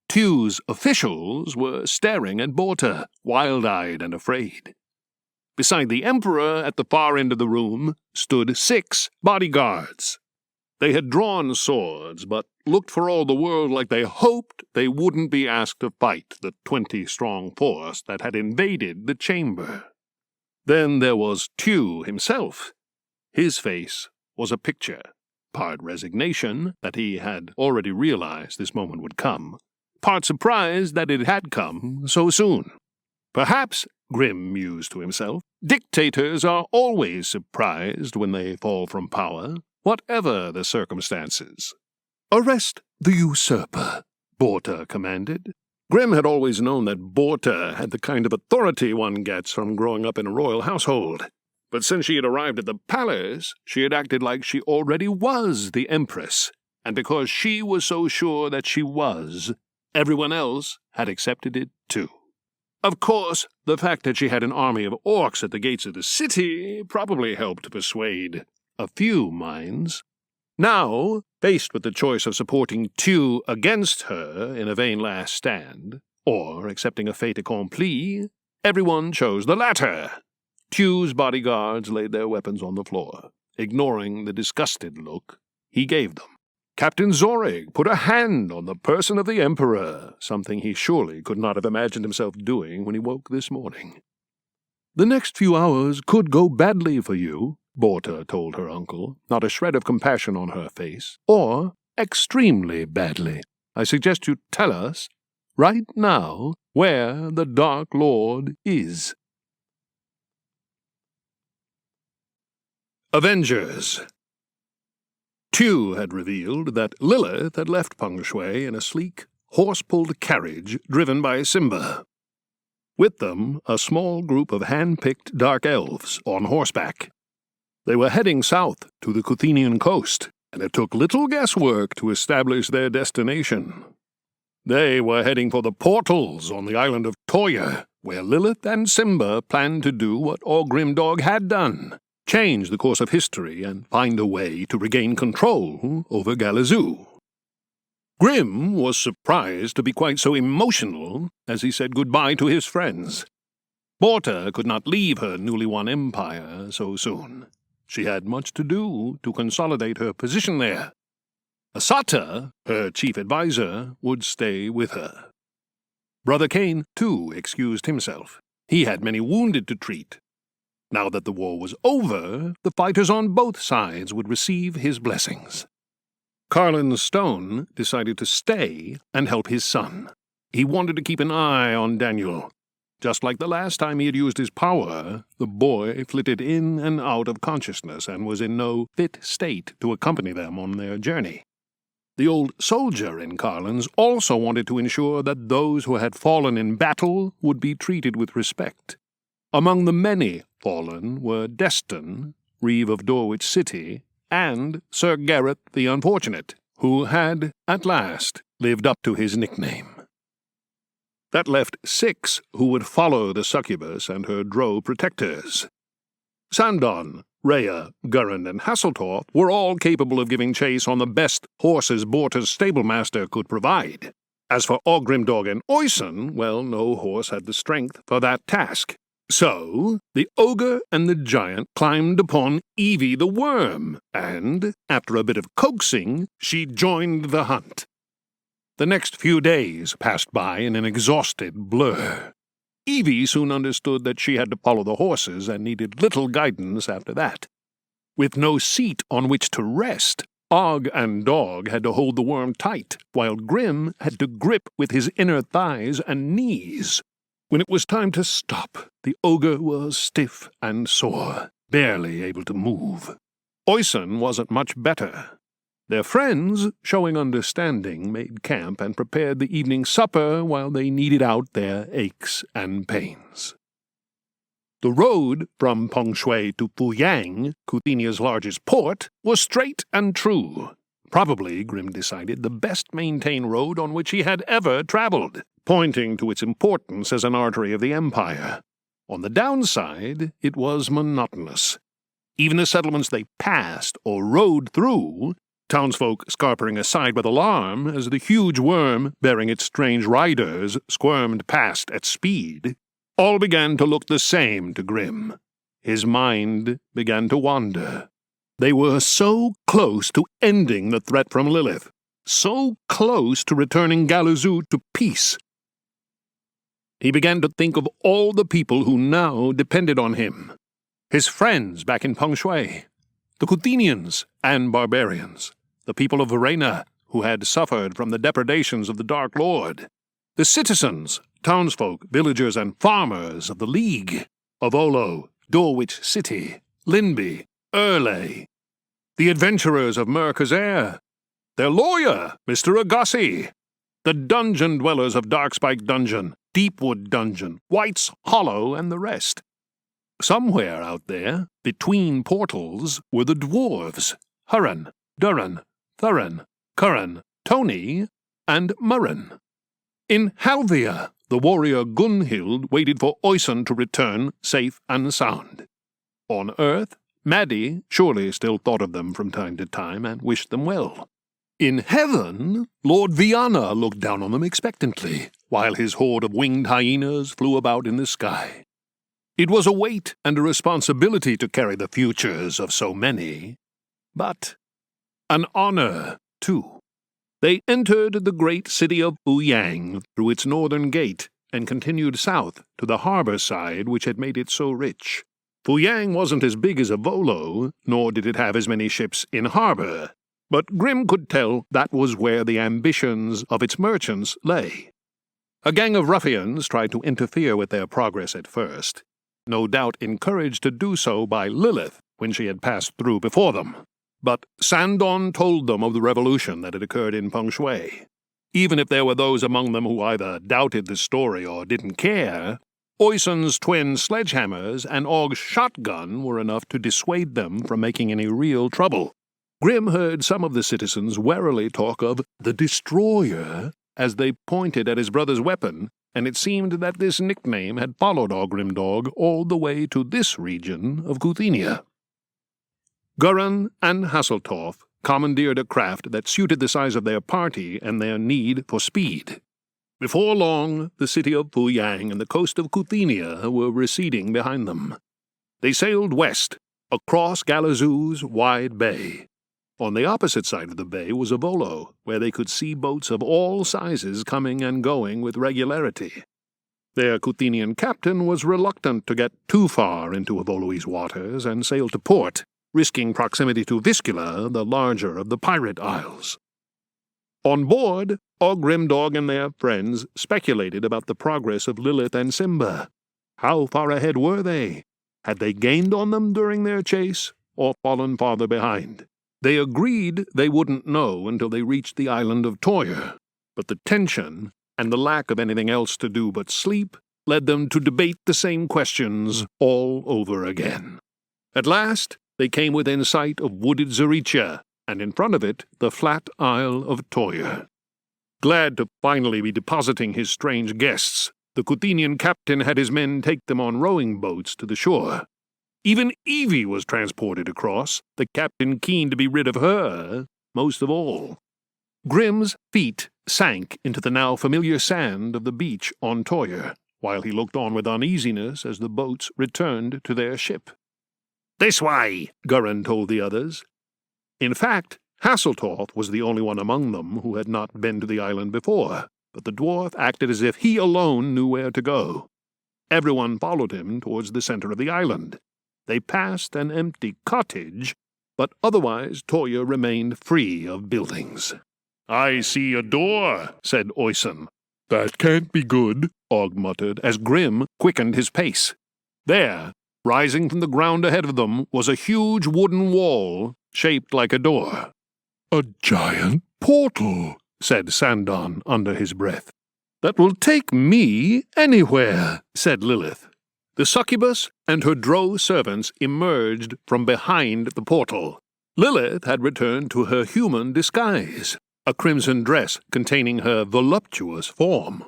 Tew's officials were staring at Borta, wild-eyed and afraid. Beside the Emperor, at the far end of the room, stood 6 bodyguards. They had drawn swords, but looked for all the world like they hoped they wouldn't be asked to fight the 20-strong force that had invaded the chamber. Then there was Tew himself. His face was a picture, part resignation that he had already realized this moment would come, part surprised that it had come so soon. Perhaps, Grim mused to himself, dictators are always surprised when they fall from power, whatever the circumstances. "Arrest the usurper," Borta commanded. Grim had always known that Borta had the kind of authority one gets from growing up in a royal household. But since she had arrived at the palace, she had acted like she already was the Empress, and because she was so sure that she was, everyone else had accepted it too. Of course, the fact that she had an army of orcs at the gates of the city probably helped persuade a few minds. Now, faced with the choice of supporting Tew against her in a vain last stand, or accepting a fait accompli, everyone chose the latter. Tew's bodyguards laid their weapons on the floor, ignoring the disgusted look he gave them. Captain Zorig put a hand on the person of the Emperor, something he surely could not have imagined himself doing when he woke this morning. "The next few hours could go badly for you," Borta told her uncle, not a shred of compassion on her face, "or extremely badly. I suggest you tell us, right now, where the Dark Lord is." Avengers. Tew had revealed that Lilith had left Peng Shui in a sleek, horse-pulled carriage driven by Simba. With them, a small group of hand-picked dark elves on horseback. They were heading south to the Kuthenian coast, and it took little guesswork to establish their destination. They were heading for the portals on the island of Toya, where Lilith and Simba planned to do what Ogrimdog had done, change the course of history and find a way to regain control over Galazoo. Grim was surprised to be quite so emotional as he said goodbye to his friends. Borta could not leave her newly won empire so soon. She had much to do to consolidate her position there. Asata, her chief advisor, would stay with her. Brother Cain, too, excused himself. He had many wounded to treat. Now that the war was over, the fighters on both sides would receive his blessings. Carlin Stone decided to stay and help his son. He wanted to keep an eye on Daniel. Just like the last time he had used his power, the boy flitted in and out of consciousness and was in no fit state to accompany them on their journey. The old soldier in Carlin's also wanted to ensure that those who had fallen in battle would be treated with respect. Among the many fallen were Destin, Reeve of Dorwich City, and Sir Gareth the Unfortunate, who had, at last, lived up to his nickname. That left 6 who would follow the succubus and her drow protectors. Sandon, Rhea, Gurin, and Hasseltorf were all capable of giving chase on the best horses Borta's stablemaster could provide. As for Ogrimdog and Oyson, well, no horse had the strength for that task. So, the ogre and the giant climbed upon Evie the worm, and, after a bit of coaxing, she joined the hunt. The next few days passed by in an exhausted blur. Evie soon understood that she had to follow the horses and needed little guidance after that. With no seat on which to rest, Og and Dog had to hold the worm tight, while Grim had to grip with his inner thighs and knees. When it was time to stop, the ogre was stiff and sore, barely able to move. Oyson wasn't much better. Their friends, showing understanding, made camp and prepared the evening supper while they kneaded out their aches and pains. The road from Peng Shui to Fuyang, Kuthenia's largest port, was straight and true. Probably, Grim decided, the best-maintained road on which he had ever traveled, pointing to its importance as an artery of the empire. On the downside, it was monotonous. Even the settlements they passed or rode through, townsfolk scarpering aside with alarm as the huge worm, bearing its strange riders, squirmed past at speed, all began to look the same to Grim. His mind began to wander. They were so close to ending the threat from Lilith, so close to returning Galazoo to peace. He began to think of all the people who now depended on him. His friends back in Peng Shui, the Kuthenians and barbarians, the people of Verena who had suffered from the depredations of the Dark Lord, the citizens, townsfolk, villagers, and farmers of the League, Avolo, Dorwich City, Linby, Erlay, the adventurers of Mercazair, their lawyer, Mr. Agassi, the dungeon dwellers of Darkspike Dungeon, Deepwood Dungeon, White's Hollow, and the rest. Somewhere out there, between portals, were the dwarves, Hurren, Durin, Thurin, Curran, Tony, and Murren. In Halvia, the warrior Gunhild waited for Oyson to return safe and sound. On Earth, Maddie surely still thought of them from time to time and wished them well. In heaven, Lord Viana looked down on them expectantly, while his horde of winged hyenas flew about in the sky. It was a weight and a responsibility to carry the futures of so many, but an honor, too. They entered the great city of Fuyang through its northern gate and continued south to the harbor side which had made it so rich. Fuyang wasn't as big as Avolo, nor did it have as many ships in harbor, but Grim could tell that was where the ambitions of its merchants lay. A gang of ruffians tried to interfere with their progress at first, no doubt encouraged to do so by Lilith when she had passed through before them. But Sandon told them of the revolution that had occurred in Feng Shui. Even if there were those among them who either doubted the story or didn't care, Oisun's twin sledgehammers and Og's shotgun were enough to dissuade them from making any real trouble. Grim heard some of the citizens warily talk of the Destroyer as they pointed at his brother's weapon, and it seemed that this nickname had followed Ogrimdog all the way to this region of Kuthenia. Gurin and Hasseltorf commandeered a craft that suited the size of their party and their need for speed. Before long, the city of Puyang and the coast of Kuthenia were receding behind them. They sailed west, across Galazoo's wide bay. On the opposite side of the bay was Avolo, where they could see boats of all sizes coming and going with regularity. Their Kuthenian captain was reluctant to get too far into Avolo's waters and sail to port, risking proximity to Vizcula, the larger of the pirate isles. On board, Ogrimdog and their friends speculated about the progress of Lilith and Simba. How far ahead were they? Had they gained on them during their chase, or fallen farther behind? They agreed they wouldn't know until they reached the island of Toyr, but the tension and the lack of anything else to do but sleep led them to debate the same questions all over again. At last, they came within sight of wooded Zaricha, and in front of it the flat isle of Toyr. Glad to finally be depositing his strange guests, the Kuthenian captain had his men take them on rowing boats to the shore. Even Evie was transported across, the captain keen to be rid of her most of all. Grim's feet sank into the now familiar sand of the beach on Toyr, while he looked on with uneasiness as the boats returned to their ship. "This way," Gurin told the others. In fact, Hasseltorf was the only one among them who had not been to the island before, but the dwarf acted as if he alone knew where to go. Everyone followed him towards the center of the island. They passed an empty cottage, but otherwise Toyr remained free of buildings. I see a door, said Oisun. That can't be good, Og muttered, as Grim quickened his pace. There, rising from the ground ahead of them, was a huge wooden wall shaped like a door. A giant portal, said Sandon under his breath. That will take me anywhere, said Lilith. The succubus and her drow servants emerged from behind the portal. Lilith had returned to her human disguise, a crimson dress containing her voluptuous form.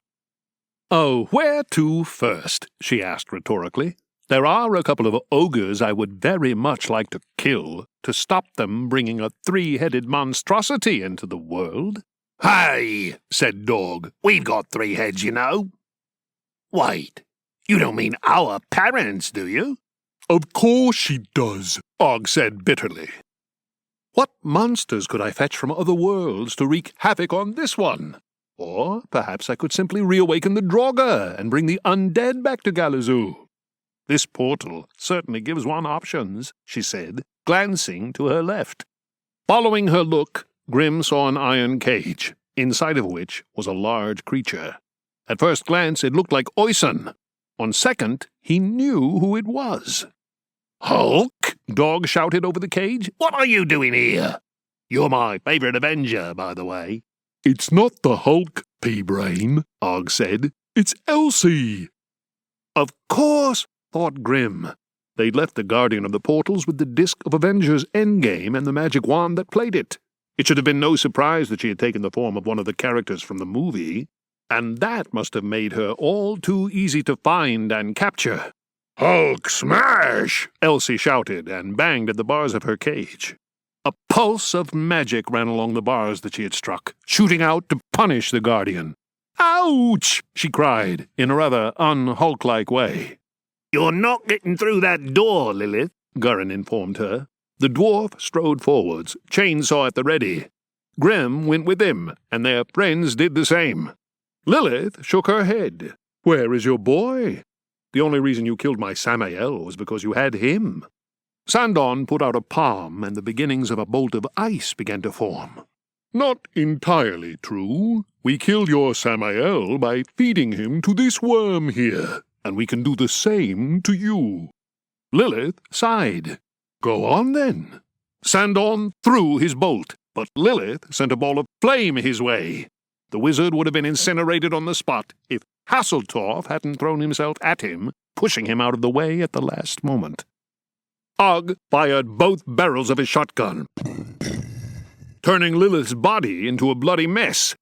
"Oh, where to first?" she asked rhetorically. "There are a couple of ogres I would very much like to kill to stop them bringing a three-headed monstrosity into the world." "Hey," said Dog, "we've got 3 heads, you know." "Wait, you don't mean our parents, do you?" Of course she does, Og said bitterly. What monsters could I fetch from other worlds to wreak havoc on this one? Or perhaps I could simply reawaken the Draugr and bring the undead back to Galazoo. This portal certainly gives one options, she said, glancing to her left. Following her look, Grim saw an iron cage, inside of which was a large creature. At first glance it looked like Oisun. On second, he knew who it was. "Hulk!" Dog shouted over the cage. "What are you doing here? You're my favorite Avenger, by the way." "It's not the Hulk, P-Brain," Og said. "It's Elsie." Of course, thought Grim. They'd left the Guardian of the Portals with the disc of Avengers Endgame and the magic wand that played it. It should have been no surprise that she had taken the form of one of the characters from the movie, and that must have made her all too easy to find and capture. "Hulk smash!" Elsie shouted and banged at the bars of her cage. A pulse of magic ran along the bars that she had struck, shooting out to punish the Guardian. "Ouch!" she cried, in a rather un-Hulk-like way. "You're not getting through that door, Lilith," Gurin informed her. The dwarf strode forwards, chainsaw at the ready. Grim went with him, and their friends did the same. Lilith shook her head. "Where is your boy? The only reason you killed my Samael was because you had him." Sandon put out a palm, and the beginnings of a bolt of ice began to form. "Not entirely true. We killed your Samael by feeding him to this worm here, and we can do the same to you." Lilith sighed. "Go on, then." Sandorn threw his bolt, but Lilith sent a ball of flame his way. The wizard would have been incinerated on the spot if Hasseltorf hadn't thrown himself at him, pushing him out of the way at the last moment. Og fired both barrels of his shotgun, turning Lilith's body into a bloody mess.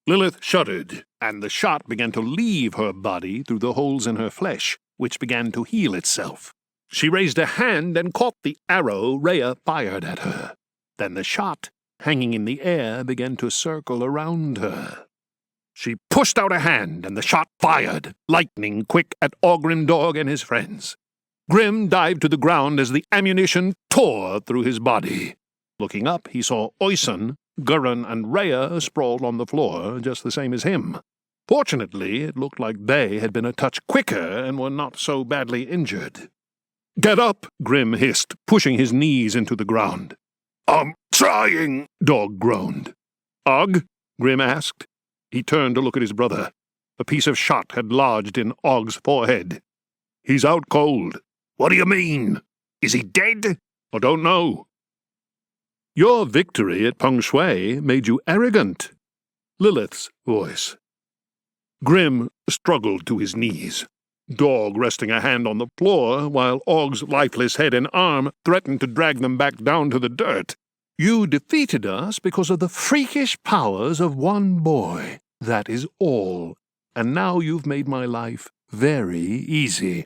Lilith shuddered, and the shot began to leave her body through the holes in her flesh, which began to heal itself. She raised a hand and caught the arrow Rhea fired at her. Then the shot, hanging in the air, began to circle around her. She pushed out a hand, and the shot fired, lightning quick at Ogrimdorg and his friends. Grim dived to the ground as the ammunition tore through his body. Looking up, he saw Oyson, Gurin, and Rhea sprawled on the floor, just the same as him. Fortunately, it looked like they had been a touch quicker and were not so badly injured. "Get up!" Grim hissed, pushing his knees into the ground. "I'm trying," Dog groaned. Og? Grim asked. He turned to look at his brother. A piece of shot had lodged in Og's forehead. "He's out cold." "What do you mean? Is he dead?" "I don't know." "Your victory at Peng Shui made you arrogant." Lilith's voice. Grim struggled to his knees, Dog resting a hand on the floor while Og's lifeless head and arm threatened to drag them back down to the dirt. "You defeated us because of the freakish powers of one boy. That is all. And now you've made my life very easy.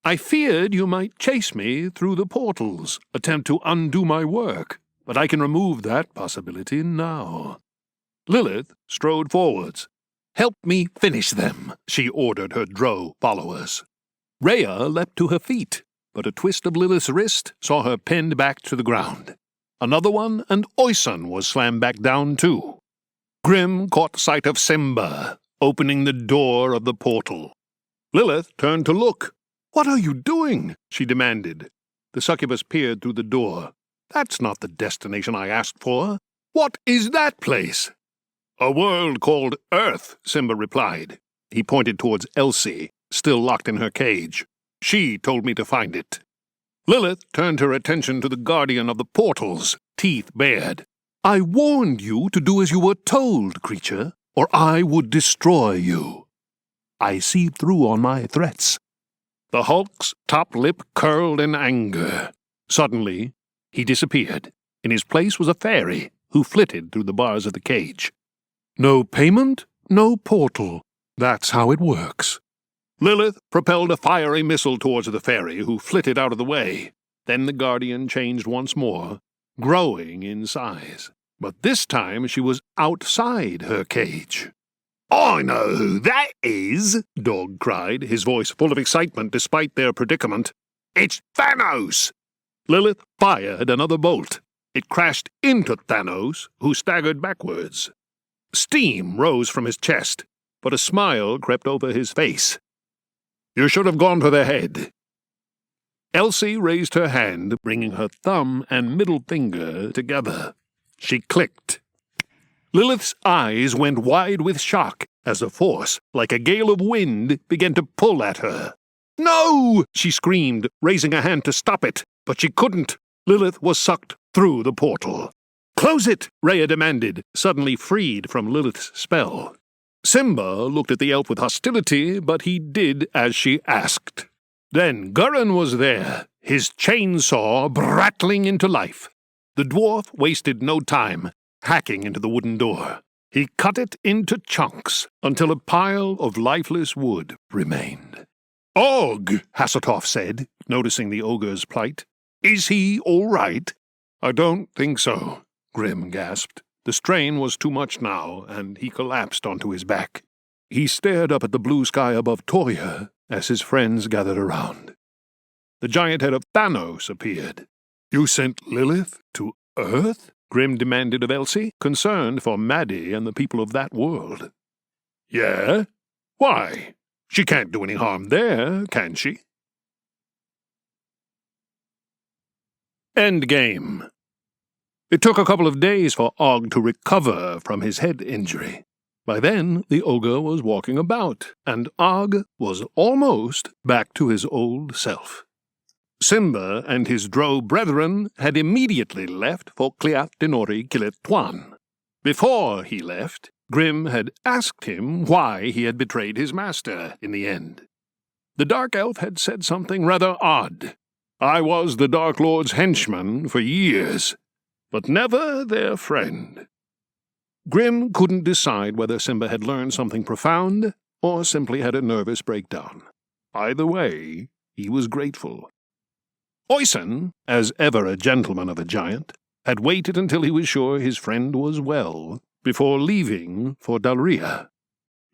I feared you might chase me through the portals, attempt to undo my work, but I can remove that possibility now." Lilith strode forwards. "Help me finish them," she ordered her drow followers. Rhea leapt to her feet, but a twist of Lilith's wrist saw her pinned back to the ground. Another one, and Oyson was slammed back down too. Grim caught sight of Simba, opening the door of the portal. Lilith turned to look. "What are you doing?" she demanded. The succubus peered through the door. "That's not the destination I asked for. What is that place?" "A world called Earth," Simba replied. He pointed towards Elsie, still locked in her cage. "She told me to find it." Lilith turned her attention to the guardian of the portals, teeth bared. "I warned you to do as you were told, creature, or I would destroy you. I see through on my threats." The Hulk's top lip curled in anger. Suddenly, he disappeared. In his place was a fairy, who flitted through the bars of the cage. "No payment, no portal. That's how it works." Lilith propelled a fiery missile towards the fairy, who flitted out of the way. Then the guardian changed once more, growing in size. But this time she was outside her cage. "I know who that is," Dog cried, his voice full of excitement despite their predicament. "It's Thanos!" Lilith fired another bolt. It crashed into Thanos, who staggered backwards. Steam rose from his chest, but a smile crept over his face. "You should have gone for the head." Elsie raised her hand, bringing her thumb and middle finger together. She clicked. Lilith's eyes went wide with shock as a force, like a gale of wind, began to pull at her. "No!" she screamed, raising a hand to stop it, but she couldn't. Lilith was sucked through the portal. "Close it!" Rhea demanded, suddenly freed from Lilith's spell. Simba looked at the elf with hostility, but he did as she asked. Then Gurin was there, his chainsaw brattling into life. The dwarf wasted no time, hacking into the wooden door. He cut it into chunks until a pile of lifeless wood remained. "Og," Hasseltorf said, noticing the ogre's plight. "Is he all right?" "I don't think so," Grim gasped. The strain was too much now, and he collapsed onto his back. He stared up at the blue sky above Toya as his friends gathered around. The giant head of Thanos appeared. "You sent Lilith to Earth?" Grim demanded of Elsie, concerned for Maddie and the people of that world. "Yeah? Why? She can't do any harm there, can she?" Endgame. It took a couple of days for Og to recover from his head injury. By then, the ogre was walking about, and Og was almost back to his old self. Simba and his drow brethren had immediately left for Cliat Denori Kilettuan. Before he left, Grim had asked him why he had betrayed his master in the end. The Dark Elf had said something rather odd. "I was the Dark Lord's henchman for years, but never their friend." Grim couldn't decide whether Simba had learned something profound or simply had a nervous breakdown. Either way, he was grateful. Oisin, as ever a gentleman of a giant, had waited until he was sure his friend was well before leaving for Dalria.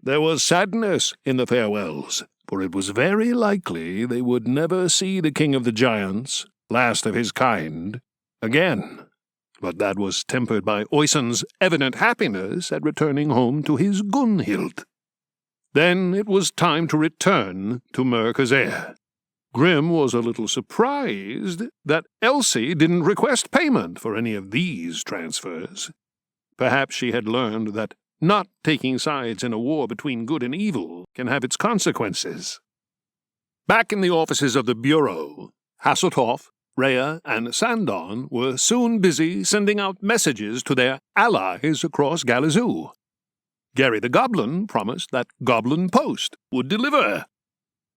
There was sadness in the farewells, for it was very likely they would never see the king of the giants, last of his kind, again. But that was tempered by Oisin's evident happiness at returning home to his Gunhild. Then it was time to return to Mer-Khazer. Grim was a little surprised that Elsie didn't request payment for any of these transfers. Perhaps she had learned that not taking sides in a war between good and evil can have its consequences. Back in the offices of the Bureau, Hasselhoff, Rhea, and Sandon were soon busy sending out messages to their allies across Galazoo. Gary the Goblin promised that Goblin Post would deliver.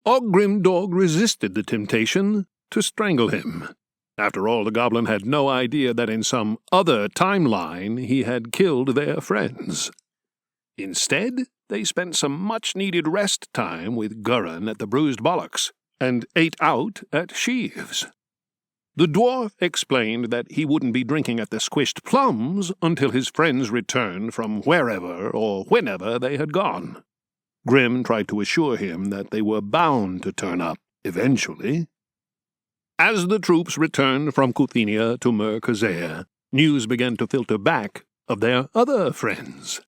Ogrimdog resisted the temptation to strangle him. After all, the Goblin had no idea that in some other timeline he had killed their friends. Instead, they spent some much-needed rest time with Gurin at the Bruised Bollocks, and ate out at Sheaves. The dwarf explained that he wouldn't be drinking at the Squished Plums until his friends returned from wherever or whenever they had gone. Grim tried to assure him that they were bound to turn up eventually. As the troops returned from Kuthenia to Mer-Khazer, news began to filter back of their other friends.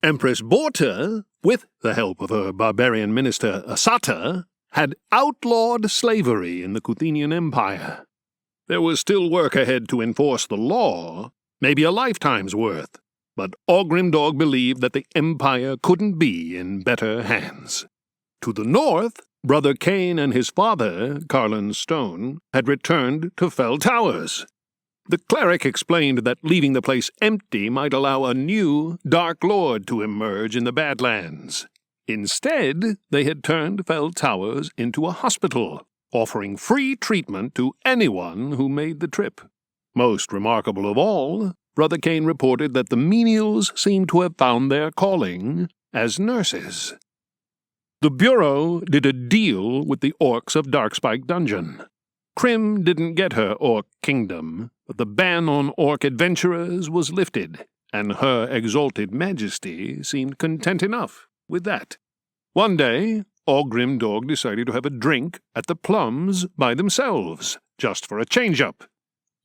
Empress Borta, with the help of her barbarian minister Asata, had outlawed slavery in the Kuthenian Empire. There was still work ahead to enforce the law, maybe a lifetime's worth, but Ogrimdog believed that the Empire couldn't be in better hands. To the north, Brother Cain and his father, Carlin Stone, had returned to Fell Towers. The cleric explained that leaving the place empty might allow a new Dark Lord to emerge in the Badlands. Instead, they had turned Fell Towers into a hospital, offering free treatment to anyone who made the trip. Most remarkable of all, Brother Cain reported that the menials seemed to have found their calling as nurses. The Bureau did a deal with the orcs of Darkspike Dungeon. Krim didn't get her orc kingdom, but the ban on orc adventurers was lifted, and her exalted majesty seemed content enough with that. One day, Ogrimdog decided to have a drink at the Plums by themselves, just for a change-up.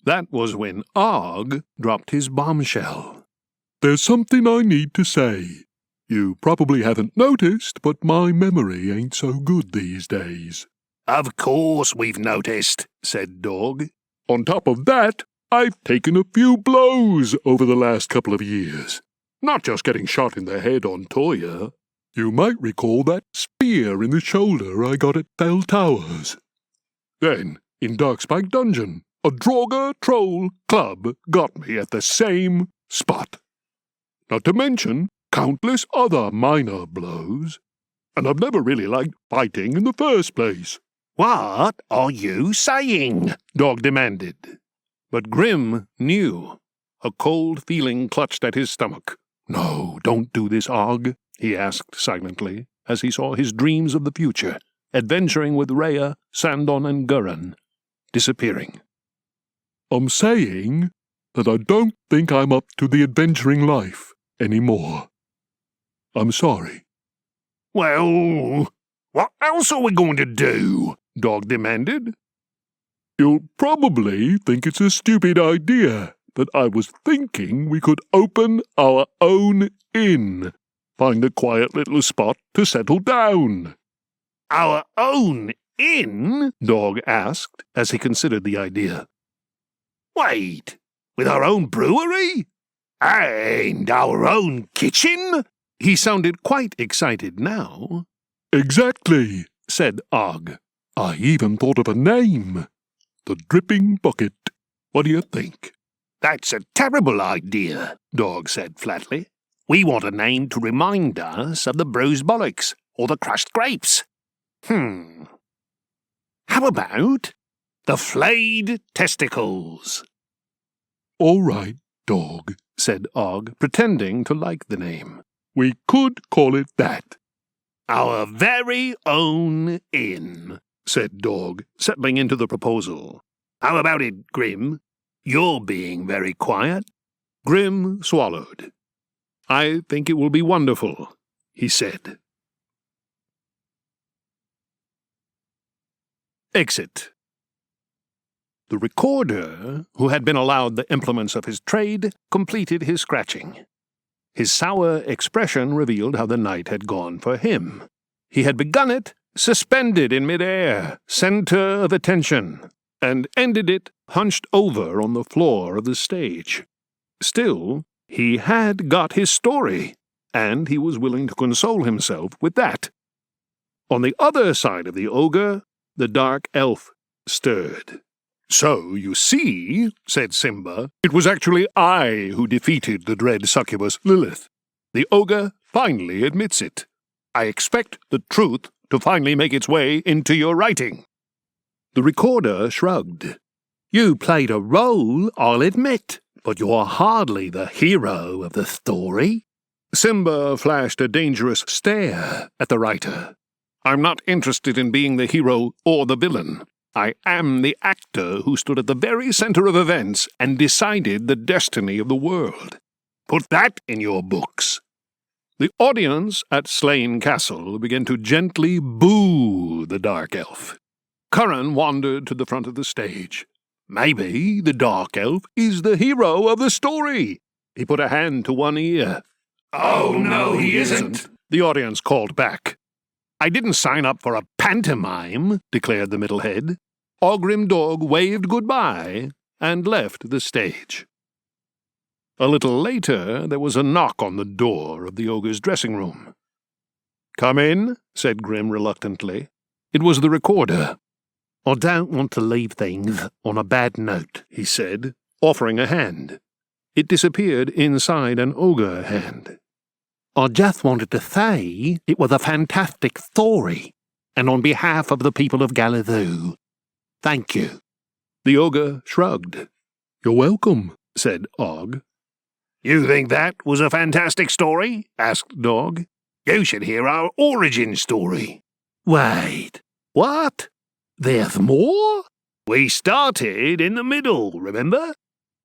That was when Og dropped his bombshell. "There's something I need to say. You probably haven't noticed, but my memory ain't so good these days." "Of course we've noticed," said Dog. "On top of that, I've taken a few blows over the last couple of years. Not just getting shot in the head on Toya. You might recall that spear in the shoulder I got at Fell Towers. Then, in Darkspike Dungeon, a Draugr Troll club got me at the same spot. Not to mention countless other minor blows. And I've never really liked fighting in the first place." "What are you saying?" Dog demanded. But Grim knew. A cold feeling clutched at his stomach. "No, don't do this, Og," he asked silently, as he saw his dreams of the future, adventuring with Rhea, Sandon, and Gurin, disappearing. "I'm saying that I don't think I'm up to the adventuring life anymore. I'm sorry." "Well, what else are we going to do?" Dog demanded. "You'll probably think it's a stupid idea, but I was thinking we could open our own inn. Find a quiet little spot to settle down." "Our own inn?" Dog asked, as he considered the idea. "Wait, with our own brewery? And our own kitchen?" He sounded quite excited now. "Exactly," said Og. "I even thought of a name. the dripping bucket. What do you think? That's a terrible idea, Dog said flatly. We want a name to remind us of the bruised bollocks or the crushed grapes. How about the flayed testicles? All right, Dog, said Og, pretending to like the name. We could call it that. Our very own inn, said Dog, settling into the proposal. How about it, Grim? You're being very quiet. Grim swallowed. I think it will be wonderful, he said. Exit. The recorder, who had been allowed the implements of his trade, completed his scratching. His sour expression revealed how the night had gone for him. He had begun it suspended in midair, center of attention, and ended it hunched over on the floor of the stage. Still, he had got his story, and he was willing to console himself with that. On the other side of the ogre, the dark elf stirred. "So, you see," said Simba, "it was actually I who defeated the dread succubus Lilith. The ogre finally admits it. I expect the truth to finally make its way into your writing." The recorder shrugged. "You played a role, I'll admit, but you're hardly the hero of the story." Simba flashed a dangerous stare at the writer. "I'm not interested in being the hero or the villain. I am the actor who stood at the very center of events and decided the destiny of the world. Put that in your books." The audience at Slain Castle began to gently boo the dark elf. Curran wandered to the front of the stage. "Maybe the dark elf is the hero of the story." He put a hand to one ear. "Oh, no, he isn't," the audience called back. "I didn't sign up for a pantomime," declared the middlehead. Ogrim Dog waved goodbye and left the stage. A little later, there was a knock on the door of the ogre's dressing room. "Come in," said Grim reluctantly. It was the recorder. "I don't want to leave things on a bad note," he said, offering a hand. It disappeared inside an ogre hand. "I just wanted to say it was a fantastic story, and on behalf of the people of Galazoo, thank you." The ogre shrugged. "You're welcome," said Og. "You think that was a fantastic story?" asked Dog. "You should hear our origin story." Wait, what? There's more? We started in the middle, remember?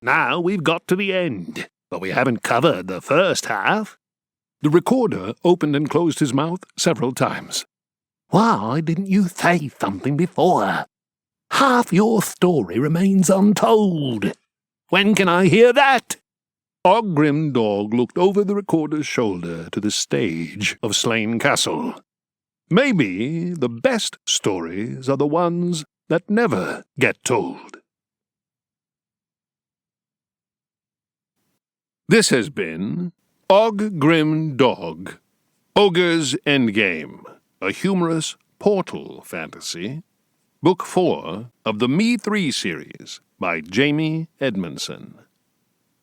Now we've got to the end, but we haven't covered the first half. The recorder opened and closed his mouth several times. Why didn't you say something before? Half your story remains untold. When can I hear that? Ogrim Dog looked over the recorder's shoulder to the stage of Slain Castle. Maybe the best stories are the ones that never get told. This has been Ogrim Dog, Ogre's Endgame, a humorous portal fantasy, Book 4 of the Me 3 series by Jamie Edmundson.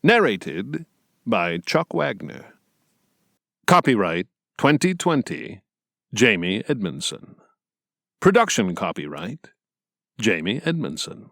Narrated by Chuck Wagner. Copyright 2020, Jamie Edmundson. Production copyright, Jamie Edmundson.